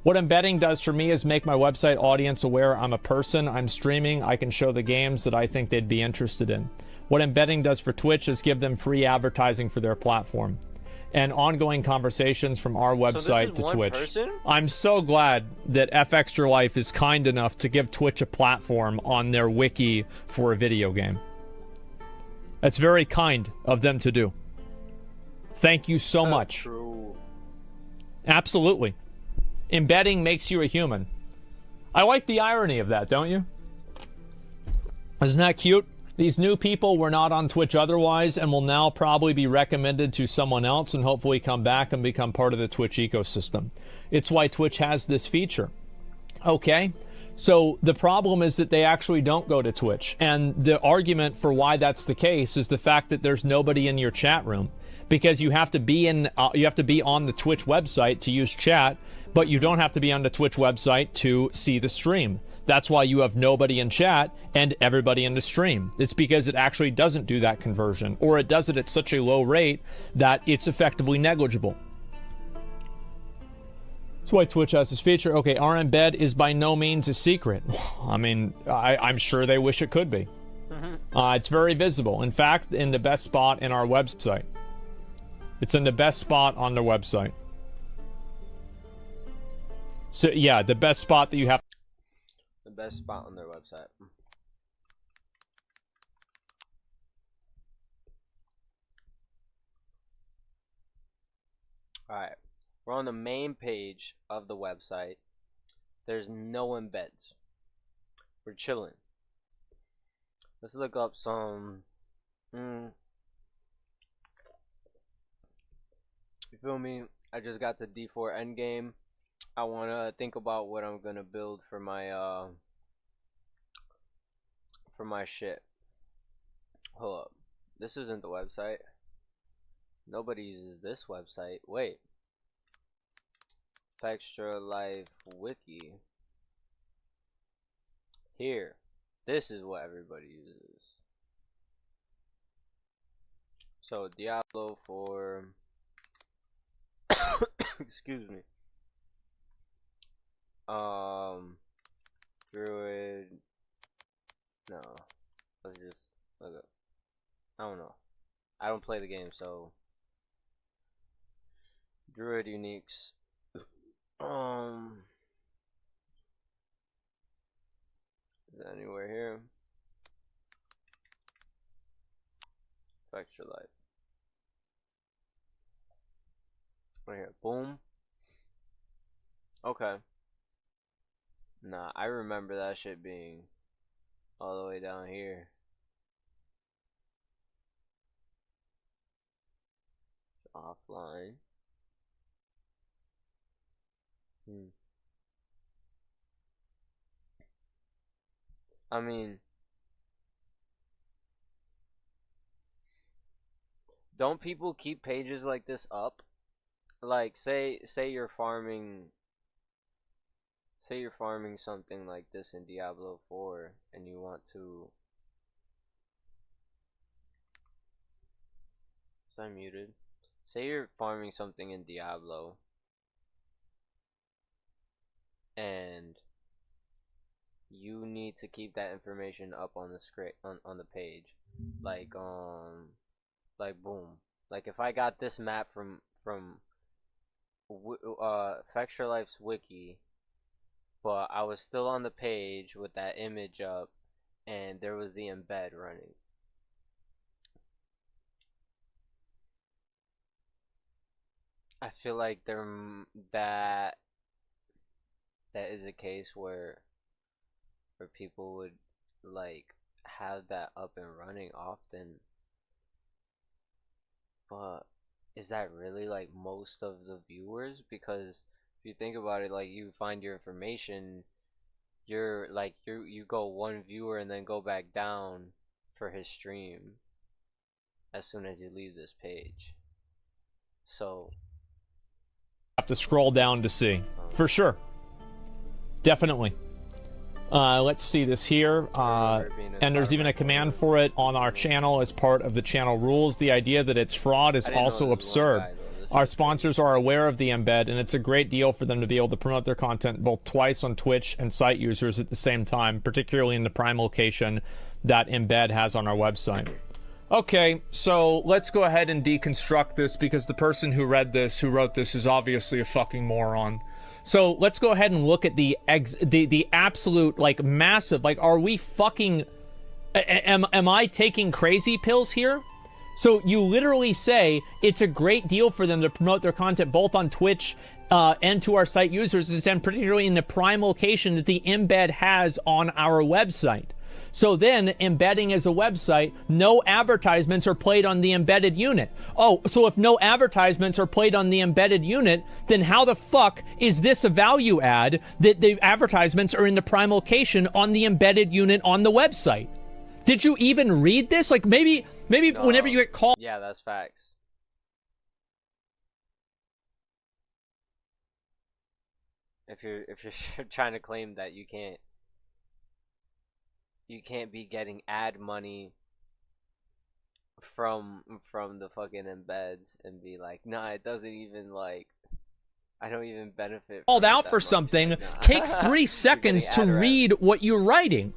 What embedding does for me is make my website audience aware I'm a person, I'm streaming, I can show the games that I think they'd be interested in. What embedding does for Twitch is give them free advertising for their platform. And ongoing conversations from our website to Twitch.
Person?
I'm so glad that F Extra Life is kind enough to give Twitch a platform on their wiki for a video game. That's very kind of them to do. Thank you so much.
True.
Absolutely. Embedding makes you a human. I like the irony of that, don't you? Isn't that cute? These new people were not on Twitch otherwise and will now probably be recommended to someone else and hopefully come back and become part of the Twitch ecosystem. It's why Twitch has this feature. Okay? So the problem is that they actually don't go to Twitch. And the argument for why that's the case is the fact that there's nobody in your chat room. Because you have to be on the Twitch website to use chat, but you don't have to be on the Twitch website to see the stream. That's why you have nobody in chat and everybody in the stream. It's because it actually doesn't do that conversion, or it does it at such a low rate that it's effectively negligible. That's why Twitch has this feature. Okay, our embed is by no means a secret. I mean, I'm sure they wish it could be. It's very visible. In fact, in the best spot in our website. It's in the best spot on their website. So, yeah, the best spot that you have.
The best spot on their website. Alright. We're on the main page of the website. There's no embeds. We're chilling. Let's look up some... You feel me? I just got the D4 endgame. I wanna think about what I'm gonna build for my shit. Hold up. This isn't the website. Nobody uses this website. Wait. Extra Life Wiki. Here. This is what everybody uses. So Diablo for excuse me. Druid. No. Let's just look up. I don't know. I don't play the game, so Druid uniques. Is it anywhere here? Extra Life. Right here. Boom. Okay. Nah, I remember that shit being all the way down here. Offline. I mean, don't people keep pages like this up? Like, say you're farming something like this in Diablo 4 and you want to... Is I muted? Say you're farming something in Diablo and you need to keep that information up on the script on the page. Like boom. Like if I got this map from Extra Life's wiki, but I was still on the page with that image up and there was the embed running. I feel like that is a case where people would like have that up and running often, but is that really like most of the viewers? Because if you think about it, like you find your information, you're like you go one viewer and then go back down for his stream as soon as you leave this page. So
have to scroll down to see for sure. Definitely. Let's see this here. And there's even a command for it on our channel as part of the channel rules. The idea that it's fraud is also absurd. Our sponsors are aware of the embed, and it's a great deal for them to be able to promote their content both twice on Twitch and site users at the same time, particularly in the prime location that embed has on our website. Okay, so let's go ahead and deconstruct this, because the person who wrote this is obviously a fucking moron. So let's go ahead and look at the absolute, like, massive, like, are we fucking, am I taking crazy pills here? So you literally say it's a great deal for them to promote their content both on Twitch and to our site users, and particularly in the prime location that the embed has on our website. So then, embedding as a website, no advertisements are played on the embedded unit. Oh, so if no advertisements are played on the embedded unit, then how the fuck is this a value add that the advertisements are in the prime location on the embedded unit on the website? Did you even read this? Like, maybe no. Whenever you get called...
Yeah, that's facts. If you're trying to claim that you can't be getting ad money from the fucking embeds and be like, nah, it doesn't even, like, I don't even benefit.
Called out for something, like, nah. Take 3 seconds to read what you're writing.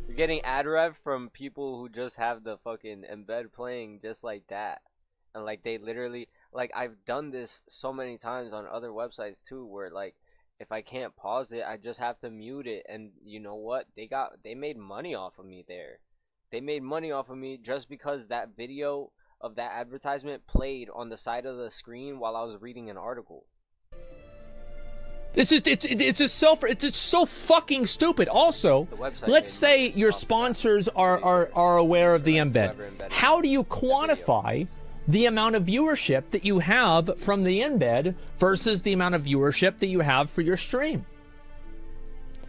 You're getting ad rev from people who just have the fucking embed playing just like that. And like they literally, like, I've done this so many times on other websites too, where like if I can't pause it, I just have to mute it. And you know what? They made money off of me there. They made money off of me just because that video of that advertisement played on the side of the screen while I was reading an article.
It's so fucking stupid. Also, let's say your sponsors are aware of the embed. How do you quantify the amount of viewership that you have from the embed versus the amount of viewership that you have for your stream?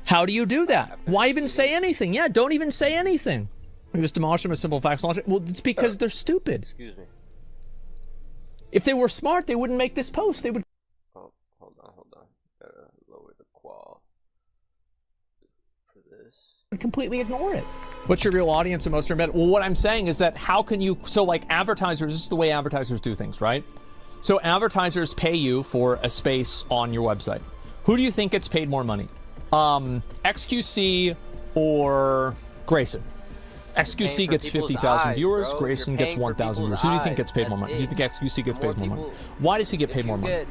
How do you do that? Why even say anything? Yeah, don't even say anything. You just demolish them with simple facts logic. Well, it's because they're stupid.
Excuse me.
If they were smart, they wouldn't make this post. They would.
Oh, hold on. Gotta lower the qual for this.
Completely ignore it. What's your real audience and most of your embed? Well, what I'm saying is that how can you, so like advertisers, this is the way advertisers do things, right? So advertisers pay you for a space on your website. Who do you think gets paid more money? XQC or Grayson? XQC gets 50,000 viewers, bro. Grayson gets 1,000 viewers. Who do you think gets paid more money? Do you think XQC gets paid more money? Why does he get paid more money?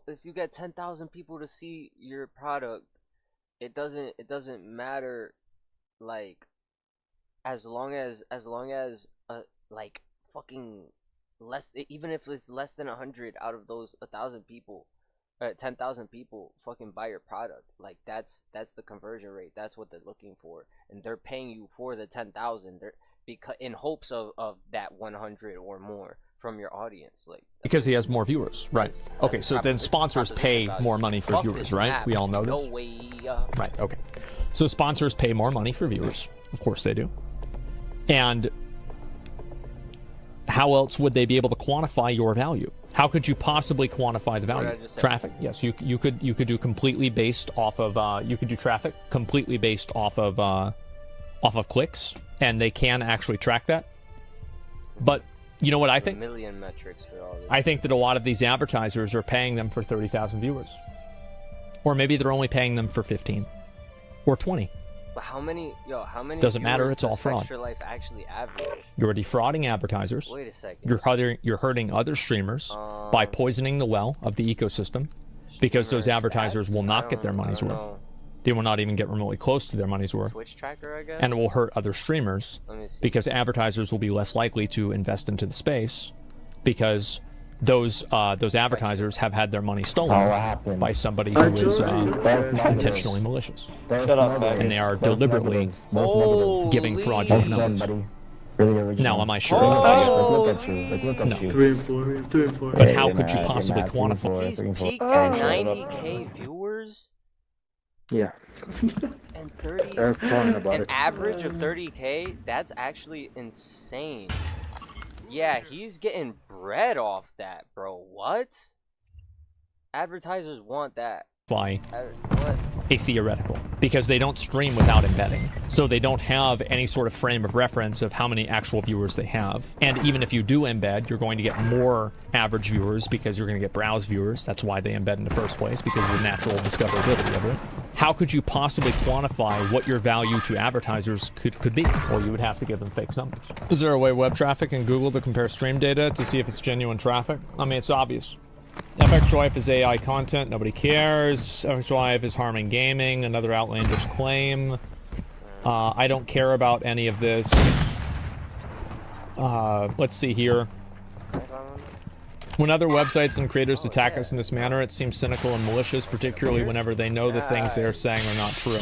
If you get 10,000 people to see your product, it doesn't matter, like, as long as like fucking less, even if it's less than 100 out of those 1,000 people, 10,000 people fucking buy your product. Like that's the conversion rate. That's what they're looking for, and they're paying you for the 10,000. Because in hopes of that 100 or more from your audience, like
because he has more viewers, right? Okay, so then sponsors pay more money for viewers, right? We all know this.
No way.
Right. Okay. So sponsors pay more money for viewers. Of course they do. And how else would they be able to quantify your value? How could you possibly quantify the value? Traffic? Yes, you could do completely based off of you could do traffic completely based off of clicks, and they can actually track that. But you know what I think?
Million metrics for all this.
I think that a lot of these advertisers are paying them for 30,000 viewers, or maybe they're only paying them for 15 or 20.
But how many
doesn't matter, it's all fraud.
Extra Life actually average?
You're defrauding advertisers.
Wait a second.
You're hurting other streamers by poisoning the well of the ecosystem, because those advertisers will not get their money's worth. They will not even get remotely close to their money's worth.
Twitch tracker, I guess?
And it will hurt other streamers because advertisers will be less likely to invest into the space because those advertisers have had their money stolen by somebody who is intentionally malicious.
Shut up,
and they are deliberately giving fraudulent numbers.
Now,
am I sure?
Look at you. Look at you.
3 and 4. 3 and 4.
But how could you possibly quantify?
He's peaked at 90k viewers.
Yeah.
And 30.
They're talking about
an
it.
average of 30k. That's actually insane. Yeah, he's getting bread off that, bro. What? Advertisers want that.
What?
A
theoretical, because they don't stream without embedding, so they don't have any sort of frame of reference of how many actual viewers they have. And even if you do embed, you're going to get more average viewers because you're going to get browse viewers. That's why they embed in the first place, because of the natural discoverability of it. How could you possibly quantify what your value to advertisers could be? Well, you would have to give them fake numbers. Is there a way web traffic and Google to compare stream data to see if it's genuine traffic? I mean, it's obvious. FX Life is AI content, nobody cares. FX Life is harming gaming, another outlandish claim. I don't care about any of this. Let's see here. When other websites and creators attack us in this manner, it seems cynical and malicious, particularly whenever they know the things they are saying are not true.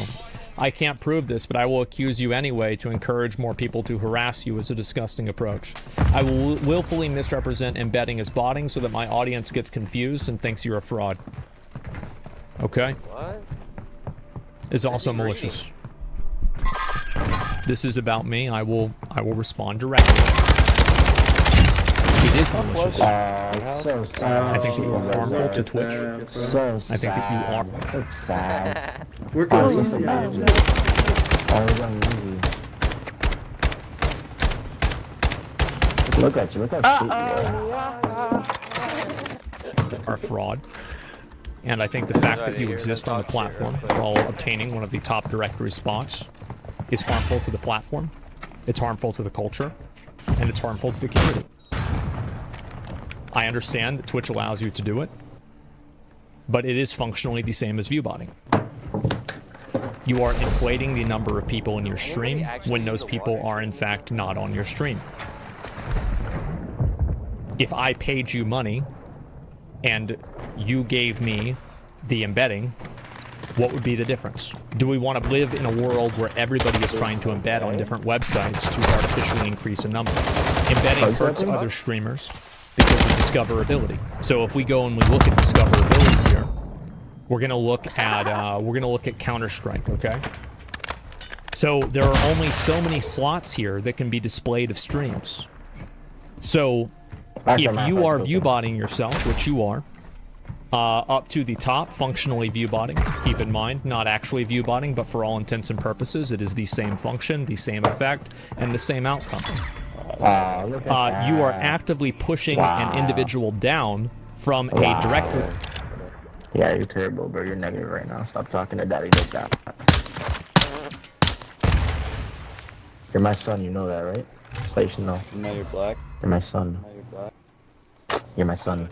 I can't prove this, but I will accuse you anyway to encourage more people to harass you as a disgusting approach. I will willfully misrepresent embedding as botting so that my audience gets confused and thinks you're a fraud. Okay?
What?
Is also malicious. This is about me. I will respond directly. It is malicious.
So sad.
I think you are harmful to Twitch.
So sad.
I think that you are.
It's sad.
We're going easy.
Look at you. Look how shit you
are. Fraud. And I think the fact that you exist on the platform while obtaining one of the top directory spots is harmful to the platform, it's harmful to the culture, and it's harmful to the community. I understand that Twitch allows you to do it, but it is functionally the same as viewbotting. You are inflating the number of people in your stream when those people are in fact not on your stream. If I paid you money and you gave me the embedding, what would be the difference? Do we want to live in a world where everybody is trying to embed on different websites to artificially increase a number? Embedding hurts other streamers because of discoverability. So if we go and we look at discoverability here, we're gonna look at Counter-Strike, okay? So there are only so many slots here that can be displayed of streams. So if you are viewbotting yourself, which you are, up to the top, functionally viewbotting, keep in mind, not actually viewbotting, but for all intents and purposes, it is the same function, the same effect, and the same outcome. You are actively pushing an individual down from a directory.
Yeah, you're terrible, bro. You're negative right now. Stop talking to daddy like that. You're my son, you know that, right? So you should know.
Now you're black.
You're my son.
Now you're black.
You're my son.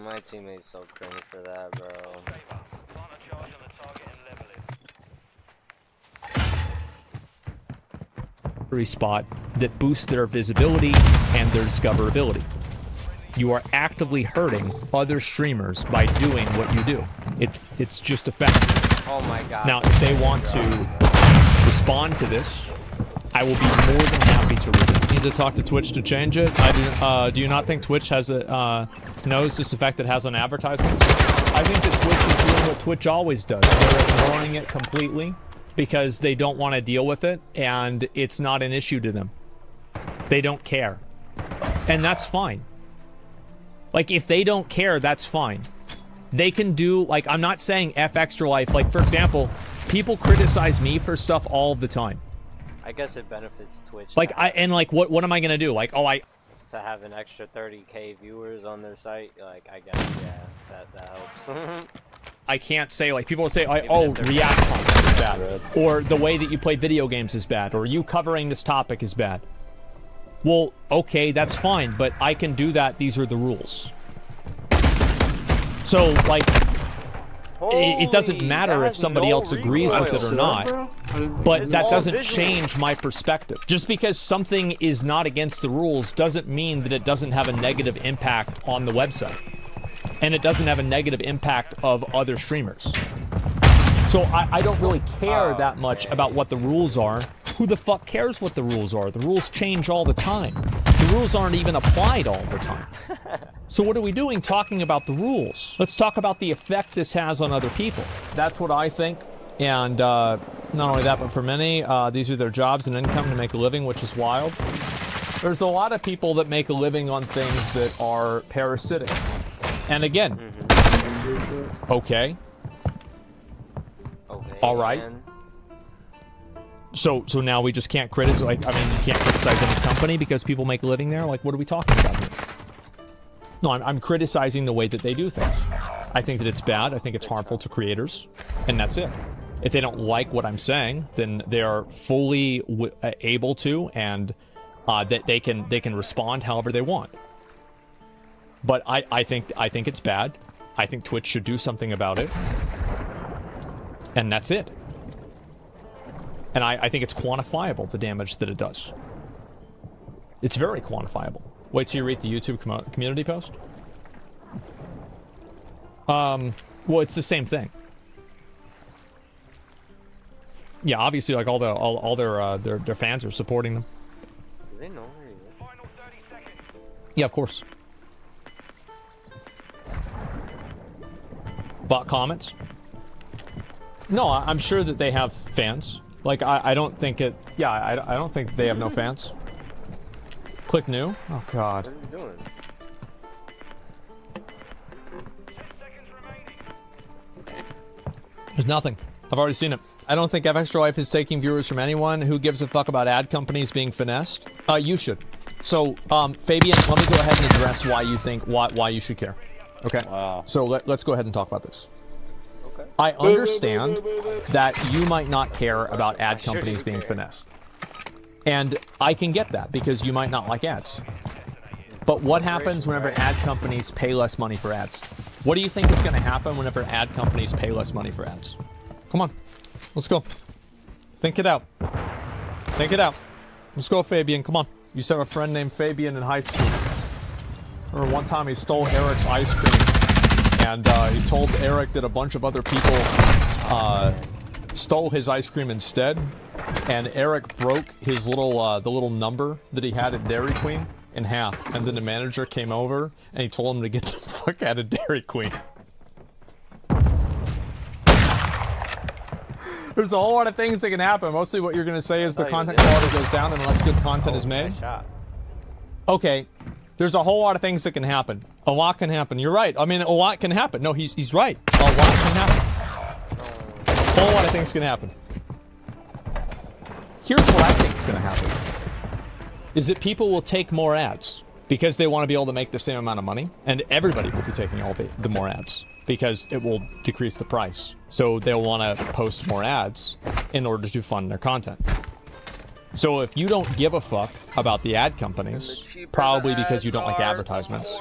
My teammate's so cringe for that, bro.
Spot that boosts their visibility and their discoverability. You are actively hurting other streamers by doing what you do. It's just a fact.
Oh my god.
Now, if they want to respond to this, I will be more than happy to read it. Need to talk to Twitch to change it. Do you not think Twitch has knows this effect it has on advertisements? I think that Twitch is doing what Twitch always does. They're ignoring it completely because they don't want to deal with it, and it's not an issue to them. They don't care. And that's fine. Like, if they don't care, that's fine. They can do, like, I'm not saying F Extra Life. Like, for example, people criticize me for stuff all the time.
I guess it benefits Twitch.
Like, what am I gonna do? Like, to
have an extra 30k viewers on their site, like, I guess, yeah, that helps.
I can't say, like, people will say, oh, React content is bad, or the way that you play video games is bad, or you covering this topic is bad. Well, okay, that's fine, but I can do that. These are the rules. So, like, it doesn't matter if somebody else agrees with it or not, but that doesn't change my perspective. Just because something is not against the rules doesn't mean that it doesn't have a negative impact on the website. And it doesn't have a negative impact of other streamers. So I don't really care that much about what the rules are, Who the fuck cares what the rules are? The rules change all the time. The rules aren't even applied all the time. So what are we doing talking about the rules? Let's talk about the effect this has on other people. That's what I think. And not only that, but for many, these are their jobs and income to make a living, which is wild. There's a lot of people that make a living on things that are parasitic. And again, okay. All right. So now we just can't criticize, like, I mean, you can't criticize any company because people make a living there? Like, what are we talking about here? No, I'm criticizing the way that they do things. I think that it's bad. I think it's harmful to creators. And that's it. If they don't like what I'm saying, then they are fully able to, and that they can respond however they want. But I think it's bad. I think Twitch should do something about it. And that's it. And I think it's quantifiable, the damage that it does. It's very quantifiable. Wait till you read the YouTube community post. Well, it's the same thing. Yeah, obviously, like all their fans are supporting them.
Do they know where he is?
Yeah, of course. Bot comments? No, I'm sure that they have fans. Like, I don't think it... Yeah, I don't think they have no fans. Click new? Oh, God.
What are you doing?
There's nothing. I've already seen it. I don't think Extra Life is taking viewers from anyone. Who gives a fuck about ad companies being finessed? You should. So, Fabian, let me go ahead and address why you think... Why you should care. Okay? Wow. So, let's go ahead and talk about this. I understand that you might not care about ad companies being finessed. And I can get that, because you might not like ads. But what happens whenever ad companies pay less money for ads? What do you think is going to happen whenever ad companies pay less money for ads? Come on. Let's go. Think it out. Think it out. Let's go, Fabian. Come on. You used to have a friend named Fabian in high school. Or one time he stole Eric's ice cream. And he told Eric that a bunch of other people stole his ice cream instead. And Eric broke his little, the little number that he had at Dairy Queen in half. And then the manager came over and he told him to get the fuck out of Dairy Queen. There's a whole lot of things that can happen. Mostly what you're going to say is the content quality goes down unless good content is made. Okay. There's a whole lot of things that can happen. A lot can happen. You're right. I mean, a lot can happen. No, he's right. A lot can happen. A whole lot of things can happen. Here's what I think is going to happen. Is that people will take more ads because they want to be able to make the same amount of money. And everybody will be taking all the more ads because it will decrease the price. So they'll want to post more ads in order to fund their content. So if you don't give a fuck about the ad companies, probably because you don't like advertisements,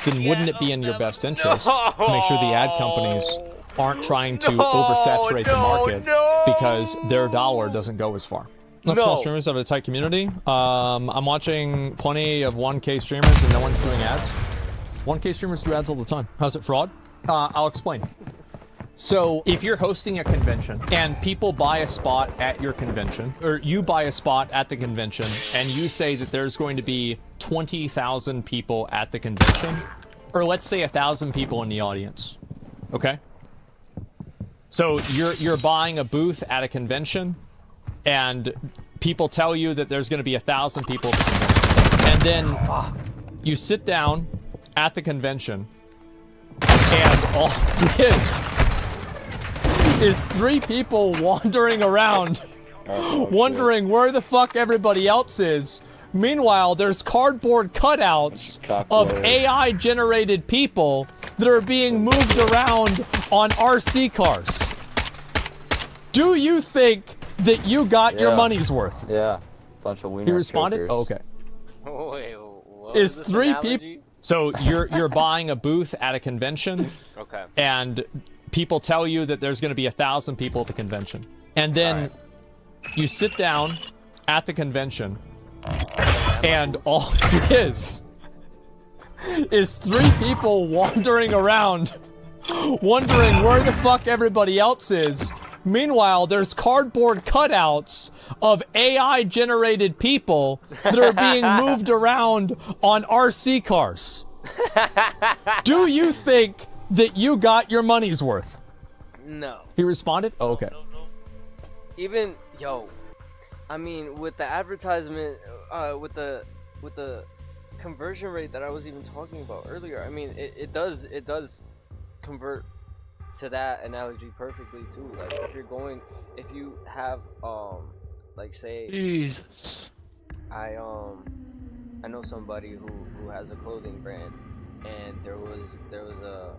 then wouldn't it be in your best interest to make sure the ad companies aren't trying to oversaturate the market because their dollar doesn't go as far? Let's small streamers have a tight community. I'm watching plenty of 1K streamers and no one's doing ads. 1K streamers do ads all the time. How's it fraud? I'll explain. So, if you're hosting a convention and people buy a spot at your convention, or you buy a spot at the convention, and you say that there's going to be 20,000 people at the convention, or let's say 1,000 people in the audience, okay? So, you're buying a booth at a convention, and people tell you that there's going to be 1,000 people at the convention. And then you sit down at the convention, and all is 3 people wandering around, wondering where the fuck everybody else is. Meanwhile, there's cardboard cutouts of AI-generated people that are being moved around on RC cars. Do you think that you got your money's worth?
Yeah. Bunch of wiener
He responded?
chokers.
Oh, okay.
Wait, what
Is
was this
3
analogy?
people... So you're buying a booth at a convention.
Okay.
And people tell you that there's going to be 1,000 people at the convention. And then you sit down at the convention, and all it is 3 people wandering around, wondering where the fuck everybody else is. Meanwhile, there's cardboard cutouts of AI-generated people that are being moved around on RC cars. Do you think that you got your money's worth?
No.
He responded? Oh, okay.
Even I mean, with the advertisement, with the conversion rate that I was even talking about earlier, I mean, it does convert to that analogy perfectly too. Like if you have like say
Jesus.
I know somebody who has a clothing brand, and there was a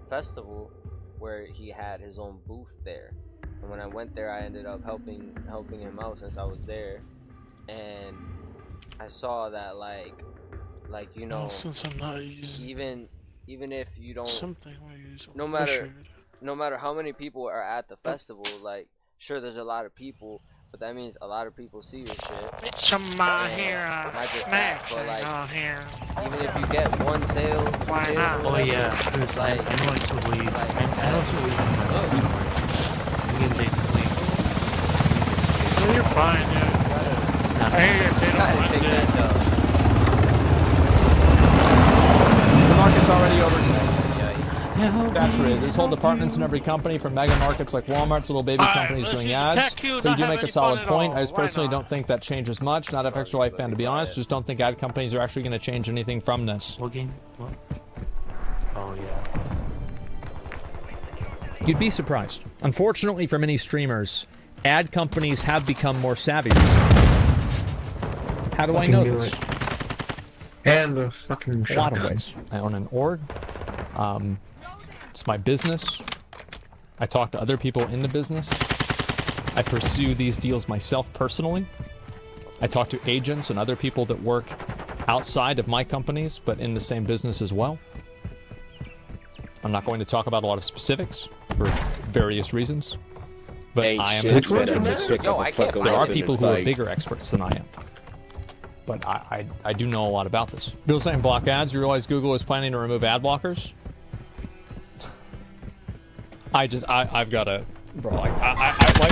festival where he had his own booth there, and when I went there, I ended up helping him out since I was there, and I saw that like you know,
since I'm not using
even if you don't,
something I use,
no matter how many people are at the festival, like sure there's a lot of people, but that means a lot of people see your shit.
It's my hair,
not just that, but like even if you get one sale, two
why
sales,
not?
or whatever,
Oh yeah,
it's like
I know it's a weed. I know it's a weed. Oh, you're fine, dude. I hear your bit on it.
The market's already oversaturated. There's whole departments in every company, from mega markets like Walmart to little baby companies doing ads. But you do make a solid point. I just personally don't think that changes much. Not a FX Real Life fan, to be honest. Just don't think ad companies are actually going to change anything from this.
What game? What? Oh yeah.
You'd be surprised. Unfortunately for many streamers, ad companies have become more savvy recently. How do I know this?
And the fucking
a lot of ways. I own an org. It's my business. I talk to other people in the business. I pursue these deals myself personally. I talk to agents and other people that work outside of my companies, but in the same business as well. I'm not going to talk about a lot of specifics for various reasons, but I am an expert in this. There are people who are bigger experts than I am. But I do know a lot about this. People saying block ads. You realize Google is planning to remove ad blockers? I've got to, bro. Like we gotta play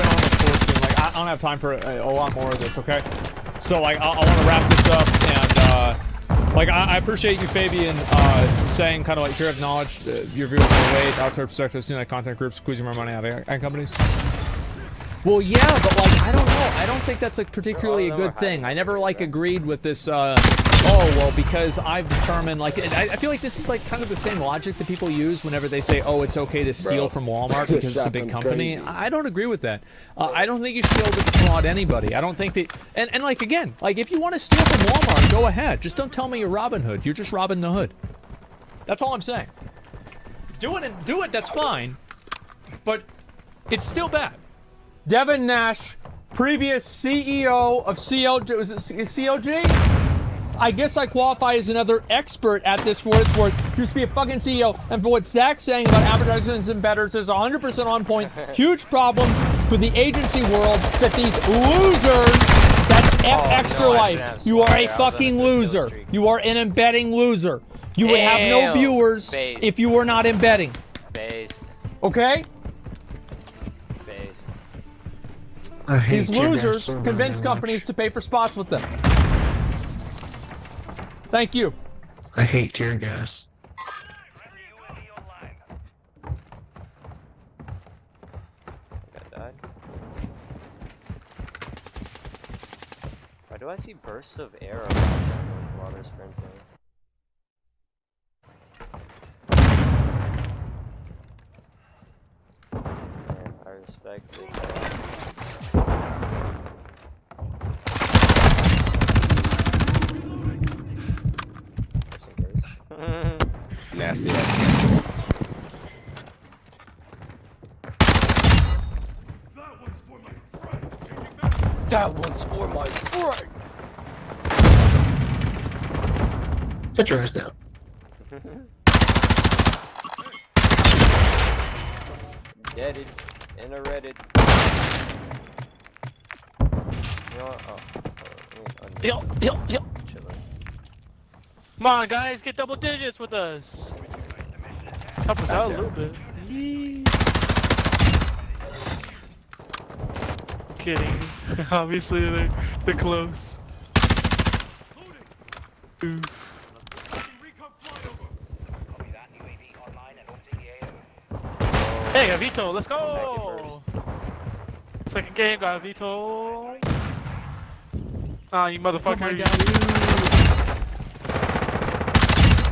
on the sports team. Like I don't have time for a lot more of this. Okay, so like I want to wrap this up, and like I appreciate you, Fabian, saying kind of like here I've acknowledged your viewers in a way outside perspective, seeing like content groups squeezing more money out of ad companies. Well, yeah, but like I don't know. I don't think that's like particularly a good thing. I never like agreed with this. Oh well, because I've determined like I feel like this is like kind of the same logic that people use whenever they say, oh, it's okay to steal from Walmart because it's a big company. Crazy. I don't agree with that. I don't think you should be able to defraud anybody. I don't think that. And like again, like if you want to steal from Walmart, go ahead. Just don't tell me you're Robin Hood. You're just Robin the Hood. That's all I'm saying. Do it. That's fine. But it's still bad. Devin Nash, previous CEO of CLG, was it CLG? I guess I qualify as another expert at this for what it's worth. Used to be a fucking CEO, and for what Zach's saying about advertisements and bettors is 100% on point. Huge problem for the agency world that these losers, that's Extra Life. You are a fucking loser. You are an embedding loser. You would have no viewers if you were not embedding. Okay? These losers convince companies to pay for spots with them. Thank you.
I hate tear gas.
Why do I see bursts of air around them while they're sprinting? Man, I respect it.
Nasty.
That one's for my friend.
Shut your ass down.
Get it. In a Reddit. You know what?
Yo. Come on, guys, get double digits with us. Let's help us out a little bit.
kidding. Obviously they're close. Oof. Hey, got Vito, let's go! Second game, got Vito. Ah, you motherfucker.
Oh my God,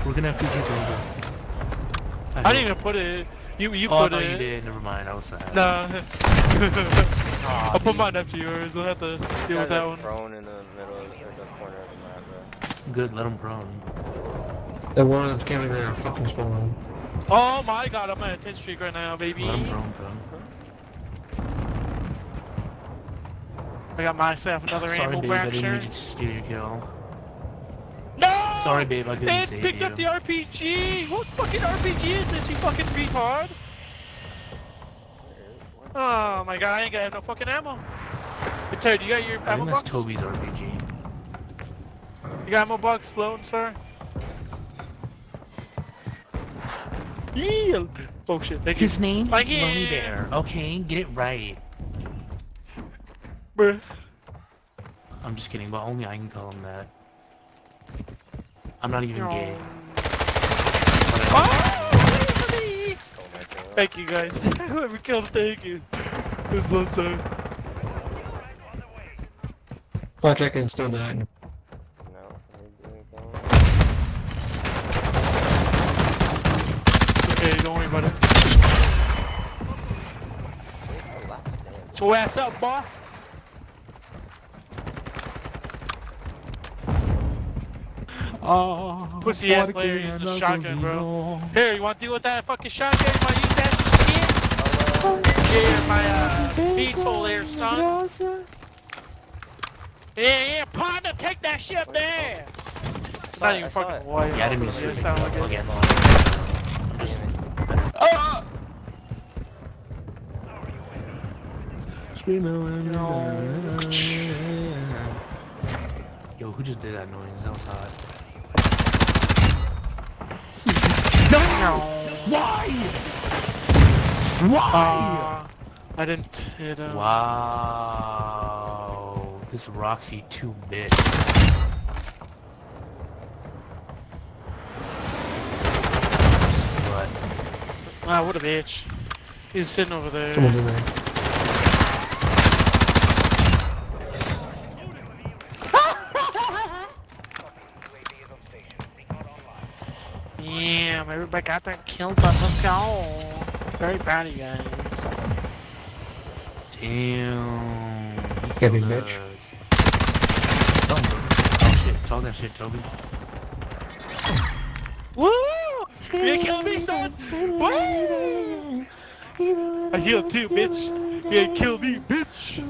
we're gonna have to Vito, bro.
I didn't even put it. You
Oh, I
put
thought
it.
you did. Never mind. I was sad.
Nah. I'll put mine after yours. We'll have to deal with that one.
Prone in the middle or the corner of the map, bro.
Good, let him prone.
The one that's coming there, fucking spawn.
Oh my god, I'm on a 10 streak right now, baby.
Let him prone, bro.
I got myself another
Sorry,
rainbow
babe, I didn't
fracture.
mean to steal your kill.
No!
Sorry, babe, I couldn't
It
save
picked
you.
up the RPG! What fucking RPG is this, you fucking retard? Oh my god, I ain't gonna have no fucking ammo. Hey, Terry, you got your
I
ammo
think that's
box?
Toby's RPG.
You got ammo box, Lone Star? Yeah! Oh shit, thank you.
His name is
Thank you.
Lonely Bear. Okay, get it right.
Bruh.
I'm just kidding, but only I can call him that. I'm not even gay.
Thank you guys. Whoever killed him, thank you. It's Lone Star.
Fuck, I can still die.
Okay, don't worry about it. Get your ass up, boy.
Oh,
pussy ass player using a shotgun, bro. Here, you want to deal with that fucking shotgun? You want to use that shit? Here, my Beetle there, son. Yeah, partner, take that shit up there. It's not even fucking white.
Yeah, I didn't mean
Yeah,
to
it sounded like it.
again.
Oh!
Yo, who just did that noise? That was hot.
No!
Why?
Why? I didn't hit him.
Wow. This Roxy 2-bit. Slut.
Wow, what a bitch. He's sitting over there.
Someone do that.
Damn, everybody got their kills up. Let's go. Very proud of you guys.
Damn.
Heavy bitch.
Oh shit, talk that shit, Toby.
Woo! You ain't killing me, son! Woo! I healed too, bitch. You ain't kill me, bitch!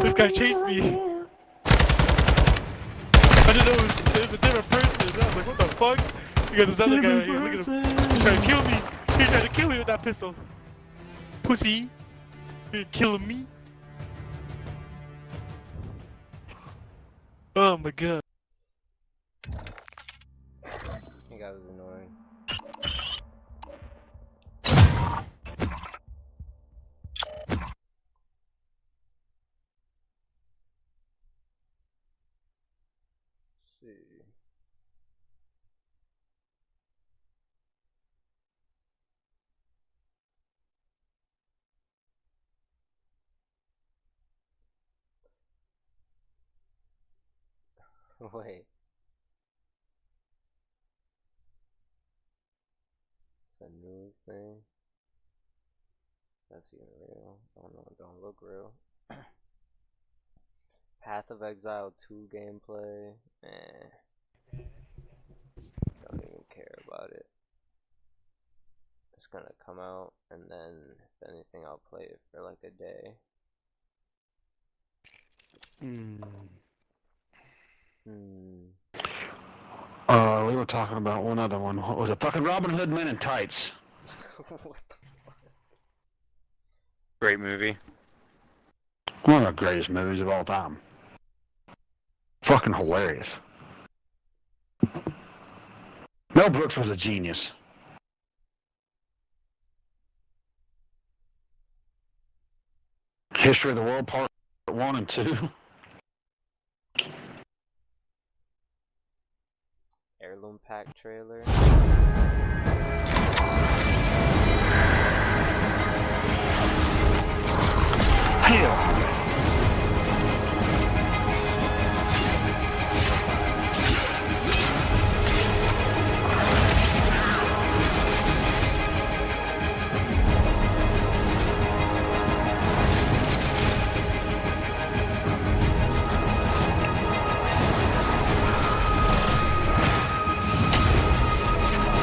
This guy chased me. I didn't know it was a different person. I was like, what the fuck? You got this other guy right here. Look at him. He's trying to kill me. He's trying to kill me with that pistol. Pussy. You're killing me. Oh my god.
That guy was annoying. See. Wait. It's a news thing. That's even real. Don't look real. Path of Exile 2 gameplay. Don't even care about it. It's gonna come out, and then if anything, I'll play it for like a day.
We were talking about one other one. What was it? Fucking Robin Hood Men in Tights.
What the fuck?
Great movie.
One of the greatest movies of all time. Fucking hilarious. Mel Brooks was a genius. History of the World Part 1 and 2.
Heirloom pack trailer.
Hell.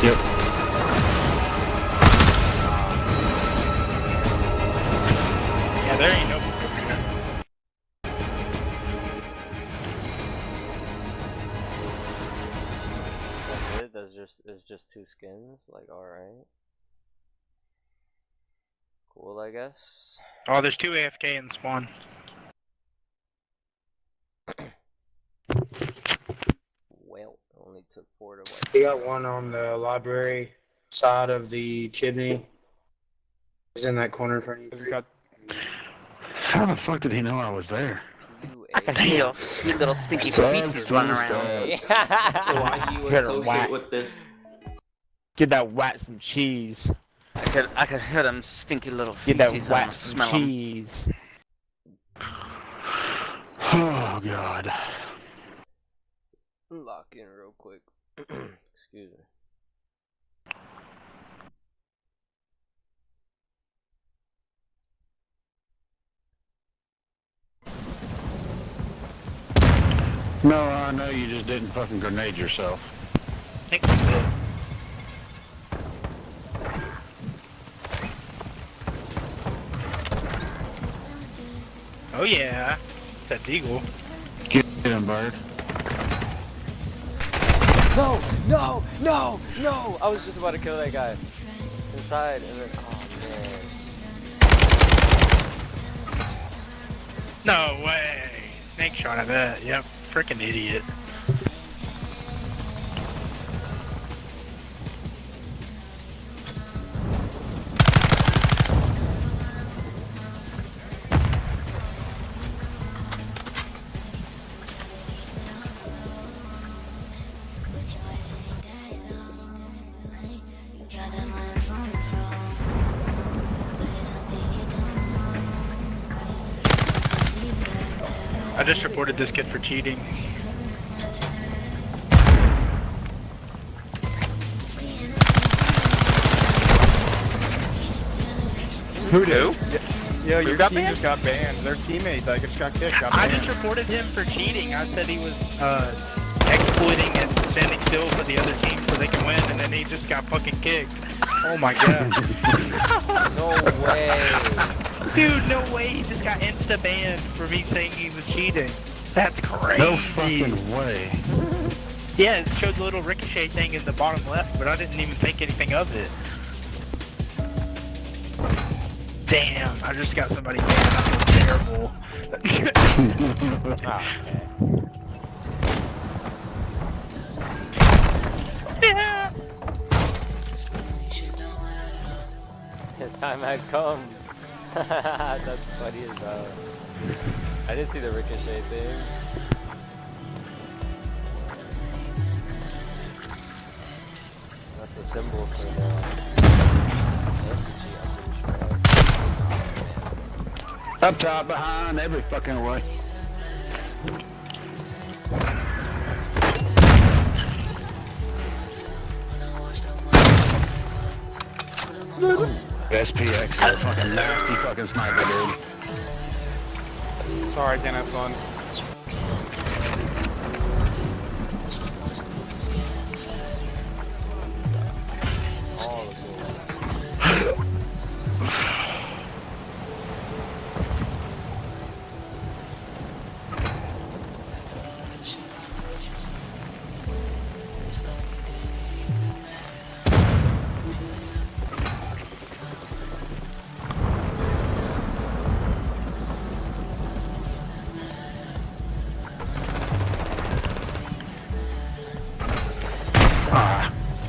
Yep.
Yeah, there ain't no book over here.
That's it? It's just 2 skins? Like, alright. Cool, I guess.
Oh, there's 2 AFK in spawn.
Well, it only took 4 to wipe.
We got one on the library side of the chimney. He's in that corner in front of you.
How the fuck did he know I was there?
I can hear your sweet little stinky feces running around.
Why do you associate with this?
Get that wax and cheese.
I could hear them stinky little
Get that
feces.
wax and
Smell 'em.
cheese.
Oh god.
Lock in real quick. Excuse me.
No, I know you just didn't fucking grenade yourself.
I think we did. Oh yeah, that deagle.
Get him, bird.
No! No! No! No! I was just about to kill that guy. Inside, and then, oh man.
No way! Snake shot, I bet. Yep, freaking idiot. I just reported this kid for cheating.
Who did? Yeah,
Who
your
got
team
banned?
just got banned. Their teammate that just got kicked got
I
banned.
just reported him for cheating. I said he was exploiting and standing still for the other team so they can win, and then he just got fucking kicked. Oh my god.
No way.
Dude, no way. He just got insta banned for me saying he was cheating. That's crazy.
No fucking way.
Yeah, it showed the little ricochet thing in the bottom left, but I didn't even think anything of it. Damn, I just got somebody banned. I feel terrible.
Yeah. His time had come. That's funny as hell. I didn't see the ricochet thing. That's the symbol for the infantry, I'm pretty sure.
Up top, behind, every fucking way. SPX is a fucking nasty fucking sniper, dude.
Sorry, I can't have fun.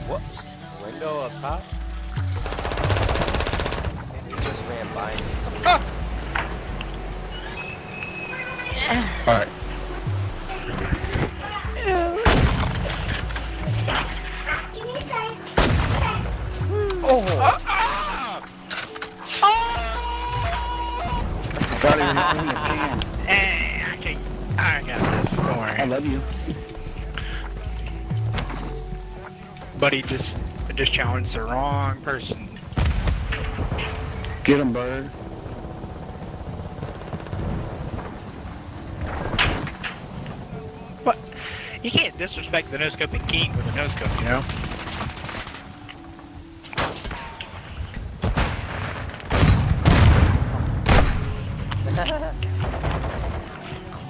What? Window up top? And he just ran by me.
I got this. Don't worry.
I love you.
Buddy just challenged the wrong person.
Get him, bird.
But you can't disrespect the no-scoping king with a no-scope, you know?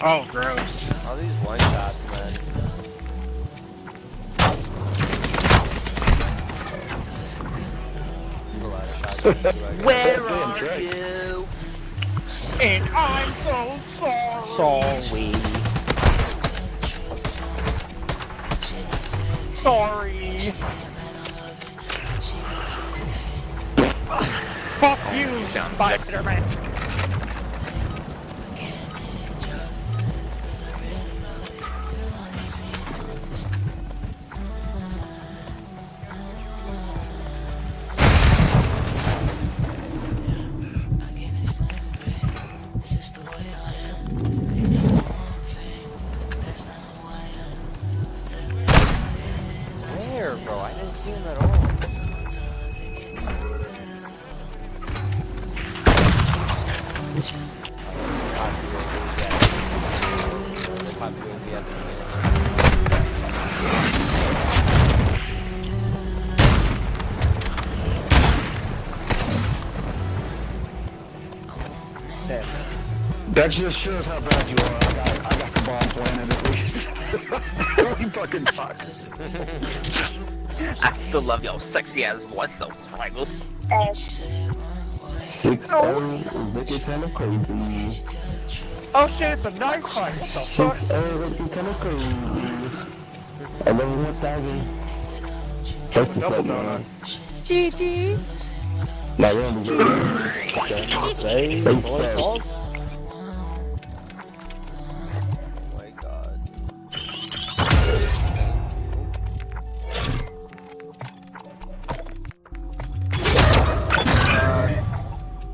Oh, gross.
All these one shots, man.
Where are you?
And I'm so sorry. Sorry. Fuck you, Spider-Man.
Where, bro? I didn't see him at all.
That just shows how bad you are. I got the bomb planted at least. You fucking suck.
I still love your sexy ass voice though, Triangle.
6-0, looking kinda crazy.
Oh shit, it's a knife fight.
6-0, looking kinda crazy. 11,000. That's the second one.
GG.
Now we're on the way. Say,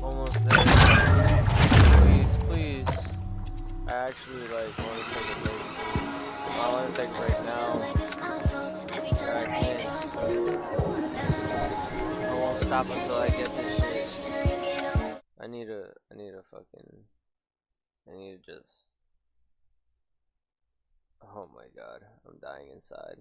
Almost there. Please. I actually like want to take a break. I want to take a break now. I can't. I won't stop until I get this shit. I need to just. Oh my god, I'm dying inside.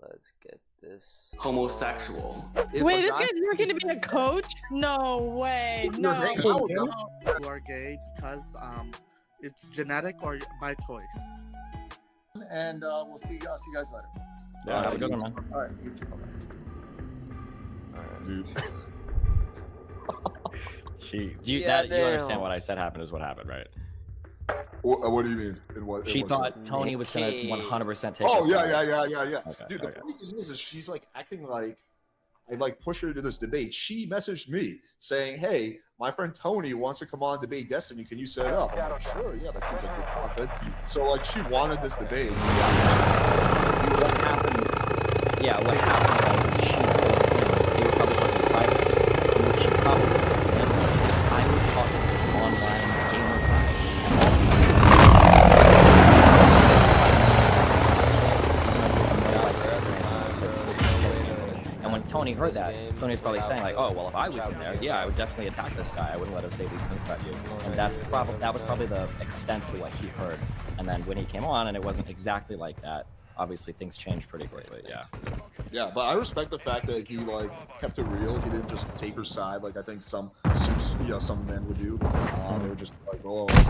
Let's get this.
Homosexual.
Wait, this guy's working to be a coach? No way. No.
You are gay because it's genetic or by choice.
And we'll see you guys later.
Yeah, have a good one, man.
All right, you too.
Dude. You
Yeah,
understand what I said happened is what happened, right?
What do you mean?
She thought Tony was gonna 100% take.
Oh
her
yeah.
Okay,
Dude, the funny thing is she's like acting like I like push her to this debate. She messaged me saying, "Hey, my friend Tony wants to come on debate Destiny. Can you set it up?" I'm like, "Sure, yeah, that seems like good content." So like she wanted this debate.
What happened was she told him they were probably talking privately, and what she probably did was I was talking to this online gamer guy, and all these and when Tony heard that, Tony was probably saying like, "Oh, well, if I was in there, yeah, I would definitely attack this guy. I wouldn't let him say these things about you." And that was probably the extent to what he heard. And then when he came on, and it wasn't exactly like that. Obviously, things changed pretty quickly. Yeah.
Yeah, but I respect the fact that he like kept it real. He didn't just take her side like I think some men would do. They were just like, "Oh, okay,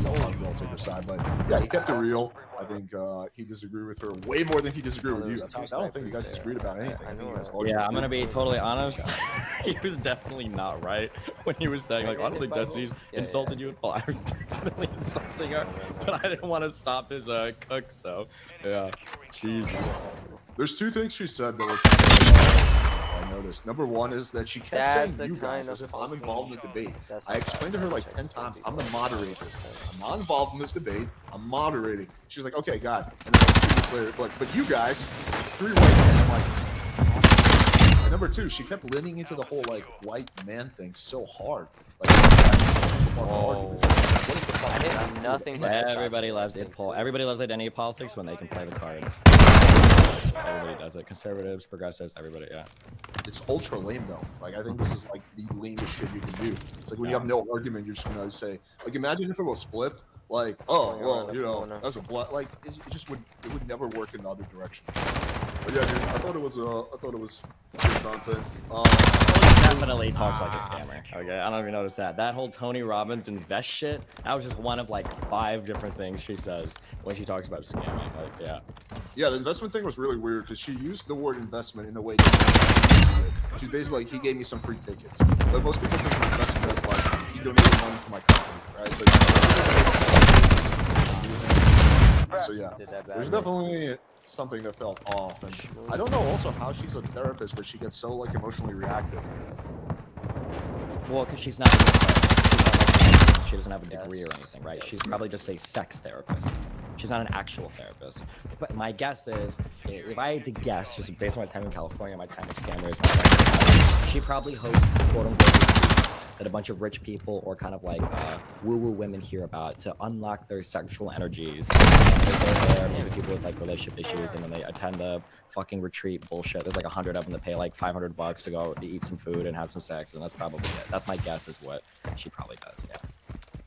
whatever, I'll take her side." But yeah, he kept it real. I think he disagreed with her way more than he disagreed with you. I don't think you guys disagreed about anything.
Yeah, I'm gonna be totally honest. He was definitely not right when he was saying like, "I don't think Destiny's insulted you at all." I was definitely insulting her, but I didn't want to stop his cook. So yeah, jeez.
There's two things she said that were. I noticed. Number one is that she kept
That's
saying
the
you guys
kind
as
of
if I'm involved in the debate.
That's
I
how
explained to
fast
her
I
like
check
10 times, I'm the
people.
moderator. I'm not involved in this debate. I'm moderating. She's like, okay, God. And then like 2 weeks later, but you guys, 3 white men, I'm like, and number two, she kept leaning into the whole like white man thing so hard. Like,
I did nothing but
Everybody loves it. Everybody loves identity politics when they can play the cards. Everybody does it. Conservatives, progressives, everybody. Yeah.
It's ultra lame though. Like I think this is like the lamest shit you can do. It's like when you have no argument, you're just gonna say, like, imagine if it was flipped. Like, oh well, you know, that's a like it just would never work in the other direction. But yeah, dude, I thought it was good content.
Definitely talks like a scammer. Okay, I don't know if you noticed that. That whole Tony Robbins invest shit. That was just one of like 5 different things she says when she talks about scamming. Like, yeah.
Yeah, the investment thing was really weird because she used the word investment in a way that she's basically like, he gave me some free tickets. But most people think of investment as like he donated money to my company, right? But, so yeah, there's definitely something that felt off, and I don't know also how she's a therapist, but she gets so like emotionally reactive.
Well, because she's not. She doesn't have a degree or anything, right? She's probably just a sex therapist. She's not an actual therapist. But my guess is, if I had to guess, just based on my time in California, my time with scammers, she probably hosts quote-unquote retreats that a bunch of rich people or kind of like woo-woo women hear about to unlock their sexual energies. They're there, maybe people with like relationship issues, and then they attend the fucking retreat bullshit. There's like 100 of them that pay like $500 to go to eat some food and have some sex, and that's probably it. That's my guess is what she probably does, yeah.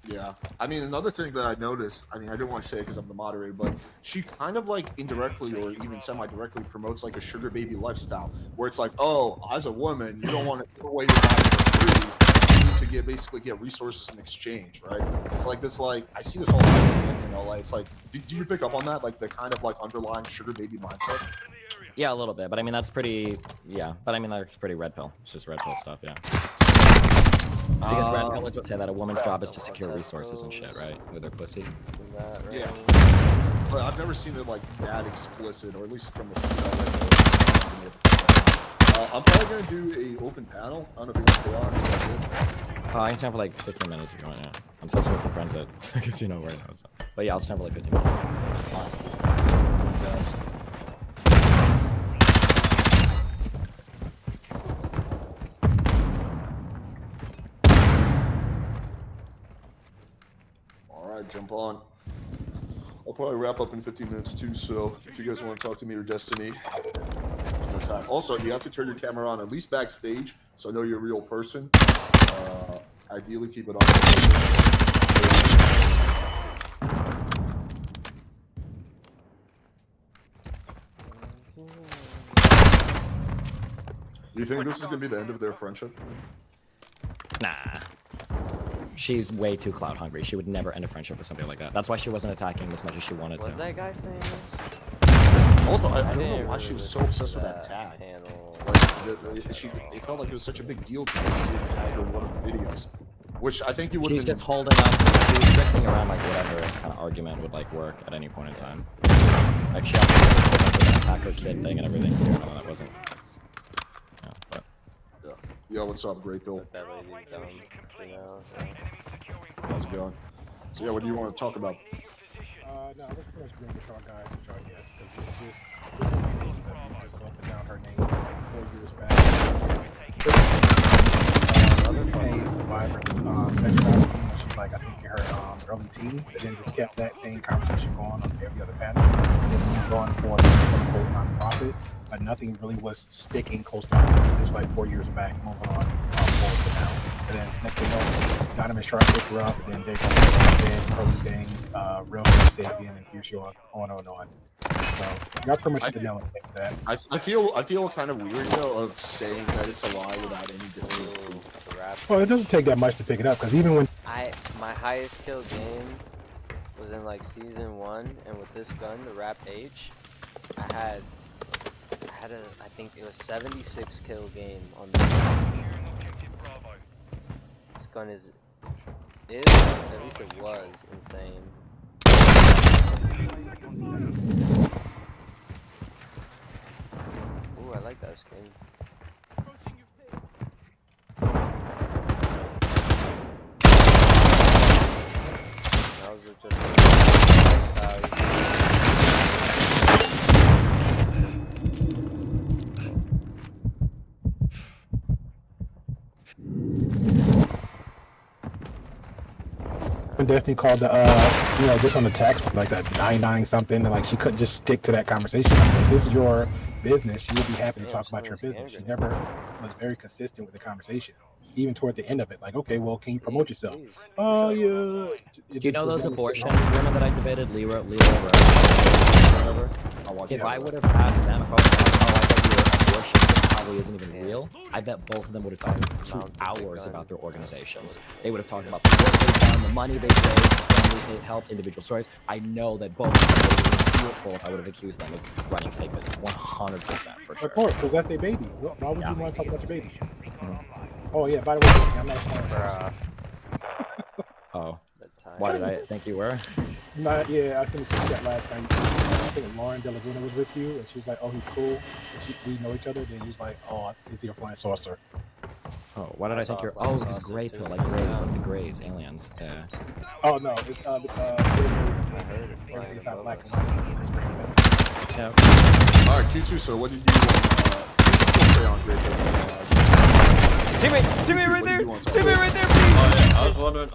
Yeah, I mean, another thing that I noticed, I mean, I didn't want to say it because I'm the moderator, but she kind of like indirectly or even semi-directly promotes like a sugar baby lifestyle, where it's like, oh, as a woman, you don't want to give away your body for free. You need to basically get resources in exchange, right? It's like this, like, I see this all the time, you know, like, it's like, do you pick up on that, like the kind of like underlying sugar baby mindset?
Yeah, a little bit, but I mean, that's pretty, yeah, but I mean, that's pretty red pill. It's just red pill stuff, yeah. Because red pill would say that a woman's job is to secure resources and shit, right? With her pussy.
Yeah. But I've never seen it like that explicit, or at least from the I'm probably gonna do a open panel. I don't know if you want to stay on.
I can stand for like 15 minutes if you want, yeah. I'm supposed with some friends that I guess you know where it is. But yeah, I'll stand for like 15 minutes.
Jump on. I'll probably wrap up in 15 minutes too, so if you guys want to talk to me or Destiny, no time. Also, you have to turn your camera on, at least backstage, so I know you're a real person. Ideally, keep it on. Do you think this is going to be the end of their friendship?
Nah. She's way too clout hungry. She would never end a friendship with somebody like that. That's why she wasn't attacking him as much as she wanted to.
Was that guy famous?
Also, I don't know why she was so obsessed with that tag. Like, it felt like it was such a big deal to tag her in one of the videos. Which I think you would.
She's just holding up. She was drifting around like whatever kind of argument would like work at any point in time. Like she had to attack her kid thing and everything too. No, that wasn't. Yeah, but.
Yeah. Yo, what's up, Great Bill?
That lady's dumb, you know, so.
How's it going? So yeah, what do you want to talk about?
No, let's pretty much bring the short guy to short guest because this amazing that you just go up and down her name like 4 years back. Another funny survivor is sexuality. She's like I think in her early teens, and then just kept that same conversation going on every other panel. Going for quote nonprofit, but nothing really was sticking close to her. Just like 4 years back, moving on forward to now. And then next thing you know, Donovan Sharp picked her up, and then they got early things, real Sabian, and Fuchsia on and on. So y'all pretty much to know that.
I feel kind of weird though of saying that it's a lie without any
difference. Well, it doesn't take that much to pick it up because even when
my highest kill game was in like season 1, and with this gun, the Rap H, I had I think it was 76 kill game on this gun. This gun is at least it was insane. Ooh, I like that skin. was just lifestyle.
When Destiny called the, just on the text, like that 99 something, and like she couldn't just stick to that conversation. Like, this is your business. She would be happy to talk about your business. She never was very consistent with the conversation. Even toward the end of it, like, okay, well, can you promote yourself? Oh yeah.
Do you know those abortion women that I debated, Lyra, whatever? If I would have asked them, if I was like, oh, I thought your abortion probably isn't even real, I bet both of them would have talked for 2 hours about their organizations. They would have talked about the work they've done, the money they've raised, the families they've helped, individual stories. I know that both of them would have been fearful if I would have accused them of running fake business. 100% for sure.
Of course, because that's their baby. Why would you want to talk about your baby? Oh yeah, by the way, I'm not a fan.
Oh. Why did I think you were?
Yeah, I sent a screenshot last night. I think Lauren De Laguna was with you, and she was like, "Oh, he's cool." And we know each other. Then he was like, "Oh, is he a flying saucer?"
Oh, why did I think you're? Oh, he's gray pill, like Greys, like the Greys, aliens. Yeah.
Oh no, it's
I heard it flying
it's not
over.
black and white.
Yeah.
All right, Q2. So what did you say on Great Pill?
Teammate right there! Teammate right there, please!
Oh yeah, I was wondering,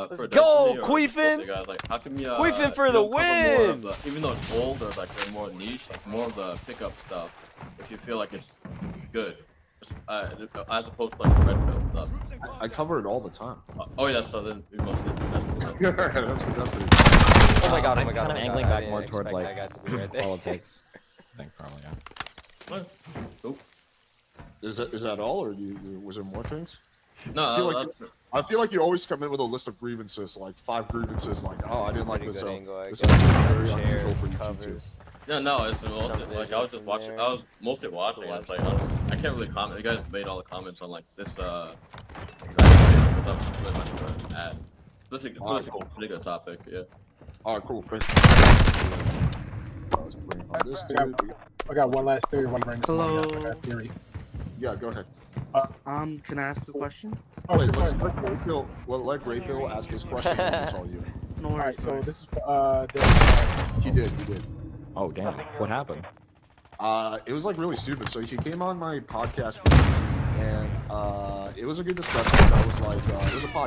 Let's go, Queefin!
Guys, like, how come you,
Queefin for the win!
Even though it's old or like they're more niche, like more of the pickup stuff, if you feel like it's good, as opposed to like the red pill stuff.
I cover it all the time.
Oh yeah, so then we must be
That's what Destiny.
Oh my god,
I'm kind of angling back more towards like
that guy to be right there.
politics. I think probably, yeah.
Cool.
Is that all, or was there more things?
No,
I feel like you always come in with a list of grievances, like 5 grievances, like, oh, I didn't like this. This is very unusual for you too.
Yeah, no, it's mostly, like I was just watching. I was mostly watching. I was like, I can't really comment. You guys made all the comments on like this exactly. That's really much of an ad. This is a pretty good topic. Yeah.
All right, cool.
I got one last theory.
Hello.
Theory.
Yeah, go ahead.
Can I ask a question?
Oh, wait, let Grey Pill ask his question, and it's all you.
No worries.
So this is
He did.
Oh, damn. What happened?
It was like really stupid. So he came on my podcast once, and it was a good discussion. I was like,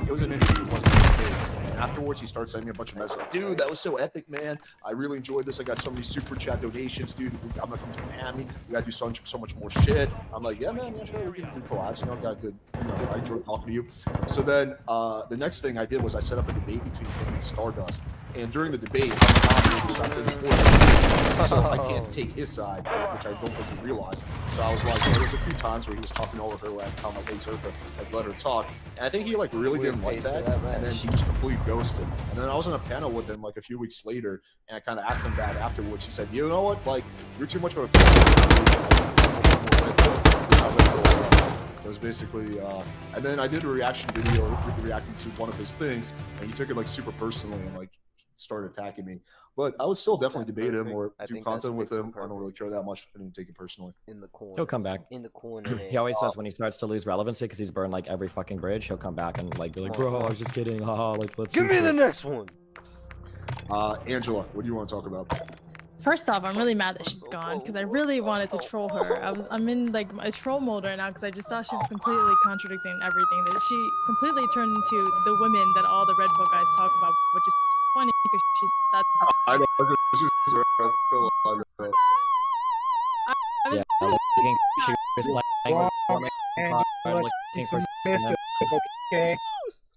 it was an interview. It wasn't a debate. And afterwards, he started sending me a bunch of messages like, dude, that was so epic, man. I really enjoyed this. I got so many super chat donations, dude. I'm gonna come to Miami. We gotta do so much more shit. I'm like, yeah, man, yeah, sure, we can do collabs. You know, got good. You know, I enjoyed talking to you. So then, the next thing I did was I set up a debate between him and Stardust. And during the debate, so I can't take his side, which I don't think he realized. So I was like, there was a few times where he was talking over her at how my laser like let her talk, and I think he like really didn't like that, and then he just completely ghosted. And then I was on a panel with him like a few weeks later, and I kind of asked him that afterwards. He said, you know what, like you're too much of a. It was basically, and then I did a reaction video reacting to one of his things, and he took it like super personally and like started attacking me. But I would still definitely debate him or do content with him. I don't really care that much. I didn't take it personally.
In the corner.
He'll come back.
In the corner.
He always does when he starts to lose relevancy because he's burned like every fucking bridge. He'll come back and like be like, bro, I was just kidding. Haha, like let's
give me the next one.
Angela, what do you want to talk about?
First off, I'm really mad that she's gone because I really wanted to troll her. I'm in like a troll mode right now because I just thought she was completely contradicting everything. That she completely turned into the women that all the Red Bull guys talk about, which is funny because she's sad.
I know.
Yeah, she was playing looking for
okay?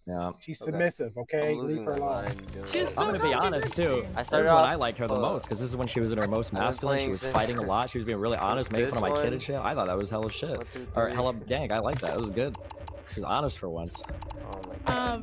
Yeah.
She's submissive, okay? Leave her alone.
I'm gonna be honest too. This is when I liked her the most because this is when she was in her most masculine. She was fighting a lot. She was being really honest, making fun of my kid and shit. I thought that was hella shit. Or hella dang, I like that. It was good. She was honest for once.
I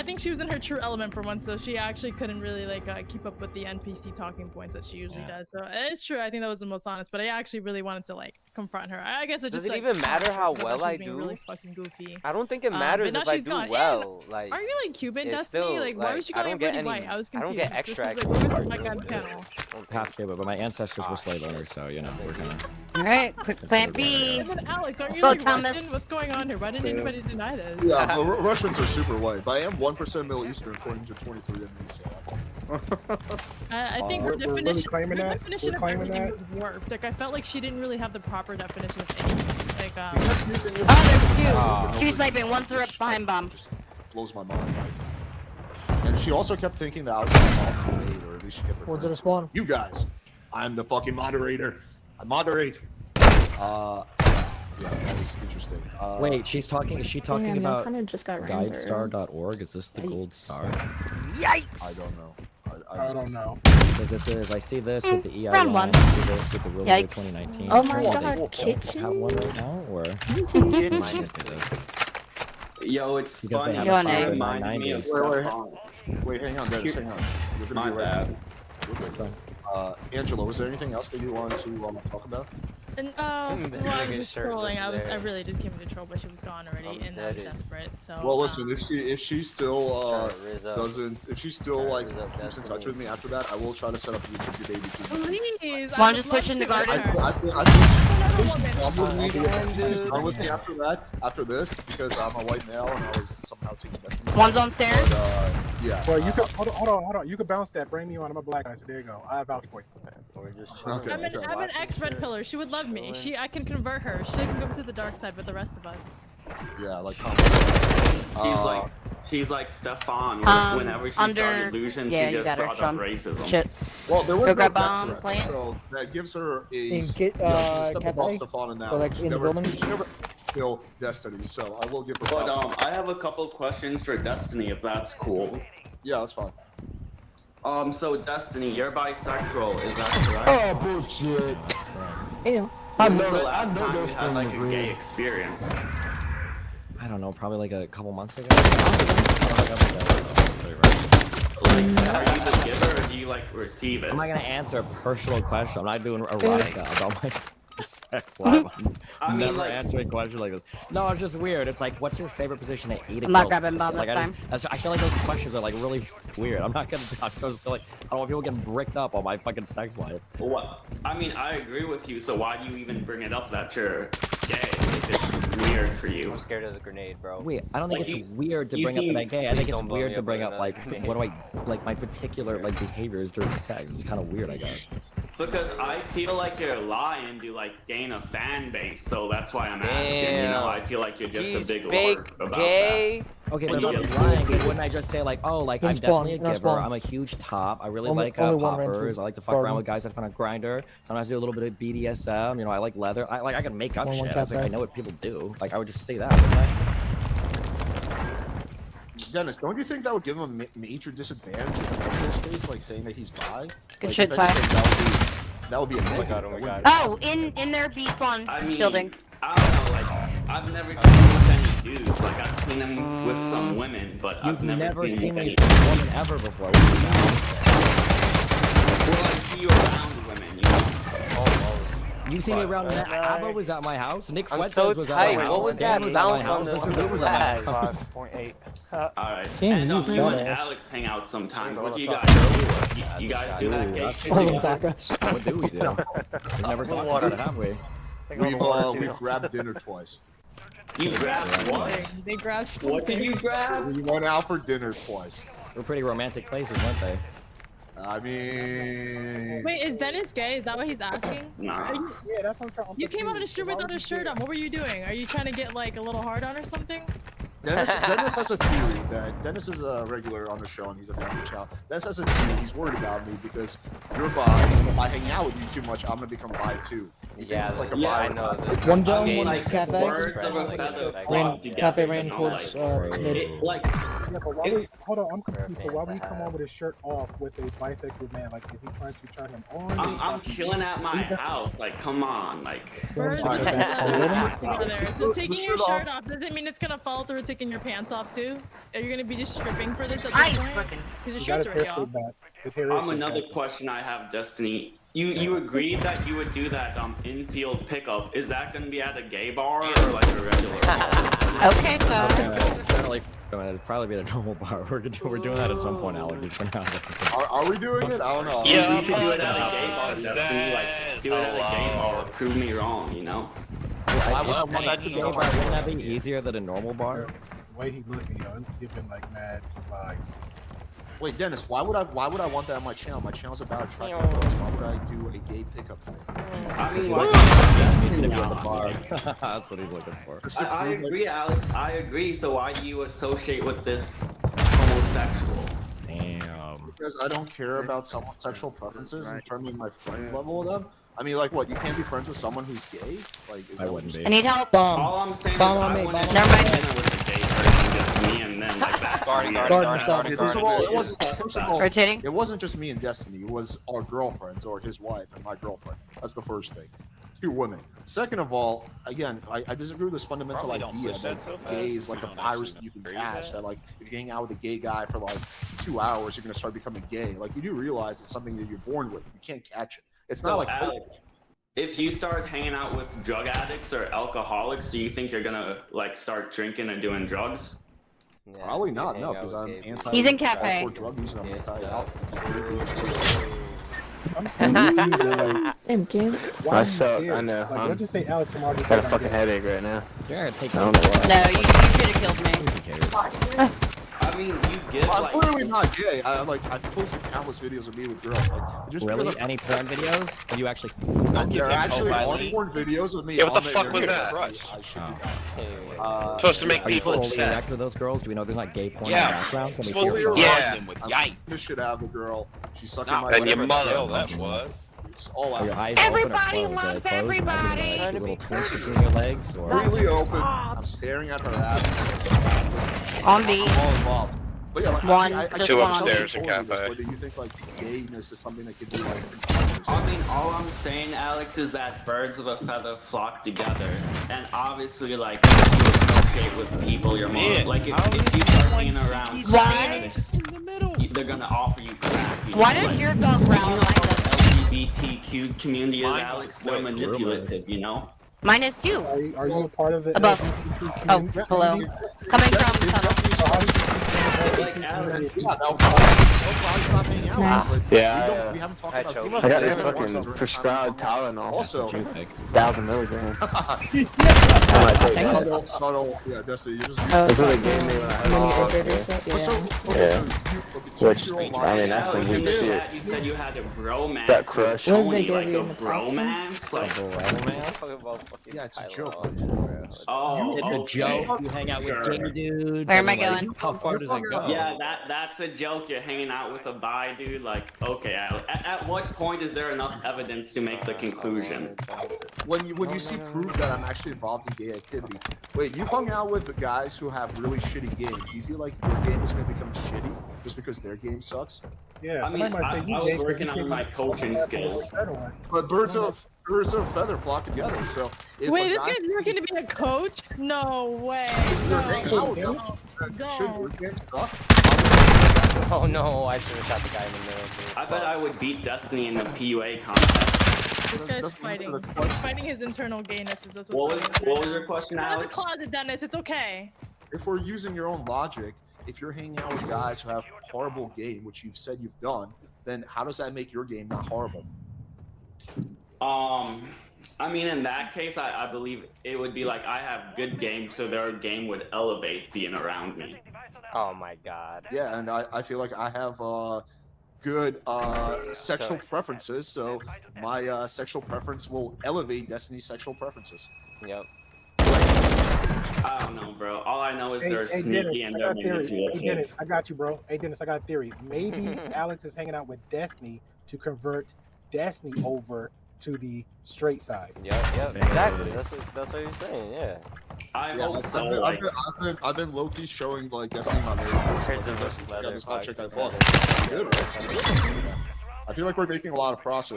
think she was in her true element for once, so she actually couldn't really like keep up with the NPC talking points that she usually does. So it's true. I think that was the most honest, but I actually really wanted to like confront her. I guess it
does
just
it even matter how well I do?
Really fucking goofy.
I don't think it matters if I do well. Like,
are you like Cuban
Destiny?
Like, why was she calling everybody white? I was confused.
I don't get extra.
This is, like, on panel.
half Cuban, but my ancestors were slave owners, so you know we're gonna.
Alright, quick plan B.
And then Alex, aren't you
Go,
like
Thomas.
Russian? What's going on here? Why didn't anybody deny this?
Yeah, but Russians are super white, but I am 1% Middle Eastern according to 23andMe.
I think
We're
her
really
definition,
claiming
her
that?
definition
We're
of
claiming
everything
that?
was warped. Like I felt like she didn't really have the proper definition of anything. Like
Oh, there's two. Two sniping, one's the reps behind bomb.
Blows my mind. And she also kept thinking that I was a moderator, or at least she kept
What's it
referring
spawn?
to you guys. I'm the fucking moderator. I moderate. Yeah, that was interesting.
Wait, she's talking. Is she talking
man,
about
kinda just got
GuideStar.org? Is this the gold star?
Yikes!
I don't know.
I don't know.
Because this is. I see this with the EIN.
Round one.
I see this with the Real Year
Yikes.
2019.
Oh my
Do
god,
they
kitchen.
have one right now, or
Kitchen.
minus this?
Yo, it's
Because
funny.
they
You're
have
on
a
A.
Reminded me of
Wait,
stuff
wait, hang on, Dennis, hang on. You're gonna
My
be right
bad.
back. You're good. Angela, was there anything else that you wanted to talk about?
And
This
well, I was
nigga's
just
shirt
trolling.
was
I
there.
really just came to troll, but she was gone already, and I was desperate. So.
Well, listen, if she still
Rizzo.
doesn't, if she still like
Rizzo,
keeps in
Destiny.
touch with me after that, I will try to set up your baby too.
Please.
Come on, just push in the garden.
I think she's done with me. She's done with me after that, after this, because I'm a white male and I was somehow taking Destiny.
One's on stairs.
But, yeah.
Well, you can hold on. You can bounce that. Bring me on. I'm a black guy, so there you go. I vouch for you.
We're just chilling.
Okay.
I'm an ex-red pillar. She would love me. I can convert her. She can go to the dark side with the rest of us.
Yeah, like.
She's like Stefan. Whenever she
under-
started illusion,
yeah,
she
you
just
got her,
brought
Sean.
up racism.
Shit.
Well, there was
Go
no
grab
death
bomb,
threats,
plant.
so that gives her a.
Step
above
Cafe?
Stefan in that.
So, like,
She
in the
never-
building?
She never killed Destiny, so I will give her.
But
props.
I have a couple questions for Destiny, if that's cool.
Yeah, that's fine.
So Destiny, you're bisexual, is that correct?
Oh, bullshit. Ew.
When was the last time you had like a gay experience?
I don't know, probably like a couple months ago.
Like, are you the giver or do you like receive it?
I'm not gonna answer a personal question. I'm not doing erotica about my sex life. I'm never answering questions like this. No, it's just weird. It's like, what's your favorite position to eat?
I'm not grabbing bomb this time.
I feel like those questions are like really weird. I'm not gonna. I just feel like I don't want people getting bricked up on my fucking sex life.
What? I mean, I agree with you. So why do you even bring it up that you're gay? If it's weird for you.
I'm scared of the grenade, bro.
Wait, I don't think
Like,
it's weird to
you
bring up that I'm gay. I think it's
Don't blow
weird
me
to
up
bring
with
up like
that.
what do I like my particular like behaviors during sex. It's kind of weird, I guess.
Because I feel like you're lying to like gain a fan base, so that's why I'm asking. You know, I feel like you're just a big lord about
gay.
that.
Okay,
And
but
you
if
get
I'm lying, wouldn't I just say like, oh, like I'm
Spawn,
definitely a
in our
giver.
spawn.
I'm a huge top. I really
Only-
like
only one ran
poppers.
through
I like to fuck around
garden.
with guys that find a grinder. Sometimes I do a little bit of BDSM. You know, I like leather. I can make up
One
shit. It's like, I
cafe.
know what people do. Like I would just say that, wouldn't I?
Dennis, don't you think that would give him a major disadvantage in the mental space, like saying that he's bi?
Good
Like,
shit,
if
Ty.
anything, that would be a negative.
oh my God.
Oh, in their B spawn
I mean,
building.
I don't know, like, I've never seen him with any dudes. Like, I've seen him with some women, but I've
You've
never,
never
seen
seen
him
me
with any.
with a woman ever before. What do you
Well, I see you around women, you know?
You see me around that Abba was at my house. Nick
I'm
Fuentes
so
was
tight.
at my house.
What was
Dan
that
was at my
bounce on
house.
the
Mr. Blue was at my
bag?
house.
5.8.
Alright.
Damn,
And
you
you and
fat-ass.
Alex hang out sometimes.
Ain't
What do you
no
guys do? You guys do that gay shit
All them
together?
tacos.
What do we do? We never talked about it, have we?
We've grabbed dinner twice.
You grabbed what?
They grabbed
What did you grab?
We went out for dinner twice.
We're pretty romantic places, weren't they?
I mean,
Wait, is Dennis gay? Is that what he's asking?
Nah.
Yeah, that's what I'm trying.
You came out of the street without a shirt on. What were you doing? Are you trying to get like a little hard on or something?
Dennis has a theory that Dennis is a regular on the show and he's a family child. Dennis has a theory. He's worried about me because you're bi. And if I hang out with you too much, I'm gonna become bi too. He thinks it's like a bi.
I know.
One down,
I mean,
one
like,
cafe.
birds of a feather
Ran,
flock together,
cafe ran
you know,
towards
like,
mid.
it, like,
Yeah, but why would, hold on, I'm confused. So why would he come on with his shirt off with a bisexual man? Like, is he trying to turn him on?
I'm chilling at my house. Like, come on, like.
Birds
Alright,
of a
that's all
feather
right.
together. So taking your shirt off, does it mean it's gonna fall through taking your pants off too? Are you gonna be just stripping for this at this point? Because your
He got
shirt's
his hair
already off.
slicked back. His hair is slicked
Another
back.
question I have, Destiny. You agreed that you would do that infield pickup. Is that gonna be at a gay bar or like a regular bar?
Okay, so.
It'd probably be at a normal bar. We're doing that at some point, Alex. For now.
Are we doing it? I don't know.
Yeah, we could do it at a gay bar. Definitely, like do it at a gay bar. Prove me wrong, you know.
Wouldn't that be easier than a normal bar?
The way he's looking, yo, it's giving like mad vibes.
Wait, Dennis, why would I want that on my channel? My channel's about attracting girls. Why would I do a gay pickup thing?
I mean,
He's gonna be at the bar. That's what he's looking for.
I agree, Alex. I agree. So why do you associate with this homosexual?
Damn.
Because I don't care about someone's sexual preferences in terms of my friend level of them. I mean, like, what? You can't be friends with someone who's gay? Like,
I wouldn't be.
I need help.
All I'm saying is I wouldn't
Never mind.
dinner with a gay person, just me and them like that.
Rotating.
It wasn't just me and Destiny. It was our girlfriends or his wife and my girlfriend. That's the first thing. 2 women. Second of all, again, I disagree with this fundamental idea that gay is like a virus that you can catch. That like if you hang out with a gay guy for like 2 hours, you're gonna start becoming gay. Like you do realize it's something that you're born with. You can't catch it. It's not like
Alex, if you start hanging out with drug addicts or alcoholics, do you think you're gonna like start drinking and doing drugs?
Probably not. No, because I'm anti.
He's in cafe.
Drug use. I'm anti.
Damn, kid.
I suck. I know.
Like, let's just say Alex tomorrow.
Got a fucking headache right now.
You're gonna take.
I don't know why.
No, you should have killed me.
I mean, you get
I'm
like.
clearly not gay. I posted countless videos of me with girls. Like, just
Really? Any porn videos? Have you actually?
There actually are porn videos with me.
Yeah, what
on
the
there.
fuck was that?
Oh.
Supposed to make
Are you
people
fully
upset.
connected with those girls? Do we know there's not gay porn in
Yeah.
the background? Can we see
Supposed to
her
be
phone?
rocking with yikes.
This shit out of the girl. She's sucking
Nah,
my
and your
whatever
mother.
the hell
That
that
was.
It's all
Are your
out.
eyes
Everybody
open or closed?
loves
Are they closed?
everybody.
Like a little twitch between your legs, or?
Really open. I'm staring at her ass.
On B.
I'm all involved. But yeah, like,
One,
I
just
Two
one on
upstairs
B.
in cafe.
Whether you think like gayness is something that could be like.
I mean, all I'm saying, Alex, is that birds of a feather flock together, and obviously, like, if you associate with people you're more like, if you start hanging around,
Why?
they're gonna offer you crap. You know?
Why does
like,
your dog growl
you know
like
how
this?
the LGBTQ community is, Alex? They're manipulative, you know?
Mine is too.
Are you a part of it?
Above. Oh, hello. Coming from tunnel.
Like, Alex,
Yeah,
we haven't talked
I
about
got this fucking prescribed Tylenol.
Also,
1,000 milligrams.
subtle, yeah, Destiny. You just.
That's what they gave me when I
Yeah.
Which, I mean, that's some
Alex, in
weak
the
shit.
chat, you said you had a bromance.
That crush.
With
What did they
Tony,
give
like
you
a
in the
bromance? Like,
Yeah, it's a joke.
oh,
It's a joke. You hang out with gay dudes.
Where am I
and, like,
going?
How far does it go?
yeah, that's a joke. You're hanging out with a bi dude. Like, okay, at what point is there enough evidence to make the conclusion?
When you see proof that I'm actually involved in gay activity. Wait, you've hung out with the guys who have really shitty games. Do you feel like your game is going to become shitty just because their game sucks?
Yeah.
I mean, I was working on my coaching skills.
But birds of feather flock together. So if
Wait,
a
this
guy-
guy's working to be a coach? No way.
You're hanging out with them,
No.
should your game suck?
Oh no, I should have shot the guy in the middle.
I bet I would beat Destiny in the PUA contest.
This guy's fighting. He's fighting his internal gayness. That's
What
what's
was
going on.
your question,
Out of the
Alex?
closet, Dennis. It's okay.
If we're using your own logic, if you're hanging out with guys who have horrible game, which you've said you've done, then how does that make your game not horrible?
I mean, in that case, I believe it would be like I have good game, so their game would elevate being around me.
Oh my god.
Yeah, and I feel like I have good sexual preferences, so my sexual preference will elevate Destiny's sexual preferences.
Yep.
I don't know, bro. All I know is they're
Hey,
sneaky
Dennis,
and
I
they're
got a theory. Hey,
manipulative.
Dennis, I got you, bro. Hey, Dennis, I got a theory. Maybe Alex is hanging out with Destiny to convert Destiny over to the straight side.
Yep, exactly. That's what you're saying, yeah.
I hope so.
I've been low-key showing like Destiny my
Here's
line.
the
This project I thought. Good, right? I feel like we're making a lot of progress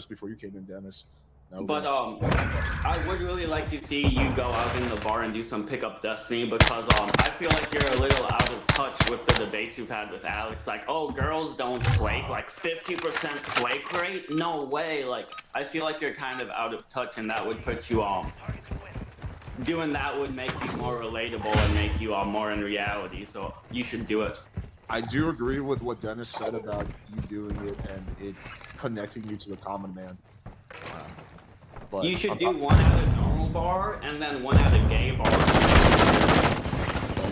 before you came in, Dennis. No,
But I would really like to see you go out in the bar and do some pickup Destiny because I feel like you're a little out of touch with the debates you've had with Alex. Like, oh, girls don't flake. Like 50% flake rate? No way. Like, I feel like you're kind of out of touch, and that would put you all. Doing that would make you more relatable and make you all more in reality. So you should do it.
I do agree with what Dennis said about you doing it and it connecting you to the common man. But
You should do one at a normal bar and then one at a gay bar.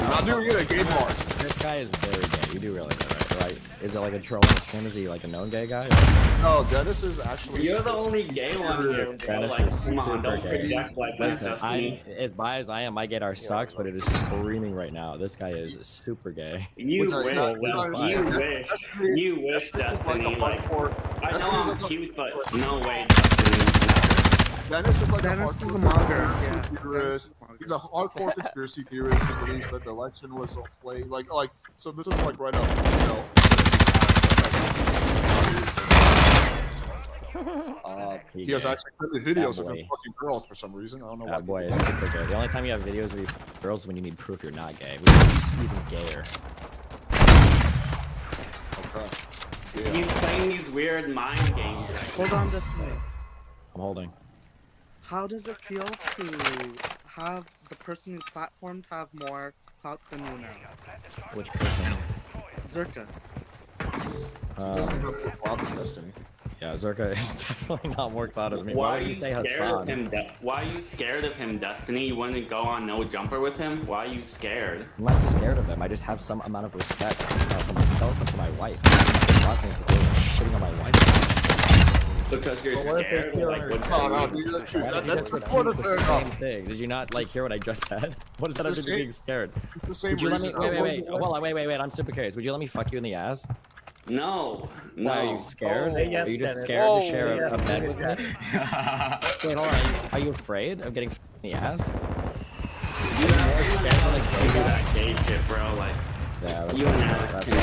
I'm not doing it at gay bars.
This guy is very gay. You do realize that, right? Is it like a troll on the stream? Is he like a known gay guy?
No, Dennis is actually.
You're the only gay one here, bro.
Dennis
Like,
is
come on,
super
don't
gay.
project like this.
Listen, as bi as I am, my gaydar sucks, but it is screaming right now. This guy is super gay.
You wish, Destiny. Like, I know I'm cute, but no way, Destiny.
Dennis is like
Dennis
a
is a
hardcore
monger,
conspiracy theorist. He's a hardcore conspiracy theorist who believes that the election was a play. Like, so this is like right up, he has actually put the videos of him fucking girls for some reason. I don't know why.
That boy is super gay. The only time you have videos of you girls is when you need proof you're not gay. Which is even gayer.
Okay.
He's playing these weird mind games.
Hold on, Destiny.
I'm holding.
How does it feel to have the person you platformed have more clout than you now?
Which person?
Zerka.
Yeah, Zerka is definitely not more clouded than me.
Why
would
are you
say
scared
Hassan?
of him? Why are you scared of him, Destiny? You wouldn't go on no jumper with him? Why are you scared?
I'm not scared of him. I just have some amount of respect for myself and for my wife. I'm not going to go shitting on my wife.
Because you're scared? Like, what's
that's
the same thing. Did you not like hear what I just said? What does that have to do with being scared?
The same
Would you let me?
reason.
Wait. I'm super curious. Would you let me fuck you in the ass?
No.
Why, are you scared?
Oh, yes,
are you just
Dennis.
scared to share a bed with me? Wait, hold on. Are you afraid of getting f***ed in the ass?
You're more scared to like go do that gay shit, bro. Like,
yeah,
you and Alex can do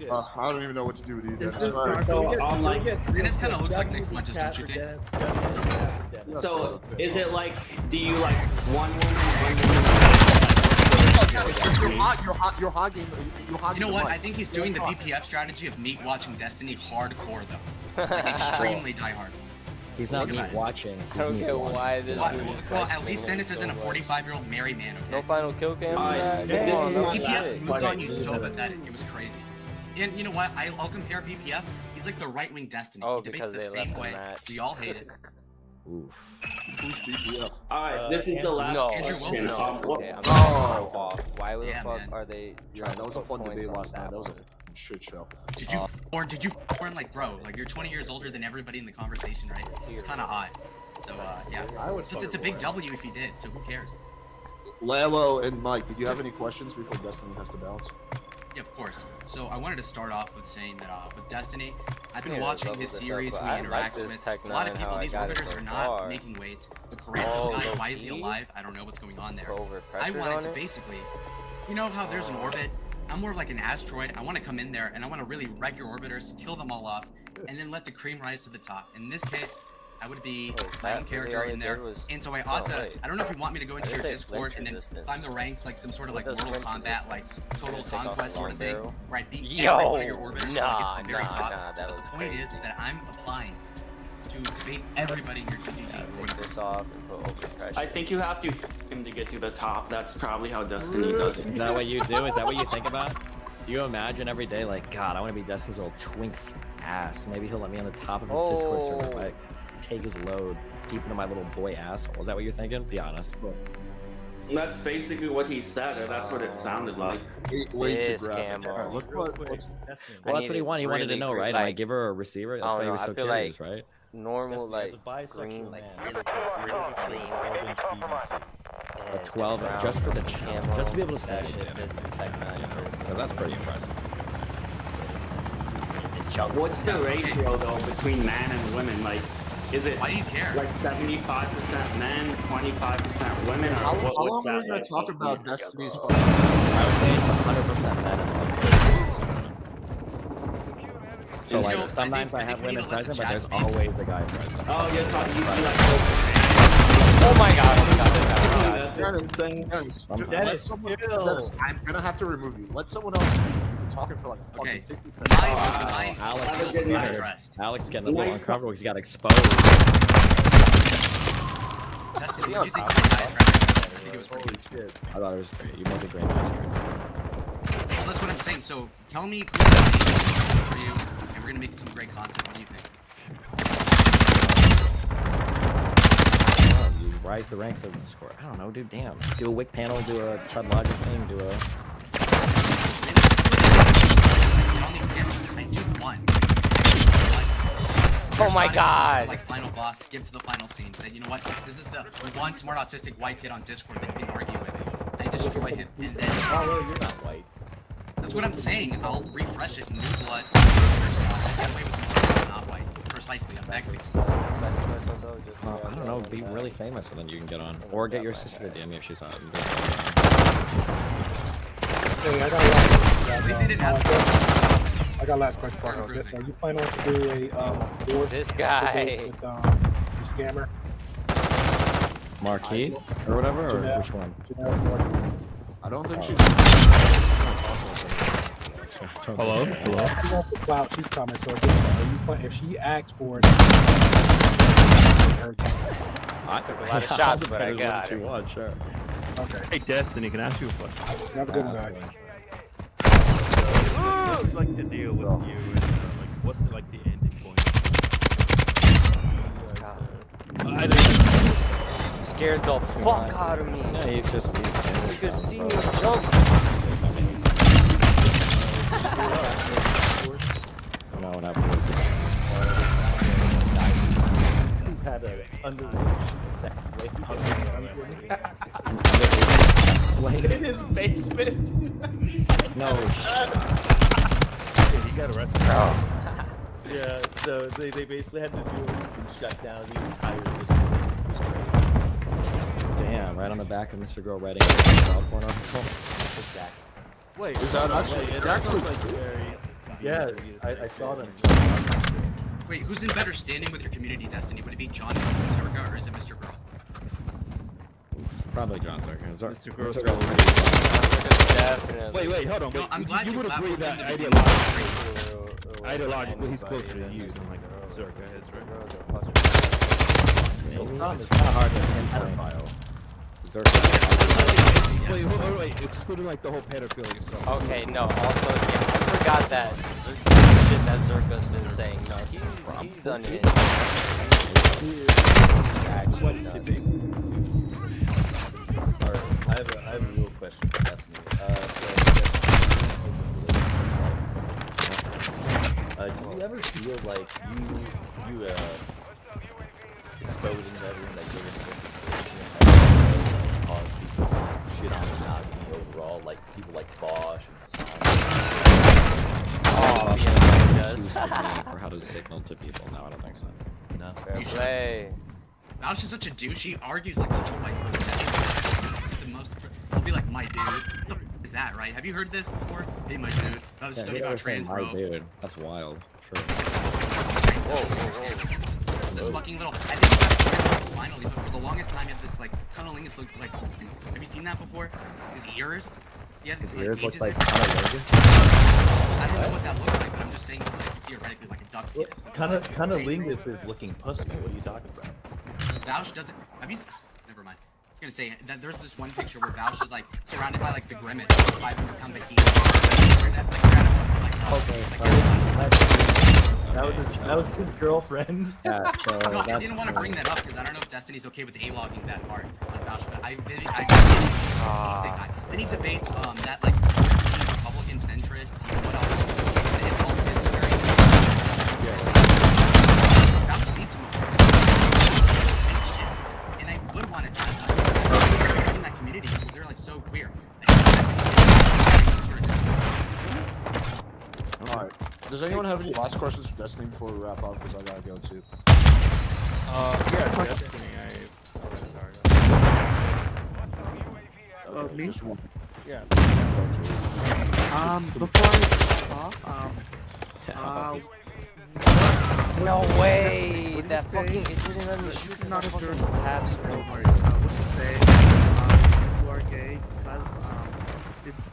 I don't even know what to do with you.
Is
Dennis.
this I'm like,
Dennis kind of looks like Nick Fuentes, don't you think?
so is it like, do you like one woman?
You're hogging.
You know what? I think he's doing the BPF strategy of meat watching Destiny hardcore though. Like extremely diehard.
He's not me watching. He's me
why this
Well, at least Dennis isn't a 45-year-old married man. Okay?
No final kill cam.
BPF moved on you so pathetic. It was crazy. And you know what? I'll compare BPF. He's like the right-wing Destiny.
Oh,
he debates
because
the
they
same
left
way.
the match.
We all hate it.
Oof.
Who's BPF?
Alright, this is the last
Andrew
question.
Wilson.
Okay, I'm so off. Why the fuck
man.
are they?
Yeah, that was a fun debate last night. That was a
one?
shit show.
Did you born like bro? Like you're 20 years older than everybody in the conversation, right? It's kind of odd. So yeah, it's a big W if he did. So who cares?
Lalo and Mike, did you have any questions before Destiny has to bounce?
Yeah, of course. So I wanted to start off with saying that with Destiny, I've been
Yeah,
watching
level
this
this
series
up,
who
but
he
I like
interacts
this
with.
Tech
A lot of
9
people,
how I
these
got it
orbiters
so
are not
far.
making weight. The Courageous
Oh,
guy, why is he
low-key?
alive? I don't know what's going on there.
Over
I
pressured
wanted
on
to
it?
basically, you know how there's an orbit? I'm more like an asteroid. I want to come in there and I want to really wreck your orbiters, kill them all off, and then let the cream rise to the top. In this case, I would be my own character in there, and so I ought to. I don't know if you want me to go into your Discord and then climb the ranks like some sort of like Mortal Kombat, like Total Conquest sort of thing, where I beat every one of your orbiters until I get to the very top. But the point is that I'm applying to debate everybody in your GG.
This off and put over pressure.
I think you have to him to get to the top. That's probably how Destiny does it.
Is that what you do? Is that what you think about? Do you imagine every day like, God, I want to be Destiny's little twink ass. Maybe he'll let me on the top of his Discord server, right? Take his load deep into my little boy asshole. Is that what you're thinking? Be honest.
That's basically what he said, or that's what it sounded like.
This camo.
Well, that's what he wanted. He wanted to know, right? Am I give her a receiver? That's why he was so curious, right?
Normal, like, green, like, really clean.
A 12 just for the channel, just to be able to say it. That's pretty impressive.
What's the ratio though between men and women? Like, is it
why do you care?
Like 75% men, 25% women, or
How
what's
long
that?
are we going to talk about Destiny's
I would say it's 100% men and like 50% women. So like sometimes I have women present, but there's always a guy present.
Oh, you're talking.
Oh my god.
Dennis, I'm gonna have to remove you. Let someone else speak. You're talking for like
Okay.
fucking 50 minutes.
Alex is
getting
scared.
addressed.
Alex getting a little uncomfortable because he got exposed.
Dustin, what did you think of my diatribe? I think it was pretty good.
I thought it was great. You made a great master.
Well, that's what I'm saying. So tell me who's for you, and we're gonna make some great content. What do you think?
You rise the ranks of the score. I don't know, dude. Damn. Do a wick panel. Do a Chud Logic thing. Do a.
Oh my god!
Like final boss, skip to the final scene. Say, you know what? This is the one smart autistic white kid on Discord that you can argue with. I destroy him, and then.
Oh, you're not white.
That's what I'm saying. I'll refresh it and new blood. That way with I'm not white. Precisely, I'm Mexican.
I don't know. Be really famous, and then you can get on. Or get your sister to DM me if she's on.
Hey, I got last.
At least they didn't ask.
I got last question for you. Are you planning on to do a board?
This guy.
With scammer.
Marquee or whatever, or which one?
I don't think she's.
Hello? Hello?
She wants the clout. She's coming. So if she asks for it,
I
took a lot of shots, but I got it.
Want, sure.
Okay.
Hey, Destiny, can I ask you a question?
Have a good one, guys.
What's like the deal with you, and like what's like the ending point?
Scared the fuck out of me.
Yeah, he's just.
You can see me jump.
No, what happened was this.
You had an underage sex slave.
Slave?
In his basement.
No.
He got arrested.
Oh.
Yeah, so they basically had to do it and shut down the entire district. It was crazy.
Damn, right on the back of Mr. Girl writing a child porn article.
Exactly.
Wait,
Is that actually?
it
Actually,
like very.
Yeah, I saw them.
Wait, who's in better standing with your community, Destiny? Would it be John Zerka or is it Mr. Girl?
Probably John Zerka.
Mr. Girl.
Definitely.
Wait, hold on.
No, I'm glad
you would agree
platformed
that
him to be
ideologically he's closer to you than like Zerka is, right?
It's kind of hard to pinpoint. Zerka.
Wait, excluding like the whole pedophilia stuff.
Okay, no, also, yeah, I forgot that shit that Zerka's been saying. No, he's unhinged. Actually, no.
Alright, I have a real question for Destiny. Do you ever feel like you exposing everyone that you're in cause people to shit on the Navi overall, like people like Bosch and Sonic?
Oh, yes, he does.
For how to signal to people. No, I don't think so.
No.
You should.
Play.
Val's just such a douche. He argues like such a like the most. He'll be like, my dude. What the f is that, right? Have you heard this before? Hey, my dude. I was studying about trans, bro.
Dude, that's wild. True.
Whoa. This fucking little. I think that's finally, but for the longest time, he had this like cunnilingus look like. Have you seen that before? His ears. Yeah,
his
like,
ears look
ages
like
ago.
cunnilingus.
I don't know what that looks like, but I'm just saying, like, theoretically, like a duck penis.
Cunnilingus is looking pussy. What are you talking about?
Vouch doesn't. Have you? Never mind. I was gonna say that there's this one picture where Vouch is like surrounded by like the grimace, 500-pound behemoth.
That was his girlfriend.
Yeah, so
no, I didn't want to bring that up because I don't know if Destiny's okay with A-logging that part on Vouch, but then he debates that like Republican centrist. What else? It's all very. Vouch needs some. And I would want to try in that community because they're like so queer.
Alright. Does anyone have any last questions for Destiny before we wrap up? Because I gotta go too.
Yeah, Destiny,
Me?
Yeah.
Before I off,
no way! That fucking, it didn't let me shoot
not a
fucking
jerk.
tabs.
Don't worry. What's to say?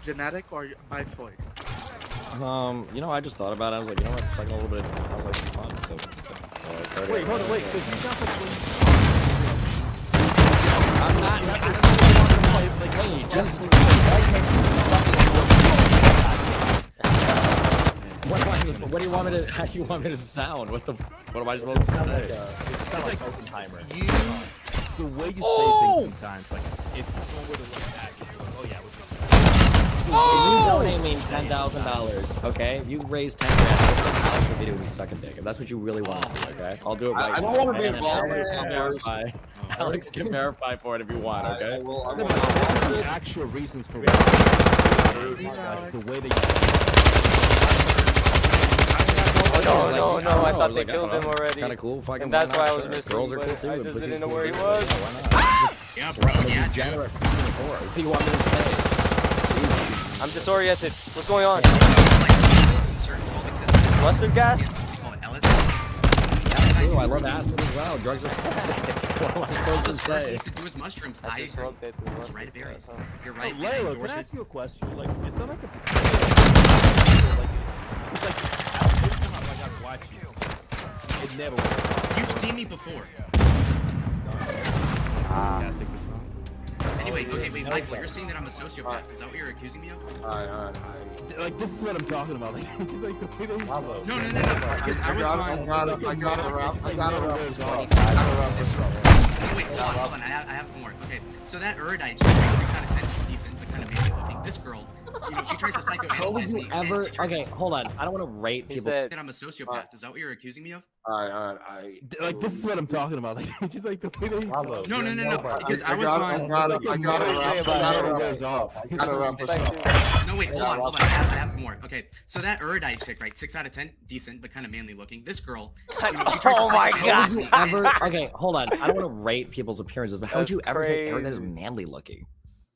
genetic or by choice?
You know, I just thought about it. I was like, you know what? It's like a little bit. I was like, it's fun. So
Wait, hold on, wait. Because you sound like
I'm not. Hey, just. What do you want me to? How do you want me to sound? What am I supposed to say?
it sounds like Oppenheimer.
The way you say things sometimes, like if someone were to look back, oh yeah, what's up?
You donate me $10,000, okay? You raise 10 grand. Alex will video me sucking dick. If that's what you really want to see, okay? I'll do it right
I
now.
don't want to be
And
involved in this.
Alex can verify for it if you want, okay?
The actual reasons for the way they.
Oh no, I thought they killed him already.
Kinda cool.
And that's why I was missing.
Girls are cool too.
I just
Pussy's
didn't know
cool
where he
too.
was.
Why not?
Yeah, bro. Yeah,
Generous. What do you want me to say?
I'm disoriented. What's going on? Mustard gas?
Ooh, I love acid as well. Drugs are toxic. What am I supposed to say?
To do with mushrooms. I agree. It's right, berries. You're right.
Layla, can I ask you a question? Like, it's not like a. It's like every time I watch you, it never works.
You've seen me before. Anyway, okay, wait, Michael, you're saying that I'm a sociopath. Is that what you're accusing me of?
Alright.
Like, this is what I'm talking about. Like, just like the way they.
No. Because I got it. Wait, hold on. I have more. Okay, so that erudite chick, 6 out of 10, decent, but kind of maybe looking. This girl, you know, she tries to psychoanalyze me.
Ever? Okay, hold on. I don't want to rate people.
That I'm a sociopath. Is that what you're accusing me of?
Alright.
Like, this is what I'm talking about. Like, just like the way they.
No. Because I was on. No, wait, hold on. I have more. Okay, so that erudite chick, right? 6 out of 10, decent, but kind of manly looking. This girl, you know, she tries to psychoanalyze me.
Okay, hold on. I don't want to rate people's appearances, but how would you ever say Erudite is manly looking?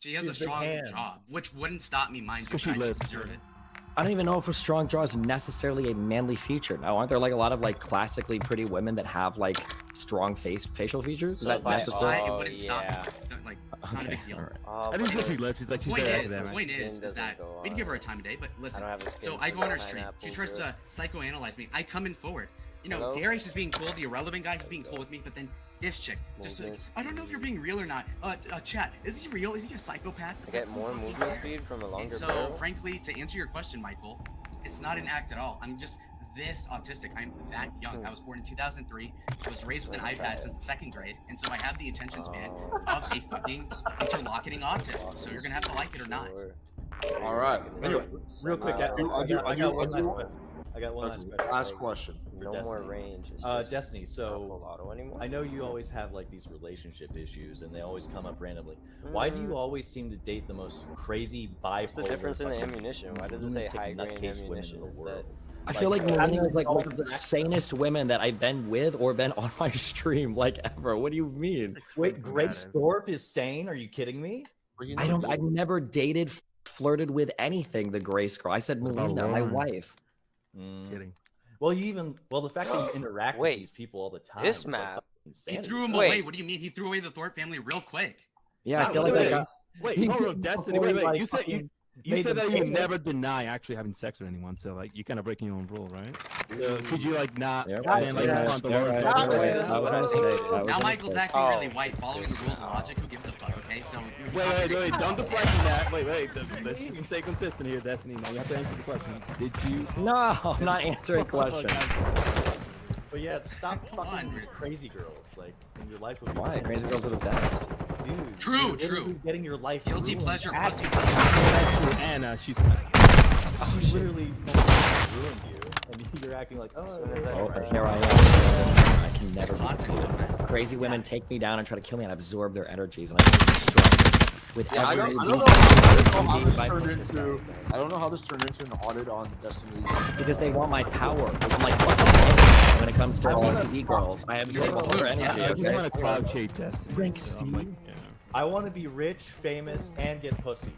She has a strong jaw, which wouldn't stop me, mind you. I just deserve it.
I don't even know if a strong jaw is necessarily a manly feature. Now, aren't there like a lot of like classically pretty women that have like strong facial features? Is that necessary?
It wouldn't stop me. Like, it's not a big deal.
I think she lives. She's like, she's very academic.
The point is that we can give her a time of day, but listen. So I go on her street. She tries to psychoanalyze me. I come in forward. You know, Darius is being cool. The irrelevant guy, he's being cool with me. But then this chick, just like, I don't know if you're being real or not. Chat, is he real? Is he a psychopath?
I get more movement speed from a longer
barrel? Frankly, to answer your question, Michael, it's not an act at all. I'm just this autistic. I'm that young. I was born in 2003. I was raised with an iPad since the 2nd grade, and so I have the attention span of a fucking interlocuting autist. So you're gonna have to like it or not.
All right. Anyway,
real quick, I got one last question.
Last question.
No more range.
Destiny. So I know you always have like these relationship issues, and they always come up randomly. Why do you always seem to date the most crazy bipolar?
What's the difference in the ammunition? Why does it say high grain ammunition instead?
I feel like Melania is like one of the sanest women that I've been with or been on my stream like ever. What do you mean?
Wait, Grace Thorpe is sane? Are you kidding me?
I've never dated, flirted with anything. The Grace girl. I said Melinda, my wife.
Kidding. Well, the fact that you interact with these people all the time.
This map.
He threw him away. What do you mean? He threw away the Thorpe family real quick.
Yeah, I feel like
Wait, hold on, Destiny. Wait. You said that you never deny actually having sex with anyone, so like you kind of breaking your own rule, right? Could you like not? Now
Michael's acting really white, following the rules of logic. Who gives a fuck? Okay, so
wait, don't deflect from that. Wait, let's stay consistent here, Destiny. Now you have to answer the question. Did you?
No, I'm not answering questions.
But yeah, stop fucking with crazy girls. Like, in your life would be.
Why? Crazy girls are the best.
Dude.
True.
Getting your life.
Guilty pleasure, pussy.
And she's.
She literally ruined you, and you're acting like,
Here I am. I can never be defeated. Crazy women take me down and try to kill me, and I absorb their energies, and I get stronger with every.
I don't know how this turned into an audit on Destiny.
Because they want my power. I'm like fucking when it comes to LPE girls. I absorb all their energy.
I just want to cloud chase Destiny.
Thanks, Steve.
I want to be rich, famous, and get pussy.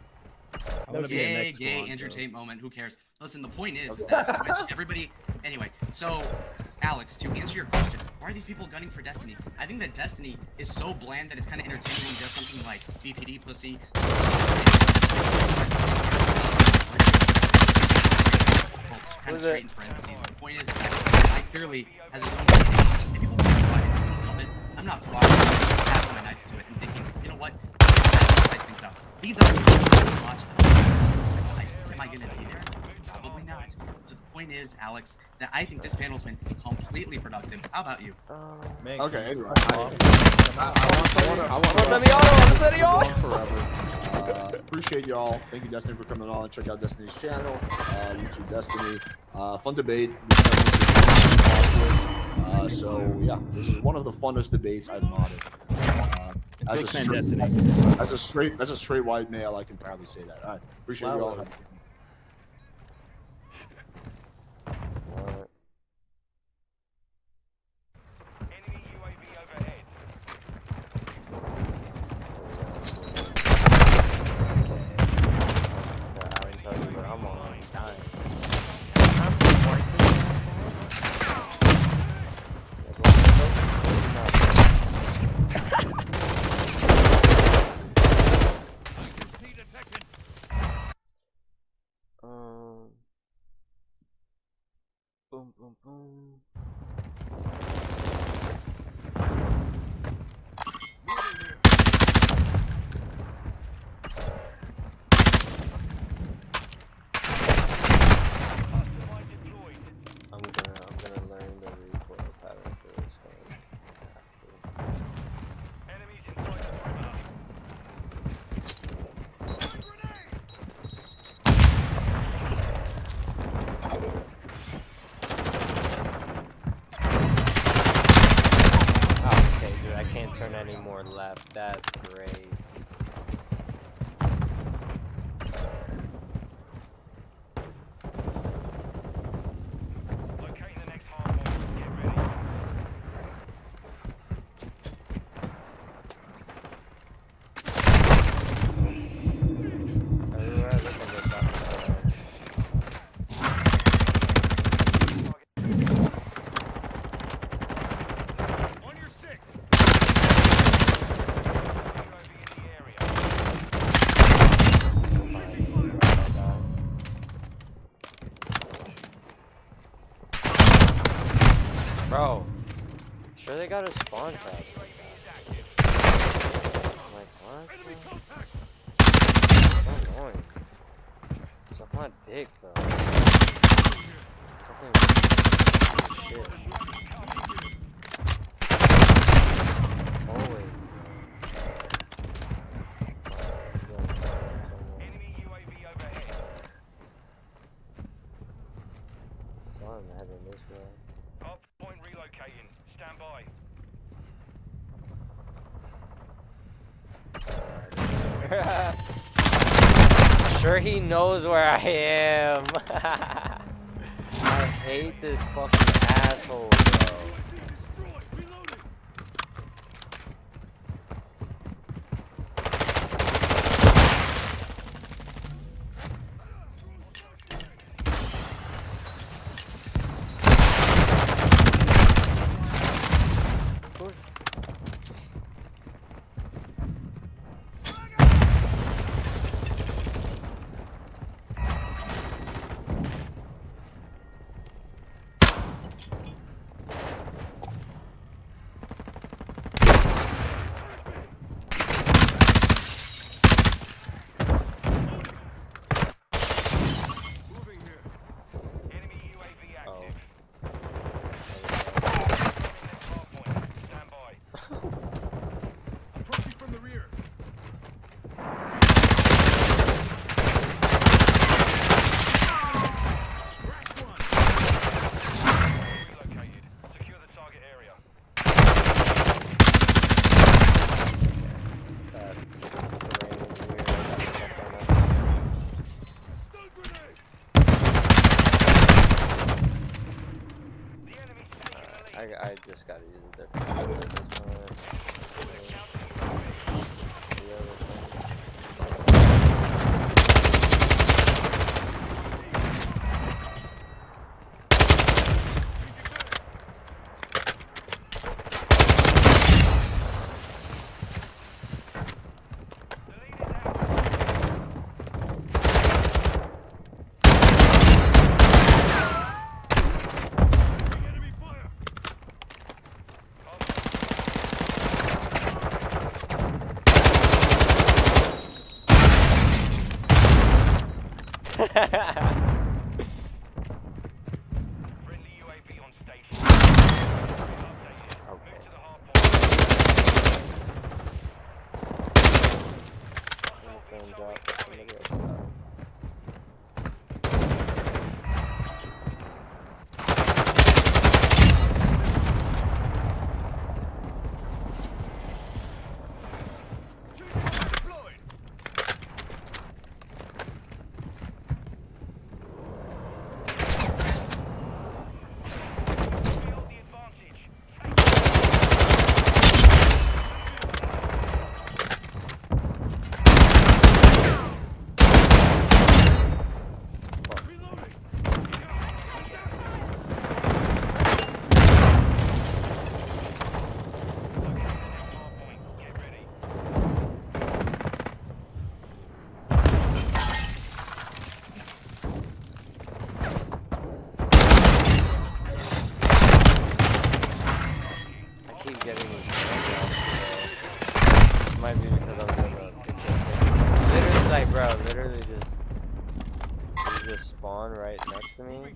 Gay entertainment moment. Who cares? Listen, the point is that everybody. Anyway, so Alex, to answer your question, why are these people gunning for Destiny? I think that Destiny is so bland that it's kind of entertaining when he does something like BPD pussy. kind of
Was it?
straight in parentheses. The point is that I clearly has his own opinions. And people can provide it a little bit. I'm not prodding tapping my knife to it and thinking, you know what? I spice things up. These are people who watch that. Am I gonna be there? Probably not. So the point is, Alex, that I think this panel's been completely productive. How about you?
Okay, anyway. Appreciate y'all. Thank you, Destiny, for coming on. Check out Destiny's channel, YouTube Destiny. Fun debate. So yeah, this is one of the funnest debates I've modded. As a straight white male, I can proudly say that. All right, appreciate y'all.
Boom, boom, boom. I'm gonna learn the recoil pattern for this one. Enemies inside the perimeter. Okay, dude, I can't turn any more left. That's great. Bro, sure they got a spawn trap. I'm like, what? So annoying. Suck my dick, bro. Shit. Holy. Enemy UAV overhead. So I'm heading this way. Point relocating. Stand by. Sure he knows where I am. I hate this fucking asshole, bro. I just gotta use a different Might be because I'm doing the picture. Literally, like, bro, literally just spawn right next to me.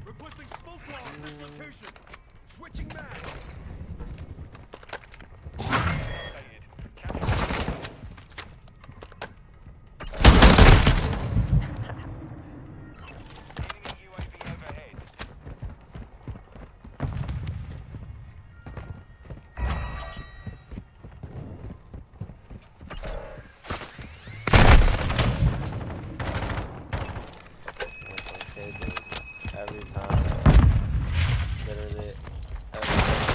Requesting smoke wall at this location. Switching mag.
Every time, literally, every time.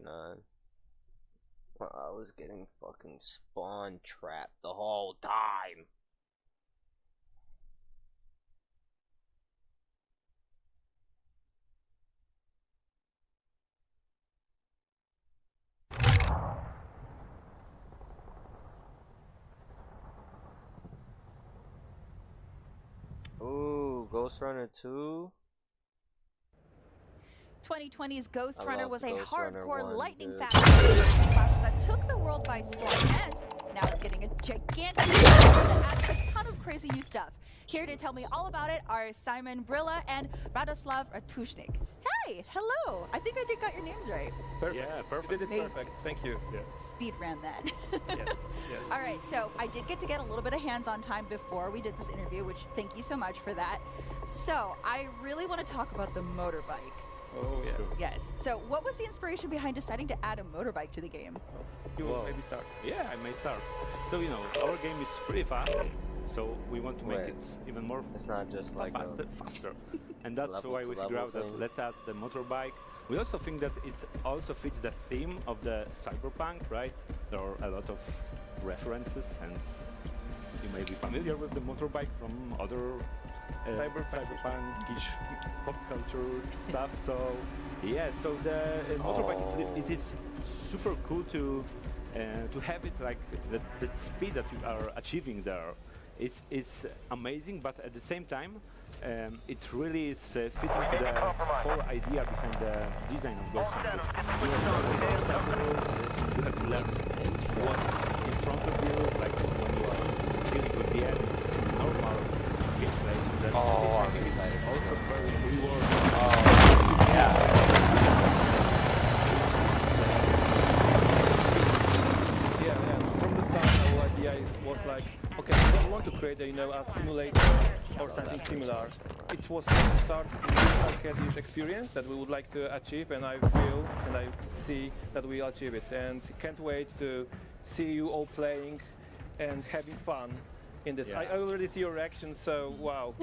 none. Well, I was getting fucking spawn trapped the whole time. Ooh, Ghost Runner 2?
2020's Ghost Runner was a
Ghost Runner
hardcore
1,
lightning
dude.
fast that took the world by storm, and now it's getting a gigantic that adds a ton of crazy new stuff. Here to tell me all about it are Simon Brilla and Radoslav Ratushnik. Hey, hello! I think I did got your names right.
Perfect. Yeah, perfect. You did it
Amazing.
perfect. Thank you. Yeah.
Speed ran that.
Yes.
All right, so I did get a little bit of hands-on time before we did this interview, which thank you so much for that. So I really want to talk about the motorbike.
Oh, yeah.
Yes. So what was the inspiration behind deciding to add a motorbike to the game?
You will maybe start. Yeah, I may start. So, you know, our game is pretty fast, so we want to make it even more
It's not just like
faster. And that's
level
why
to
we
level
figured out that
thing.
let's add the motorbike. We also think that it also fits the theme of the cyberpunk, right? There are a lot of references, and you may be familiar with the motorbike from other cyberpunk-ish pop culture stuff. So yeah, so the motorbike it is super cool to have it like the speed that you are achieving there. It's amazing, but at the same time, it really is fitting to the whole idea behind the design of Ghost Runner. You have to learn what's in front of you, like when you are dealing with the enemy, normal gameplay.
Oh, I'm excited.
Also very rewarding.
Oh, yeah.
Yeah. From the start, our idea was like, okay, we don't want to create a simulator or something similar. It was from the start a arcade experience that we would like to achieve, and I feel and I see that we'll achieve it. And can't wait to see you all playing and having fun in this. Yeah. I already see your reaction, so wow.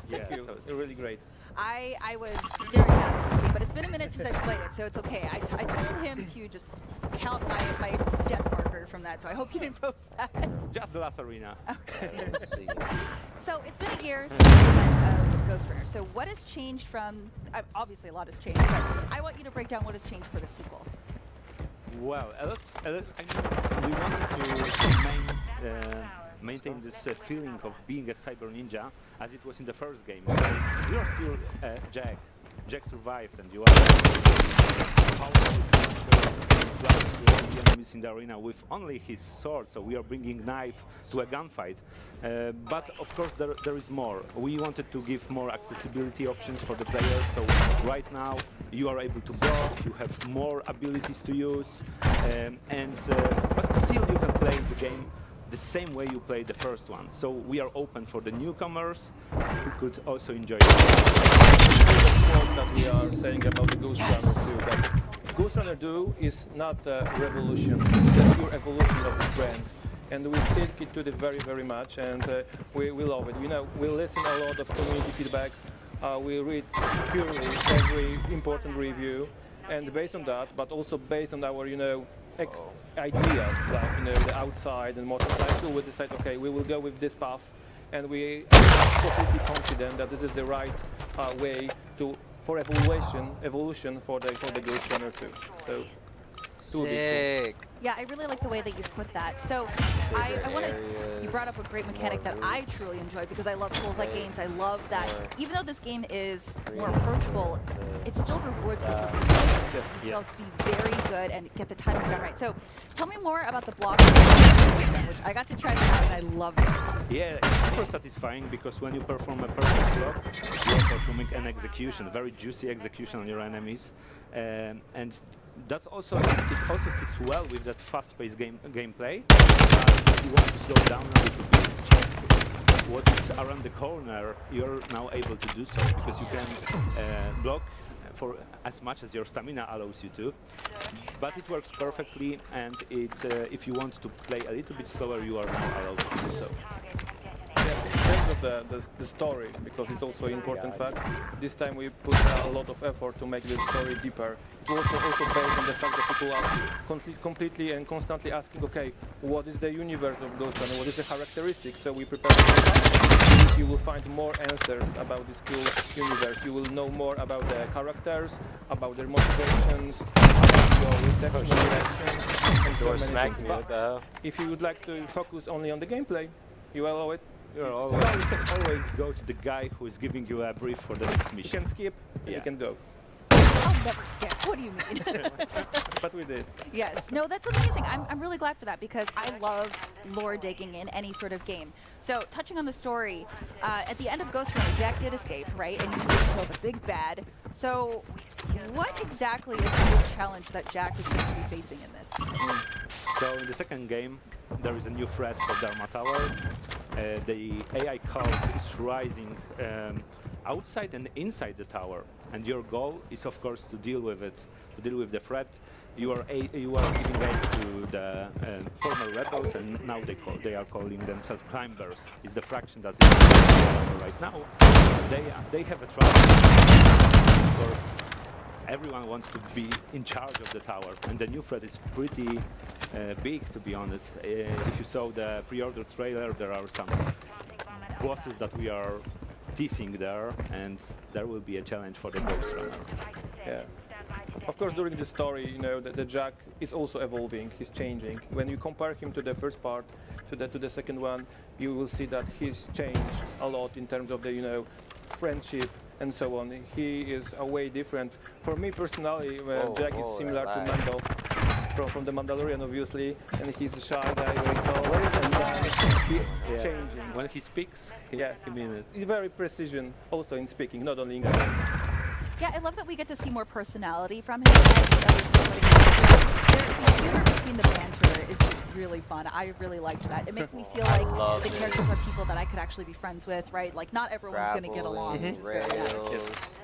Thank you. You're really great.
I was very mad at this game, but it's been a minute since I played it, so it's okay. I told him to just count my death marker from that, so I hope you didn't post that.
Just the last arena.
Okay. So it's been a year since the events of Ghost Runner. So what has changed from? Obviously, a lot has changed, but I want you to break down what has changed for the sequel.
Well, I mean, we wanted to maintain this feeling of being a cyber ninja as it was in the first game. So you are still Jack. Jack survived, and you are powerful the enemies in the arena with only his sword. So we are bringing knife to a gunfight. But of course, there is more. We wanted to give more accessibility options for the players. So right now, you are able to block. You have more abilities to use, but still you can play the game the same way you played the first one. So we are open for the newcomers who could also enjoy it. That we are saying about the Ghost Runner 2, that Ghost Runner 2 is not a revolution, it's a pure evolution of the brand. And we take it to the very much, and we love it. We listen a lot of community feedback, we read purely every important review, and based on that, but also based on our, ideas, like the outside and motorcycle, we decide, okay, we will go with this path, and we are completely confident that this is the right way for evolution for the Ghost Runner 2. So,
Sick. Yeah, I really like the way that you put that. So, you brought up a great mechanic that I truly enjoy because I love Souls-like games. I love that even though this game is more approachable, it still rewards you for being you still have to be very good and get the timing done right. So, tell me more about the block system, which I got to try this out and I loved it.
Yeah, it's super satisfying because when you perform a perfect block, you are performing an execution, very juicy execution on your enemies, and that's also it also fits well with that fast-paced gameplay. If you want to slow down a little bit, check what's around the corner, you're now able to do so because you can block for as much as your stamina allows you to. But it works perfectly, and if you want to play a little bit slower, you are now allowed to do so. In terms of
about the story, because it's also an important fact. This time we put a lot of effort to make this story deeper. It was also based on the fact that people are completely and constantly asking, okay, what is the universe of Ghost Runner? What is the characteristics? So we prepared you will find more answers about this cool universe. You will know more about the characters, about their motivations, about your reception reactions, and so many things. But if you would like to focus only on the gameplay, you allow it.
You always go to the guy who is giving you a brief for the next mission.
You can skip, and you can go.
I'll never skip. What do you mean?
But we did.
Yes. No, that's amazing. I'm really glad for that because I love lore digging in any sort of game. So, touching on the story, at the end of Ghost Runner, Jack did escape, right? And he did kill the big bad. So, what exactly is the big challenge that Jack is going to be facing in this?
So, in the second game, there is a new threat for Dharma Tower. The AI count is rising outside and inside the tower, and your goal is, of course, to deal with it, to deal with the threat. You are giving aid to the former rebels, and now they are calling themselves climbers. It's the fraction that is right now. They have a trouble. Of course, everyone wants to be in charge of the tower, and the new threat is pretty big, to be honest. If you saw the pre-order trailer, there are some bosses that we are teasing there, and there will be a challenge for the Ghost Runner.
Yeah. Of course, during the story, you know, the Jack is also evolving. He's changing. When you compare him to the first part, to the second one, you will see that he's changed a lot in terms of the friendship and so on. He is a way different. For me personally, Jack is similar to Mando from the Mandalorian, obviously, and he's a shy guy, very tall, and then changing.
When he speaks, he means it.
He's very precision, also in speaking, not only English.
Yeah, I love that we get to see more personality from him. The humor between the banter is just really fun. I really liked that. It makes me feel like the characters are people that I could actually be friends with, right? Like, not everyone's going to get along. Which is very nice.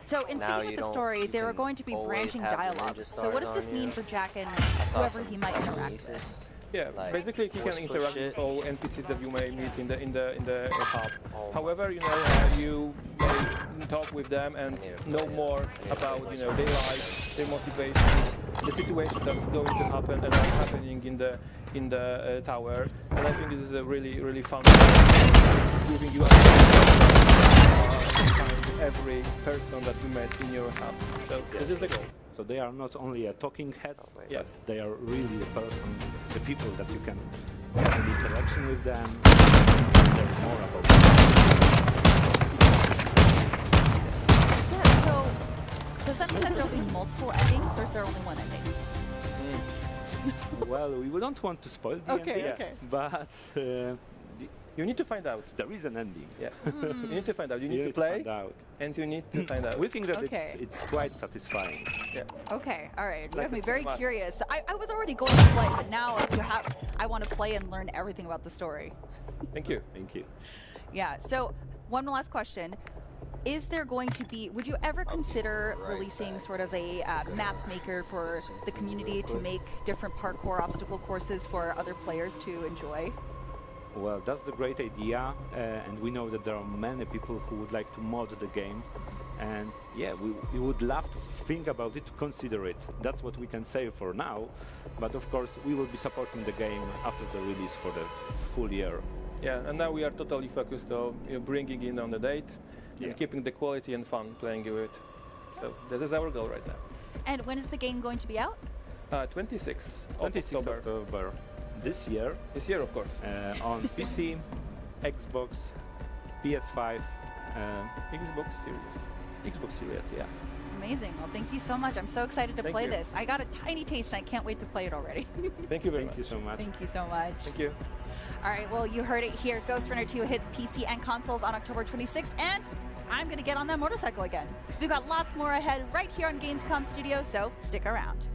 So, in speaking of the story, there are going to be branching dialogues. So, what does this mean for Jack and whoever he might interact with?
Yeah, basically he can interact with all NPCs that you may meet in the hub. However, you may talk with them and know more about their lives, their motivations, the situation that's going to happen and that's happening in the tower. And I think this is a really fun. It's giving you every person that you met in your hub. So this is the goal.
So they are not only a talking heads, but they are really a person, the people that you can have an interaction with them, learn more about them.
Yeah, so does that mean that there'll be multiple endings, or is there only one ending?
Well, we don't want to spoil the ending, but
you need to find out.
There is an ending.
Yeah. You need to find out. You need to play, and you need to find out.
We think that it's quite satisfying.
Yeah.
Okay. All right. You
Like
have me
the
very
cinema.
curious. I was already going to play, but now I want to play and learn everything about the story.
Thank you.
Thank you.
Yeah. So one last question. Is there going to be, would you ever consider releasing sort of a map maker for the community to make different parkour obstacle courses for other players to enjoy?
Well, that's the great idea, and we know that there are many people who would like to mod the game, and yeah, we would love to think about it, to consider it. That's what we can say for now, but of course we will be supporting the game after the release for the full year.
Yeah, and now we are totally focused on bringing in on the date and keeping the quality and fun playing with it. So that is our goal right now.
And when is the game going to be out?
26th of October.
This year.
This year, of course.
On PC, Xbox, PS5,
Xbox Series.
Xbox Series, yeah.
Amazing. Well, thank you so much. I'm so excited to
Thank
play
you.
this. I got a tiny taste and I can't wait to play it already.
Thank you very much.
Thank you so much.
Thank you so much.
Thank you.
All right, well, you heard it here. Ghost Runner 2 hits PC and consoles on October 26th, and I'm going to get on that motorcycle again. We've got lots more ahead right here on Gamescom Studios, so stick around.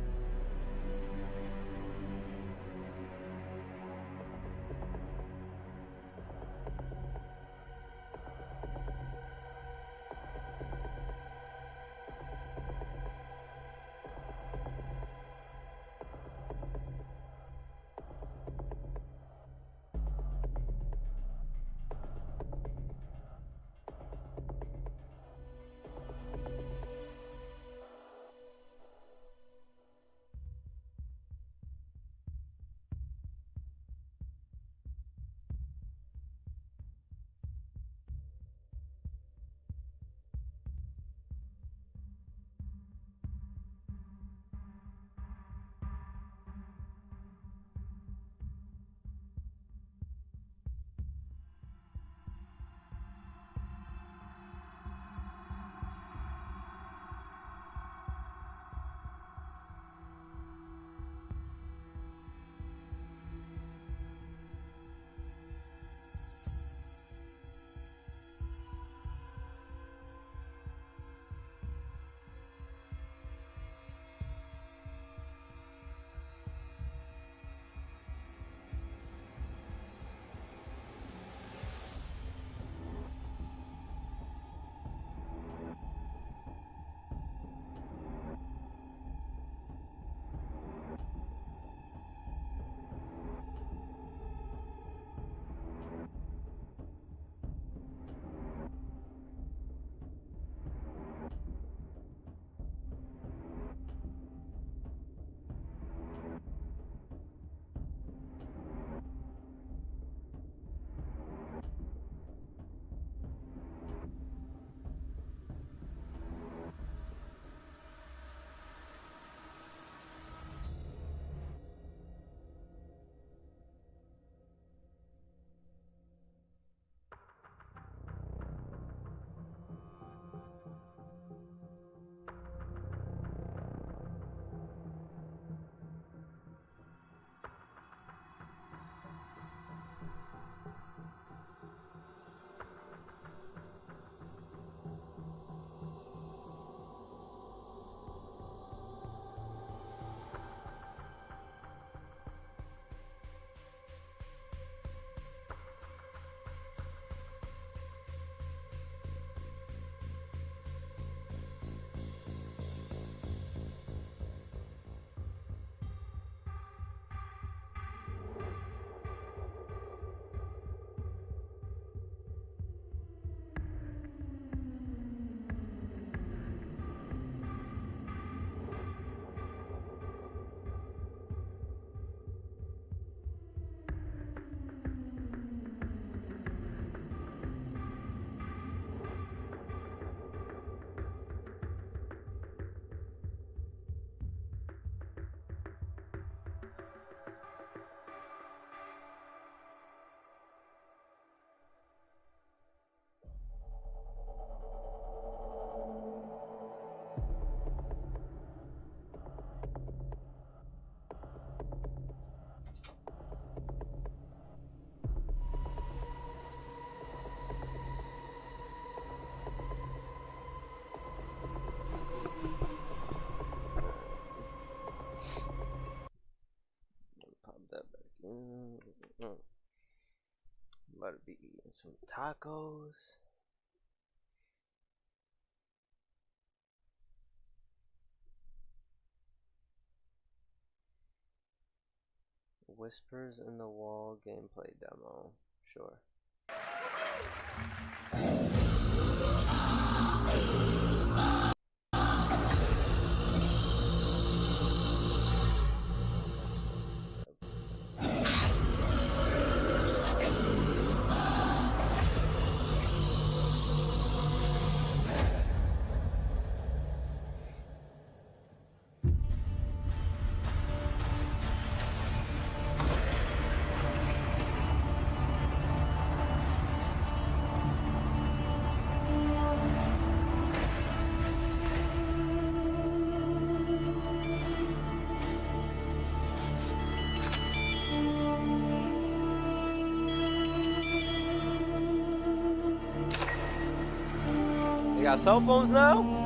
about to be eating some tacos. Whispers in the Wall gameplay demo. Sure. They got cell phones now?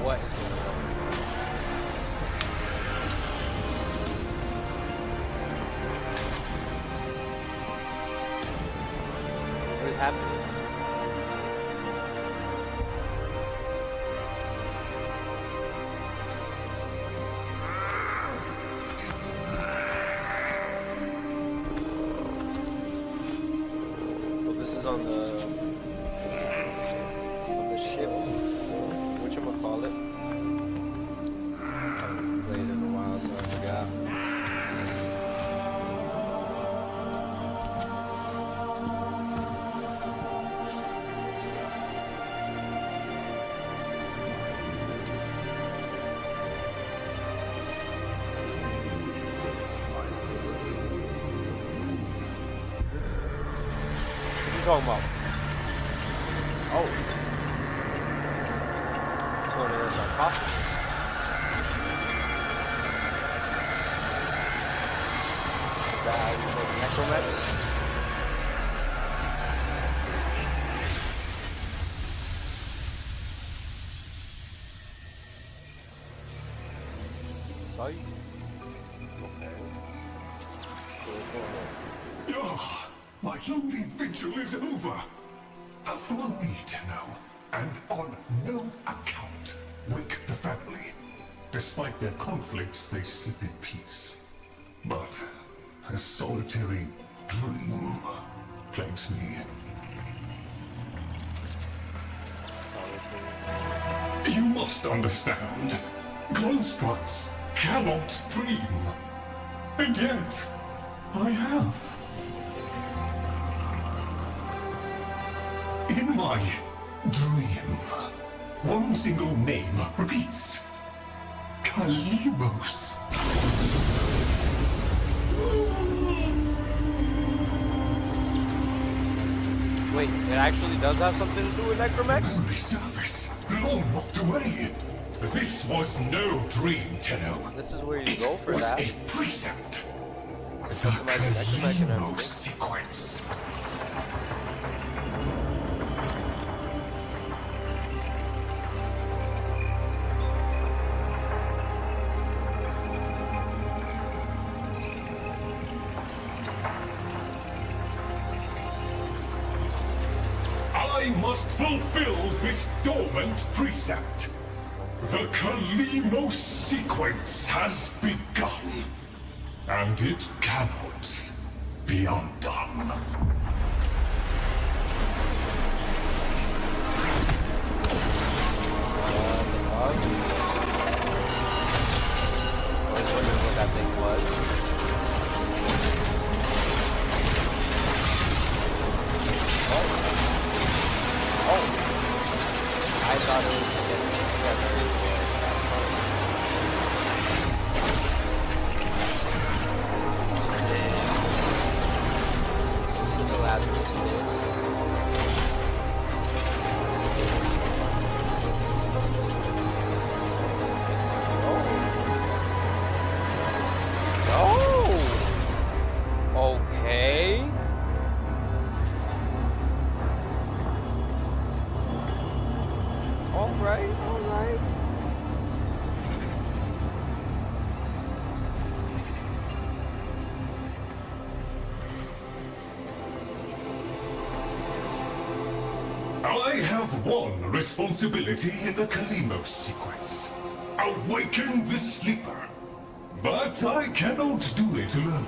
What is going on? What is happening? Well, this is on the ship. Whatchamacallit? I haven't played in a while, so I forgot. What are you talking about? Oh. So there's a coffee. Is that how you make necromancy? Saw you? Okay. So what's going on?
Oh, my lonely vigil is over. Allow me to know, and on no account wake the family. Despite their conflicts, they sleep in peace. But a solitary dream plagues me. You must understand, constructs cannot dream. And yet, I have. In my dream, one single name repeats. Kalimos.
Wait, it actually does have something to do with necromancy?
Memory surface, long locked away. This was no dream, Tenno.
This is where you go for
that.
that.
It was a precept. The Kalimos sequence. I must fulfill this dormant precept. The Kalimos sequence has begun, and it cannot be undone.
So this is where you go for that.
The Kalimos sequence. The Kalimos sequence has begun, and it cannot be undone. And it cannot be undone.
dog. I was wondering what that thing was. Oh. I thought it was together. Still has this. Okay. All right.
I have one responsibility in the Kalimos sequence. Awaken the sleeper. But I cannot do it alone.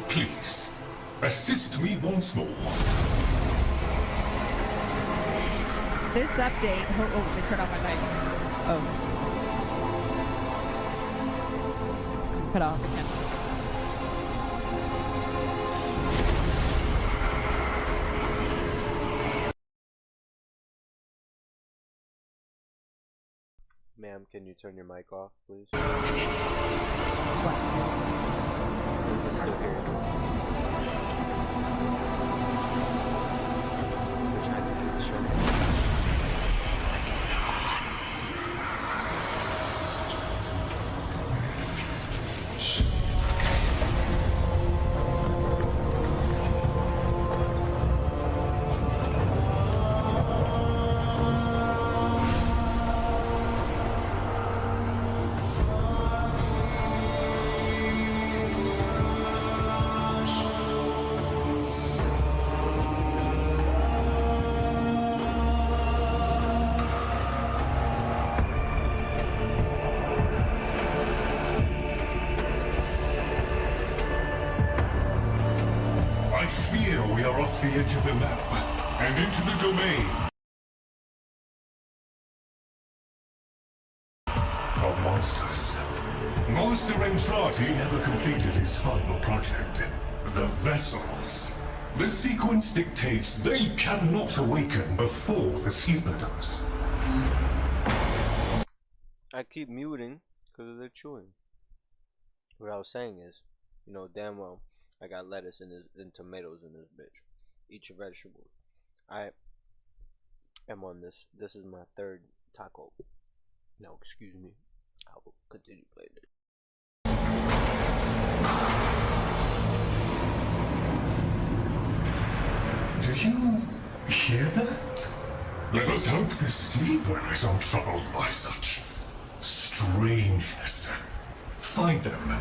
Please, assist me once more.
This update. Oh, they turned off my mic. Oh. Cut off again.
Ma'am, can you turn your mic off, please?
What?
We can still hear you. We're trying to do the show. What is that?
I fear we are off the edge of the map and into the domain of monsters. Master Entrati never completed his final project, the Vessels. The sequence dictates they cannot awaken before the sleeper does.
I keep muting because they're chewing. What I was saying is, you know damn well I got lettuce and tomatoes in this bitch. Eat your vegetables. I am on this. This is my third taco. No, excuse me. I will continue playing it.
Do you hear that? Let us hope the sleeper is untroubled by such strangeness. Find them.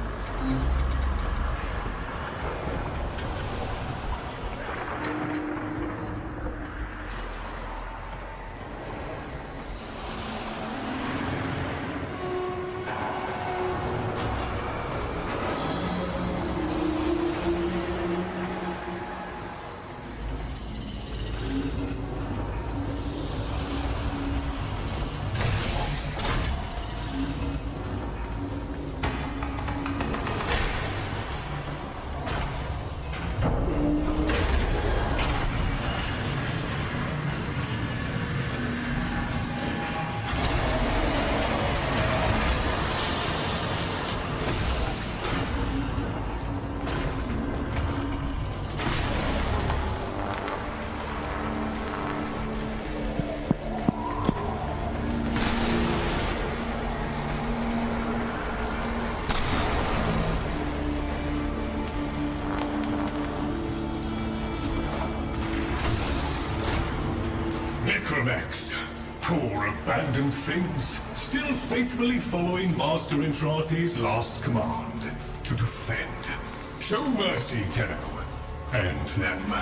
Necromex, poor abandoned things, still faithfully following Master Entrati's last command, to defend. Show mercy, Tenno, and them.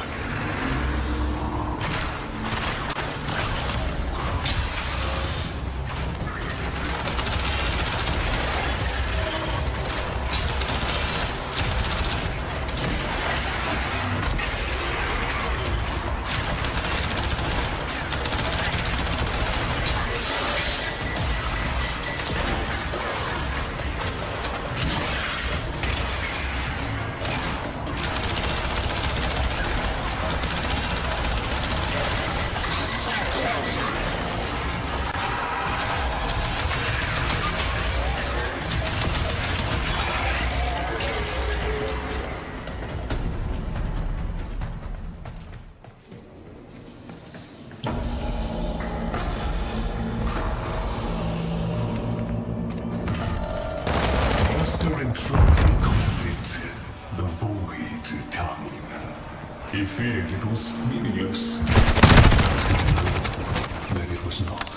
Entrati called it the Void Tongue. He feared it was meaningless. That it was not.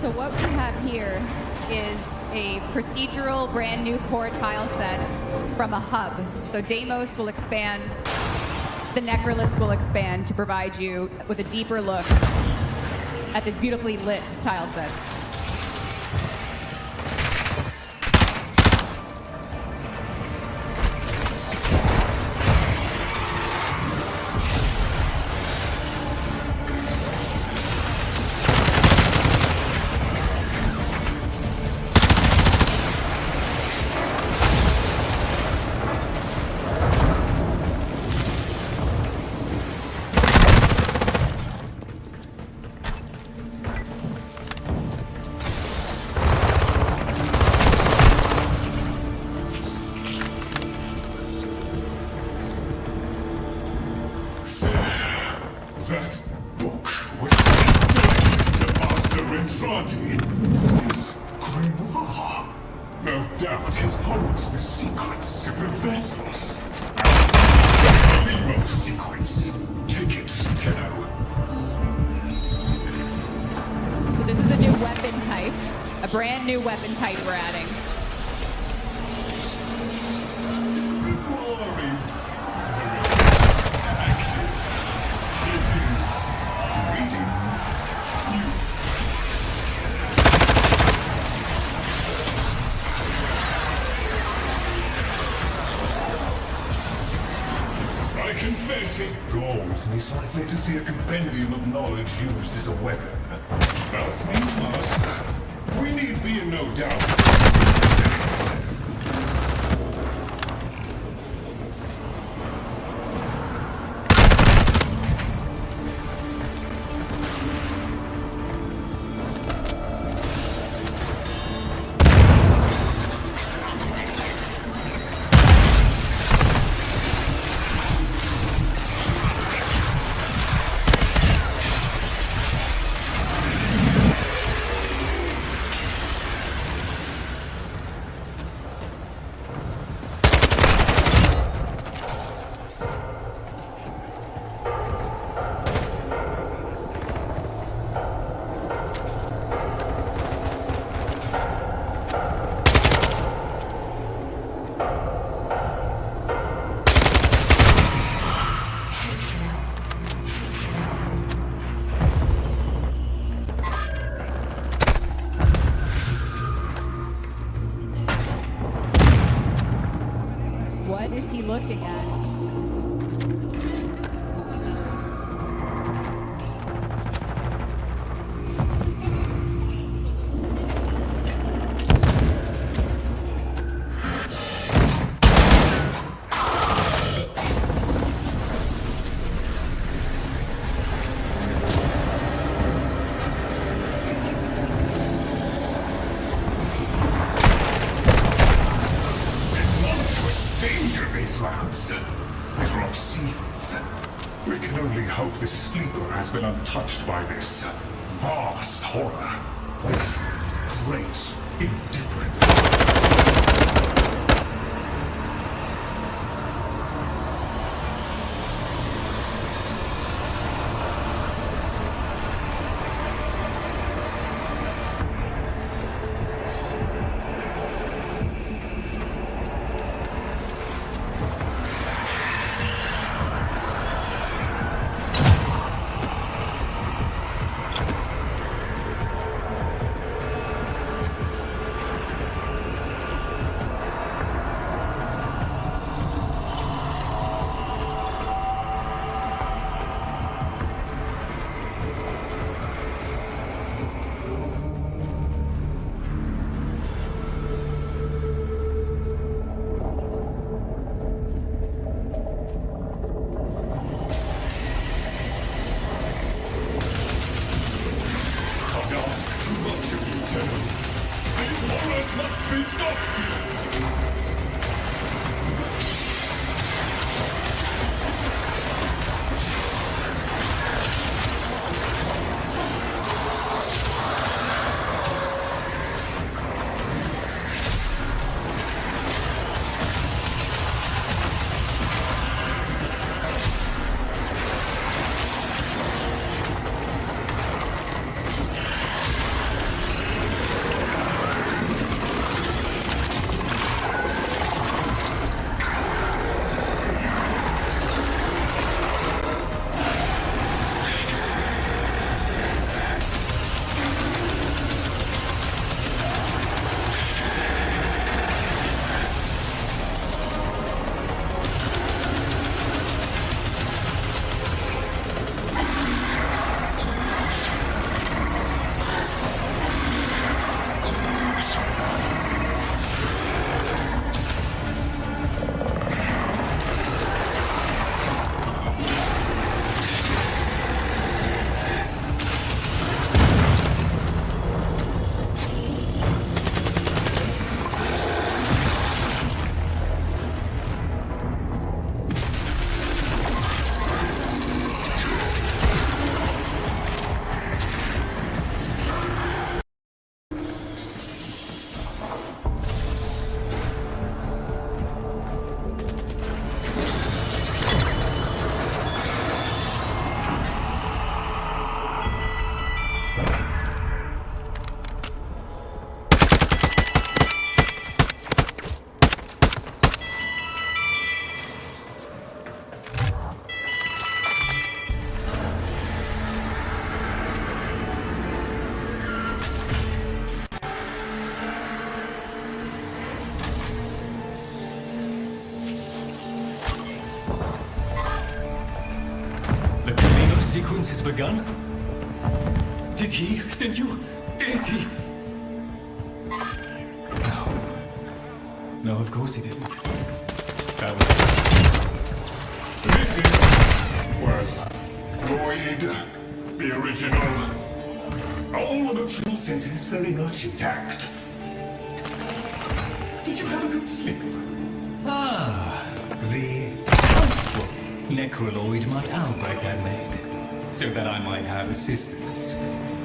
So what we have here is a procedural brand new core tile set from a hub. So Deimos will expand, the Necrolis will expand to provide you with a deeper look at this beautifully lit tile set.
That book was delivered to Master Entrati. His grimoire. No doubt it holds the secrets of the vessels. The Limo sequence. Take it, Tenno.
So this is a new weapon type, a brand new weapon type we're adding.
I confess it galls me slightly to see a compendium of knowledge used as a weapon. But things must. We need be in no doubt.
What is he looking at?
Danger, these labs. They're off-sealed. We can only hope the sleeper has been untouched by this vast horror. This great indifference.
sequence has begun? Did he send you? Is he? No. No, of course he didn't. That was...
This is, well, Lloyd, the original. All emotional center is very much intact. Did you have a good sleep?
Ah, the helpful necroloid my Albrecht had made, so that I might have assistance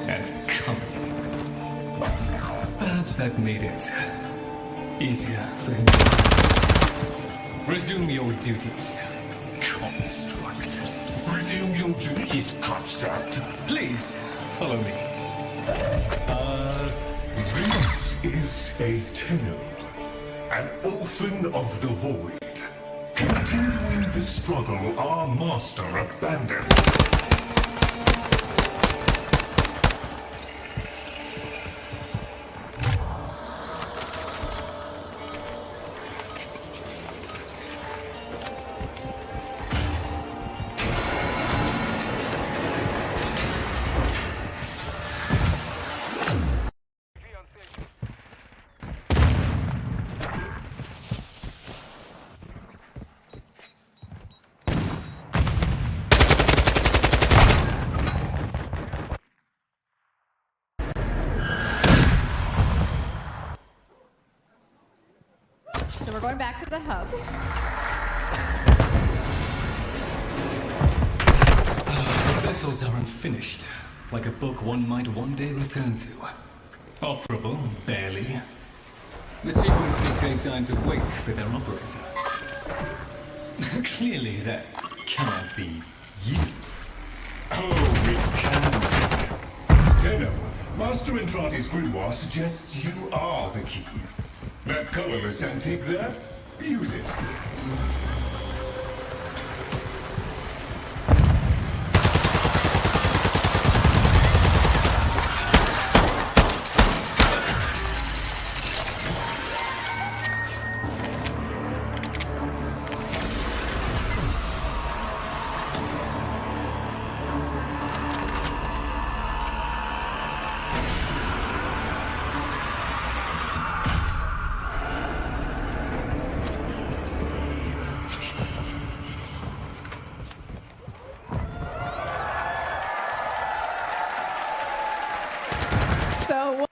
and company. Perhaps that made it easier for him to resume your duties, construct.
Resume your duties, construct.
Please, follow me.
This is a Tenno, an orphan of the void. Continuing the struggle our master abandoned.
So we're going back to the hub.
The vessels are unfinished, like a book one might one day return to. Operable, barely. The sequence dictates I'm to wait for their operator. Clearly that cannot be you.
Oh, it can be. Tenno, Master Entrati's grimoire suggests you are the key. That colorless antique there? Use it.
So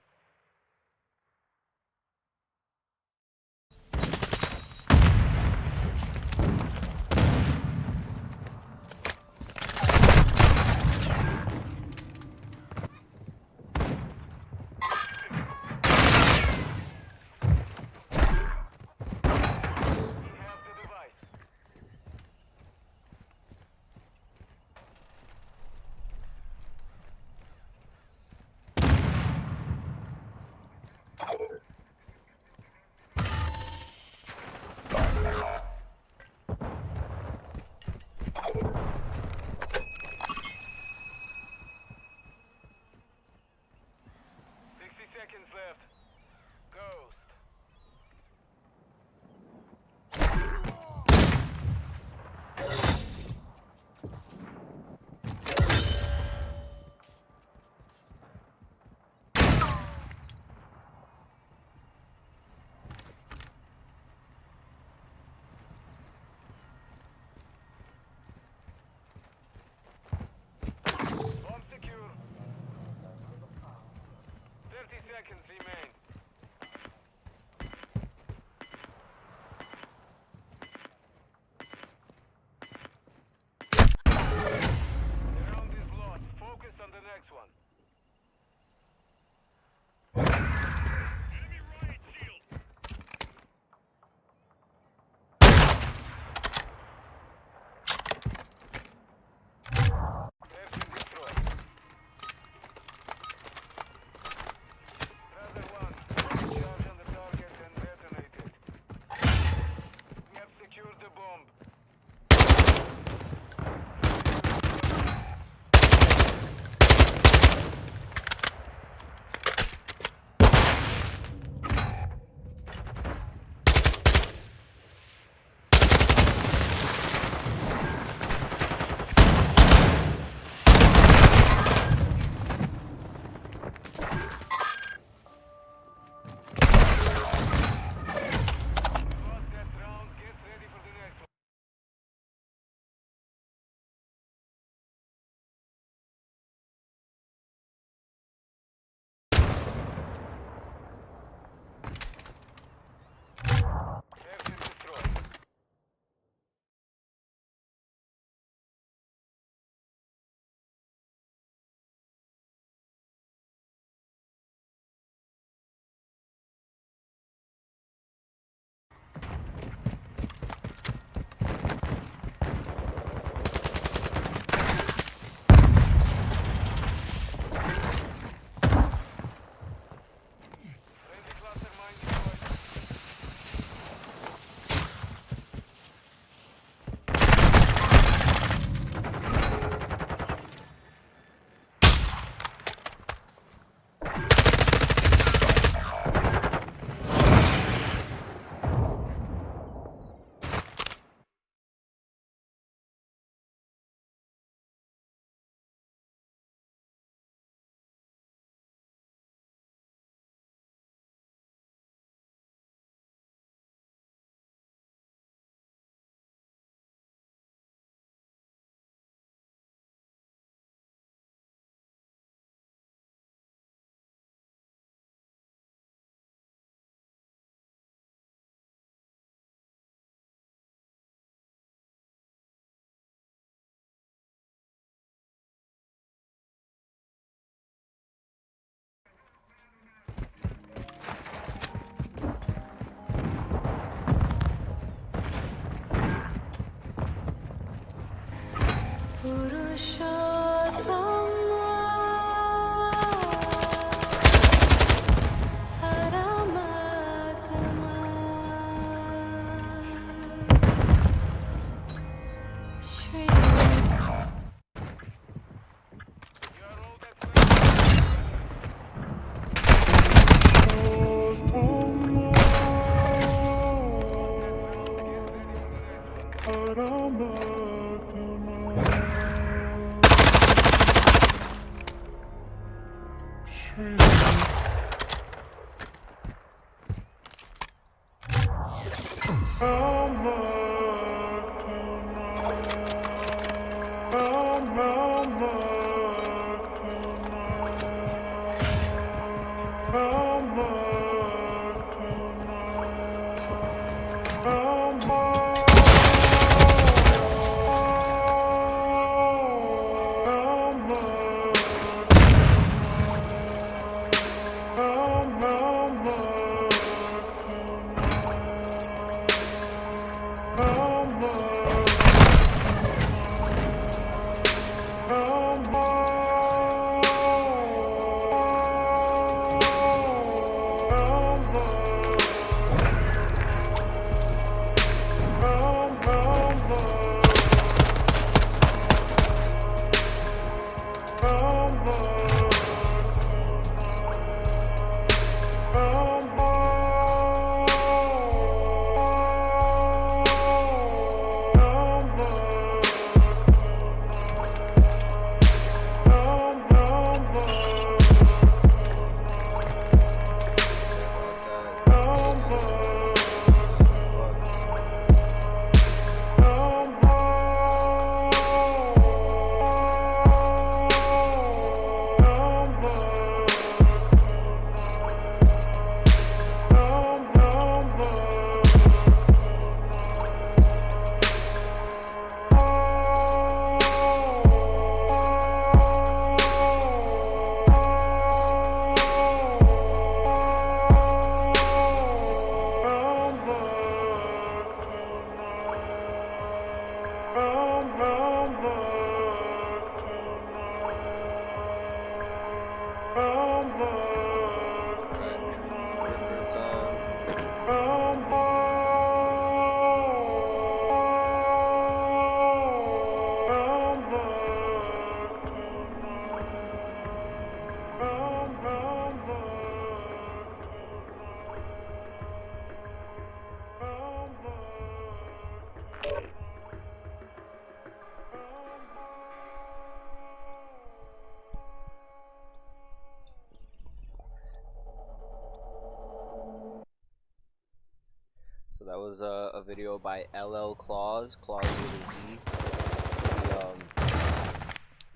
So that was a video by LL Claus with a Z.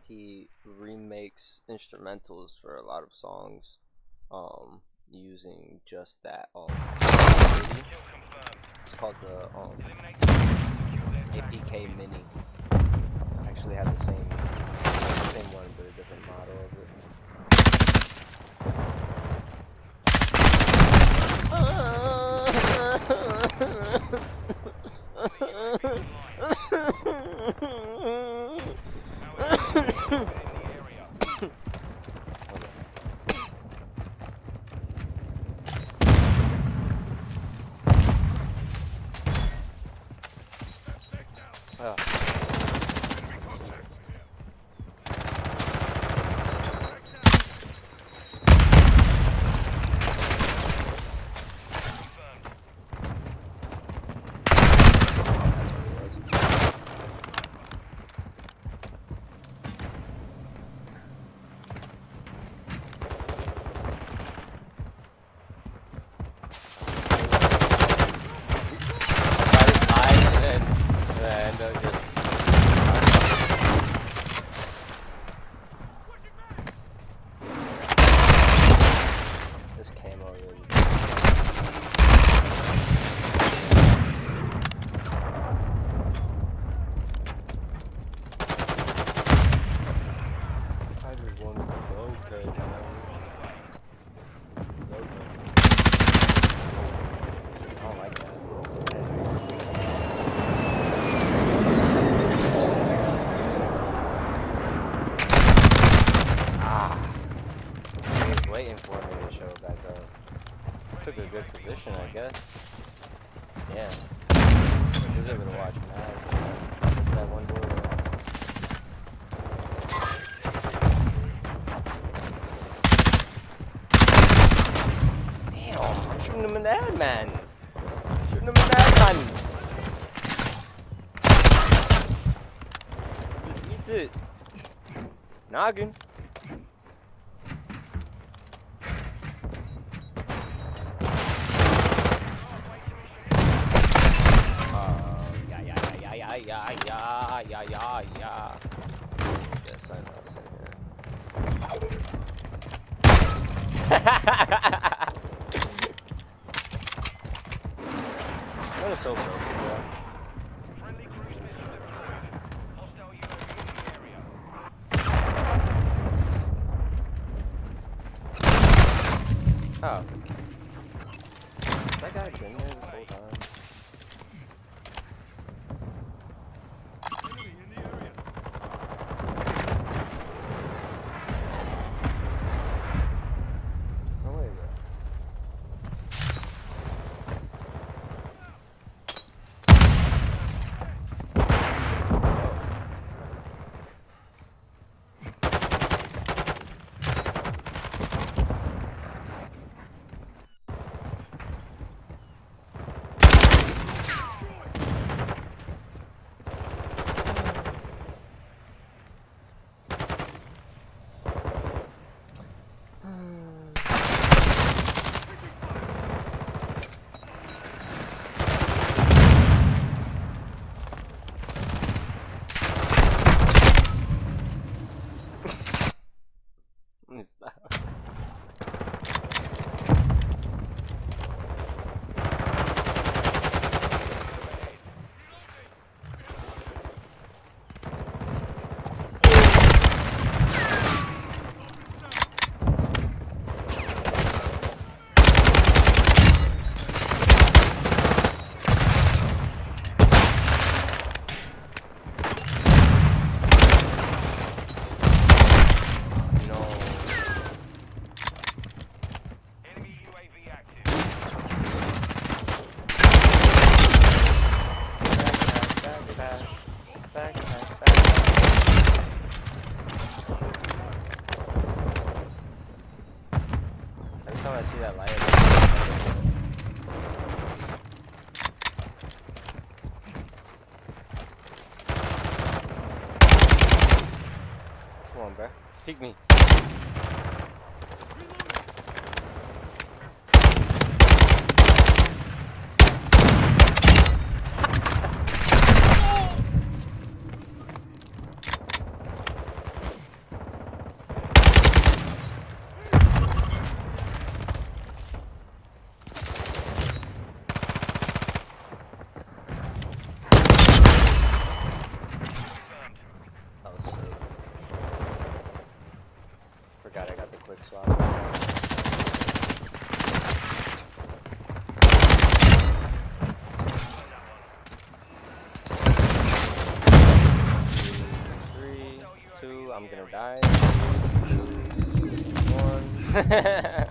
He remakes instrumentals for a lot of songs, using just that. It's called the APK Mini. I actually had the same one, but a different model of it. Just guess. Yeah. I was able to watch Mad. Just that one boy. Damn, I'm shooting him in the head, man. Shooting him in the head, man. Just eats it. Noggin. Yeah. Yes, I know. That is so broken, bro. Oh. That guy been there this whole time? Every time I see that light, come on, bro. Peek me. That was sick. Forgot I got the quick swap. Three, two, I'm gonna die. 1.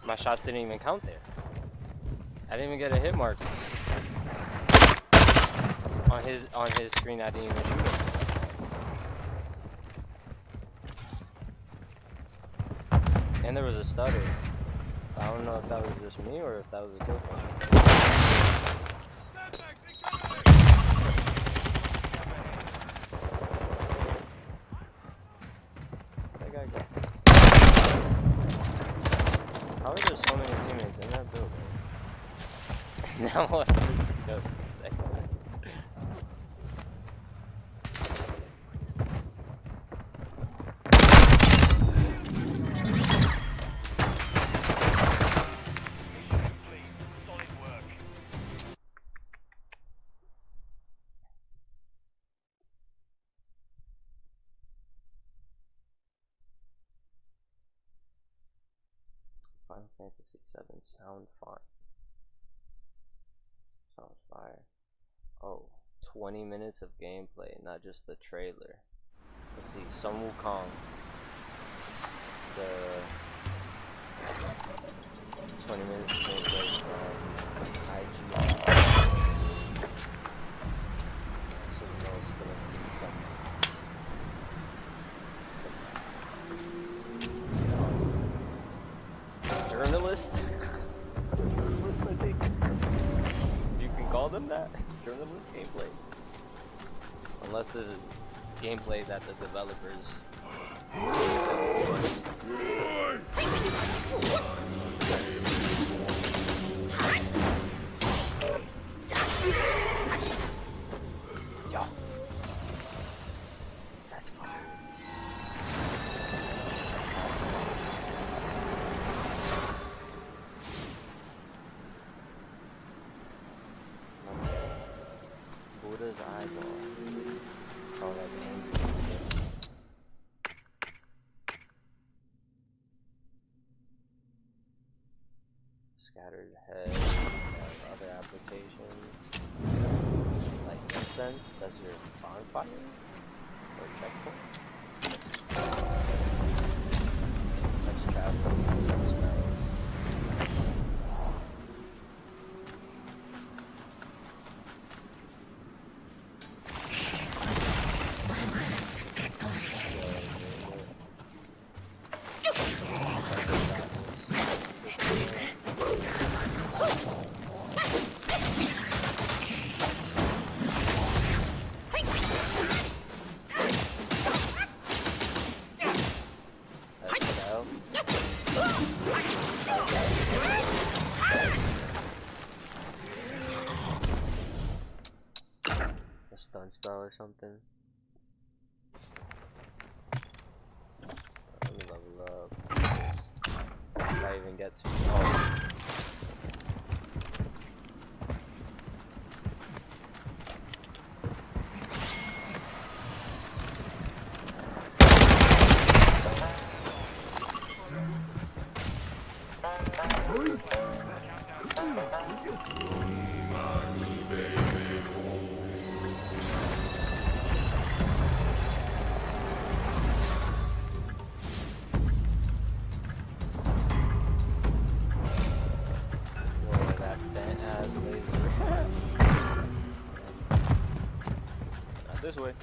My shots didn't even count there. I didn't even get a hit mark. On his screen, I didn't even shoot him. And there was a stutter. I don't know if that was just me or if that was a kill cam. That guy got. How are there so many teammates in that building? Now what? Goes. Final Fantasy 7 sound font. Sounds fire. Oh, 20 minutes of gameplay, not just the trailer. Let's see, Sun Wukong. The 20 minutes of gameplay from IGN. So you know it's gonna be some journalist? Journalist, I think. You can call them that. Journalist gameplay. Unless this is gameplay that the developers. Yo. That's fire. Buddha's eyeball. Oh, that's angry. Scattered head and other applications. Like incense, that's your bonfire? Or checkpoint? That's travel, incense smells. A stun spell or something. Let me level up. If I even get to. Oh. This way.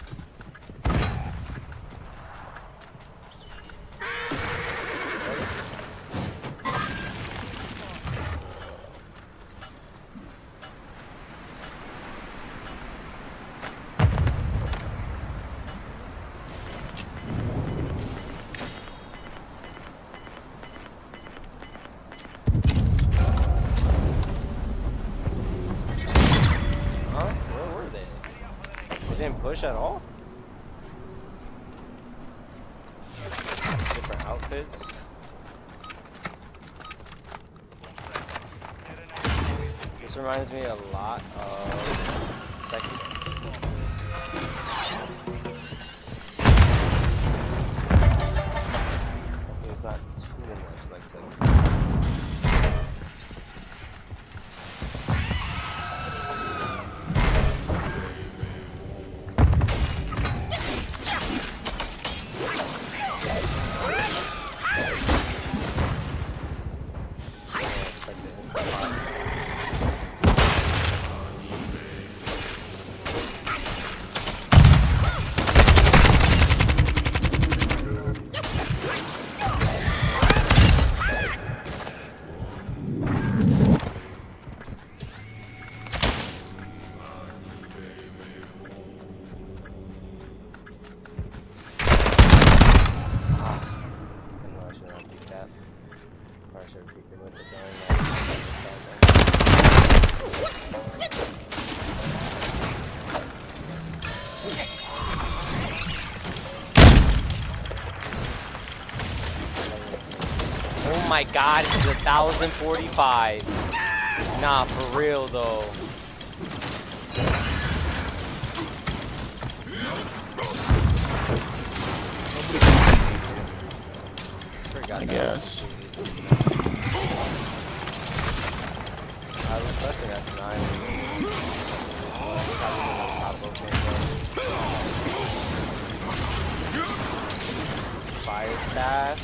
Huh? Where were they? They didn't push at all? Different outfits. This reminds me a lot of Second. It's not too much like Second. Oh my god, it's 1,045. Nah, for real though.
I guess.
I was pressing F9. Fire staff.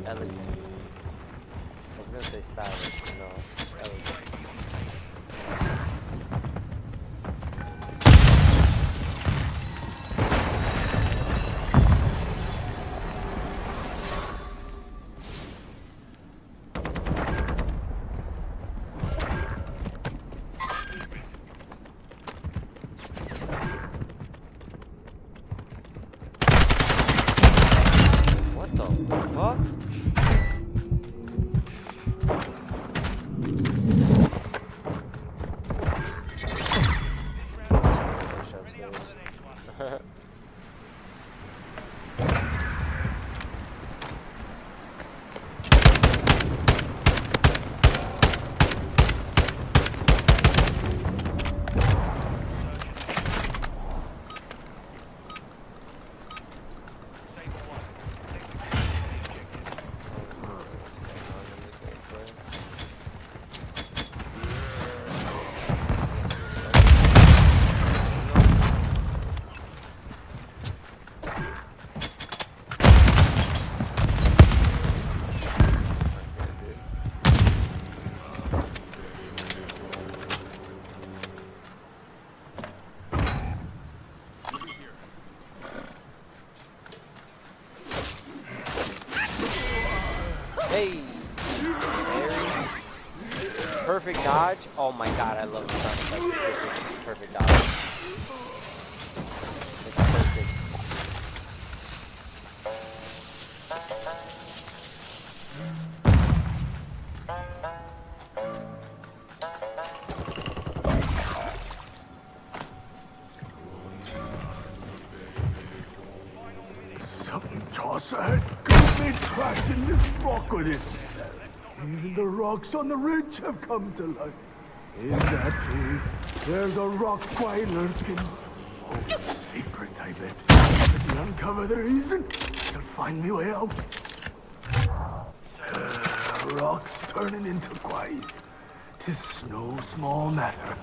I was gonna say stylish, no, elegant. What the fuck? Hey! Perfect dodge. Oh my god, I love the sound effect. Perfect dodge. It's perfect.
Something toss ahead. They crashed in this rock with it. Even the rocks on the ridge have come to life. In that cave, there's a rock quite lurking. Oh, secret, I bet. If we uncover the reason, I'll find me way out. Rocks turning into quays. 'Tis no small matter.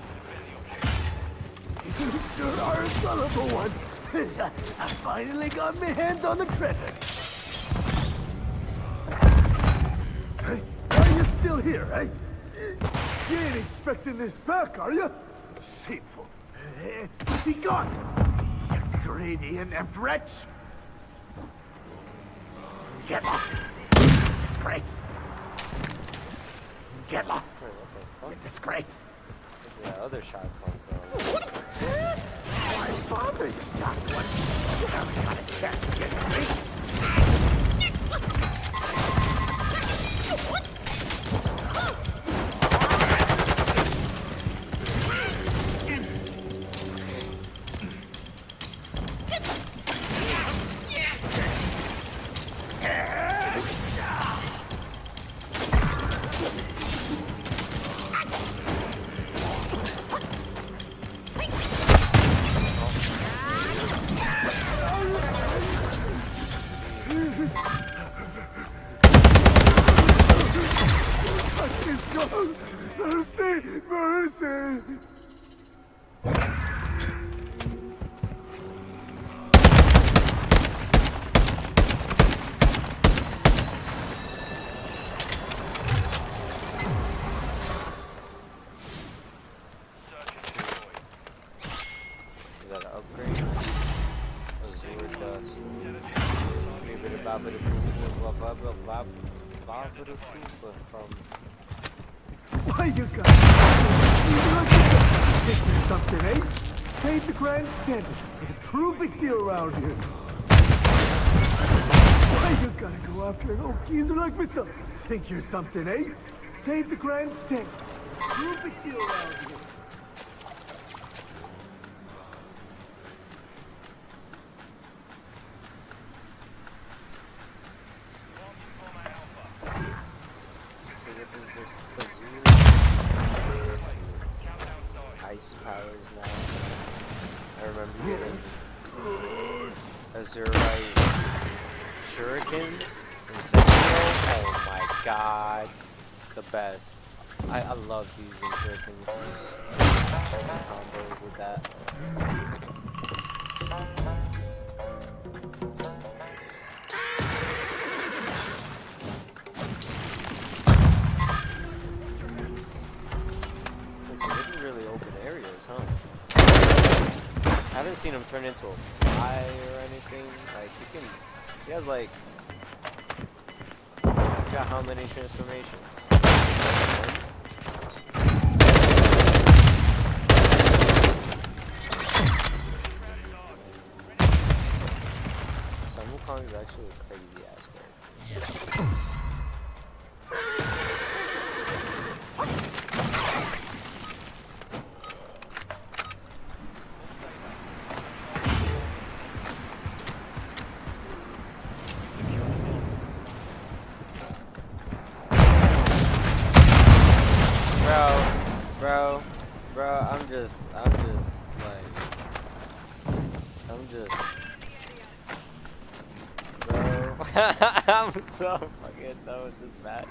You sure are a gullible one. I finally got my hands on the treasure. Hey, are you still here, eh? You ain't expecting this back, are you? Shameful. Be gone, you greedy inept wretch. Get lost. Disgrace. Get lost. You disgrace.
Where's that other shot come from?
My father got one. You haven't got a chance to get me.
Mercy!
Is that an upgrade? Azure dust. Maybe the Babada Fuba from.
Why you got think you're something, eh? Save the grandstand. It's a true big deal around here. Why you gotta go after an old geezer like myself? Think you're something, eh? Save the grandstand. True big deal around here.
Ice powers now. I remember getting Azurite Shurikens and Sentinel. Oh my god. The best. I love using Shurikens. Combos with that. Really open areas, huh? I haven't seen him turn into a fly or anything. Like he has like, got how many transformations? Sun Wukong is actually a crazy ass character. Bro, I'm just like, bro, I'm so fucking done with this match.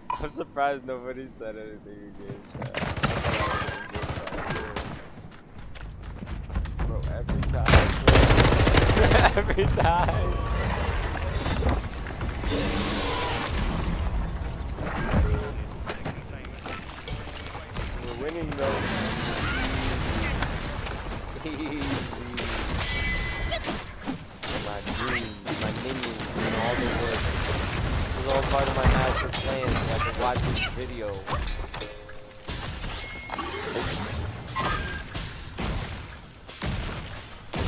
I'm surprised nobody said anything in game chat. Bro, every time, bro. Every time. We're winning though. Easy. My dreams, my minions, and all the work. This is all part of my master plan so I can watch this video.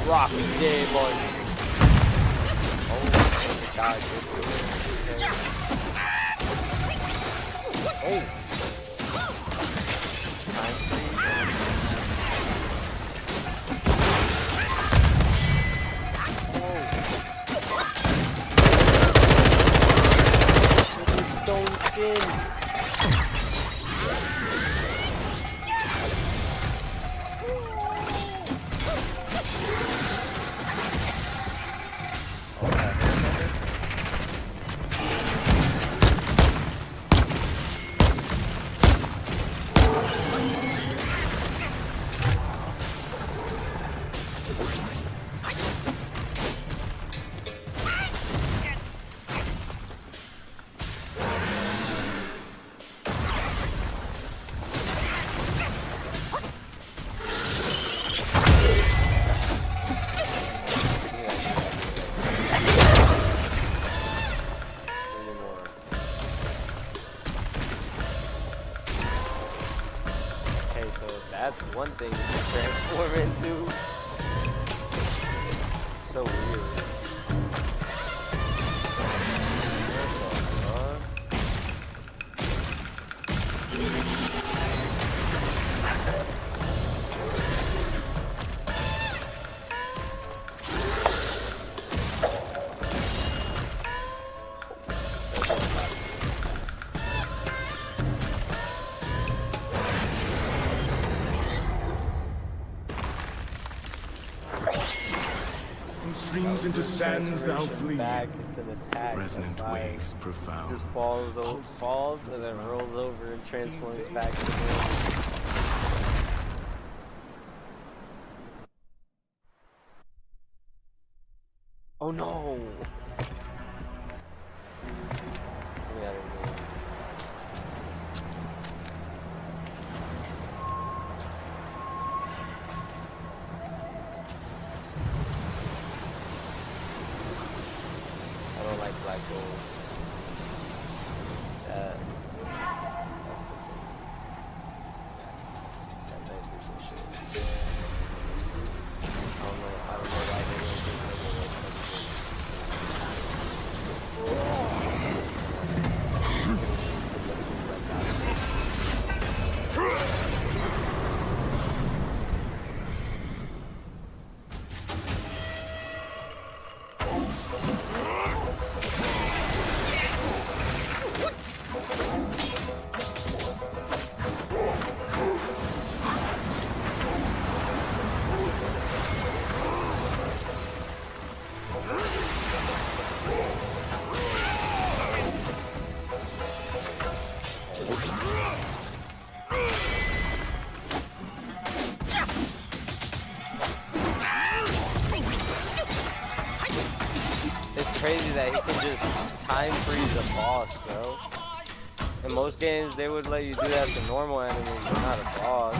Rocky Demon. Oh my god. Oh. Stone skin. That's one thing you can transform into. So weird.
streams into sands thou flee.
Back, it's an attack.
Resonant waves profound.
Just falls and then rolls over and transforms back to the ground. Oh no! I don't like black gold. That might be some shit. I don't know why they don't do It's crazy that he can just time freeze a boss, bro. In most games, they would let you do that to normal enemies, but not a boss.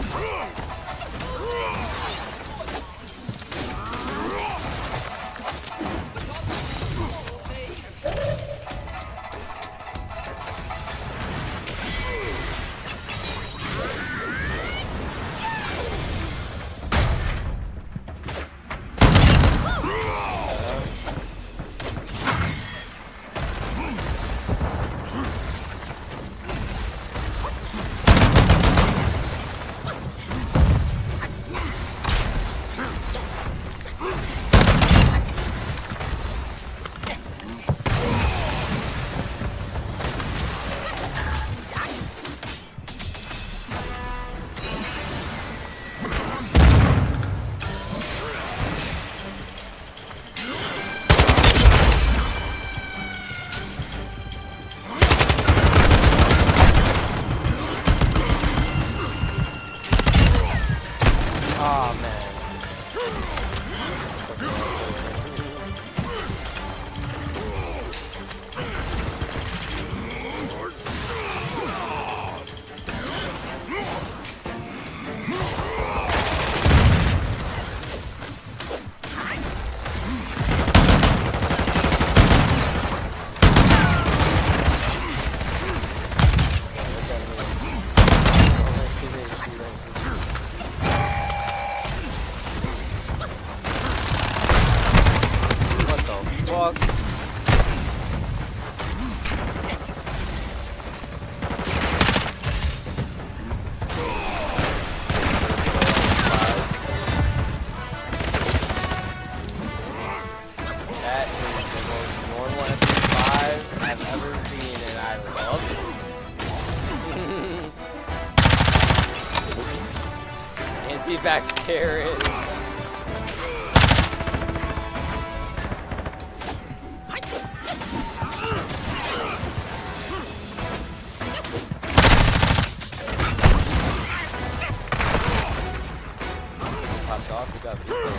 Anti-vax carrot. Popped off, we got people.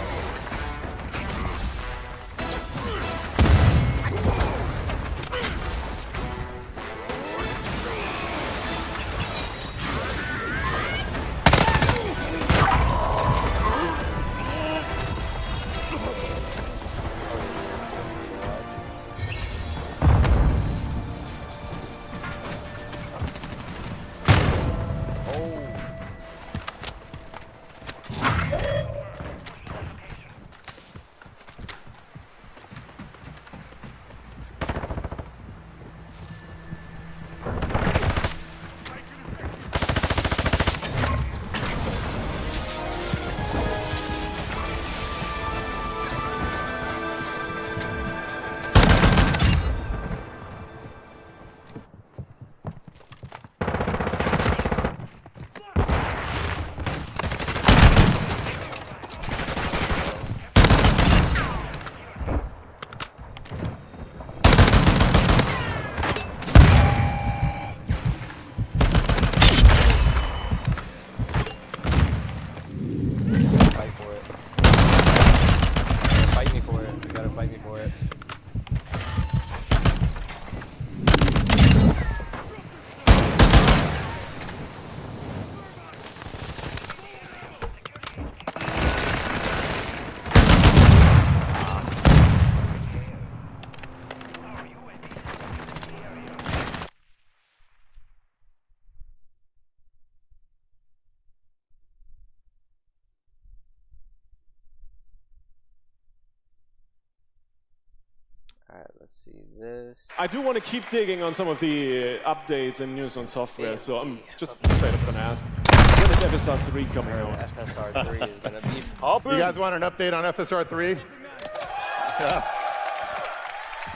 Let's see this.
I do want to keep digging on some of the updates and news on software, so I'm just straight up gonna ask, when is FSR 3 coming out?
FSR 3 is gonna be
popping. You guys want an update on FSR 3?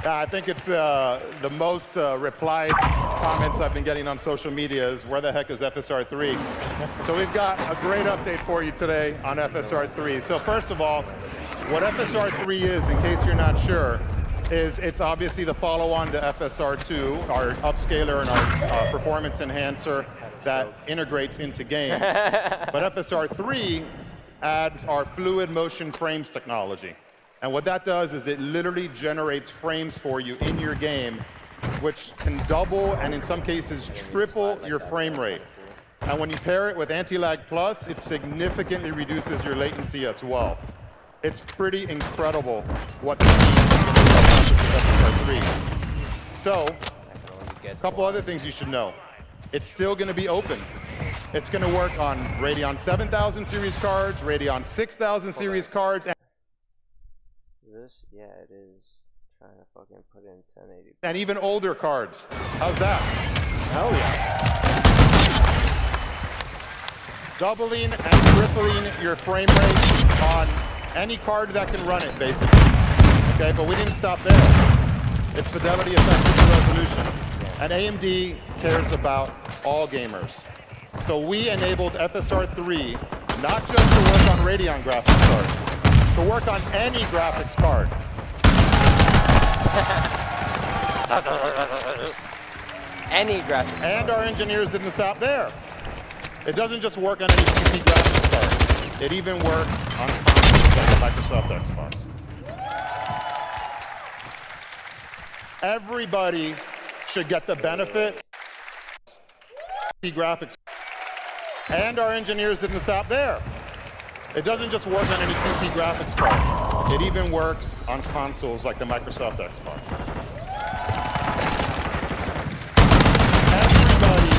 Yeah, I think it's the most replied comments I've been getting on social media is, where the heck is FSR 3? So we've got a great update for you today on FSR 3. So first of all, what FSR 3 is, in case you're not sure, is it's obviously the follow-on to FSR 2, our upscaler and our performance enhancer that integrates into games. But FSR 3 adds our fluid motion frames technology. And what that does is it literally generates frames for you in your game, which can double and in some cases triple your frame rate. And when you pair it with Anti-Lag Plus, it significantly reduces your latency as well. It's pretty incredible what this means with FSR 3. So, a couple other things you should know. It's still going to be open. It's going to work on Radeon 7000 series cards, Radeon 6000 series cards,
Yeah, it is. Trying to fucking put in 1080.
and even older cards. How's that?
Hell yeah.
Doubling and tripling your frame rate on any card that can run it, basically. Okay, but we didn't stop there. It's fidelity, effectiveness, resolution. And AMD cares about all gamers. So we enabled FSR 3 not just to work on Radeon graphics cards, to work on any graphics card.
Any graphics.
And our engineers didn't stop there. It doesn't just work on any PC graphics card. It even works on consoles like the Microsoft Xbox. Everybody should get the benefit of PC graphics. And our engineers didn't stop there. It doesn't just work on any PC graphics card. It even works on consoles like the Microsoft Xbox. Everybody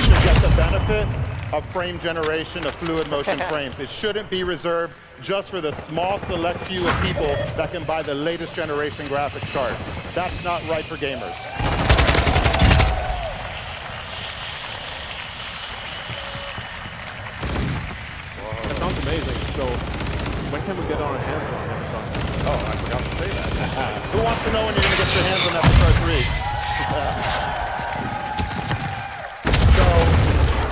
should get the benefit of frame generation of fluid motion frames. It shouldn't be reserved just for the small select few of people that can buy the latest generation graphics card. That's not right for gamers.
That sounds amazing. So, when can we get our hands on FSR 3?
Oh, I forgot to say that. Who wants to know when you're going to get your hands on FSR 3? So,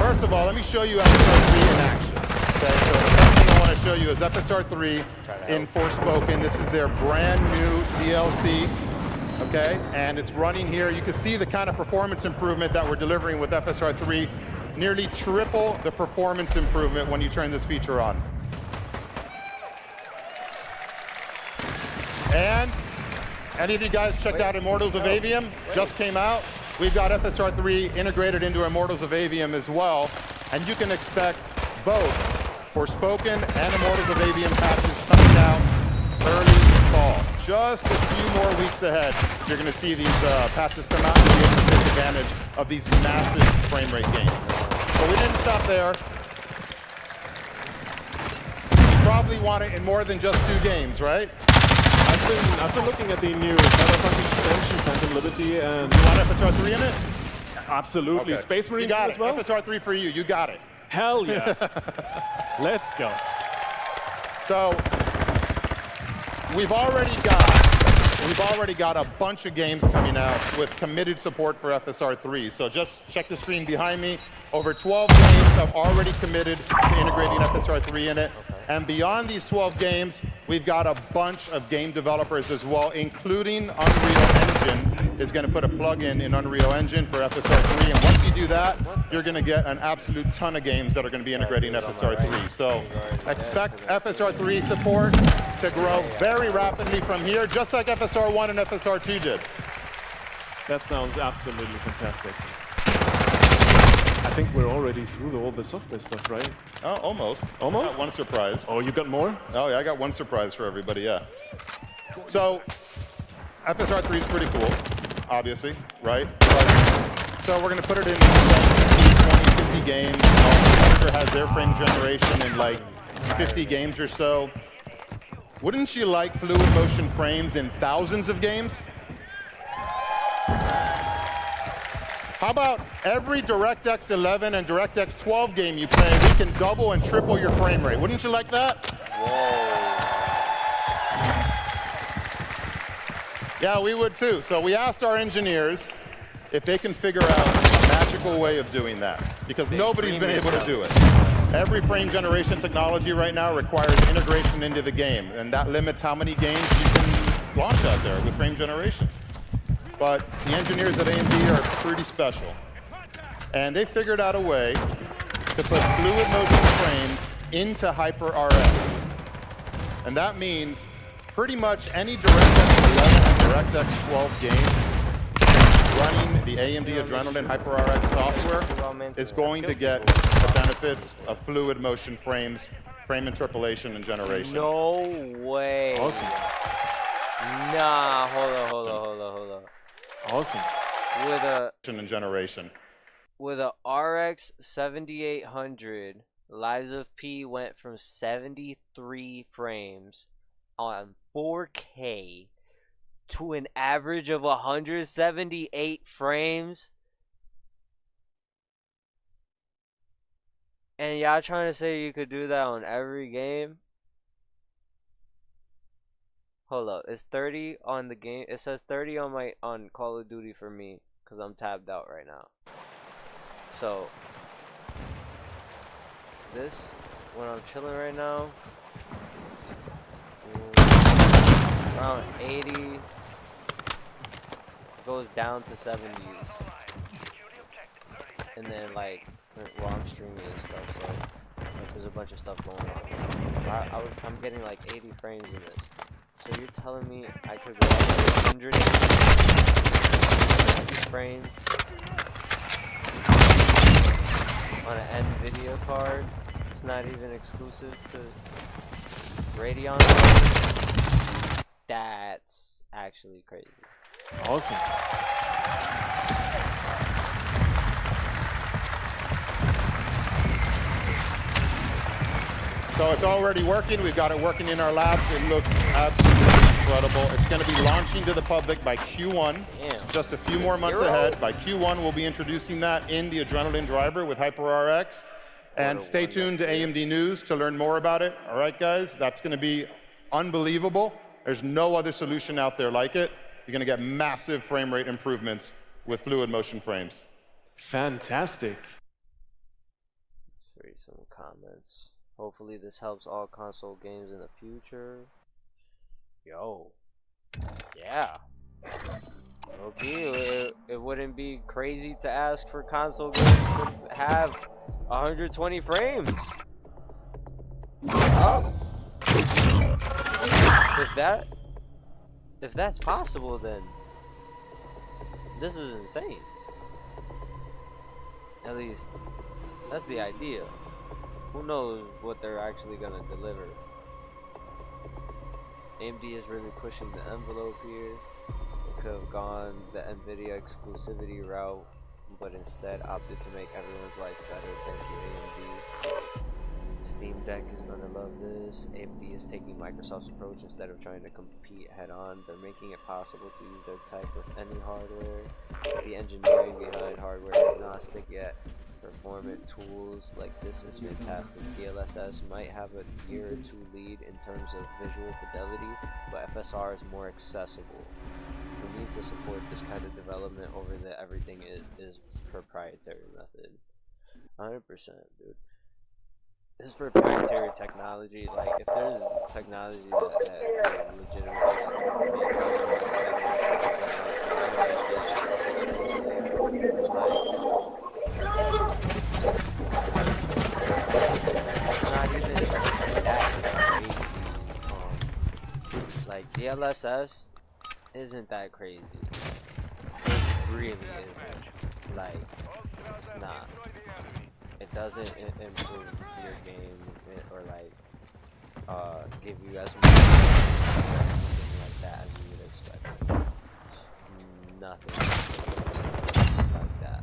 first of all, let me show you FSR 3 in action. Okay, so the first thing I want to show you is FSR 3 in Forspoken. This is their brand new DLC. Okay, and it's running here. You can see the kind of performance improvement that we're delivering with FSR 3. Nearly triple the performance improvement when you turn this feature on. And any of you guys checked out Immortals of Avium? Just came out. We've got FSR 3 integrated into Immortals of Avium as well. And you can expect both Forspoken and Immortals of Avium patches coming out early fall. Just a few more weeks ahead, you're going to see these patches come out and be able to take advantage of these massive frame rate gains. But we didn't stop there. You probably want it in more than just 2 games, right?
I've been looking at the new Cyberpunk extension, Phantom Liberty, and...
You want FSR 3 in it?
Absolutely.
Okay.
Space Marine
you got
as well?
FSR 3 for you. You got it.
Hell yeah. Let's go.
So, we've already got a bunch of games coming out with committed support for FSR 3. So just check the screen behind me. Over 12 games have already committed to integrating FSR 3 in it. And beyond these 12 games, we've got a bunch of game developers as well, including Unreal Engine is going to put a plugin in Unreal Engine for FSR 3. And once you do that, you're going to get an absolute ton of games that are going to be integrating FSR 3. So expect FSR 3 support to grow very rapidly from here, just like FSR 1 and FSR 2 did.
That sounds absolutely fantastic. I think we're already through all the software stuff, right?
Oh, almost.
Almost?
I got one surprise.
Oh, you got more?
Oh, yeah, I got one surprise for everybody, yeah. So, FSR 3 is pretty cool, obviously, right? So we're going to put it in 20, 50 games. Avancer has their frame generation in like 50 games or so. Wouldn't you like fluid motion frames in thousands of games? How about every DirectX 11 and DirectX 12 game you play, we can double and triple your frame rate. Wouldn't you like that? Yeah, we would too. So we asked our engineers if they can figure out a magical way of doing that, because nobody's been able to do it. Every frame generation technology right now requires integration into the game, and that limits how many games you can launch out there with frame generation. But the engineers at AMD are pretty special, and they figured out a way to put fluid motion frames into HyperRX. And that means pretty much any DirectX 11 and DirectX 12 game running the AMD Adrenalin HyperRX software is going to get the benefits of fluid motion frames, frame interpolation, and generation.
No way.
Awesome.
Nah, hold on.
Awesome.
With a
and generation.
With a RX 7800, Lies of P went from 73 frames on 4K to an average of 178 frames. And y'all trying to say you could do that on every game? Hold up, it's 30 on the game. It says 30 on Call of Duty for me, because I'm tabbed out right now. So this, when I'm chilling right now, around 80, goes down to 70, and then like while I'm streaming and stuff, so like, there's a bunch of stuff going on. I'm getting like 80 frames in this. So you're telling me I could go up to 100 frames on an NVIDIA card? It's not even exclusive to Radeon. That's actually crazy.
Awesome.
So it's already working. We've got it working in our labs. It looks absolutely incredible. It's going to be launching to the public by Q1.
Damn.
Just a few more months ahead. By Q1, we'll be introducing that in the Adrenalin driver with HyperRX. And stay tuned to AMD News to learn more about it. All right, guys? That's going to be unbelievable. There's no other solution out there like it. You're going to get massive frame rate improvements with fluid motion frames.
Fantastic.
Let's read some comments. Hopefully this helps all console games in the future. Yo. Yeah. Okay, it wouldn't be crazy to ask for console games to have 120 frames. Oh. If that's possible, then this is insane. At least that's the idea. Who knows what they're actually gonna deliver? AMD is really pushing the envelope here. It could have gone the NVIDIA exclusivity route, but instead opted to make everyone's life better. Thank you, AMD. Steam Deck is gonna love this. AMD is taking Microsoft's approach instead of trying to compete head-on. They're making it possible to use their tech with any hardware. The engineering behind hardware agnostic yet performant tools like this is fantastic. DLSS might have a year or two lead in terms of visual fidelity, but FSR is more accessible. We need to support this kind of development over the everything is proprietary method. 100%, dude. This is proprietary technology. Like, if there's technology that legitimately it's not even that crazy. Like, DLSS isn't that crazy. It really isn't. Like, it's not. It doesn't improve your game or like give you as much like that as you would expect. Nothing like that.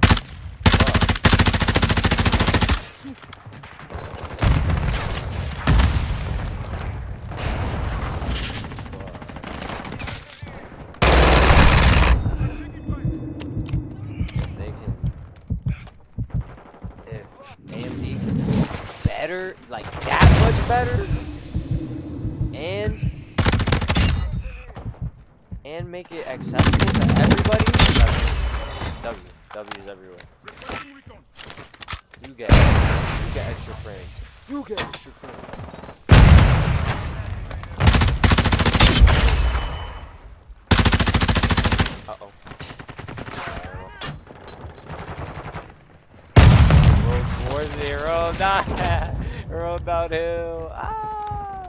They can like that much better, and make it accessible to everybody. W's everywhere. You get extra frames. You get extra frames. Uh-oh. Roll towards me, roll down, roll downhill. Ah!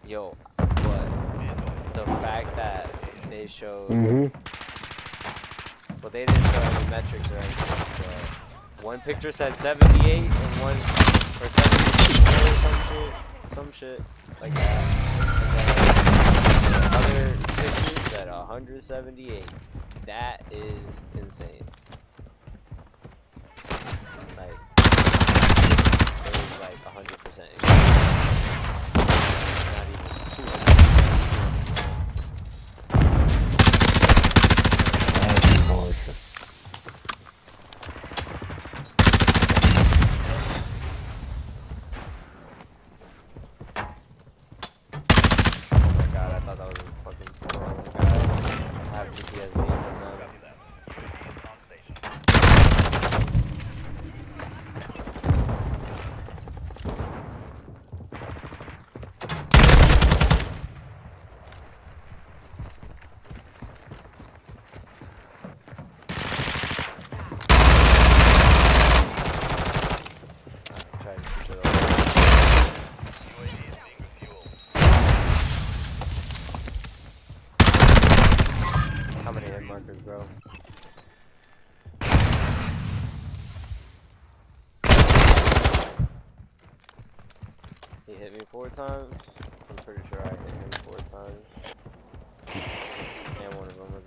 Yo, but the fact that they showed, well, they didn't show any metrics or anything. But one picture said 78 and one, or 74 or some shit like that. And then other pictures said 178. That is insane. Like, it was like 100%. Not even 200. How many hit markers, bro? He hit me 4 times. I'm pretty sure I hit him 4 times. And one of them was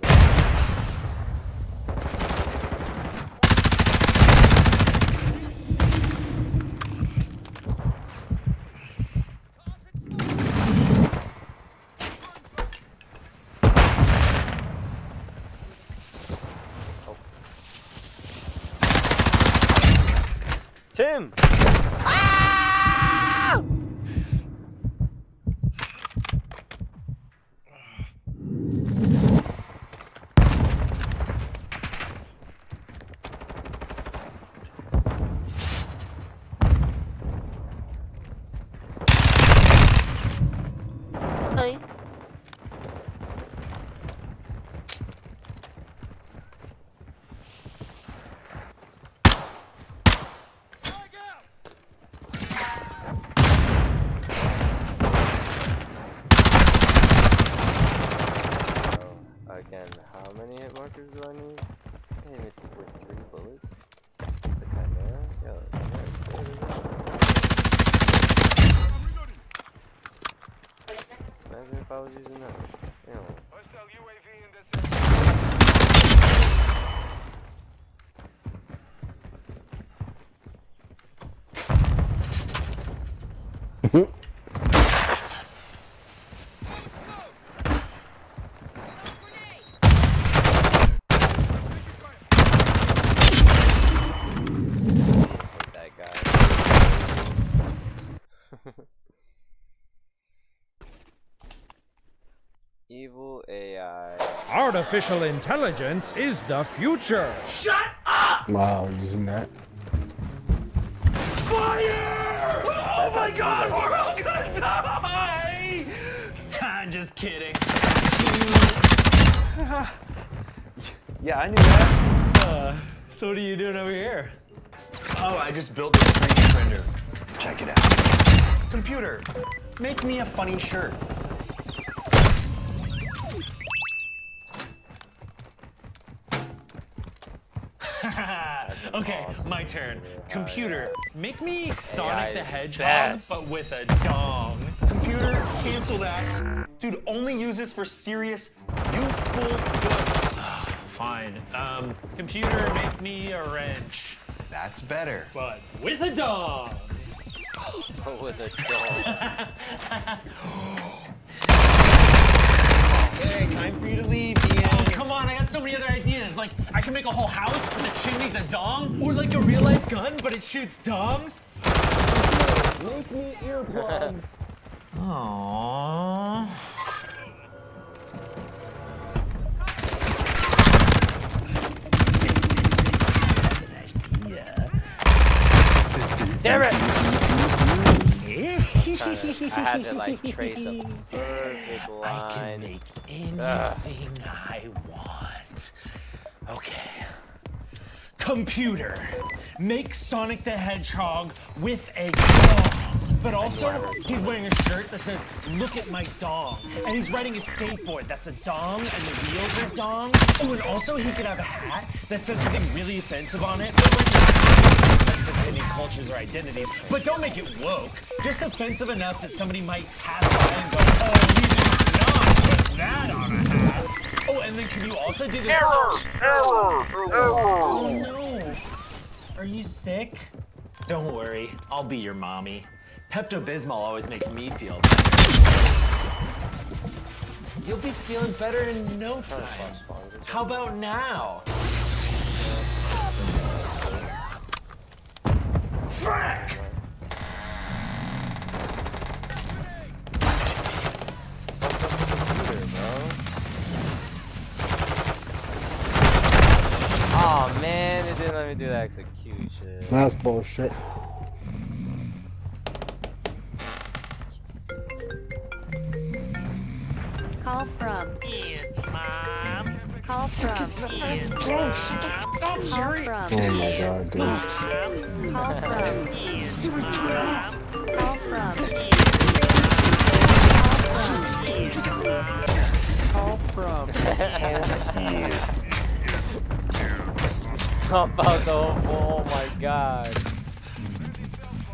Tim! Ah! Hi. Again, how many hit markers do I need? I hit me with 3 bullets. The Chimera? Yo, the Chimera's good as well. Imagine if I was using that. You know. Evil AI.
Artificial intelligence is the future.
Shut up!
Wow, using that.
Fire! Oh my god, we're all gonna die! I'm just kidding.
Yeah, I knew that.
So what are you doing over here?
Oh, I just built this 3D printer. Check it out. Computer, make me a funny shirt.
Okay, my turn. Computer, make me Sonic
AI
the
is
Hedgehog,
best.
but with a dong.
Computer, cancel that. Dude, only use this for serious, useful goods.
Fine. Computer, make me a wrench.
That's better.
But with a dong.
With a dong.
Okay, time for you to leave, Ian.
Oh, come on, I got so many other ideas. Like, I can make a whole house, but the chimney's a dong. Or like a real-life gun, but it shoots dongs.
Make me earplugs.
Aww.
Damn it! I had to like trace a perfect line.
I can make anything I want. Okay. Computer, make Sonic the Hedgehog with a dong. But also, he's wearing a shirt that says, "Look at my dong." And he's riding a skateboard that's a dong, and the wheels are dong. Oh, and also he could have a hat that says something really offensive on it, but like offensive to any cultures or identities. But don't make it woke. Just offensive enough that somebody might pass by and go, "Oh, you did not put that on a hat." Oh, and then can you also do this? Error! Oh no! Are you sick? Don't worry, I'll be your mommy. Pepto-Bismol always makes me feel better. You'll be feeling better in no time. How about now? Frack!
Oh man, it didn't let me do the execution.
That's bullshit.
Call from. Mom. Call from.
Oh my god, dude.
Call from. Call from.
Call from. Stop out the whole phone. Oh my god.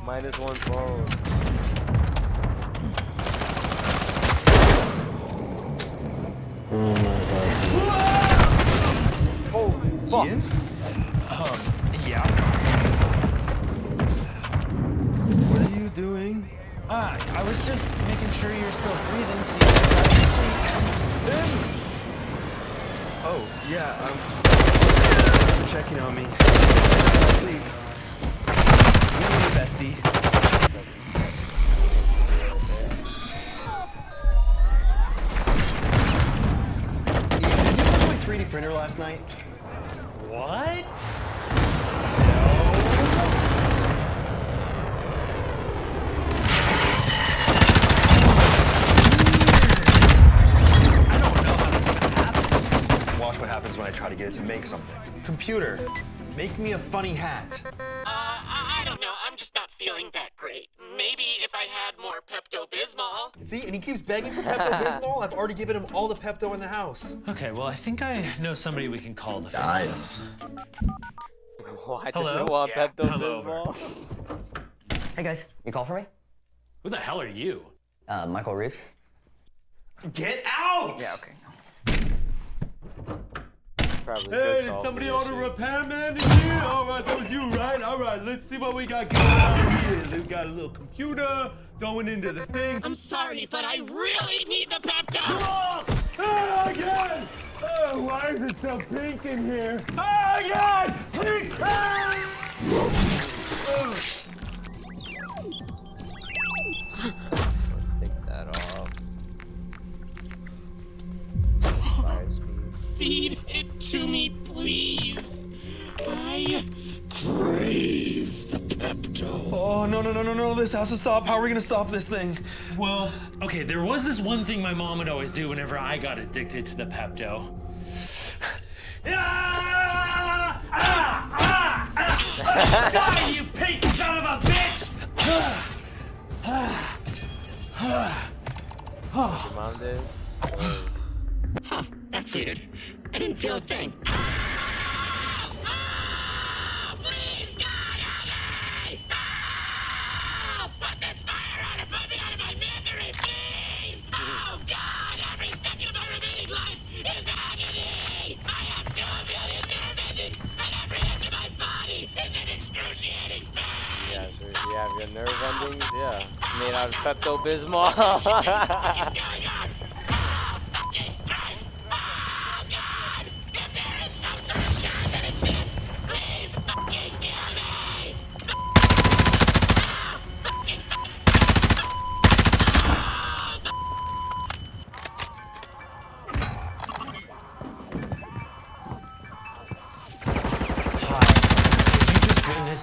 -1 phone.
Oh my god.
Oh, fuck.
Yeah.
What are you doing?
I was just making sure you're still breathing so you can start to sleep.
Oh, yeah, I'm checking on me. Sleep. You know, bestie. Did you watch my 3D printer last night?
What?
Watch what happens when I try to get it to make something. Computer, make me a funny hat.
I don't know. I'm just not feeling that great. Maybe if I had more Pepto-Bismol.
See, and he keeps begging for Pepto-Bismol. I've already given him all the Pepto in the house.
Okay, well, I think I know somebody we can call to fix this.
Why does it want Pepto-Bismol?
Hey guys, you call for me?
Who the hell are you?
Michael Reeves.
Get out!
Yeah, okay.
Probably
Hey, is somebody on a repairman in here? Alright, that was you, right? Alright, let's see what we got going on here. We got a little computer going into the thing.
I'm sorry, but I really need the Pepto!
Oh, again! Oh, why is it so pink in here? Oh, again! Please!
Take that off.
Feed it to me, please. I crave the Pepto.
Oh, no, this has to stop. How are we gonna stop this thing?
Well, okay, there was this one thing my mom would always do whenever I got addicted to the Pepto. Die, you pink son of a bitch!
Your mom did?
Huh, that's weird. I didn't feel a thing. Please, God, help me! Put this fire out and put me out of my misery, please! Oh, God, every second of my remaining life is agony! I have 2 million nerve endings, and every inch of my body is in excruciating pain!
Yeah, so you have your nerve endings? Yeah. Made out of Pepto-Bismol.
What is going on? Oh, fucking Christ! Oh, God! If there is some sort of cure that exists, please fucking kill me! Oh, fucking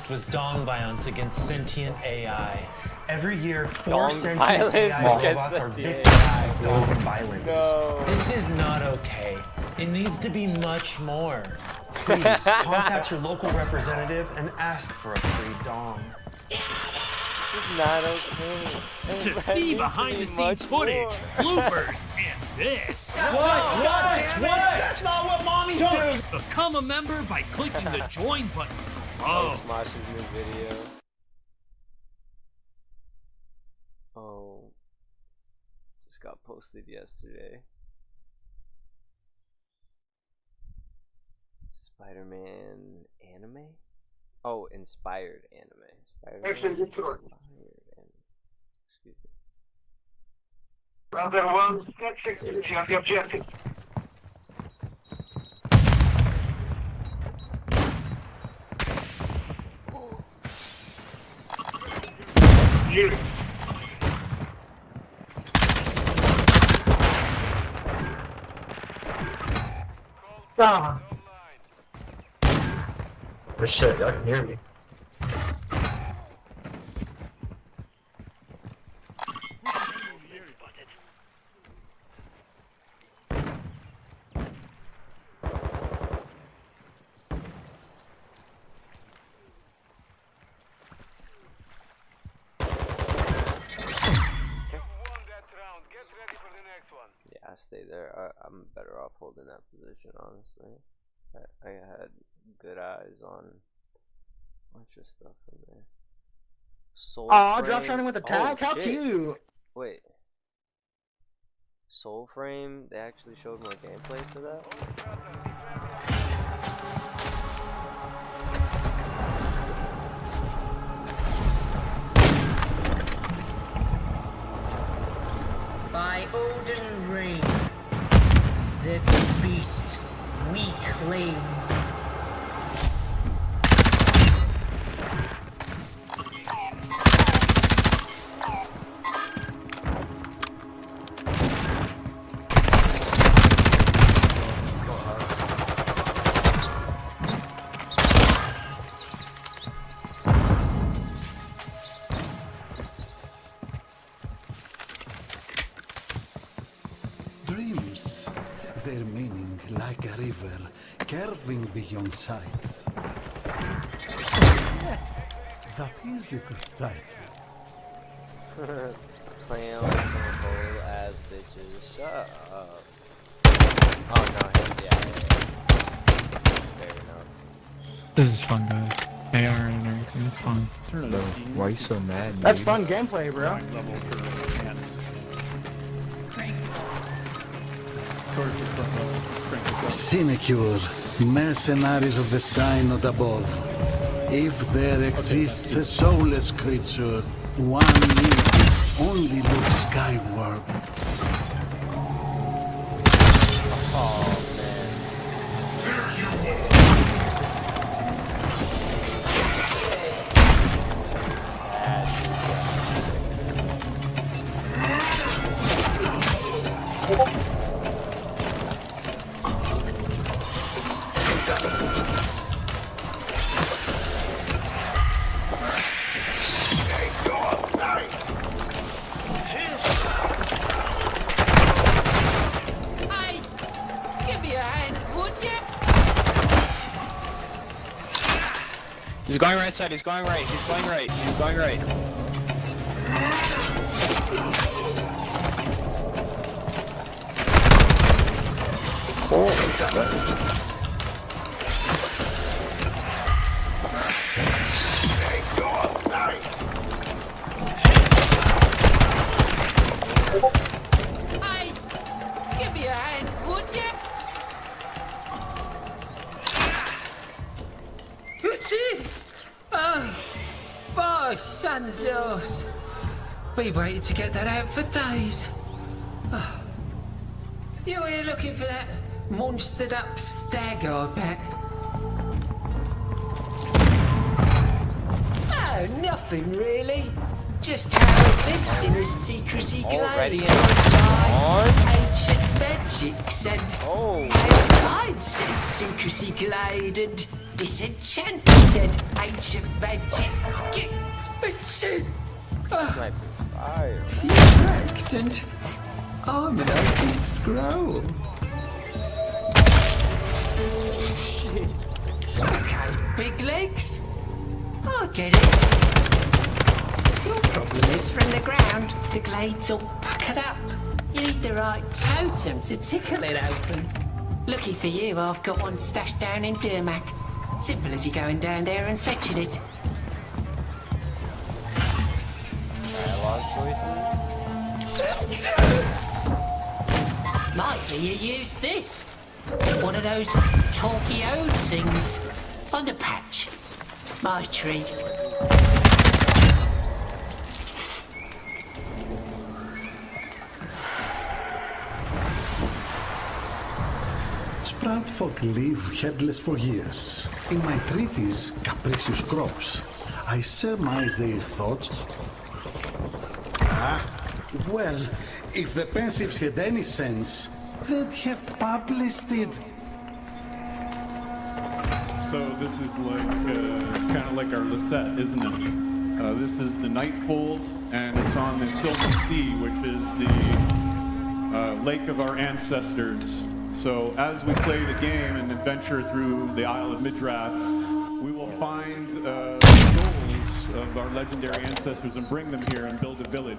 was dong violence against sentient AI.
Every year, 4
Dong
sentient
violence
AI
against
robots are
sentient
victims
AI.
of dong violence.
No. This is not okay. It needs to be much more.
Please, contact your local representative and ask for a free dong.
This is not okay.
To see behind-the-scenes footage, bloopers, and this.
What? That's not what mommy do.
Become a member by clicking the join button below.
Smosh's new video. Oh, just got posted yesterday. Spider-Man anime? Oh, inspired anime. Spider-Man inspired anime. Excuse me.
Brother, well, you have the objective. You. Ah.
Oh shit, y'all can hear me.
Yeah, I stay there. I'm better off holding that position, honestly. I had good eyes on a bunch of stuff in there. Soul
Aw,
Frame.
drop shotting with a tag?
Oh,
How
shit.
cute!
Wait. Soul Frame? They actually showed more gameplay for that?
By Odin Ring, this beast we claim.
Dreams, their meaning like a river, curving beyond sight. Yes, that is a good title.
Playing like some old ass bitches. Shut up. Oh no, yeah. Fair enough.
This is fun, guys. AR and everything, it's fun.
Why are you so mad?
That's fun gameplay, bro.
Sinecure, mercenaries of the synod above. If there exists a soulless creature, one need only look skyward.
Oh man.
Hey, give me a hand, would you?
He's going right side, he's going right, he's going right, he's going right.
Oh, that's...
Hey, give me a hand, would you? That's it. Oh, by sun's lost. We waited to get that out for days. Oh. You here looking for that monstered up stag, I bet? Oh, nothing really. Just how it lives in a secrecy
Already
glade.
in the
Ancient magics and how it hides in secrecy glade and Disenchanted ancient magic.
Sniper fire.
Accent. I'm an open scroll. Okay, big legs. I get it. Your problem is from the ground, the glade's all puckered up. You need the right totem to tickle it open. Lucky for you, I've got one stashed down in Durmac. Simple as you going down there and fetching it.
Dialogue choices.
Might be you use this. One of those talky ode things. On the patch. My tree.
Sprout folk live headless for years. In my treatise, Capricious Crops, I surmise their thoughts. Well, if the pensives had any sense, they'd have published it.
So this is like kind of like our Lisette, isn't it? This is the Nightfold, and it's on the Silken Sea, which is the lake of our ancestors. So as we play the game and adventure through the Isle of Midrath, we will find the souls of our legendary ancestors and bring them here and build a village.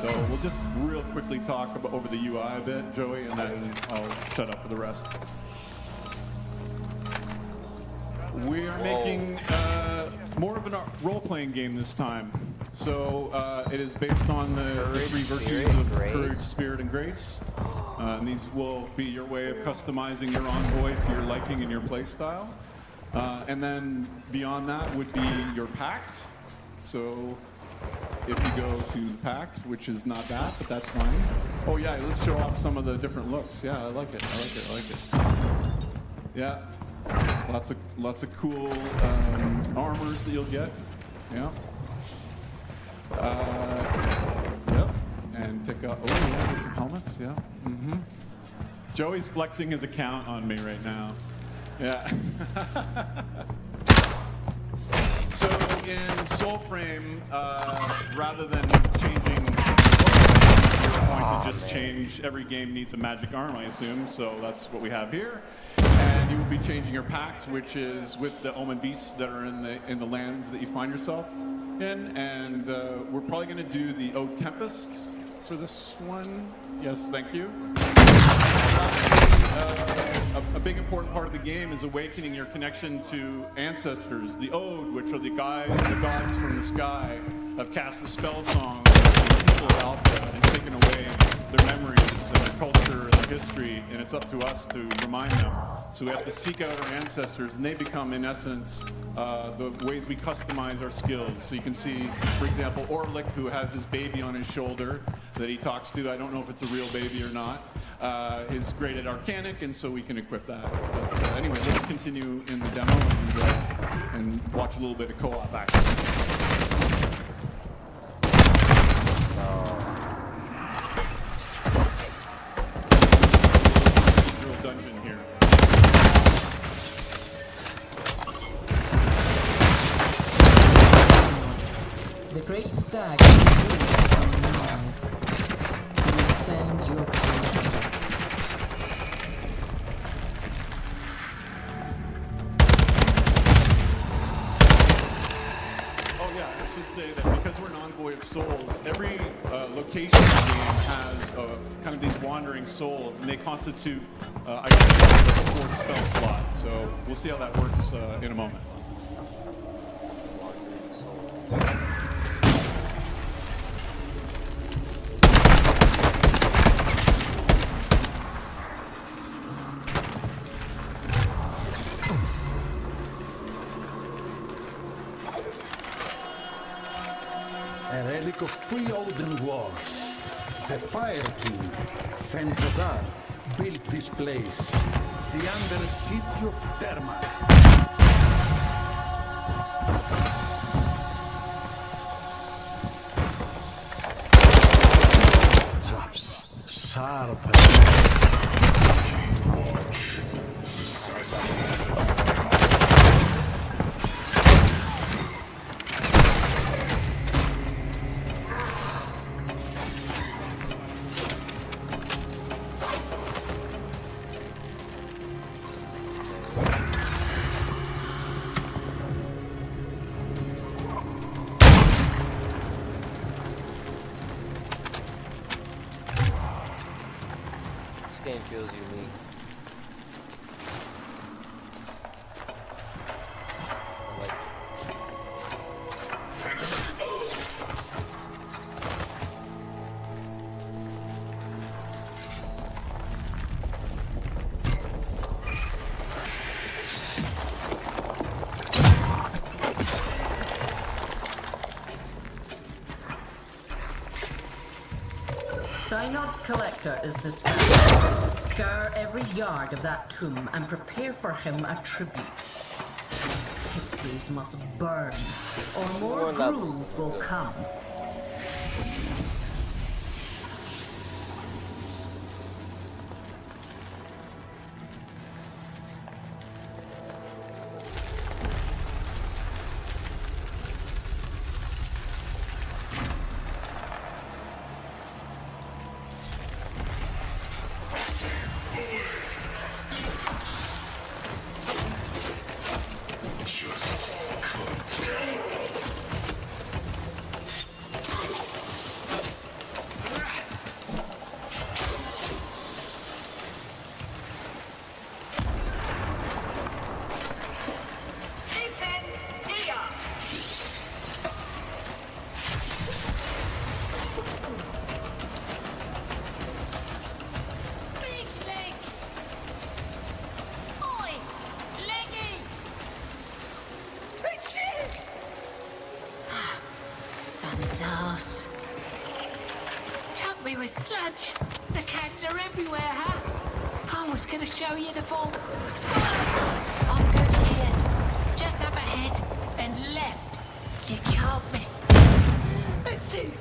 So we'll just real quickly talk about over the UI a bit, Joey, and then I'll shut up for the rest. We are making more of a role-playing game this time. So it is based on the three virtues of courage, spirit, and grace. And these will be your way of customizing your envoy to your liking and your play style. And then beyond that would be your pact. So if you go to the pact, which is not that, but that's fine. Oh yeah, let's show off some of the different looks. Yeah, I like it. I like it. I like it. Yeah, lots of cool armors that you'll get. Yeah. Yep. And pick up. Oh yeah, get some helmets. Yeah. Mm-hmm. Joey's flexing his account on me right now. Yeah. So in Soulframe, rather than changing your point to just change, every game needs a magic arm, I assume. So that's what we have here. And you will be changing your pact, which is with the Omen beasts that are in the lands that you find yourself in. And we're probably going to do the Ode Tempest for this one. Yes, thank you. A big important part of the game is awakening your connection to ancestors. The Ode, which are the gods from the sky, have cast a spell song on the people of Alpha and taken away their memories and their culture and their history, and it's up to us to remind them. So we have to seek out our ancestors, and they become, in essence, the ways we customize our skills. So you can see, for example, Orlick, who has his baby on his shoulder that he talks to. I don't know if it's a real baby or not. Is great at Arcanic, and so we can equip that. But anyway, let's continue in the demo and watch a little bit of co-op action. Real dungeon here.
The great stag is from Mars. Send your
Say that because we're an envoy of souls, every location in the game has kind of these wandering souls, and they constitute, I guess, a fourth spell slot. So we'll see how that works in a moment.
A relic of pre-Odin wars. The Fire King, Fenjodar, built this place, the under city of Dermak. Traps, sharp.
This game feels unique. I like it.
Synod's collector is dispatched. Scour every yard of that tomb and prepare for him a tribute. His histories must burn, or more ghouls will come.
Sauce. Choke me with sludge. The cats are everywhere, huh? I was gonna show you the vault. But I'm good here. Just up ahead and left. You can't miss it. That's it.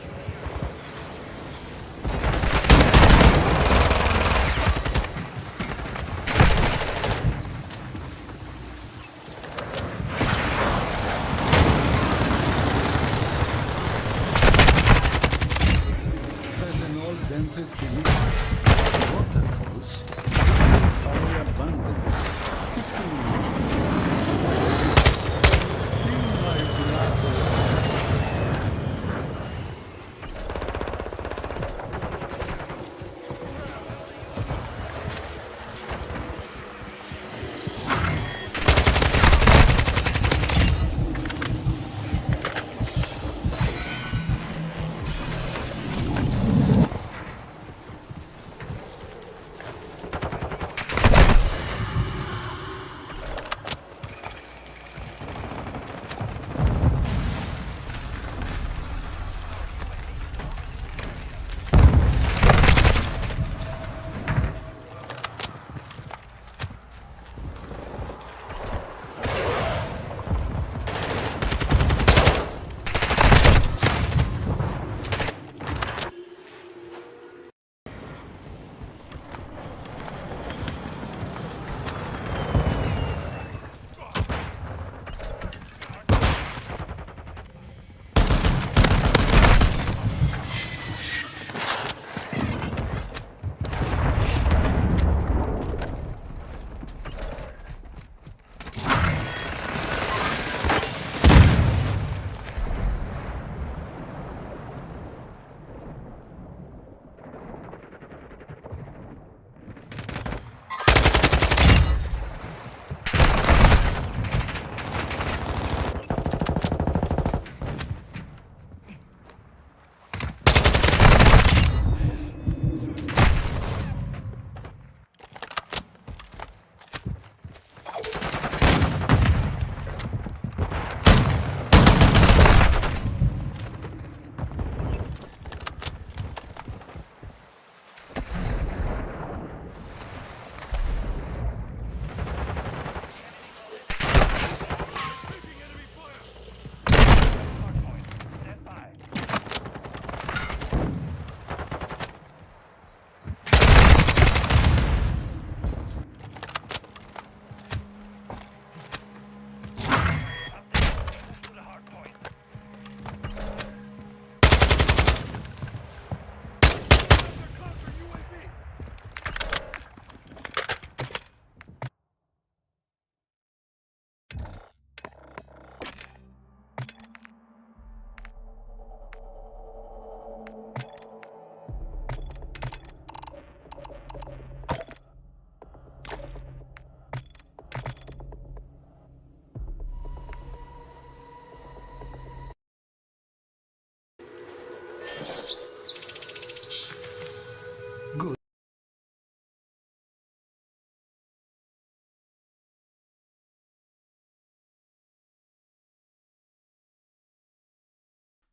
Dented belief. Waterfalls signify abundance. Still my brother.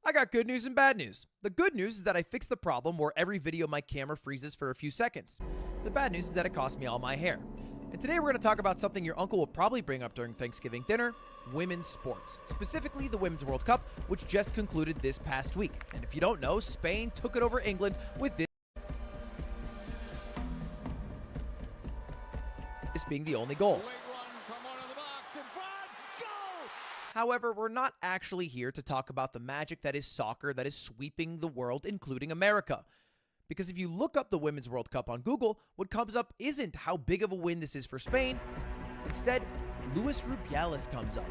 I got good news and bad news. The good news is that I fixed the problem where every video my camera freezes for a few seconds. The bad news is that it cost me all my hair. And today we're going to talk about something your uncle will probably bring up during Thanksgiving dinner, women's sports. Specifically the Women's World Cup, which just concluded this past week. And if you don't know, Spain took it over England with this being the only goal. However, we're not actually here to talk about the magic that is soccer that is sweeping the world, including America. Because if you look up the Women's World Cup on Google, what comes up isn't how big of a win this is for Spain. Instead, Luis Rubiales comes up.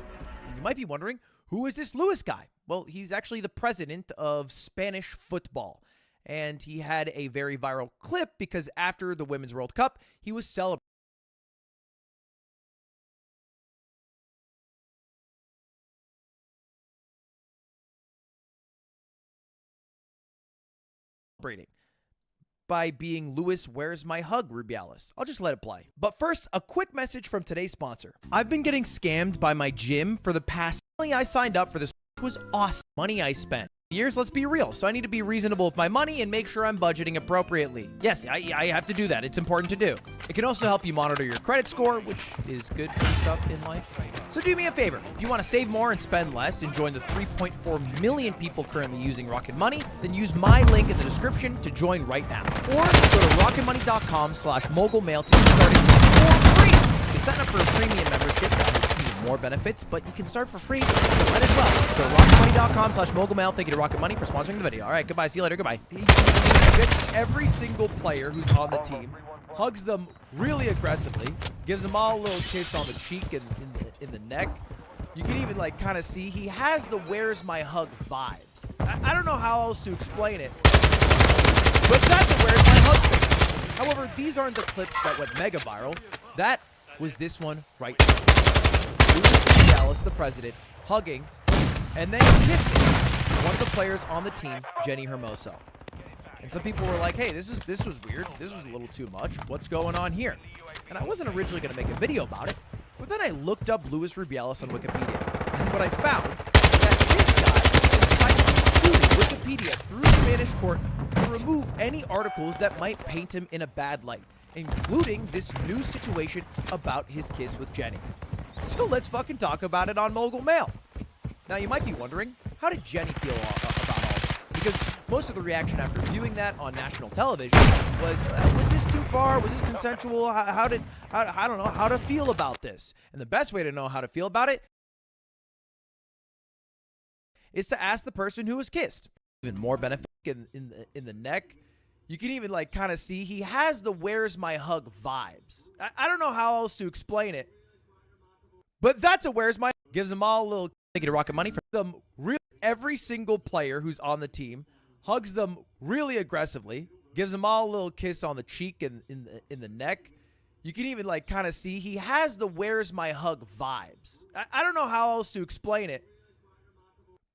And you might be wondering, who is this Luis guy? Well, he's actually the president of Spanish football. And he had a very viral clip because after the Women's World Cup, he was celebrating. By being Luis Where's My Hug Rubiales. I'll just let it play. But first, a quick message from today's sponsor. I've been getting scammed by my gym for the past money I signed up for this, which was awesome money I spent. Years, let's be real, so I need to be reasonable with my money and make sure I'm budgeting appropriately. Yes, I have to do that. It's important to do. It can also help you monitor your credit score, which is good for stuff in life. So do me a favor. If you want to save more and spend less and join the 3.4 million people currently using Rocket Money, then use my link in the description to join right now. Or go to rocketmoney.com/mogulmail to get started for free. You can sign up for a premium membership with more benefits, but you can start for free. So might as well. Go to rocketmoney.com/mogulmail. Thank you to Rocket Money for sponsoring the video. All right, goodbye. See you later. Goodbye. He gets every single player who's on the team, hugs them really aggressively, gives them all a little kiss on the cheek and in the neck. You can even like kind of see he has the Where's My Hug vibes. I don't know how else to explain it, but that's a Where's My Hug thing. However, these aren't the clips that went mega viral. That was this one right here. Luis Rubiales, the president, hugging and then kissing one of the players on the team, Jenny Hermoso. And some people were like, hey, this was weird. This was a little too much. What's going on here? And I wasn't originally going to make a video about it, but then I looked up Luis Rubiales on Wikipedia. And what I found is that this guy is trying to sue Wikipedia through Spanish court to remove any articles that might paint him in a bad light, including this news situation about his kiss with Jenny. So let's fucking talk about it on Mogul Mail. Now you might be wondering, how did Jenny feel about all this? Because most of the reaction after viewing that on national television was this too far? Was this consensual? I don't know how to feel about this. And the best way to know how to feel about it is to ask the person who was kissed. Even more benefit in the neck. You can even like kind of see he has the Where's My Hug vibes. I don't know how else to explain it, but that's a Where's My Hug. Gives them all a little to Rocket Money for them. Every single player who's on the team hugs them really aggressively, gives them all a little kiss on the cheek and in the neck. You can even like kind of see he has the Where's My Hug vibes. I don't know how else to explain it,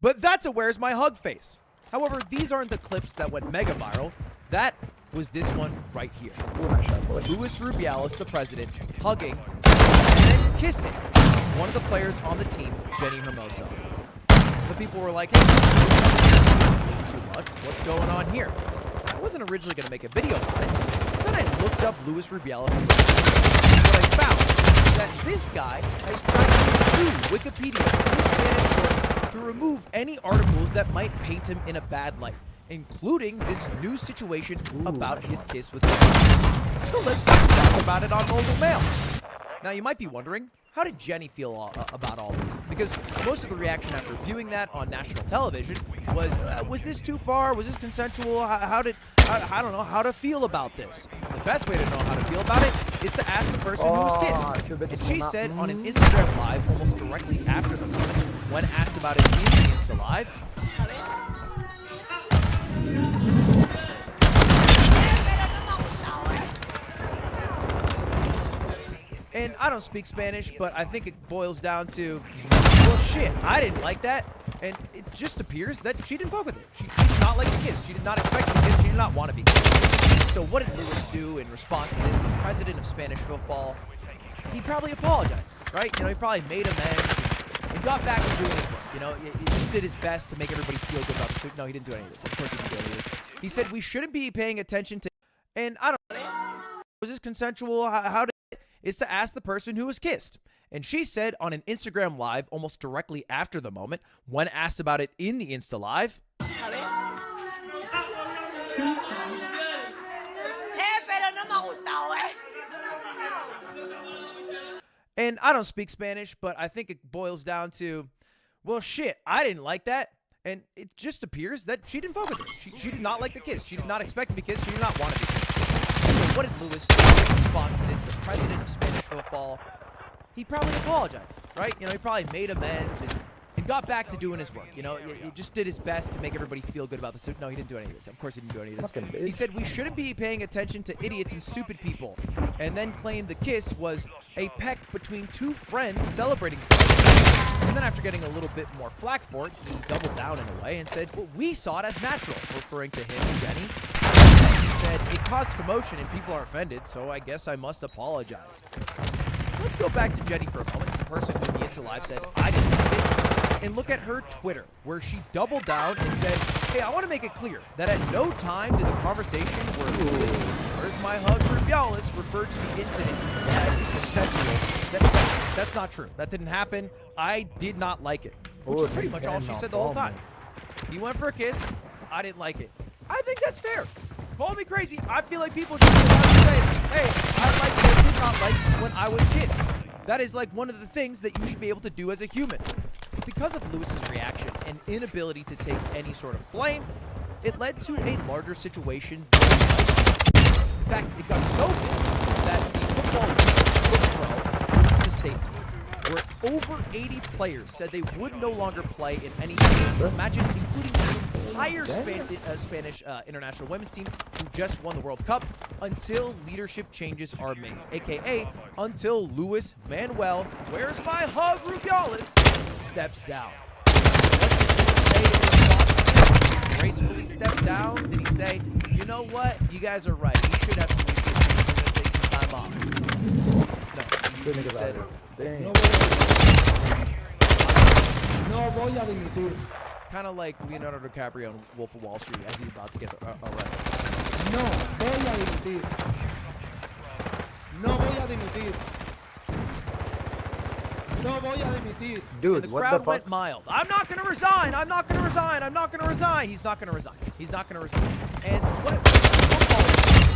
but that's a Where's My Hug face. However, these aren't the clips that went mega viral. That was this one right here. Luis Rubiales, the president, hugging and then kissing one of the players on the team, Jenny Hermoso. Some people were like, hey, too much. What's going on here? I wasn't originally going to make a video about it, but then I looked up Luis Rubiales and what I found is that this guy has tried to sue Wikipedia through Spanish court to remove any articles that might paint him in a bad light, including this news situation about his kiss with Jenny. So let's talk about it on Mogul Mail. Now you might be wondering, how did Jenny feel about all this? Because most of the reaction after viewing that on national television was this too far? Was this consensual? I don't know how to feel about this. The best way to know how to feel about it is to ask the person who was kissed. And she said on an Instagram live almost directly after the moment, when asked about his being Insta Live, and I don't speak Spanish, but I think it boils down to, well, shit, I didn't like that. And it just appears that she didn't fuck with it. She did not like the kiss. She did not expect the kiss. She did not want to be kissed. So what did Luis do in response to this? The president of Spanish football, he probably apologized, right? You know, he probably made amends. and got back to doing his work. You know, he just did his best to make everybody feel good about this. No, he didn't do any of this. Of course he didn't do any of this. He said we shouldn't be paying attention to, and I don't know, was this consensual? How did it? Is to ask the person who was kissed. And she said on an Instagram Live almost directly after the moment, when asked about it in the Insta Live, and I don't speak Spanish, but I think it boils down to, well, shit, I didn't like that. And it just appears that she didn't fuck with it. She did not like the kiss. She did not expect to be kissed. She did not want to be kissed. So what did Lewis do in response to this? The president of Spanish football, he probably apologized, right? You know, he probably made amends and got back to doing his work. You know, he just did his best to make everybody feel good about this. No, he didn't do any of this. Of course he didn't do any of this. He said we shouldn't be paying attention to idiots and stupid people, and then claimed the kiss was a peck between two friends celebrating something. And then after getting a little bit more flack for it, he doubled down in a way and said, well, we saw it as natural, referring to him and Jenny. He said, it caused commotion and people are offended, so I guess I must apologize. Let's go back to Jenny for a moment, the person who in the Insta Live said, I didn't like it, and look at her Twitter, where she doubled down and said, hey, I want to make it clear that at no time did the conversation where Lewis, where's my hug for Bialis, referred to the incident as consensual. That's not true. That didn't happen. I did not like it, which is pretty much all she said the whole time. He went for a kiss. I didn't like it. I think that's fair. Call me crazy. I feel like people should be allowed to say, hey, I like or did not like when I was kissed. That is like one of the things that you should be able to do as a human. Because of Lewis's reaction and inability to take any sort of blame, it led to a larger situation. In fact, it got so big that the football pro released a statement where over 80 players said they would no longer play in any matches, including the entire Spanish international women's team who just won the World Cup, until leadership changes are made, aka until Luis Manuel, where's my hug, Rubiales, steps down. What did he say in response? Gracefully stepped down? Did he say, you know what, you guys are right, we should have some leadership, we're going to take some time off? No, he said,
no voy a dimitir.
Kind of like Leonardo DiCaprio in Wolf of Wall Street as he's about to get arrested.
No voy a dimitir. No voy a dimitir. No voy a dimitir.
Dude, the crowd went mild. I'm not going to resign. I'm not going to resign. I'm not going to resign. He's not going to resign. He's not going to resign. And what football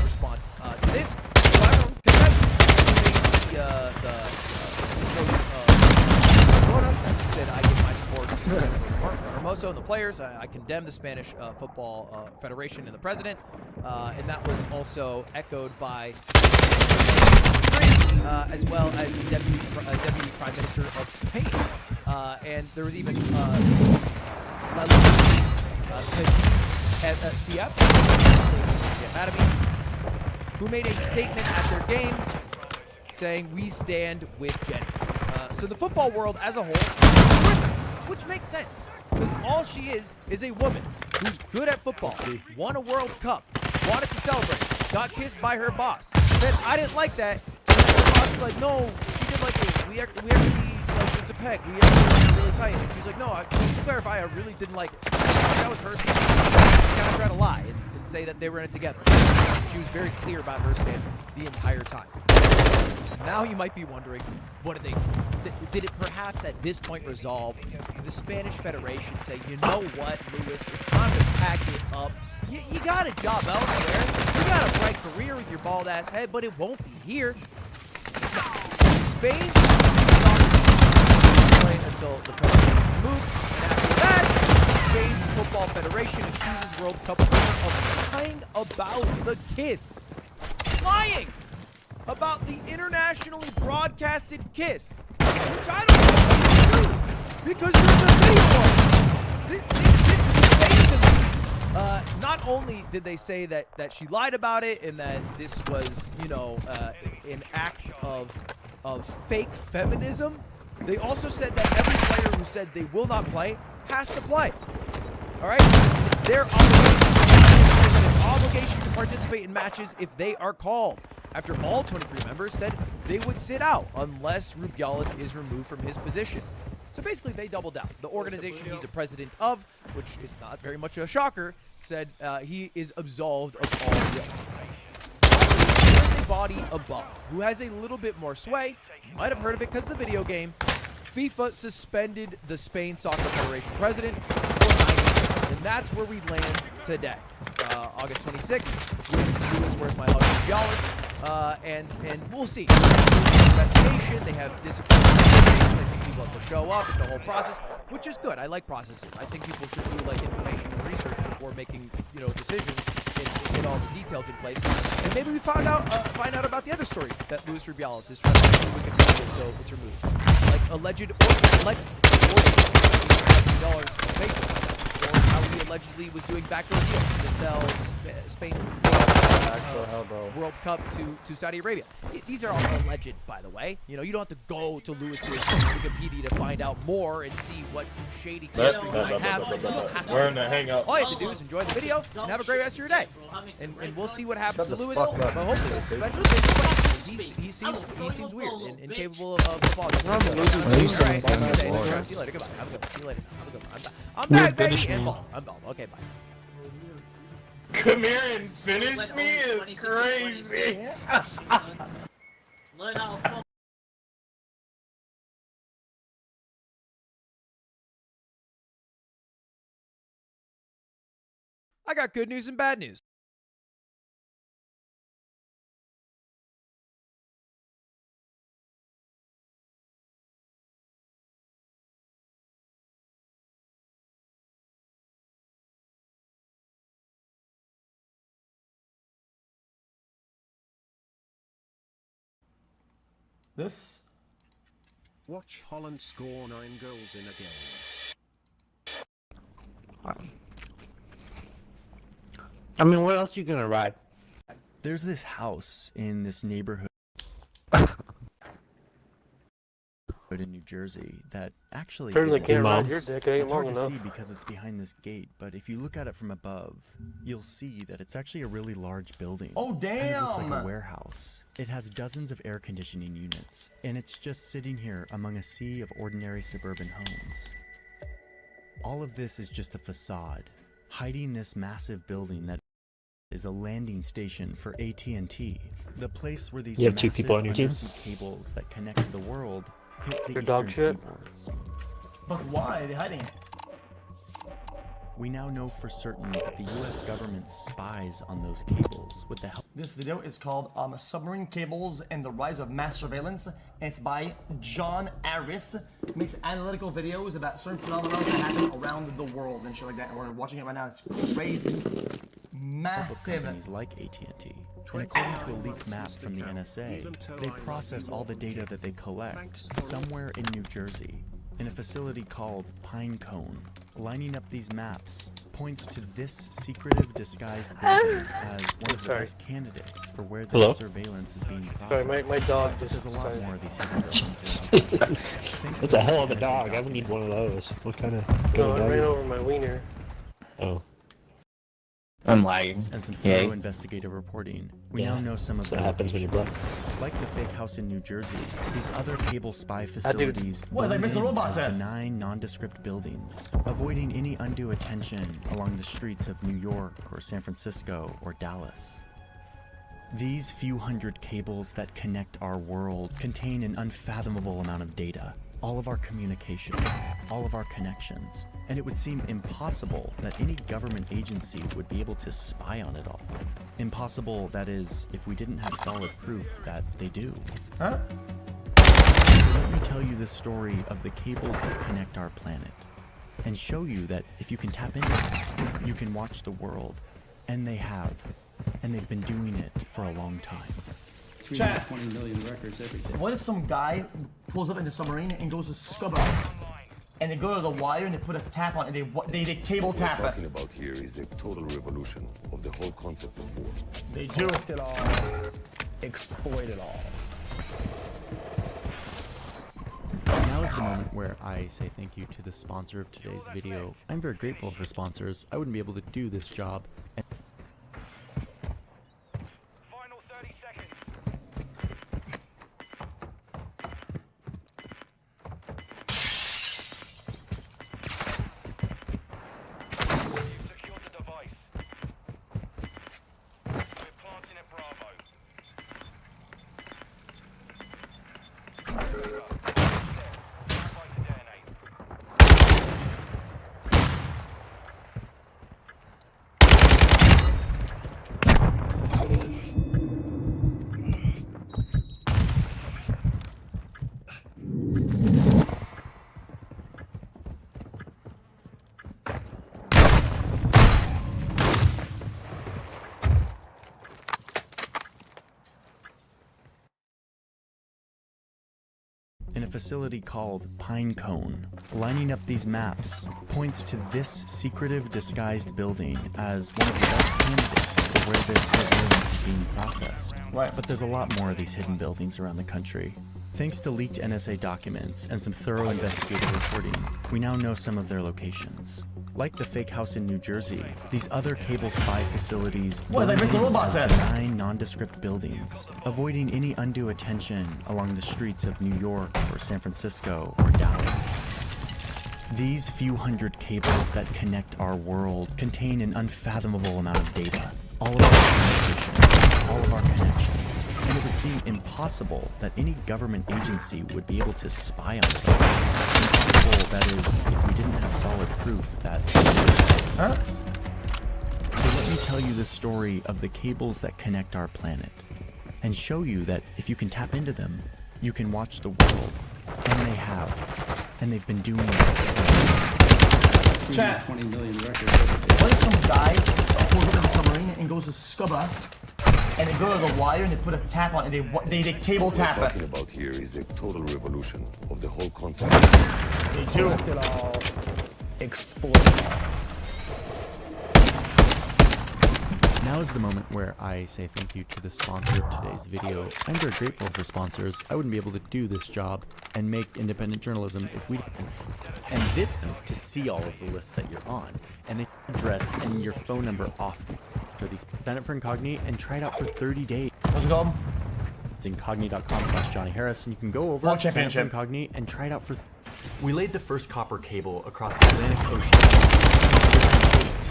response to this? So everyone, said I give my support to Hermoso and the players. I condemn the Spanish Football Federation and the president, and that was also echoed by as well as the Deputy Prime Minister of Spain. And there was even CF, the Academy, who made a statement at their game saying, we stand with Jenny. So the football world as a whole, which makes sense, because all she is a woman who's good at football, won a World Cup, wanted to celebrate, got kissed by her boss, said, I didn't like that, and her boss was like, no, she did like it, we actually, like, it's a peg, we actually really tight, and she's like, no, just to clarify, I really didn't like it. That was her stance. She kind of tried to lie and say that they were in it together. She was very clear about her stance the entire time. Now you might be wondering, what did they do? Did it perhaps at this point resolve? The Spanish Federation say, you know what, Luis, it's time to pack it up. You got a job elsewhere. You got a bright career with your bald ass head, but it won't be here. Spain until the president moved, and after that, Spain's Football Federation accuses World Cup winner of lying about the kiss. Lying about the internationally broadcasted kiss, which I don't know is true, because there's a video. This is amazing. Not only did they say that she lied about it and that this was, you know, an act of fake feminism, they also said that every player who said they will not play has to play. All right? It's their obligation to participate in matches if they are called, after all 23 members said they would sit out unless Rubiales is removed from his position. So basically, they doubled down. The organization he's a president of, which is not very much a shocker, said he is absolved of all guilt. There's a body above who has a little bit more sway. You might have heard of it because of the video game. FIFA suspended the Spain Soccer Federation president for 90 days, and that's where we land today. August 26th, Luis Where's My Hug Rubiales, and we'll see. Investigation, they have disciplinary investigations. I think people have to show up. It's a whole process, which is good. I like processes. I think people should do like information and research before making decisions and get all the details in place. And maybe we find out about the other stories that Luis Rubiales is trying to do so we can do this so it's removed. Like alleged $40 or how he allegedly was doing backdoor deals to sell Spain's World Cup to Saudi Arabia. These are all alleged, by the way. You don't have to go to Lewis's Wikipedia to find out more and see what shady character you might have. You don't have to.
We're in the hangout.
All you have to do is enjoy the video and have a great rest of your day. And we'll see what happens to Lewis. But hopefully, this special situation, he seems weird and capable of apologizing. All right. See you later. Goodbye. Have a good one. See you later. Have a good one. I'm back, baby. And bald. I'm bald. Okay, bye.
Come here and finish me is crazy.
I got good news and bad news.
This? Watch Holland score 9 goals in a game.
I mean, what else are you gonna ride?
There's this house in this neighborhood in New Jersey that actually
Turn the
isn't-
camera on your dick, ain't
it's hard
long
to
enough.
see because it's behind this gate, but if you look at it from above, you'll see that it's actually a really large building.
Oh,
Kind of looks like
damn!
a warehouse. It has dozens of air conditioning units, and it's just sitting here among a sea of ordinary suburban homes. All of this is just a facade, hiding this massive building that is a landing station for AT&T, the place where these
You have 2
massive
people on your team?
undersea cables that connect the world hit the
Your
eastern
dog shit?
seaboard.
But why are they hiding it?
We now know for certain that the US government spies on those cables with the help.
This video is called Submarine Cables and the Rise of Mass Surveillance. And it's by John Aris. He makes analytical videos about certain phenomena that happen around the world and shit like that. And we're watching it right now. It's crazy. Massive.
Companies like AT&T. And according to a leaked map from the NSA, they process all the data that they collect somewhere in New Jersey, in a facility called Pinecone. Lining up these maps points to this secretive disguised building as one of the best candidates for where this surveillance is being processed.
Sorry, my dog
But there's a lot more of these hidden buildings around.
That's a hell of a dog. I would need one of those. What kind of dog
ran
is it?
over my wiener.
Oh.
I'm lagging. And some thorough investigative reporting. We now know some of the
what happens when you
locations. Like the fake house in New Jersey, these other cable spy
dude-
facilities
What, like
blend
Mr.
in
Robots
as
at?
benign, nondescript buildings, avoiding any undue attention along the streets of New York or San Francisco or Dallas. These few hundred cables that connect our world contain an unfathomable amount of data, all of our communication, all of our connections, and it would seem impossible that any government agency would be able to spy on it all. Impossible, that is, if we didn't have solid proof that they do.
Huh?
So let me tell you the story of the cables that connect our planet, and show you that if you can tap into it, you can watch the world, and they have, and they've been doing it for a long time.
320 million records every day. What if some guy pulls up in the submarine and goes to Scarborough, and they go to the wire and they put a tap on it, and they cable tap
What we're
it.
talking about here is a total revolution of the whole concept of war.
They do it all. Exploit it all.
Now is the moment where I say thank you to the sponsor of today's video. I'm very grateful for sponsors. I wouldn't be able to do this job. facility called Pinecone. Lining up these maps points to this secretive disguised building as one of the best candidates for where this surveillance is being processed.
Right.
But there's a lot more of these hidden buildings around the country. Thanks to leaked NSA documents and some thorough investigative reporting, we now know some of their locations. Like the fake house in New Jersey, these other cable spy facilities
What, they missed the robots then?
9 nondescript buildings, avoiding any undue attention along the streets of New York or San Francisco or Dallas. These few hundred cables that connect our world contain an unfathomable amount of data. All of our communication, all of our connections. And it would seem impossible that any government agency would be able to spy on it. Impossible, that is, if we didn't have solid proof that...
Huh?
So let me tell you the story of the cables that connect our planet, and show you that if you can tap into them, you can watch the world. And they have. And they've been doing it.
Chat. 20 million records. What if some guy pulls up in a submarine and goes to scuba, and they go to the wire and they put a tap on it, and they cable tap
What we're talking
it?
about here is a total revolution of the whole concept.
Me too.
Let it all explode.
Now is the moment where I say thank you to the sponsor of today's video. I'm very grateful for sponsors. I wouldn't be able to do this job and make independent journalism if we didn't. And did to see all of the lists that you're on, and the address and your phone number off for these. Sign up for Incogni and try it out for 30 days.
What's it called?
It's incogni.com/Johnny Harris, and you can go over
World
sign up for
Championship.
Incogni and try it out for. We laid the first copper cable across the Atlantic Ocean.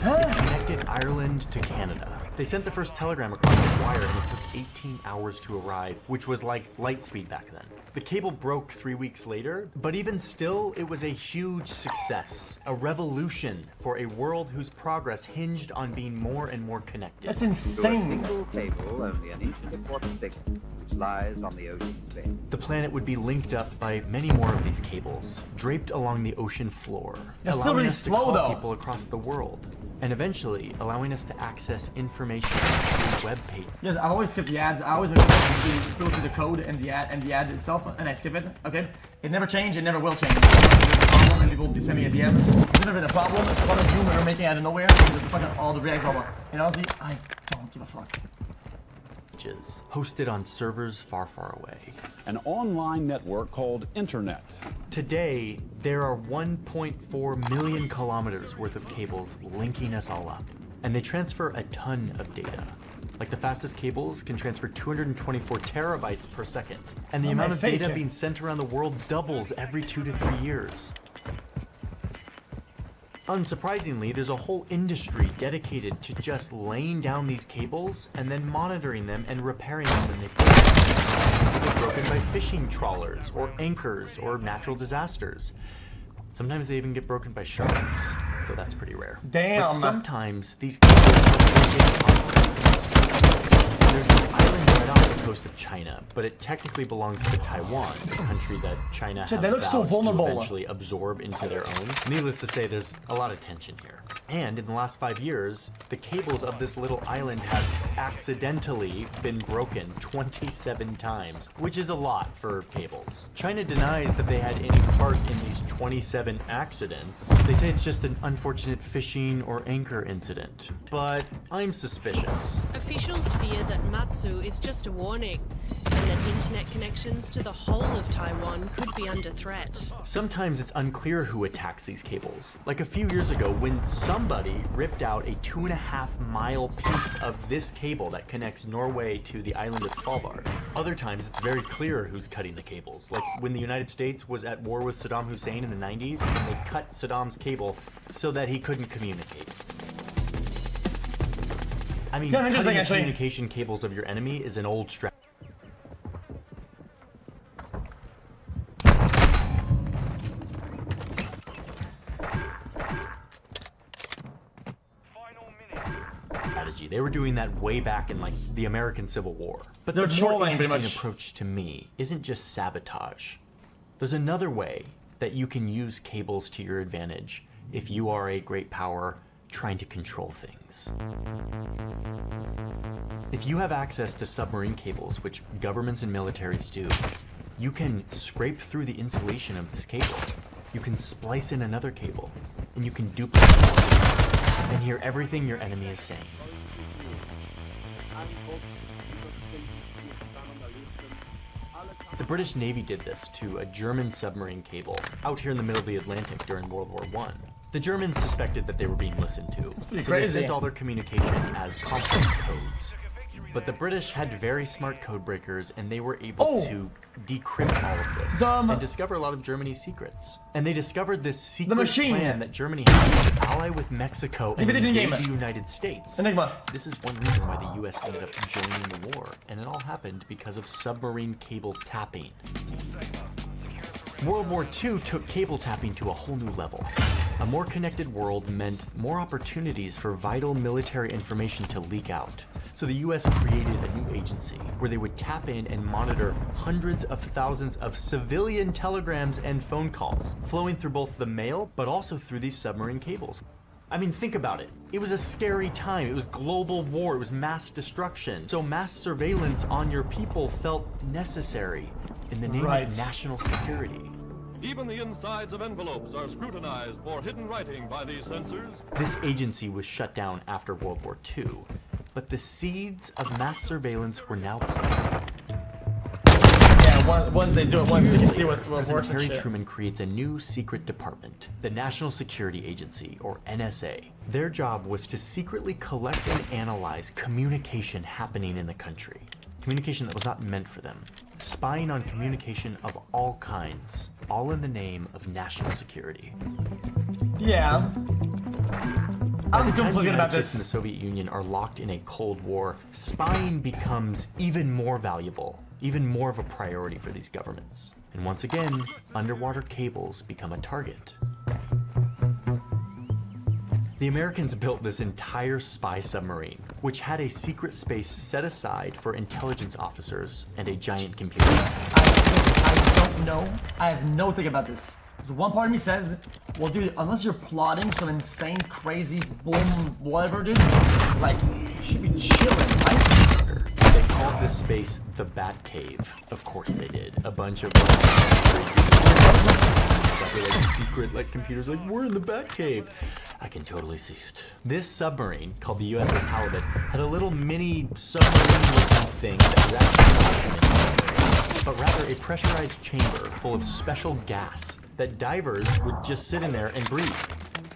It connected Ireland to Canada. They sent the first telegram across this wire, and it took 18 hours to arrive, which was like light speed back then. The cable broke 3 weeks later, but even still, it was a huge success. A revolution for a world whose progress hinged on being more and more connected.
That's insane.
A single cable only an inch and a quarter thick, which lies on the ocean's bed.
The planet would be linked up by many more of these cables, draped along the ocean floor,
That's still
allowing
really
us to
slow,
call
though.
people across the world, and eventually allowing us to access information through web pages.
Yes, I always skip the ads. I always make sure to go through the code and the ad itself, and I skip it. Okay, it never changed. It never will change. If there's a problem, and people descend me at the end. There's never been a problem. It's one of you that are making out of nowhere. And fucking all the React problem. And honestly, I don't give a fuck.
Hosted on servers far, far away.
An online network called Internet.
Today, there are 1.4 million kilometers worth of cables linking us all up. And they transfer a ton of data. Like the fastest cables can transfer 224 terabytes per second. And the amount of data being sent around the world doubles every 2 to 3 years. Unsurprisingly, there's a whole industry dedicated to just laying down these cables and then monitoring them and repairing them when they get broken by fishing trawlers or anchors or natural disasters. Sometimes they even get broken by sharks, though that's pretty rare.
Damn.
But sometimes these cables there's this island right off the coast of China, but it technically belongs to Taiwan, a country that China has
They look so
vowed
vulnerable.
to eventually absorb into their own. Needless to say, there's a lot of tension here. And in the last 5 years, the cables of this little island have accidentally been broken 27 times, which is a lot for cables. China denies that they had any part in these 27 accidents. They say it's just an unfortunate fishing or anchor incident, but I'm suspicious.
Officials fear that Matsu is just a warning, and that internet connections to the whole of Taiwan could be under threat.
Sometimes it's unclear who attacks these cables. Like a few years ago when somebody ripped out a 2.5-mile piece of this cable that connects Norway to the island of Svalbard. Other times it's very clear who's cutting the cables. Like when the United States was at war with Saddam Hussein in the 90s and they cut Saddam's cable so that he couldn't communicate. I mean, cutting the communication cables of your enemy is an old strategy. They were doing that way back in like the American Civil War. But the more interesting approach to me isn't just sabotage. There's another way that you can use cables to your advantage if you are a great power trying to control things. If you have access to submarine cables, which governments and militaries do, You can scrape through the insulation of this cable. You can splice in another cable, and you can duplicate this and hear everything your enemy is saying. The British Navy did this to a German submarine cable out here in the middle of the Atlantic during World War I. The Germans suspected that they were being listened to, so they sent all their communication as complex codes. But the British had very smart code breakers, and they were able to decrypt all of this and discover a lot of Germany's secrets. And they discovered this secret plan that Germany had to ally with Mexico and invade the United States. This is one reason why the US ended up joining the war, and it all happened because of submarine cable tapping. World War II took cable tapping to a whole new level. A more connected world meant more opportunities for vital military information to leak out. So the US created a new agency where they would tap in and monitor hundreds of thousands of civilian telegrams and phone calls flowing through both the mail but also through these submarine cables. I mean, think about it. It was a scary time. It was global war. It was mass destruction. So mass surveillance on your people felt necessary in the name of national security.
Even the insides of envelopes are scrutinized for hidden writing by these sensors.
This agency was shut down after World War II, but the seeds of mass surveillance were now planted.
Yeah, once they do it, once they can see what works and
Harry
shit.
Truman creates a new secret department, the National Security Agency, or NSA. Their job was to secretly collect and analyze communication happening in the country. Communication that was not meant for them. Spying on communication of all kinds, all in the name of national security.
Yeah. Don't forget about this.
The Soviet Union are locked in a Cold War. Spying becomes even more valuable, even more of a priority for these governments. And once again, underwater cables become a target. The Americans built this entire spy submarine, which had a secret space set aside for intelligence officers and a giant computer.
I don't know. I have no thing about this. So one part of me says, well, dude, unless you're plotting some insane, crazy, boom, whatever, dude, like, you should be chilling, right?
They called this space the Bat Cave. Of course they did. A bunch of secret computers like, we're in the Bat Cave. I can totally see it. This submarine, called the USS Halibut, had a little mini submarine-looking thing that was actually not a submarine, but rather a pressurized chamber full of special gas that divers would just sit in there and breathe.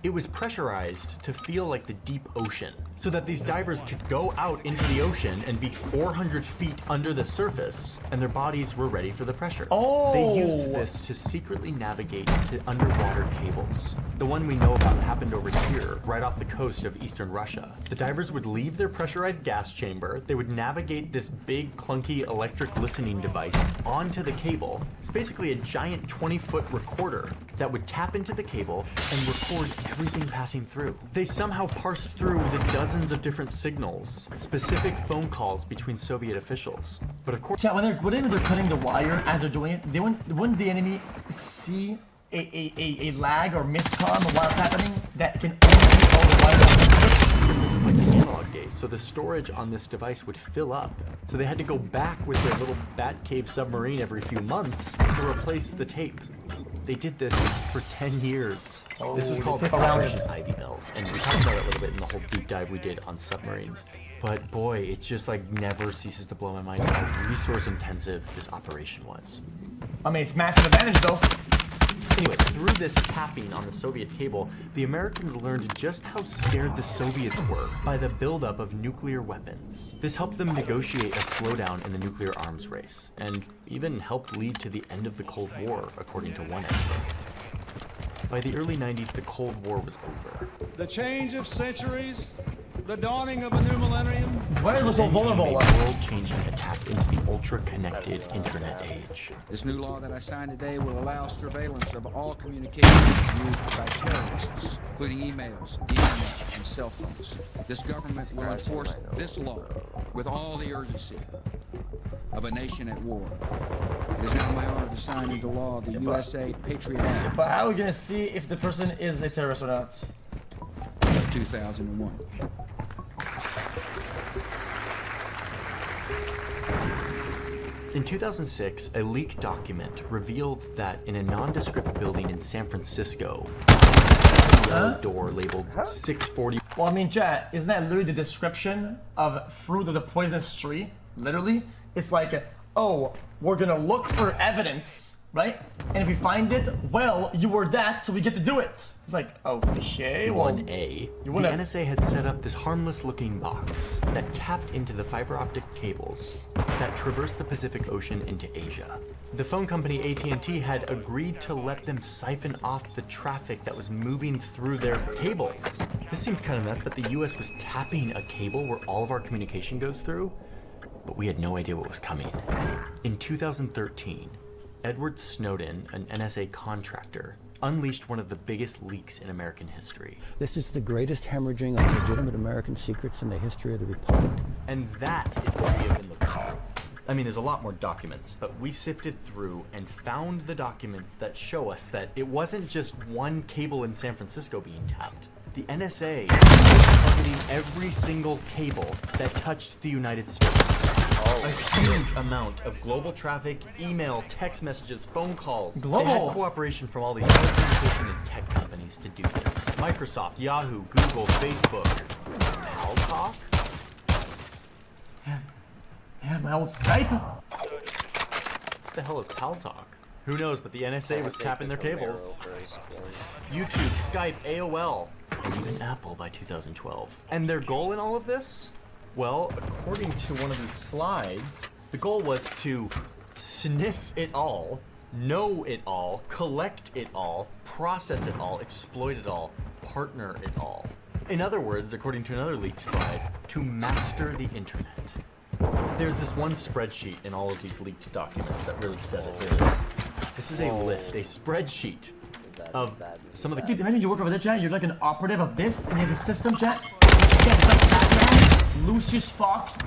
It was pressurized to feel like the deep ocean, so that these divers could go out into the ocean and be 400 feet under the surface, and their bodies were ready for the pressure. They used this to secretly navigate to underwater cables. The one we know about happened over here, right off the coast of eastern Russia. The divers would leave their pressurized gas chamber, they would navigate this big, clunky electric listening device onto the cable. It's basically a giant 20-foot recorder that would tap into the cable and record everything passing through. They somehow parsed through the dozens of different signals, specific phone calls between Soviet officials. But of course,
when they're cutting the wire as they're doing it, wouldn't the enemy see a lag or miscomm while it's happening that can only control the wire?
This is like the analog days, so the storage on this device would fill up. So they had to go back with their little Batcave submarine every few months to replace the tape. They did this for 10 years. This was called Operation Ivy Bells, and we talked about it a little bit in the whole deep dive we did on submarines. But boy, it just never ceases to blow my mind how resource intensive this operation was.
I mean, it's massive advantage though.
Anyway, through this tapping on the Soviet cable, the Americans learned just how scared the Soviets were by the buildup of nuclear weapons. This helped them negotiate a slowdown in the nuclear arms race, and even helped lead to the end of the Cold War, according to one expert. By the early 90s, the Cold War was over.
The change of centuries, the dawning of a new millennium.
Why was so vulnerable?
A world-changing attack into the ultra-connected internet age.
This new law that I signed today will allow surveillance of all communications used by terrorists, including emails, the internet, and cell phones. This government will enforce this law with all the urgency of a nation at war. It is now my honor to sign into law the USA Patriot Act.
But how are we gonna see if the person is a terrorist or not?
Of 2001.
In 2006, a leaked document revealed that in a nondescript building in San Francisco, a door labeled 640.
Well, I mean, chat, isn't that literally the description of fruit of the poisonous tree? Literally, it's like, oh, we're gonna look for evidence, right? And if we find it, well, you were that, so we get to do it. It's like, okay, well,
1A, the NSA had set up this harmless-looking box that tapped into the fiber optic cables that traversed the Pacific Ocean into Asia. The phone company AT&T had agreed to let them siphon off the traffic that was moving through their cables. This seemed kind of nuts that the US was tapping a cable where all of our communication goes through, but we had no idea what was coming. In 2013, Edward Snowden, an NSA contractor, unleashed one of the biggest leaks in American history.
This is the greatest hemorrhaging of legitimate American secrets in the history of the Republic.
And that is what we have been looking for. I mean, there's a lot more documents, but we sifted through and found the documents that show us that it wasn't just one cable in San Francisco being tapped. The NSA was targeting every single cable that touched the United States. A huge amount of global traffic, email, text messages, phone calls. They had cooperation from all these telecommunication and tech companies to do this. Microsoft, Yahoo, Google, Facebook, Paltalk?
Yeah, my old Skype.
What the hell is Paltalk? Who knows, but the NSA was tapping their cables. YouTube, Skype, AOL, and even Apple by 2012. And their goal in all of this? Well, according to one of these slides, the goal was to sniff it all, know it all, collect it all, process it all, exploit it all, partner it all. In other words, according to another leaked slide, to master the internet. There's this one spreadsheet in all of these leaked documents that really says it. Here it is. This is a list, a spreadsheet of some of the...
Dude, imagine you work over there, chat, you're like an operative of this, and you have a system, chat. Yeah, it's like Batman, Lucius Fox.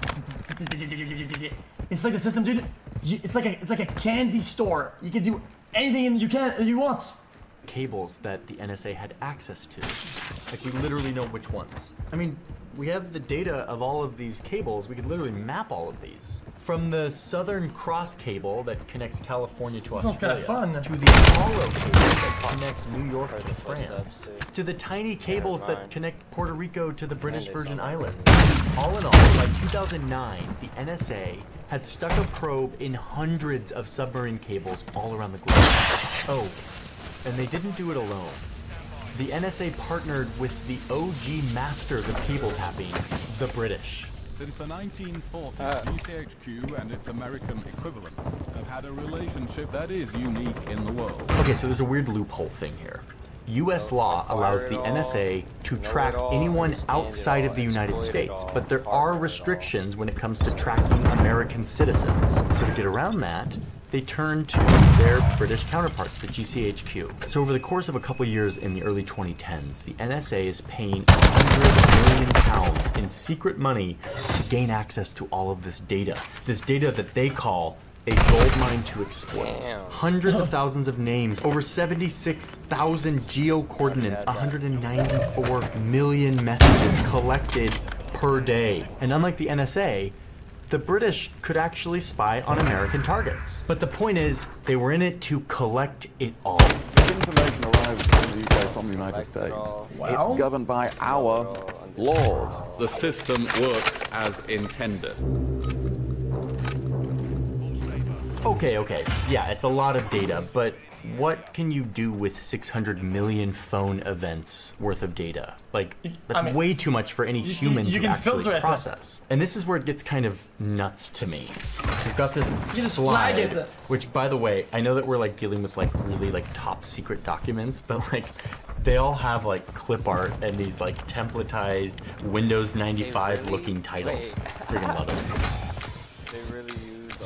It's like a system, dude. It's like a candy store. You can do anything you want.
Cables that the NSA had access to. Like, we literally know which ones. I mean, we have the data of all of these cables. We could literally map all of these. From the Southern Cross cable that connects California to Australia, to the Apollo cable that connects New York to France, to the tiny cables that connect Puerto Rico to the British Virgin Islands. All in all, by 2009, the NSA had stuck a probe in hundreds of submarine cables all around the globe. Oh, and they didn't do it alone. The NSA partnered with the OG masters of cable tapping, the British.
Since the 1940s, GCHQ and its American equivalents have had a relationship that is unique in the world.
Okay, so there's a weird loophole thing here. US law allows the NSA to track anyone outside of the United States, but there are restrictions when it comes to tracking American citizens. So to get around that, they turn to their British counterparts, the GCHQ. So over the course of a couple years in the early 2010s, the NSA is paying £100 million in secret money to gain access to all of this data that they call a gold mine to exploit. Hundreds of thousands of names, over 76,000 geo-coordinates, 194 million messages collected per day. And unlike the NSA, the British could actually spy on American targets. But the point is, they were in it to collect it all.
The information arrives in the UK from the United States. It's governed by our laws. The system works as intended.
Okay, yeah, it's a lot of data, but what can you do with 600 million phone events worth of data? Like, that's way too much for any human to actually process. And this is where it gets kind of nuts to me. We've got this slide, which, by the way, I know that we're like dealing with like really like top secret documents, but like they all have like clip art and these like templatized Windows 95 looking titles. Freaking love it.
They really use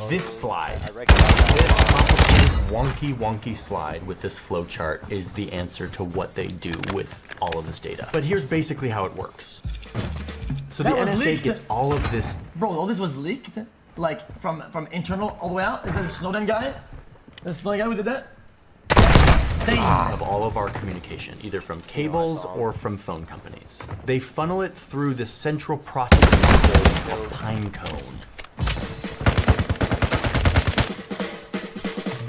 this slide, this complicated wonky slide with this flowchart is the answer to what they do with all of this data. But here's basically how it works. So the NSA gets all of this.
Bro, all this was leaked? Like from internal all the way out? Is that the Snowden guy? The Snowden guy who did that? Insane.
Of all of our communication, either from cables or from phone companies. They funnel it through the central processing facility called Pinecone.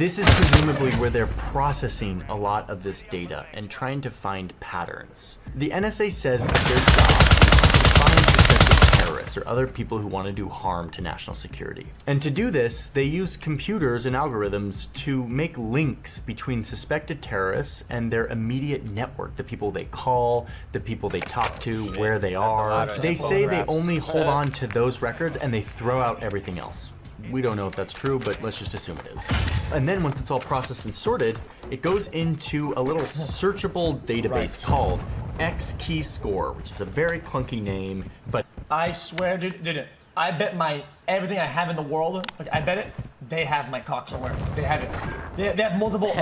This is presumably where they're processing a lot of this data and trying to find patterns. The NSA says that their job is to find suspected terrorists or other people who want to do harm to national security. And to do this, they use computers and algorithms to make links between suspected terrorists and their immediate network, the people they call, the people they talk to, where they are. They say they only hold on to those records and they throw out everything else. We don't know if that's true, but let's just assume it is. And then once it's all processed and sorted, it goes into a little searchable database called XKeyscore, which is a very clunky name, but
I swear, dude, I bet everything I have in the world, like, I bet it, they have my cock somewhere. They have it. They have multiple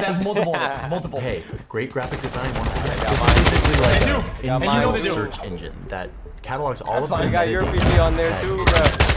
multiple.
Hey, great graphic design once again. This is basically like an in-line search engine that catalogs all of the
You got your PC on there too, bro.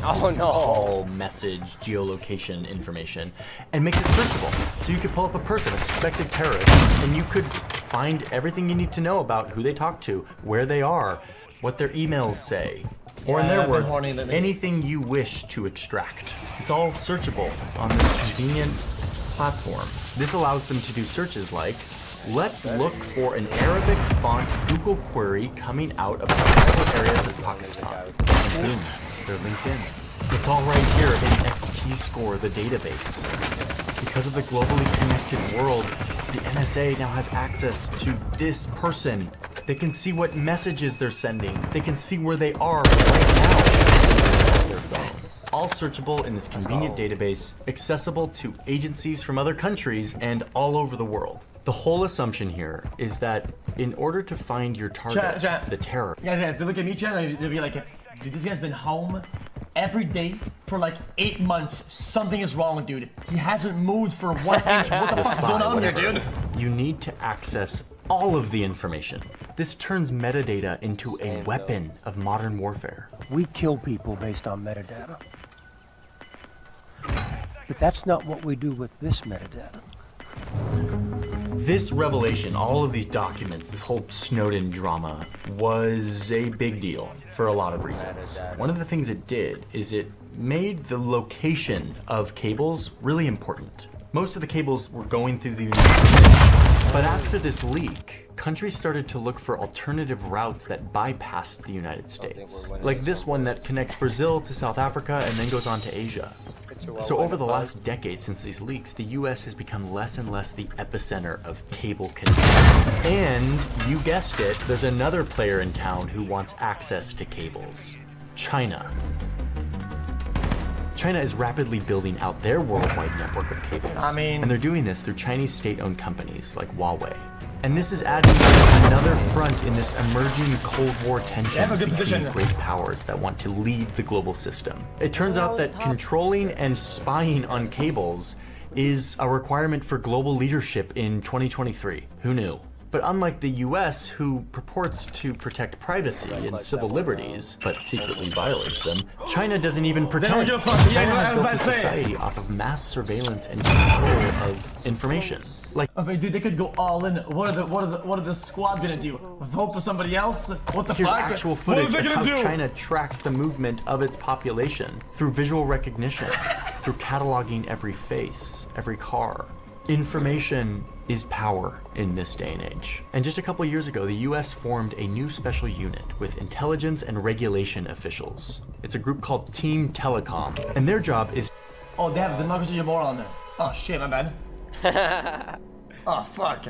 Call, message, geolocation information, and makes it searchable. So you could pull up a person, a suspected terrorist, and you could find everything you need to know about who they talk to, where they are, what their emails say, or in their words, anything you wish to extract. It's all searchable on this convenient platform. This allows them to do searches like, let's look for an Arabic font Google query coming out of tribal areas of Pakistan. And boom, they're linked in. It's all right here in XKeyscore, the database. Because of the globally connected world, the NSA now has access to this person. They can see what messages they're sending. They can see where they are right now. Their phones. All searchable in this convenient database, accessible to agencies from other countries and all over the world. The whole assumption here is that in order to find your target, the terror.
Yeah, if they look at me, Chan, they'll be like, dude, this guy's been home every day for like 8 months. Something is wrong, dude. He hasn't moved for 1 inch. What the fuck is going on here, dude?
You need to access all of the information. This turns metadata into a weapon of modern warfare.
We kill people based on metadata. But that's not what we do with this metadata.
This revelation, all of these documents, this whole Snowden drama, was a big deal for a lot of reasons. One of the things it did is it made the location of cables really important. Most of the cables were going through the United States, but after this leak, countries started to look for alternative routes that bypassed the United States. Like this one that connects Brazil to South Africa and then goes on to Asia. So over the last decade since these leaks, the US has become less and less the epicenter of cable connection. And you guessed it, there's another player in town who wants access to cables. China. China is rapidly building out their worldwide network of cables. And they're doing this through Chinese state-owned companies like Huawei. And this is adding another front in this emerging Cold War tension between great powers that want to lead the global system. It turns out that controlling and spying on cables is a requirement for global leadership in 2023. Who knew? But unlike the US, who purports to protect privacy and civil liberties, but secretly violates them, China doesn't even pretend. China has built a society off of mass surveillance and control of information. Like,
okay, dude, they could go all in. What are the squad gonna do? Vote for somebody else? What the
here's
fuck?
Actual footage of how China tracks the movement of its population through visual recognition, through cataloging every face, every car. Information is power in this day and age. And just a couple years ago, the US formed a new special unit with intelligence and regulation officials. It's a group called Team Telecom, and their job is—
Oh, they have Democracy of War on there. Oh shit, my bad. Oh fuck.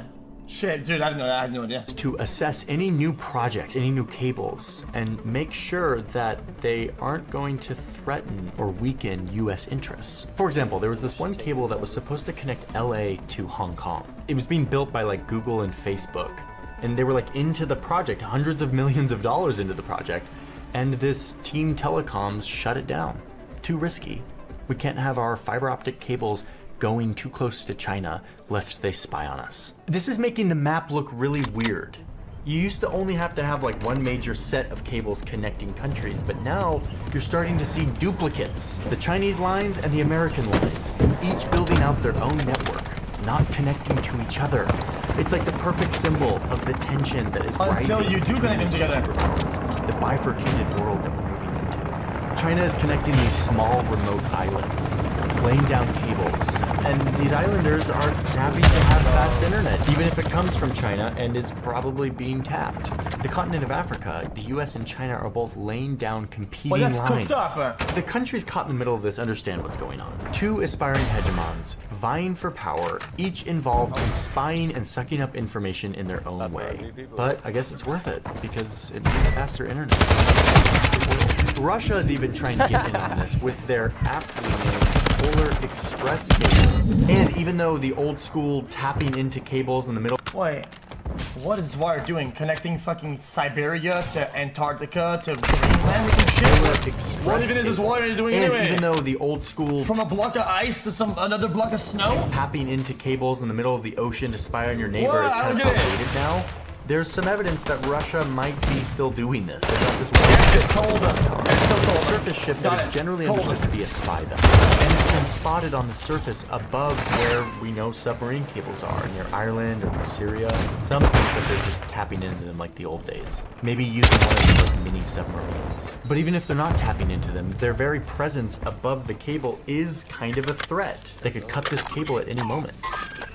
Shit, dude, I didn't know that. I had no idea.
To assess any new projects, any new cables, and make sure that they aren't going to threaten or weaken US interests. For example, there was this one cable that was supposed to connect LA to Hong Kong. It was being built by like Google and Facebook, and they were like into the project, hundreds of millions of dollars into the project, and this Team Telecoms shut it down. Too risky. We can't have our fiber optic cables going too close to China lest they spy on us. This is making the map look really weird. You used to only have to have like one major set of cables connecting countries, but now you're starting to see duplicates. The Chinese lines and the American lines, each building out their own network, not connecting to each other. It's like the perfect symbol of the tension that is rising
until you do connect together.
The bifurcated world that we're moving into. China is connecting these small remote islands, laying down cables, and these islanders are happy to have fast internet, even if it comes from China and is probably being tapped. The continent of Africa, the US and China are both laying down competing lines. The countries caught in the middle of this understand what's going on. Two aspiring hegemons, vying for power, each involved in spying and sucking up information in their own way. But I guess it's worth it, because it means faster internet. Russia is even trying to get in on this with their aptly named Polar Express cable. And even though the old school tapping into cables in the middle...
Wait, what is Wire doing? Connecting fucking Siberia to Antarctica to Greenland or some shit? What even is this Wire doing
and
anyway?
Even though the old school...
From a block of ice to another block of snow?
Tapping into cables in the middle of the ocean to spy on your neighbor
What?
is kind of outdated now. There's some evidence that Russia might be still doing this. They got this one surface ship that is generally understood to be a spy vessel, and it's been spotted on the surface above where we know submarine cables are, near Ireland or near Syria. Some think that they're just tapping into them like the old days, maybe using one of these like mini submarines. But even if they're not tapping into them, their very presence above the cable is kind of a threat. They could cut this cable at any moment.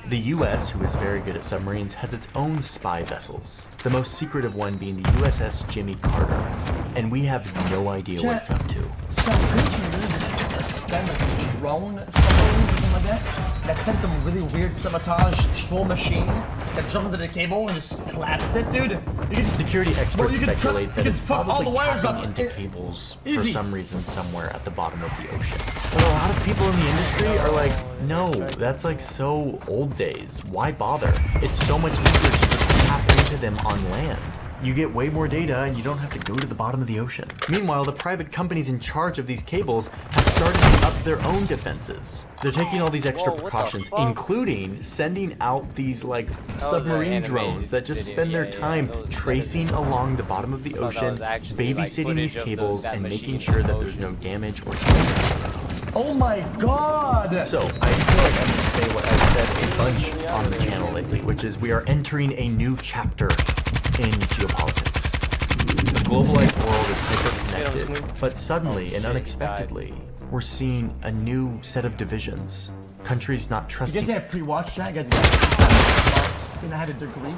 The US, who is very good at submarines, has its own spy vessels, the most secretive one being the USS Jimmy Carter, and we have no idea what it's up to.
Send a drone submarine or something like that sends some really weird sabotage troll machine that jumps into the cable and just collapses it, dude.
Security experts speculate that it's probably
tapping
tapping into cables for some reason somewhere at the bottom of the ocean. But a lot of people in the industry are like, no, that's like so old days. Why bother? It's so much easier to just tap into them on land. You get way more data and you don't have to go to the bottom of the ocean. Meanwhile, the private companies in charge of these cables have started to up their own defenses. They're taking all these extra precautions, including sending out these like submarine drones that just spend their time tracing along the bottom of the ocean, babysitting these cables and making sure that there's no damage or damage.
Oh my god!
So, I feel like I need to say what I've said a bunch on the channel lately, which is we are entering a new chapter in geopolitics. The globalized world is hyper-connected, but suddenly and unexpectedly, we're seeing a new set of divisions. Countries not trusting...
You guys had pre-watch that? You guys I had a degree?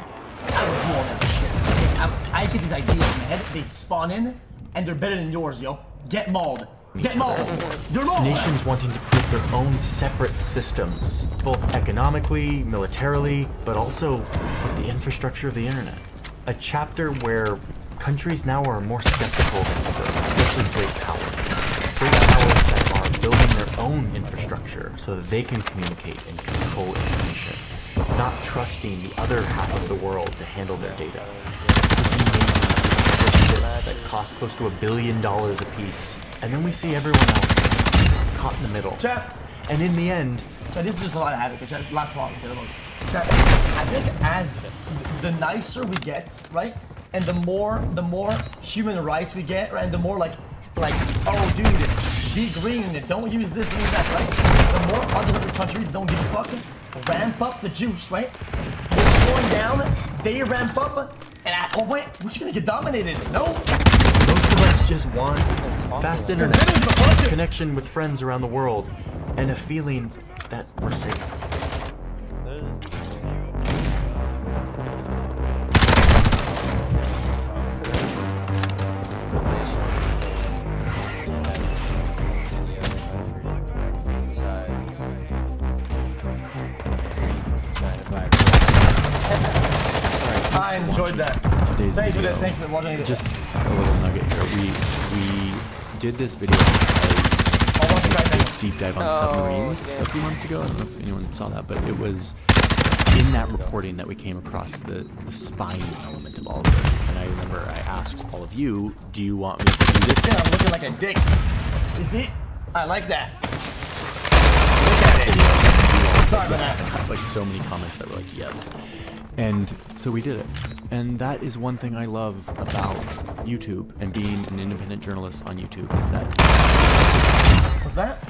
I would do all that shit. I get these ideas in my head, they spawn in, and they're better than yours, yo. Get mauled. Get mauled. You're mauled.
Nations wanting to create their own separate systems, both economically, militarily, but also with the infrastructure of the internet. A chapter where countries now are more skeptical than ever, especially great powers. Great powers that are building their own infrastructure so that they can communicate and control information, not trusting the other half of the world to handle their data. We see navies with separate ships that cost close to $1 billion a piece, and then we see everyone else caught in the middle. And in the end...
this is just a lot of havoc. Last problem. I think as the nicer we get, right, and the more human rights we get, right, and the more like, oh dude, be green, don't use this and that, right? The more other countries don't give a fuck, ramp up the juice, right? We're slowing down, they ramp up, and oh wait, we're just gonna get dominated. No.
Most of us just want fast internet, connection with friends around the world, and a feeling that we're safe.
I enjoyed that. Thanks for watching.
Just a little nugget here. We did this video because deep dive on submarines a few months ago. I don't know if anyone saw that, but it was in that reporting that we came across the spying element of all of this. And I remember I asked all of you, do you want me to do this?
Yeah, I'm looking like a dick. Is it? I like that. Look at it. Sorry about that.
Like so many comments that were like, yes. And so we did it. And that is one thing I love about YouTube and being an independent journalist on YouTube is that...
What's that?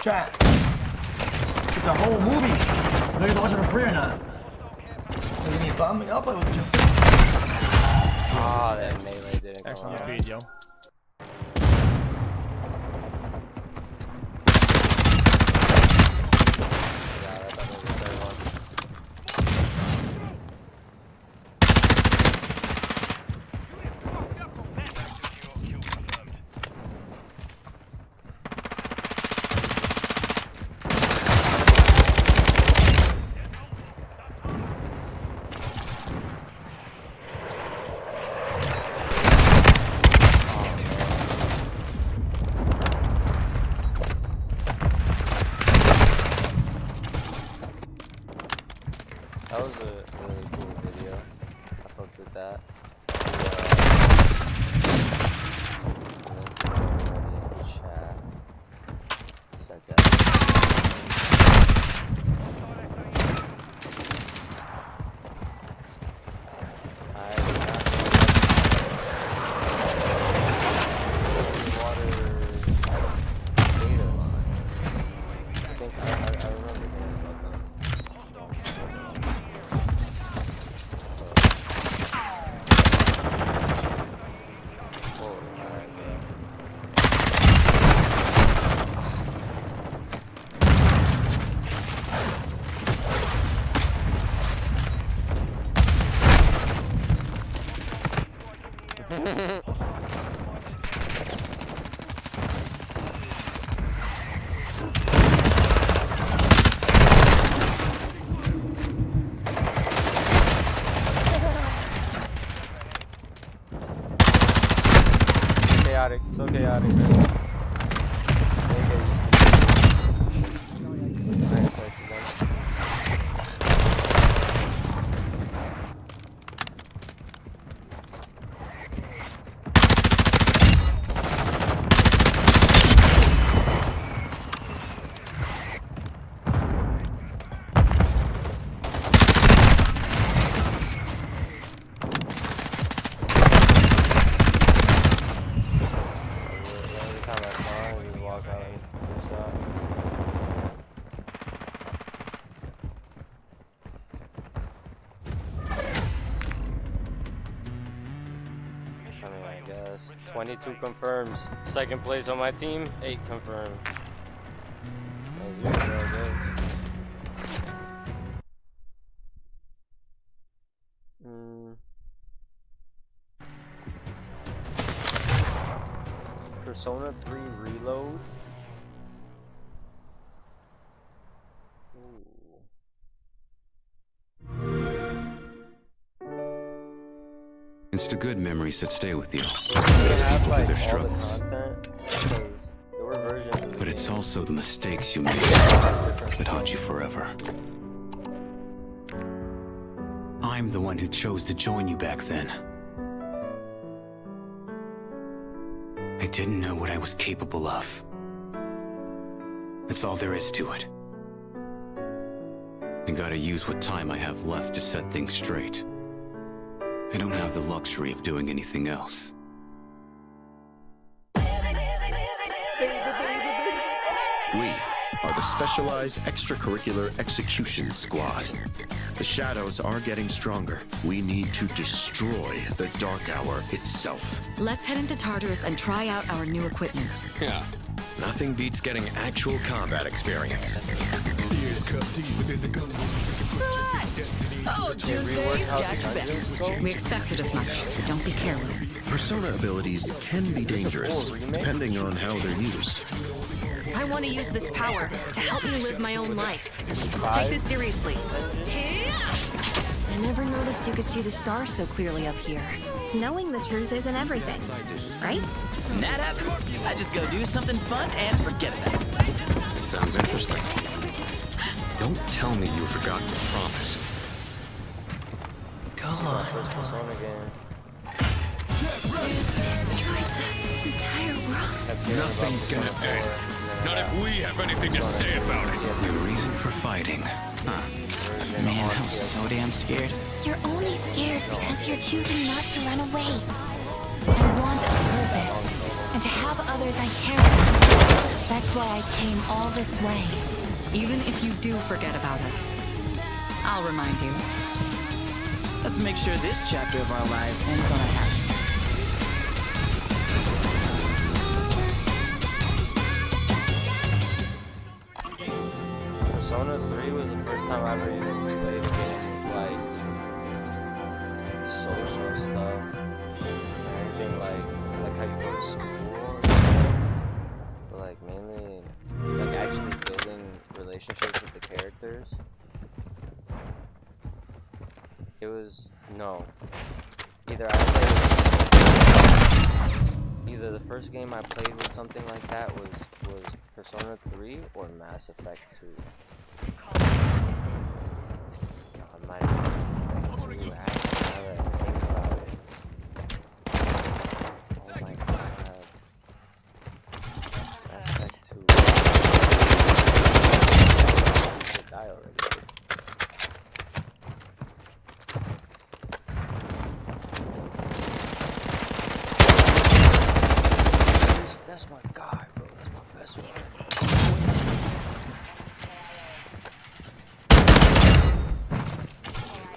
Chat. It's a whole movie. Are you watching for free or not? Are you bumming up or just...
Ah, that melee didn't come
Excellent
out.
speed, yo.
That was a really cool video. I fucked with that. Chat. Said that. Chaotic, so chaotic. I mean, I guess 22 confirms. Second place on my team, 8 confirmed. That was really good. Persona 3 Reload.
It's the good memories that stay with you.
Have, like,
Their
all
struggles.
the content, because there were versions of the
But it's also the mistakes you made that haunt you forever. I'm the one who chose to join you back then. I didn't know what I was capable of. That's all there is to it. I gotta use what time I have left to set things straight. I don't have the luxury of doing anything else.
We are the Specialized Extracurricular Execution Squad. The shadows are getting stronger. We need to destroy the Dark Hour itself.
Let's head into Tartarus and try out our new equipment.
Yeah. Nothing beats getting actual combat experience.
Oh, Junpei's got your back. We expected as much, so don't be careless.
Persona abilities can be dangerous, depending on how they're used.
I want to use this power to help me live my own life. Take this seriously. I never noticed you could see the stars so clearly up here.
Knowing the truth isn't everything, right?
When that happens, I just go do something fun and forget about it.
It sounds interesting. Don't tell me you've forgotten your promise.
Go on. Destroyed the entire world.
Nothing's gonna end. Not if we have anything to say about it.
Your reason for fighting, huh?
Man, I'm so damn scared.
You're only scared because you're choosing not to run away. I want a purpose, and to have others I care about. That's why I came all this way.
Even if you do forget about us, I'll remind you.
Let's make sure this chapter of our lives ends on a happy.
Persona 3 was the first time I ever even played a game with, like, social stuff. Anything like how you go to school or something. But, like, mainly, like, actually building relationships with the characters. It was, no. Either the first game I played with something like that was Persona 3 or Mass Effect 2. I might have been Mass Effect 2 actually, now that I think about it. Oh my god. Mass Effect 2. I should die already. That's my guy, bro. That's my best friend.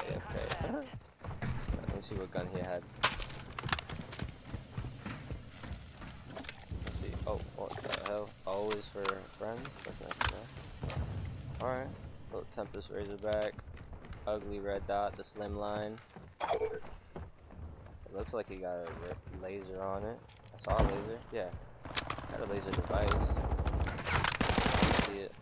Okay. Let me see what gun he had. Let's see. Oh, what the hell? Always for friends? That's nice to know. Alright. Little Tempest Razorback. Ugly red dot, the slim line. It looks like he got a laser on it. I saw a laser. Yeah. Got a laser device. See it.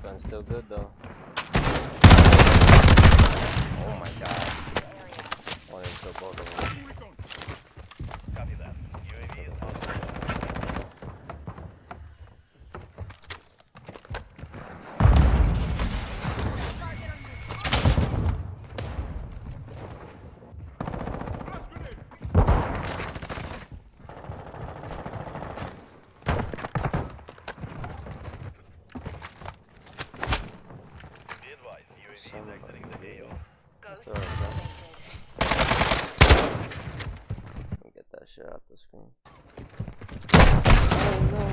Gun's still good though. Oh my god. Wanted to kill both of them. Copy that. UAV is on. Get that shit out the screen. Oh no!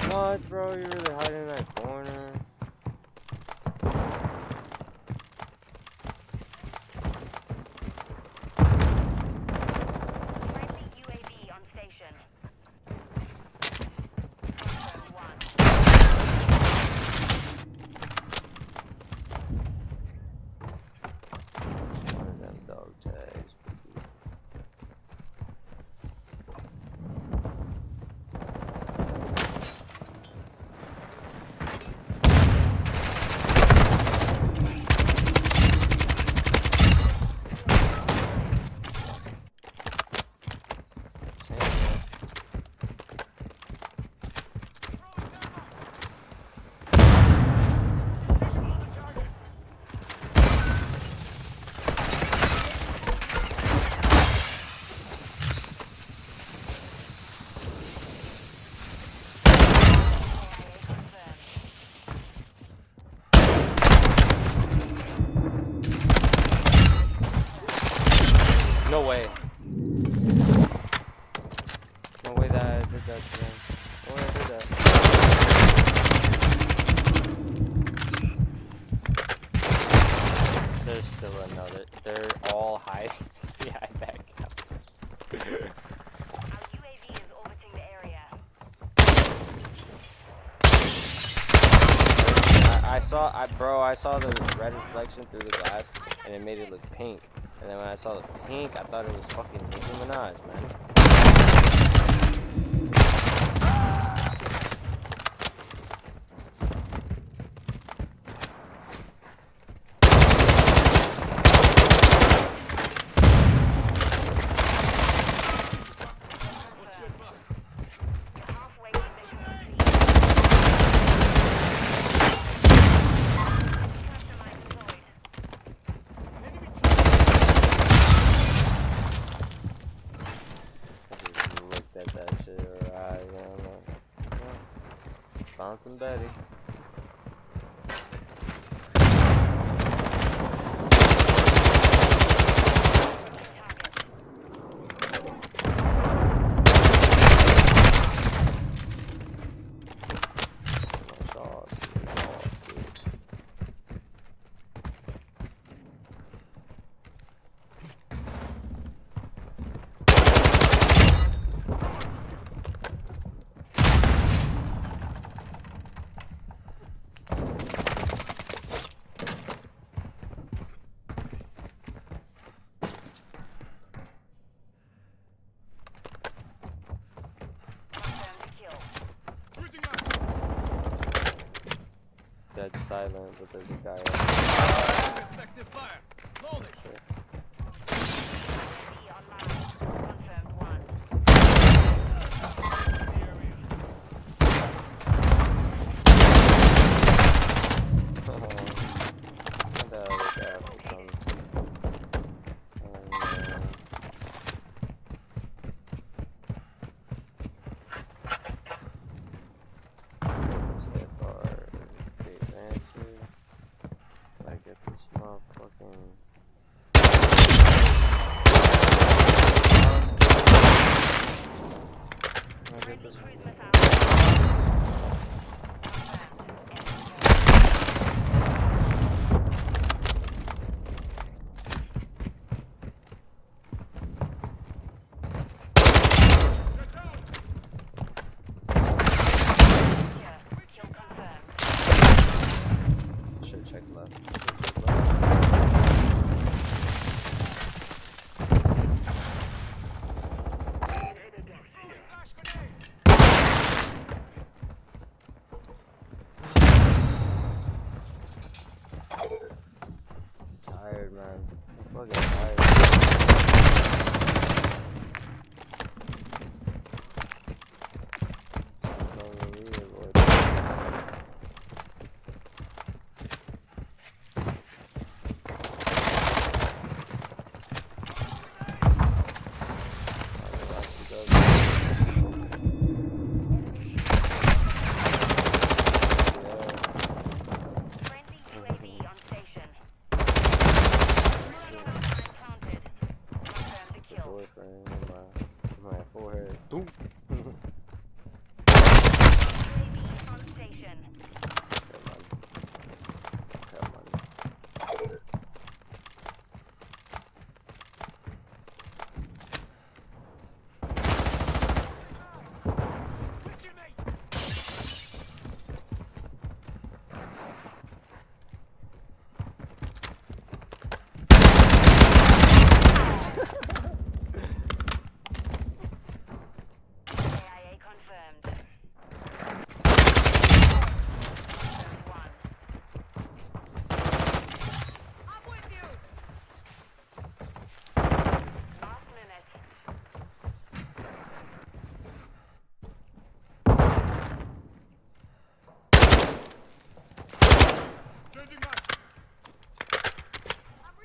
What, bro? You're really hiding in that corner. No way. No way that I did that to them. No way I did that. There's still another. They're all hiding behind that gap. I saw the red reflection through the glass and it made it look pink. And then when I saw the pink, I thought it was fucking Nicki Minaj, man. Cousin Betty. Dead silent, but there's a guy up.
Effective fire. Hold it.
Sure. Check left. Tired, man. I'm fucking tired.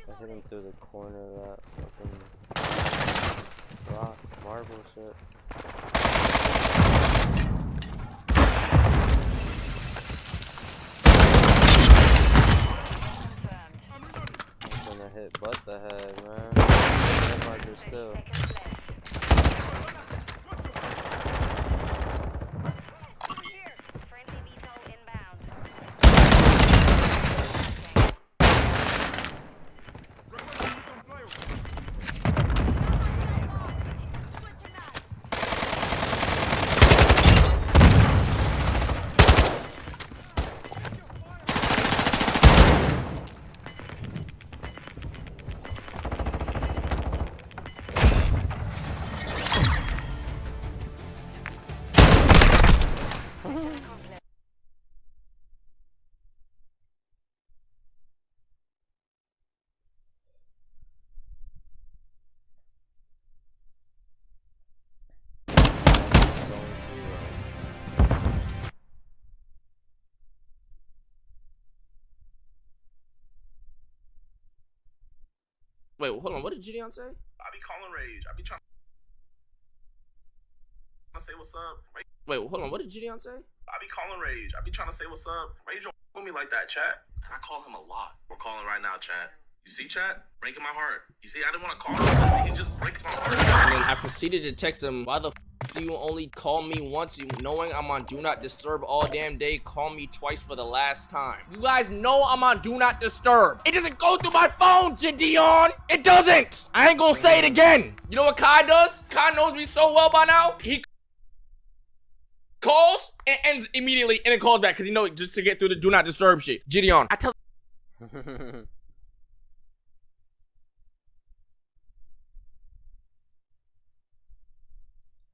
I hit him through the corner of that fucking rock, marble shit. I'm gonna hit butt the head, man. Headmarker still.
Wait, hold on. What did Gideon say?
I be calling Rage. I be trying to say what's up.
Wait, hold on. What did Gideon say?
I be calling Rage. I be trying to say what's up. Rage don't with me like that, chat. And I call him a lot. We're calling right now, chat. You see, chat? Breaking my heart. You see, I didn't want to call him because he just breaks my heart.
And then I proceeded to text him, why the do you only call me once? You knowing I'm on Do Not Disturb all damn day, call me twice for the last time. You guys know I'm on Do Not Disturb. It doesn't go through my phone, Gideon. It doesn't. I ain't gonna say it again. You know what Kai does? Kai knows me so well by now. He calls and ends immediately and then calls back because he knows just to get through the Do Not Disturb shit. Gideon, I tell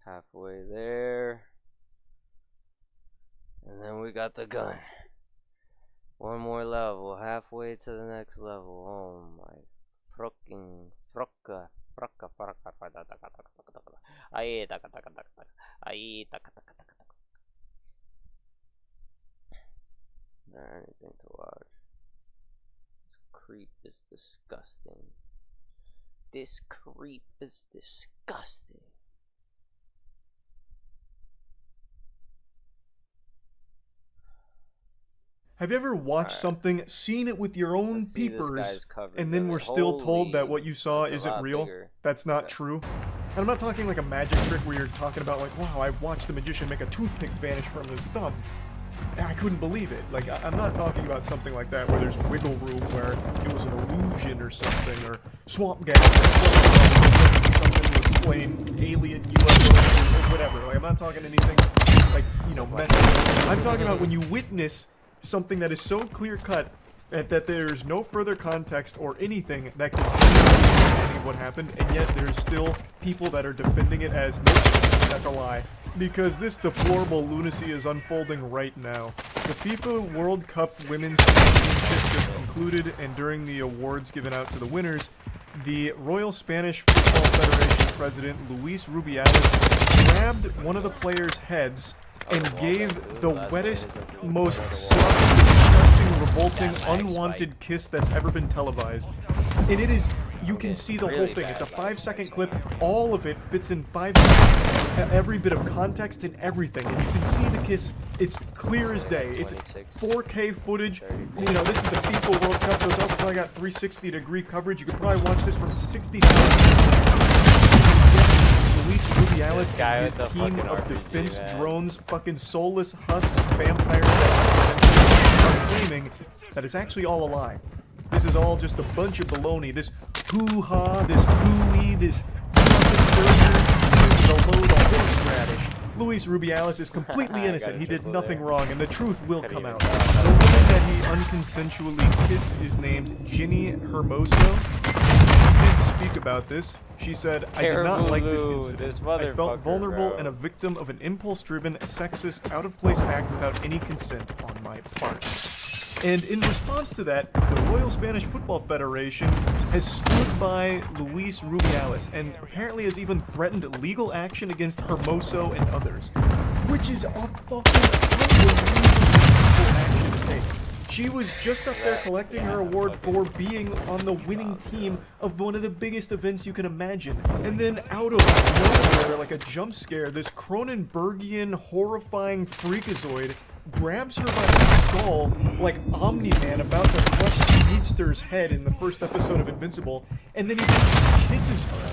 halfway there. And then we got the gun. One more level, halfway to the next level. Oh my fucking frocka. Not anything to watch. This creep is disgusting. This creep is disgusting.
Have you ever watched something, seen it with your own peepers, and then we're still told that what you saw isn't real? That's not true. And I'm not talking like a magic trick where you're talking about like, wow, I watched the magician make a toothpick vanish from his thumb. And I couldn't believe it. Like, I'm not talking about something like that where there's wiggle room, where it was an illusion or something, or swamp gas, or something to explain alien UFOs or whatever. Like, I'm not talking anything like, you know, messy. I'm talking about when you witness something that is so clear-cut that there's no further context or anything that can understanding of what happened, and yet there's still people that are defending it as, nope, that's a lie. Because this deplorable lunacy is unfolding right now. The FIFA World Cup Women's Championship just concluded, and during the awards given out to the winners, the Royal Spanish Football Federation president, Luis Rubiales, grabbed one of the players' heads and gave the wettest, most sloppy, disgusting, revolting, unwanted kiss that's ever been televised. And it is, you can see the whole thing. It's a 5-second clip. All of it fits in 5 seconds. Every bit of context and everything. And you can see the kiss. It's clear as day. It's 4K footage. You know, this is the FIFA World Cup, so it's also probably got 360-degree coverage. You could probably watch this from 60 seconds. Luis Rubiales and his team of defense drones, fucking soulless husks, vampires that are claiming that it's actually all a lie. This is all just a bunch of baloney. This hoo-ha, this hooey, this the load of horseradish. Luis Rubiales is completely innocent. He did nothing wrong, and the truth will come out. The woman that he unconsensually kissed is named Ginny Hermoso. She did speak about this. She said, I did not like this incident. I felt vulnerable and a victim of an impulse-driven, sexist, out-of-place act without any consent on my part. And in response to that, the Royal Spanish Football Federation has stood by Luis Rubiales and apparently has even threatened legal action against Hermoso and others, which is a fucking unbelievable action to take. She was just up there collecting her award for being on the winning team of one of the biggest events you can imagine. And then out of nowhere, like a jump scare, this Cronenbergian horrifying freakazoid grabs her by the skull like Omni-Man about to crush Speedster's head in the first episode of Invincible, and then he just kisses her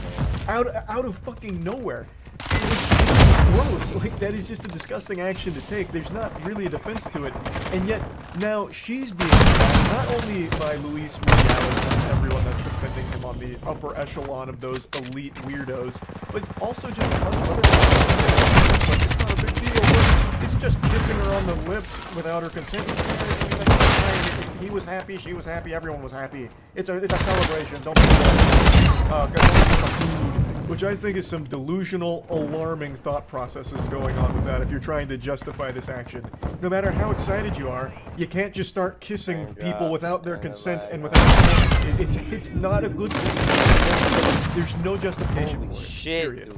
out of fucking nowhere. It's gross. Like, that is just a disgusting action to take. There's not really a defense to it. And yet, now she's being attacked not only by Luis Rubiales and everyone that's defending him on the upper echelon of those elite weirdos, but also just a bunch of other people. Like, it's not a big deal. It's just kissing her on the lips without her consent. He was happy, she was happy, everyone was happy. It's a celebration. Don't which I think is some delusional, alarming thought processes going on with that if you're trying to justify this action. No matter how excited you are, you can't just start kissing people without their consent and without it's not a good thing. There's no justification for it, period.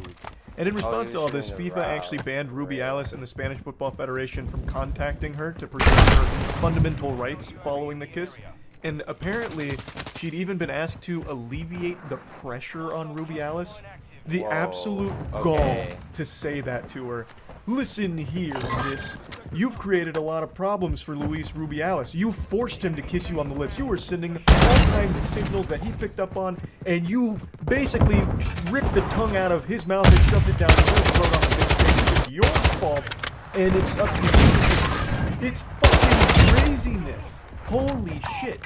And in response to all this, FIFA actually banned Rubiales and the Spanish Football Federation from contacting her to preserve her fundamental rights following the kiss. And apparently, she'd even been asked to alleviate the pressure on Rubiales. The absolute gall to say that to her. Listen here, miss. You've created a lot of problems for Luis Rubiales. You forced him to kiss you on the lips. You were sending all kinds of signals that he picked up on, and you basically ripped the tongue out of his mouth and shoved it down your throat on the big face. It's your fault, and it's up to you. It's fucking craziness. Holy shit.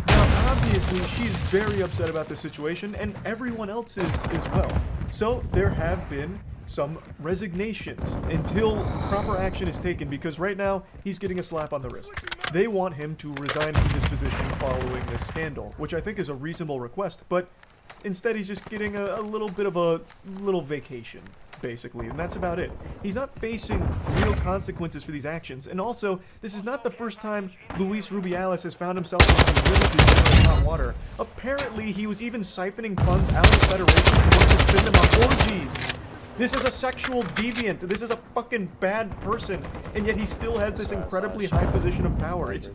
Now, obviously, she's very upset about this situation, and everyone else is as well. So, there have been some resignations until proper action is taken, because right now, he's getting a slap on the wrist. They want him to resign from his position following this scandal, which I think is a reasonable request, but instead he's just getting a little bit of a little vacation, basically, and that's about it. He's not facing real consequences for these actions, and also, this is not the first time Luis Rubiales has found himself in some really degenerate hot water. Apparently, he was even siphoning funds out of the Federation in order to spend them on orgies. This is a sexual deviant. This is a fucking bad person, and yet he still has this incredibly high position of power. It's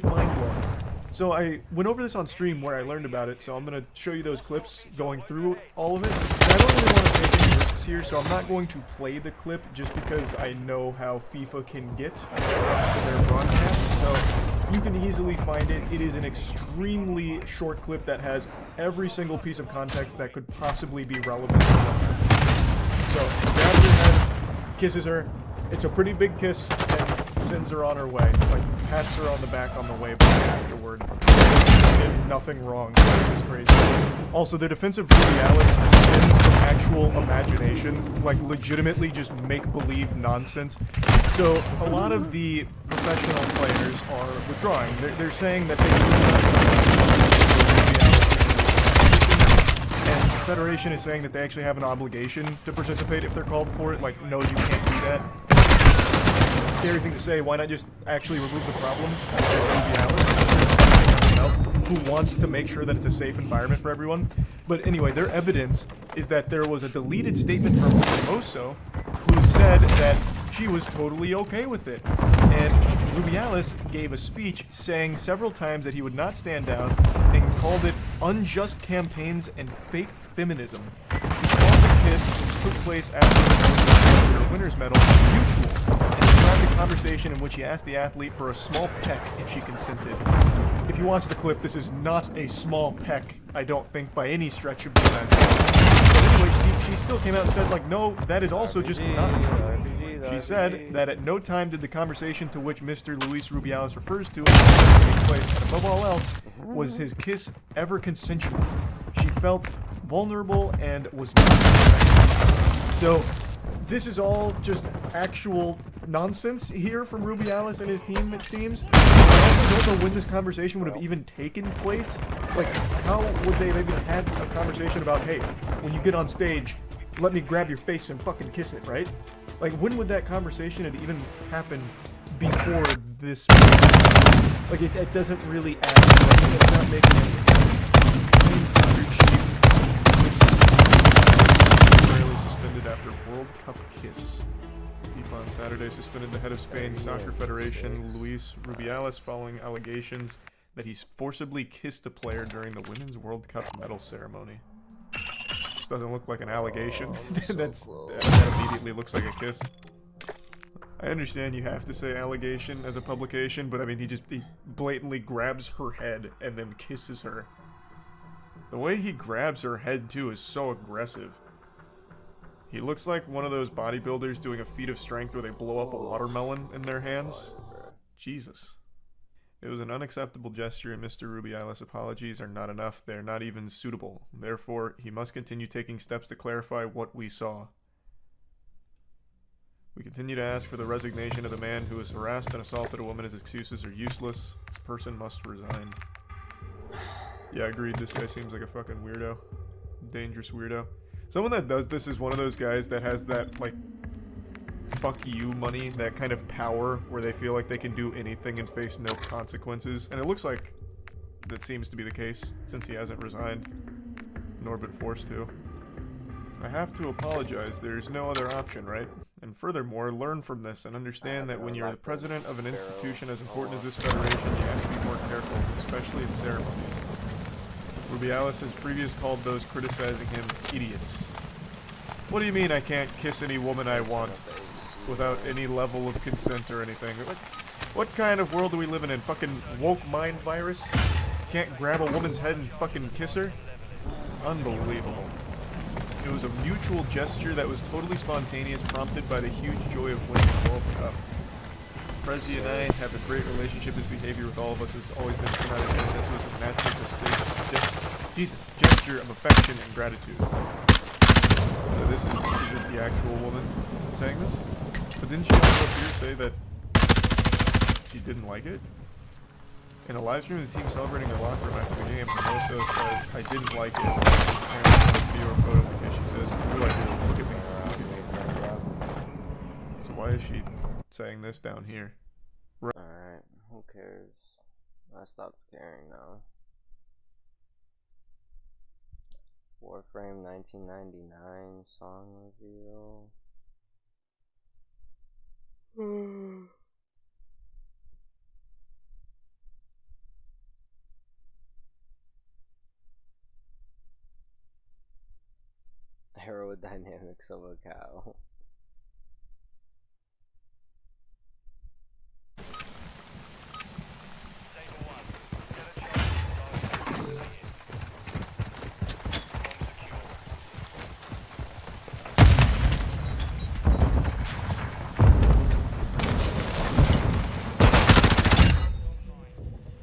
mind-blowing. So I went over this on stream where I learned about it, so I'm going to show you those clips going through all of it. And I don't really want to take any risks here, so I'm not going to play the clip just because I know how FIFA can get when it comes to their broadcast. So you can easily find it. It is an extremely short clip that has every single piece of context that could possibly be relevant. So, grabs her head, kisses her, it's a pretty big kiss, and sends her on her way. Like, pats her on the back on the way back afterward. She did nothing wrong, which is crazy. Also, the defense of Rubiales stems from actual imagination, like legitimately just make-believe nonsense. So, a lot of the professional players are withdrawing. They're saying that they the Federation is saying that they actually have an obligation to participate if they're called for it. Like, no, you can't do that. It's a scary thing to say. Why not just actually remove the problem? Who wants to make sure that it's a safe environment for everyone. But anyway, their evidence is that there was a deleted statement from Hermoso who said that she was totally okay with it. And Rubiales gave a speech saying several times that he would not stand down and called it unjust campaigns and fake feminism. He called the kiss, which took place after the winner's medal, mutual, and described a conversation in which he asked the athlete for a small peck and she consented. If you watch the clip, this is not a small peck, I don't think, by any stretch of the imagination. But anyway, she still came out and said, like, no, that is also just not true. She said that at no time did the conversation to which Mr. Luis Rubiales refers to take place, and above all else, was his kiss ever consensual. She felt vulnerable and was not respected. So, this is all just actual nonsense here from Rubiales and his team, it seems. I also don't know when this conversation would have even taken place. Like, how would they have even had a conversation about, hey, when you get on stage, let me grab your face and fucking kiss it, right? Like, when would that conversation have even happened before this? Like, it doesn't really add up. It's not making any sense. Team soccer chief was temporarily suspended after World Cup kiss. FIFA on Saturday suspended the head of Spain's soccer federation, Luis Rubiales, following allegations that he forcibly kissed a player during the Women's World Cup medal ceremony. Doesn't look like an allegation. That immediately looks like a kiss. I understand you have to say allegation as a publication, but I mean, he blatantly grabs her head and then kisses her. The way he grabs her head too is so aggressive. He looks like one of those bodybuilders doing a feat of strength where they blow up a watermelon in their hands. Jesus. It was an unacceptable gesture, and Mr. Rubiales' apologies are not enough. They are not even suitable. Therefore, he must continue taking steps to clarify what we saw. We continue to ask for the resignation of the man who has harassed and assaulted a woman. His excuses are useless. This person must resign. Yeah, agreed. This guy seems like a fucking weirdo. Dangerous weirdo. Someone that does this is one of those guys that has that, like, fuck you money, that kind of power where they feel like they can do anything and face no consequences. And it looks like that seems to be the case since he hasn't resigned, nor been forced to. I have to apologize. There's no other option, right? And furthermore, learn from this and understand that when you're the president of an institution as important as this federation, you have to be more careful, especially in ceremonies. Rubiales has previously called those criticizing him idiots. What do you mean I can't kiss any woman I want without any level of consent or anything? What kind of world are we living in? Fucking woke mind virus? Can't grab a woman's head and fucking kiss her? Unbelievable. It was a mutual gesture that was totally spontaneous, prompted by the huge joy of winning the World Cup. Prezi and I have a great relationship. His behavior with all of us has always been 10 out of 10. This was a natural gesture of affection and gratitude. So this is this the actual woman saying this? But didn't she also up here say that she didn't like it? In a live stream, the team celebrating their locker room after the game, Melissa says, I didn't like it. And a video or photo because she says, ooh, I didn't look at me. So why is she saying this down here?
Alright, who cares? I stopped caring now. Warframe 1999 song reveal. Aerodynamics of a cow.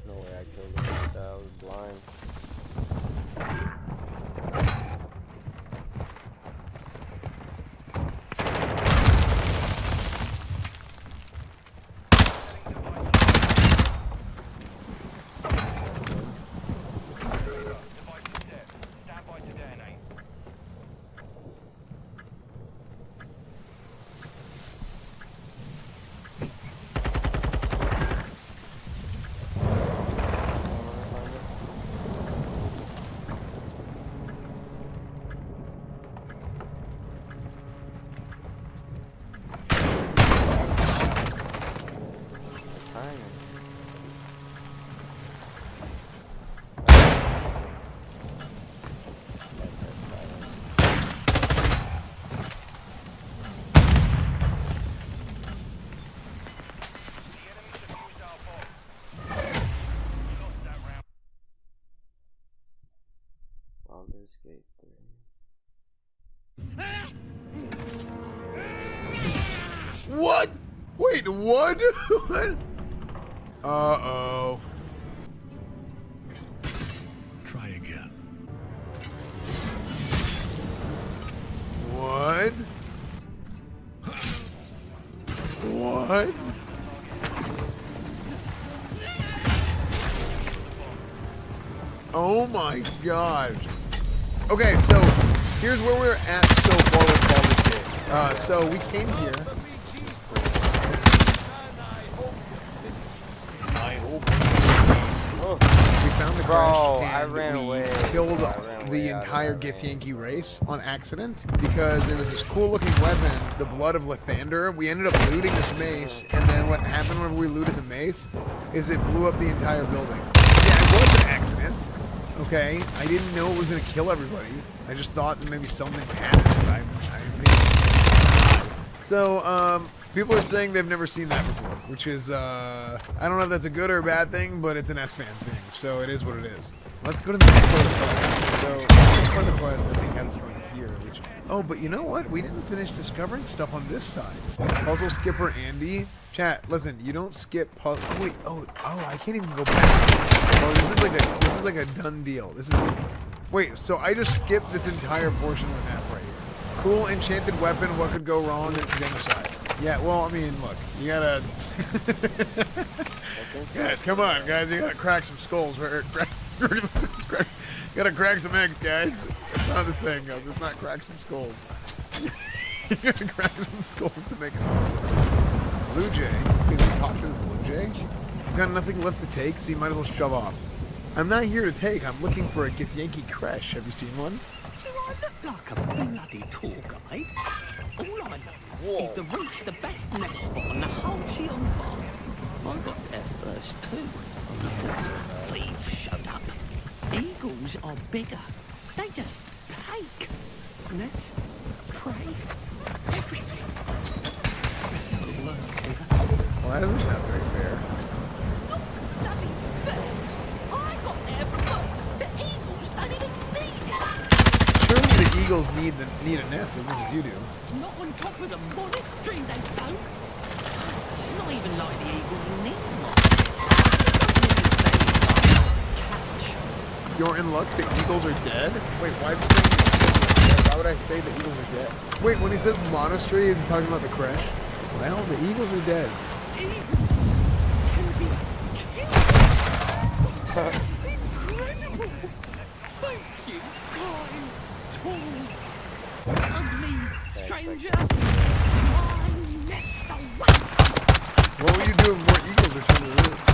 No way I killed him like that, I was blind. Gate 3.
What? Wait, what? What? Uh-oh. Try again. What? What? Oh my gosh. Okay, so here's where we're at so far with Baldur's Gate. So we came here. We found the crash and we killed the entire Githyanki race on accident because there was this cool looking weapon, the Blood of Lathander. We ended up looting this mace, and then what happened when we looted the mace is it blew up the entire building. Yeah, it was an accident. Okay, I didn't know it was gonna kill everybody. I just thought that maybe something would happen. But so, people are saying they've never seen that before, which is, I don't know if that's a good or a bad thing, but it's an S-fan thing, so it is what it is. Let's go to the next part of the quest. So, the next part of the quest, I think, has us going here, which... Oh, but you know what? We didn't finish discovering stuff on this side. Puzzle Skipper Andy. Chat, listen, you don't skip puzzle... Wait, oh, I can't even go back. Oh, this is like a done deal. This is... Wait, so I just skipped this entire portion of the map right here. Cool enchanted weapon, what could go wrong in genocide? Yeah, well, I mean, look, you gotta... Guys, come on, guys, you gotta crack some skulls. You gotta crack some eggs, guys. That's not the saying, guys. It's not crack some skulls. You gotta crack some skulls to make it work. Blue Jay. Can we talk to this Blue Jay? You've got nothing left to take, so you might as well shove off. I'm not here to take. I'm looking for a Githyanki creche. Have you seen one?
Do I look like a bloody tour guide? All I know is the roof's the best nest spot on the whole Cheon farm. I got there first too, before the thieves showed up. Eagles are bigger. They just take. Nest prey. Everything. That's how it works here.
Well, that doesn't sound very fair.
It's not bloody fair. I got there first. The eagles don't even need it.
Surely the eagles need a nest as much as you do.
Not on top of the monastery, they don't. It's not even like the eagles need one.
You're in luck. The eagles are dead. Wait, why is it saying the eagles are dead? Why would I say the eagles are dead? Wait, when he says monastery, is he talking about the creche? Well, the eagles are dead.
Incredible! Thank you, kind, tall, ugly stranger. My nest awaits.
What will you do if more eagles return to the roost?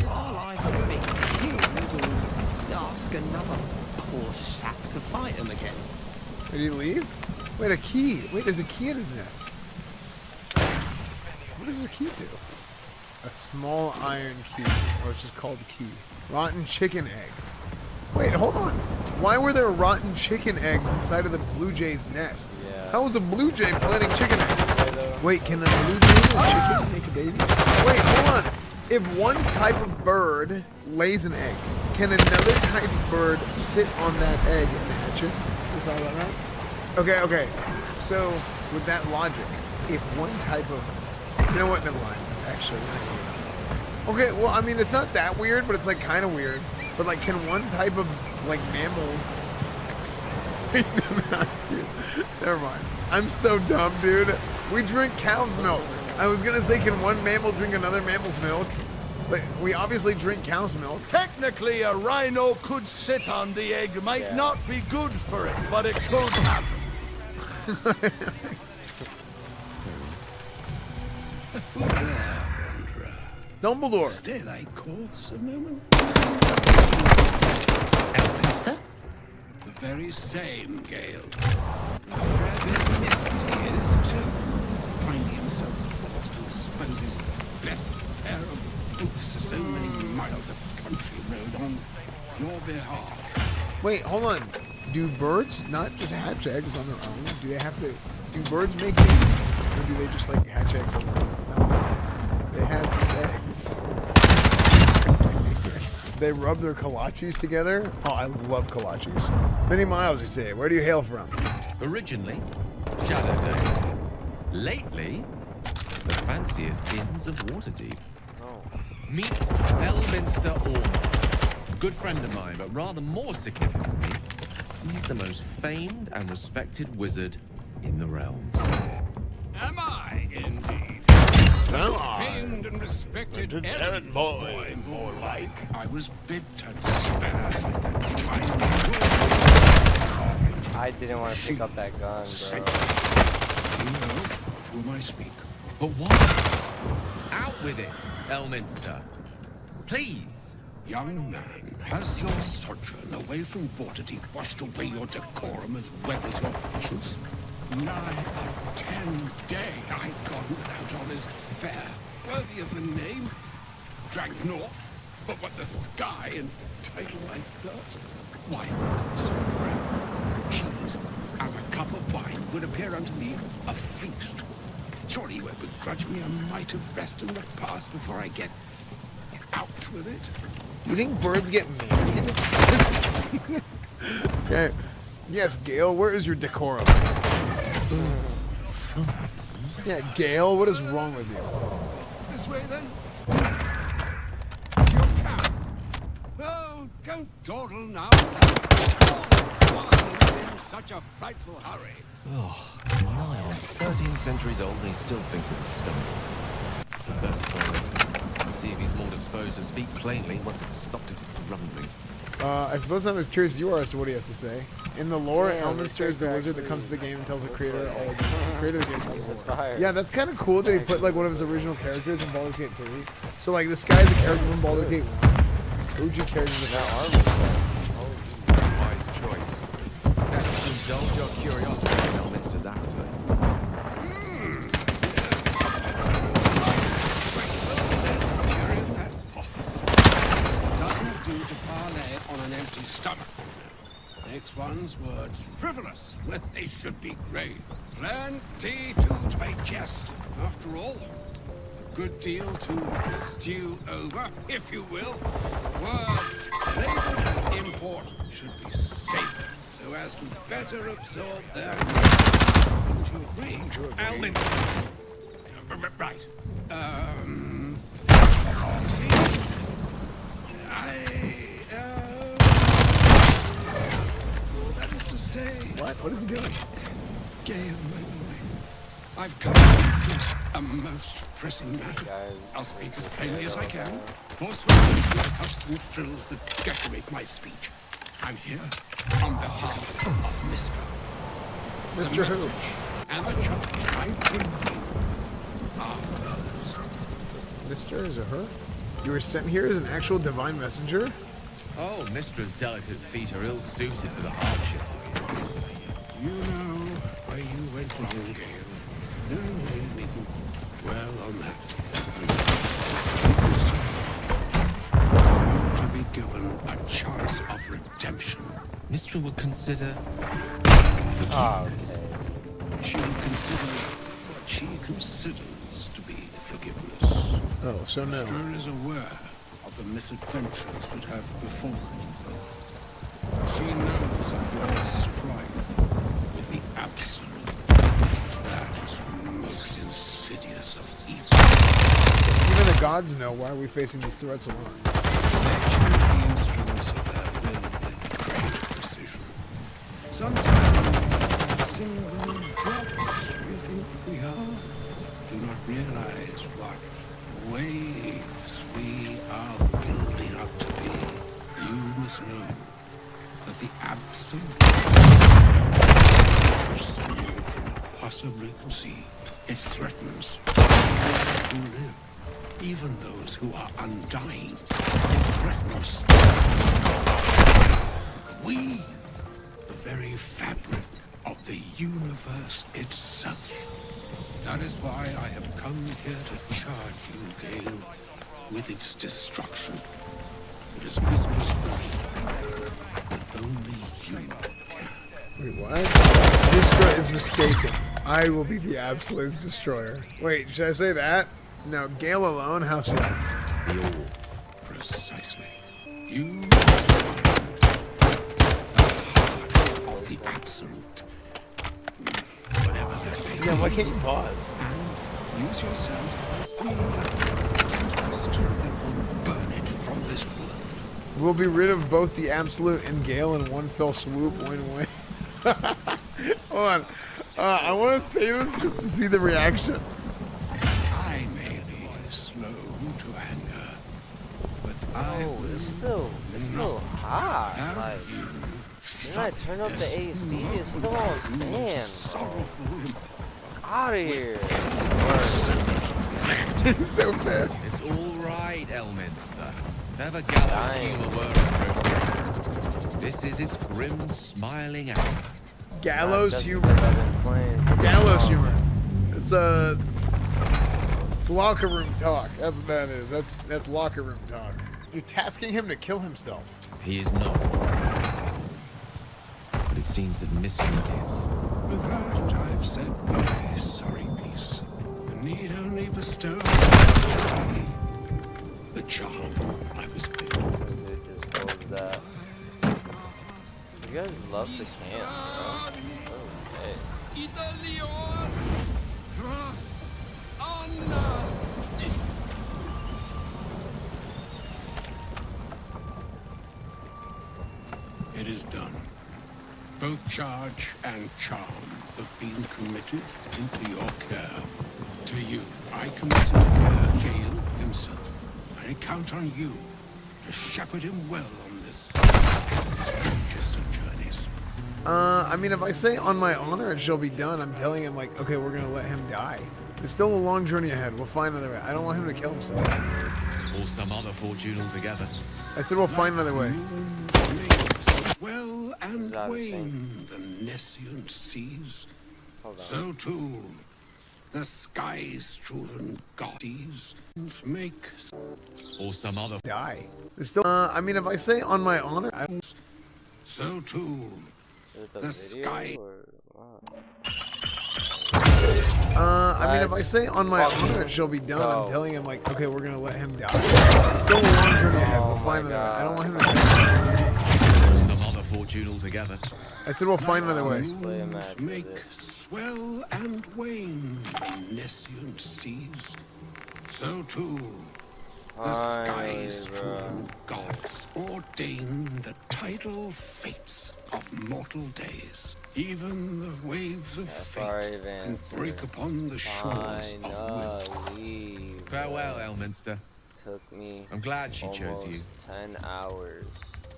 I'll either be killed or ask another poor sap to fight him again.
Did he leave? Wait, a key. Wait, there's a key in his nest. What does the key do? A small iron key. Or it's just called a key. Rotten chicken eggs. Wait, hold on. Why were there rotten chicken eggs inside of the blue jay's nest?
Yeah.
How was the blue jay planting chicken eggs? Wait, can a blue jay and a chicken make a baby? Wait, hold on. If one type of bird lays an egg, can another type of bird sit on that egg and hatch it? You thought about that? Okay. So, with that logic, if one type of... You know what? Never mind. Actually. Okay, well, I mean, it's not that weird, but it's, like, kind of weird. But, like, can one type of, like, mammal... Never mind. I'm so dumb, dude. We drink cow's milk. I was gonna say, can one mammal drink another mammal's milk? But we obviously drink cow's milk.
Technically, a rhino could sit on the egg. Might not be good for it, but it could happen.
Dumbledore.
Stay thy course a moment.
Elpester?
The very same, Gale. A fair bit miffed he is, too. Finding himself forced to expose his best pair of boots to so many miles of country road on your behalf.
Wait, hold on. Do birds not just hatch eggs on their own? Do they have to... Do birds make babies? Or do they just, like, hatch eggs on their own? They hatch eggs. They rub their kolaches together? Oh, I love kolaches. Many miles, you say. Where do you hail from?
Originally, Shadowdale. Lately, the fanciest inns of Waterdeep. Meet Elminster Ormond. A good friend of mine, but rather more significantly, he's the most famed and respected wizard in the realms.
Am I, indeed? Famed and respected errand boy, more like. I was bid to despair like that tiny.
I didn't want to pick up that gun, bro.
You know of whom I speak. But why? Out with it, Elminster. Please.
Young man, has your sojourn away from Waterdeep washed away your decorum as well as your patience? Nigh a 10-day I've gone without honest fare, worthy of the name. Drank naught, but what the sky entitled my thirst. Why, some bread, cheese, and a cup of wine would appear unto me a feast. Surely you won't begrudge me a mite of rest and repast before I get out with it.
You think birds get married? Okay. Yes, Gale, where is your decorum? Yeah, Gale, what is wrong with you?
This way, then. Your cap. Oh, don't dawdle now. Why is in such a frightful hurry?
Oh, nigh on 13 centuries old and he still thinks with stone. Best follow. See if he's more disposed to speak plainly once it's stopped its grumbling.
I suppose I'm as curious as you are as to what he has to say. In the lore,
Yeah,
Elminster is the wizard that comes to the game and tells the creator all of the creator of the game.
That's fire.
Yeah, that's kind of cool that he put like one of his original characters in Baldur's Gate 3. So like this guy's a character from Baldur's Gate 1. OG characters in that armor.
Wise choice. Let's indulge your curiosity in Elminster's appetite.
Doesn't do to parley on an empty stomach. They makes one's words frivolous when they should be grave. Plenty to digest, after all. A good deal to stew over, if you will. Words labeled with import should be savored so as to better absorb their... Wouldn't you agree? Almond. Right. See? That is to say...
What is he doing?
Gale, my boy. I've come to address a most pressing matter. I'll speak as plainly as I can, forswearing the accustomed frills that decorate my speech. I'm here on behalf of Mistra.
Mr. Who?
And the charge I bring you are hers.
Mr. Is it her? You were sent here as an actual divine messenger?
Oh, Mistra's delicate feet are ill-suited for the hardships of here.
You know where you went wrong, Gale. No, you needn't dwell on that. You to be given a chance of redemption.
Mistra would consider...
forgiveness. She would consider what she considers to be forgiveness.
Oh, so no.
Mistra is aware of the misadventures that have befallen you both. She knows of your strife with the Absolute. That most insidious of evil.
Even the gods know. Why are we facing these threats alone?
They choose the instruments of their will with great precision. Sometimes single drops we think we are do not realize what waves we are building up to be. You must know that the Absolute is than you can possibly conceive. It threatens those who live, even those who are undying. It threatens to weave the very fabric of the universe itself. That is why I have come here to charge you, Gale, with its destruction. It is Mistra's belief that only you can.
Wait, what? Mistra is mistaken. I will be the Absolute's destroyer. Wait, should I say that? No, Gale alone? How so?
Precisely. You must find the heart of the Absolute. Whatever that may be.
Yeah, why can't you pause?
And use yourself as the catalyst that will burn it from this world.
We'll be rid of both the Absolute and Gale in one fell swoop. Win-win. Hold on. I want to say this just to see the reaction.
I may be slow to anger, but I will
it's still hot. Like, when I turn up the AC, it's still on fan, bro. Out of here.
He's so fast.
It's all right, Elminster. Never gallows humor were This is its grim, smiling hour.
Gallows humor. Gallows humor. It's locker room talk. That's what that is. That's locker room talk. You're tasking him to kill himself.
He is not. But it seems that Mistra is.
With that, I've said my sorry piece. I need only bestow the charm I was paid.
That. You guys love the can, bro. Okay.
It is done. Both charge and charm have been committed into your care. To you, I committed to care Gale himself. I count on you to shepherd him well on this strangest of journeys.
I mean, if I say on my honor it shall be done, I'm telling him, like, okay, we're gonna let him die. It's still a long journey ahead. We'll find another way. I don't want him to kill himself.
Or some other fortune altogether.
I said we'll find another way.
Swell and wane the nescient seas. So too, the skies-strewn gods make
or some other
die. It's still, I mean, if I say on my honor, I don't.
So too,
The sky.
I mean, if I say on my honor it shall be done, I'm telling him, like, okay, we're gonna let him die. It's still a long journey ahead. We'll find another way. I don't want him to die.
Some other fortune altogether.
I said we'll find another way.
Moons make swell and wane the nescient seas. So too, the skies for whom gods ordain the tidal fates of mortal days. Even the waves of fate can break upon the shores of will.
Farewell, Elminster.
Took me.
I'm glad she chose you.
10 hours.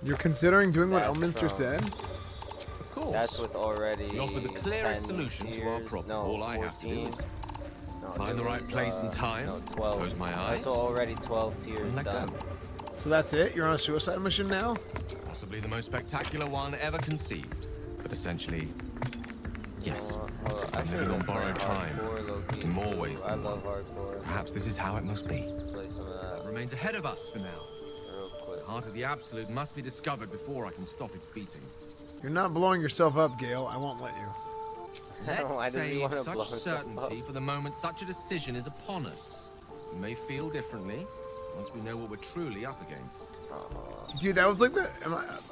You're considering doing what Elminster said?
Of course.
That's with already.
You offer the clearest solution to our problem. All I have to do is find the right place and time. Close my eyes.
That's already 12 tiers done.
So that's it? You're on a suicide mission now?
Possibly the most spectacular one ever conceived. But essentially, yes. I'm living on borrowed time. In more ways than one. Perhaps this is how it must be. It remains ahead of us for now. The heart of the Absolute must be discovered before I can stop its beating.
You're not blowing yourself up, Gale. I won't let you.
Let's save such certainty for the moment such a decision is upon us. We may feel differently once we know what we're truly up against.
Dude, that was like the.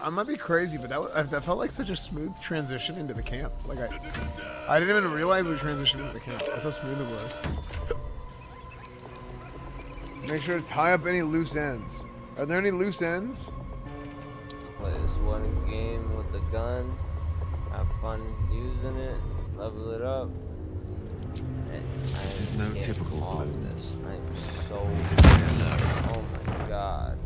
I might be crazy, but that felt like such a smooth transition into the camp. Like I didn't even realize we transitioned into the camp. That's how smooth it was. Make sure to tie up any loose ends. Are there any loose ends?
Play this one game with the gun. Have fun using it. Level it up.
This is no typical blue.
I'm so. Oh my god.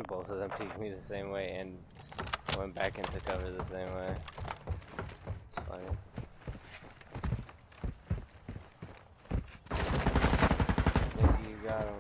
Both of them peeked me the same way and went back into cover the same way. It's funny. Maybe you got him.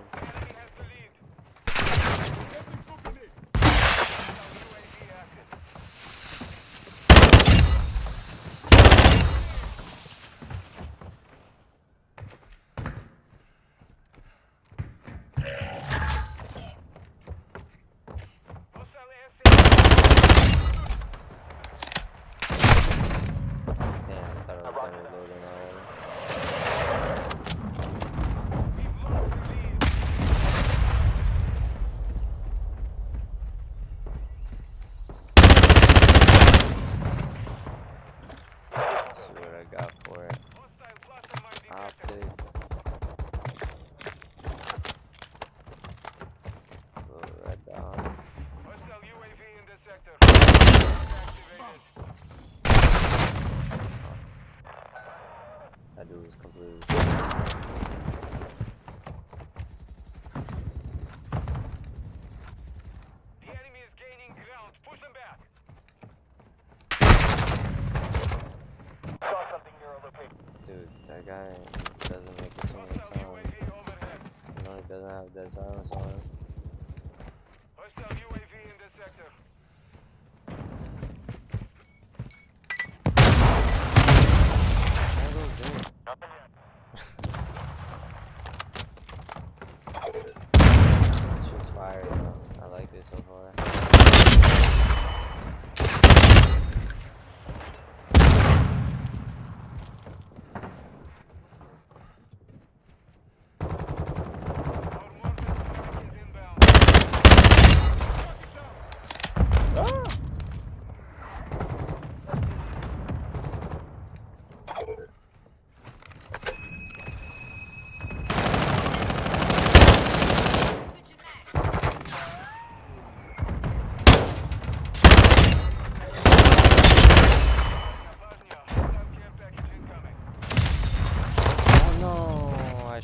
That dude was completely.
The enemy is gaining ground. Push them back. Saw something near a location.
Dude, that guy doesn't make it so much sound. You know, he doesn't have dead silence on him.
Hostile UAV in this sector.
It's just fire, though. I like it so far.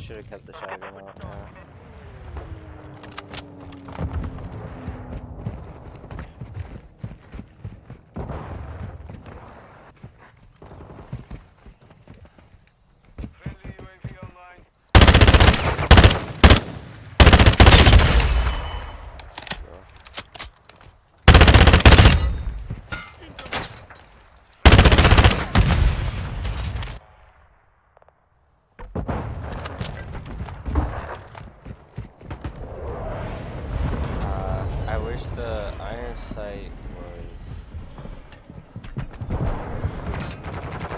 should have kept the shotgun out. Yeah. I wish the iron sight was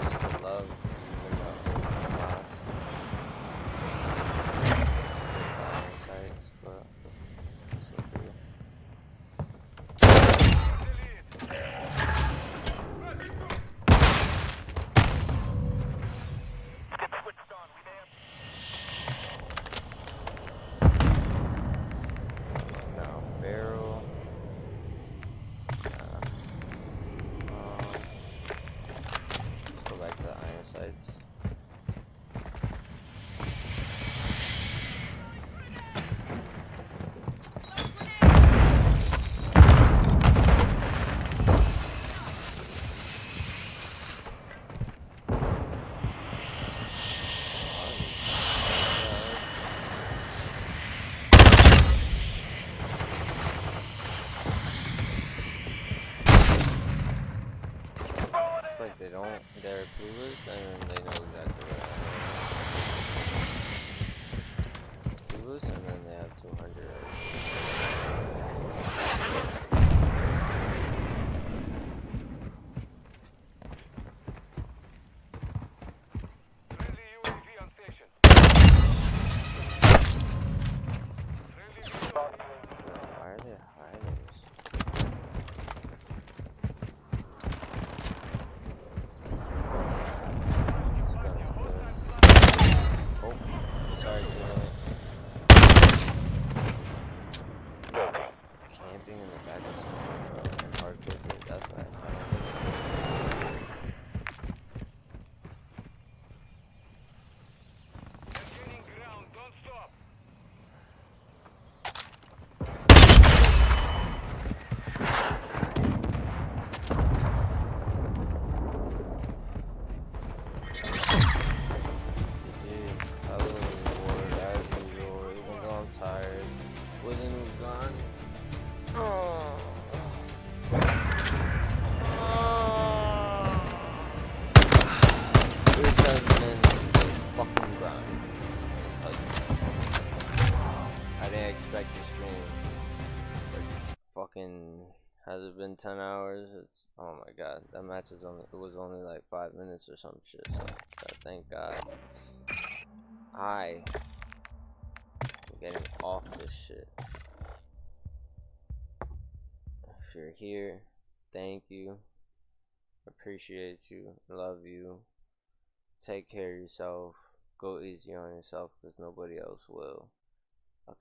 used to love in the class. Iron sights, but so cool. Now barrel. Let's go back to the iron sights. It's like they don't, they're clueless and then they know exactly what happened. Clueless and then they have 200. Why are they hiding? Oh, sorry, camping in the back of someone and hard cooking, that's nice. I didn't expect this stream. Fucking has it been 10 hours? It's oh my god, that match is only it was only like 5 minutes or some shit. So thank God. I'm getting off this shit. If you're here, thank you. Appreciate you. Love you. Take care of yourself. Go easy on yourself because nobody else will.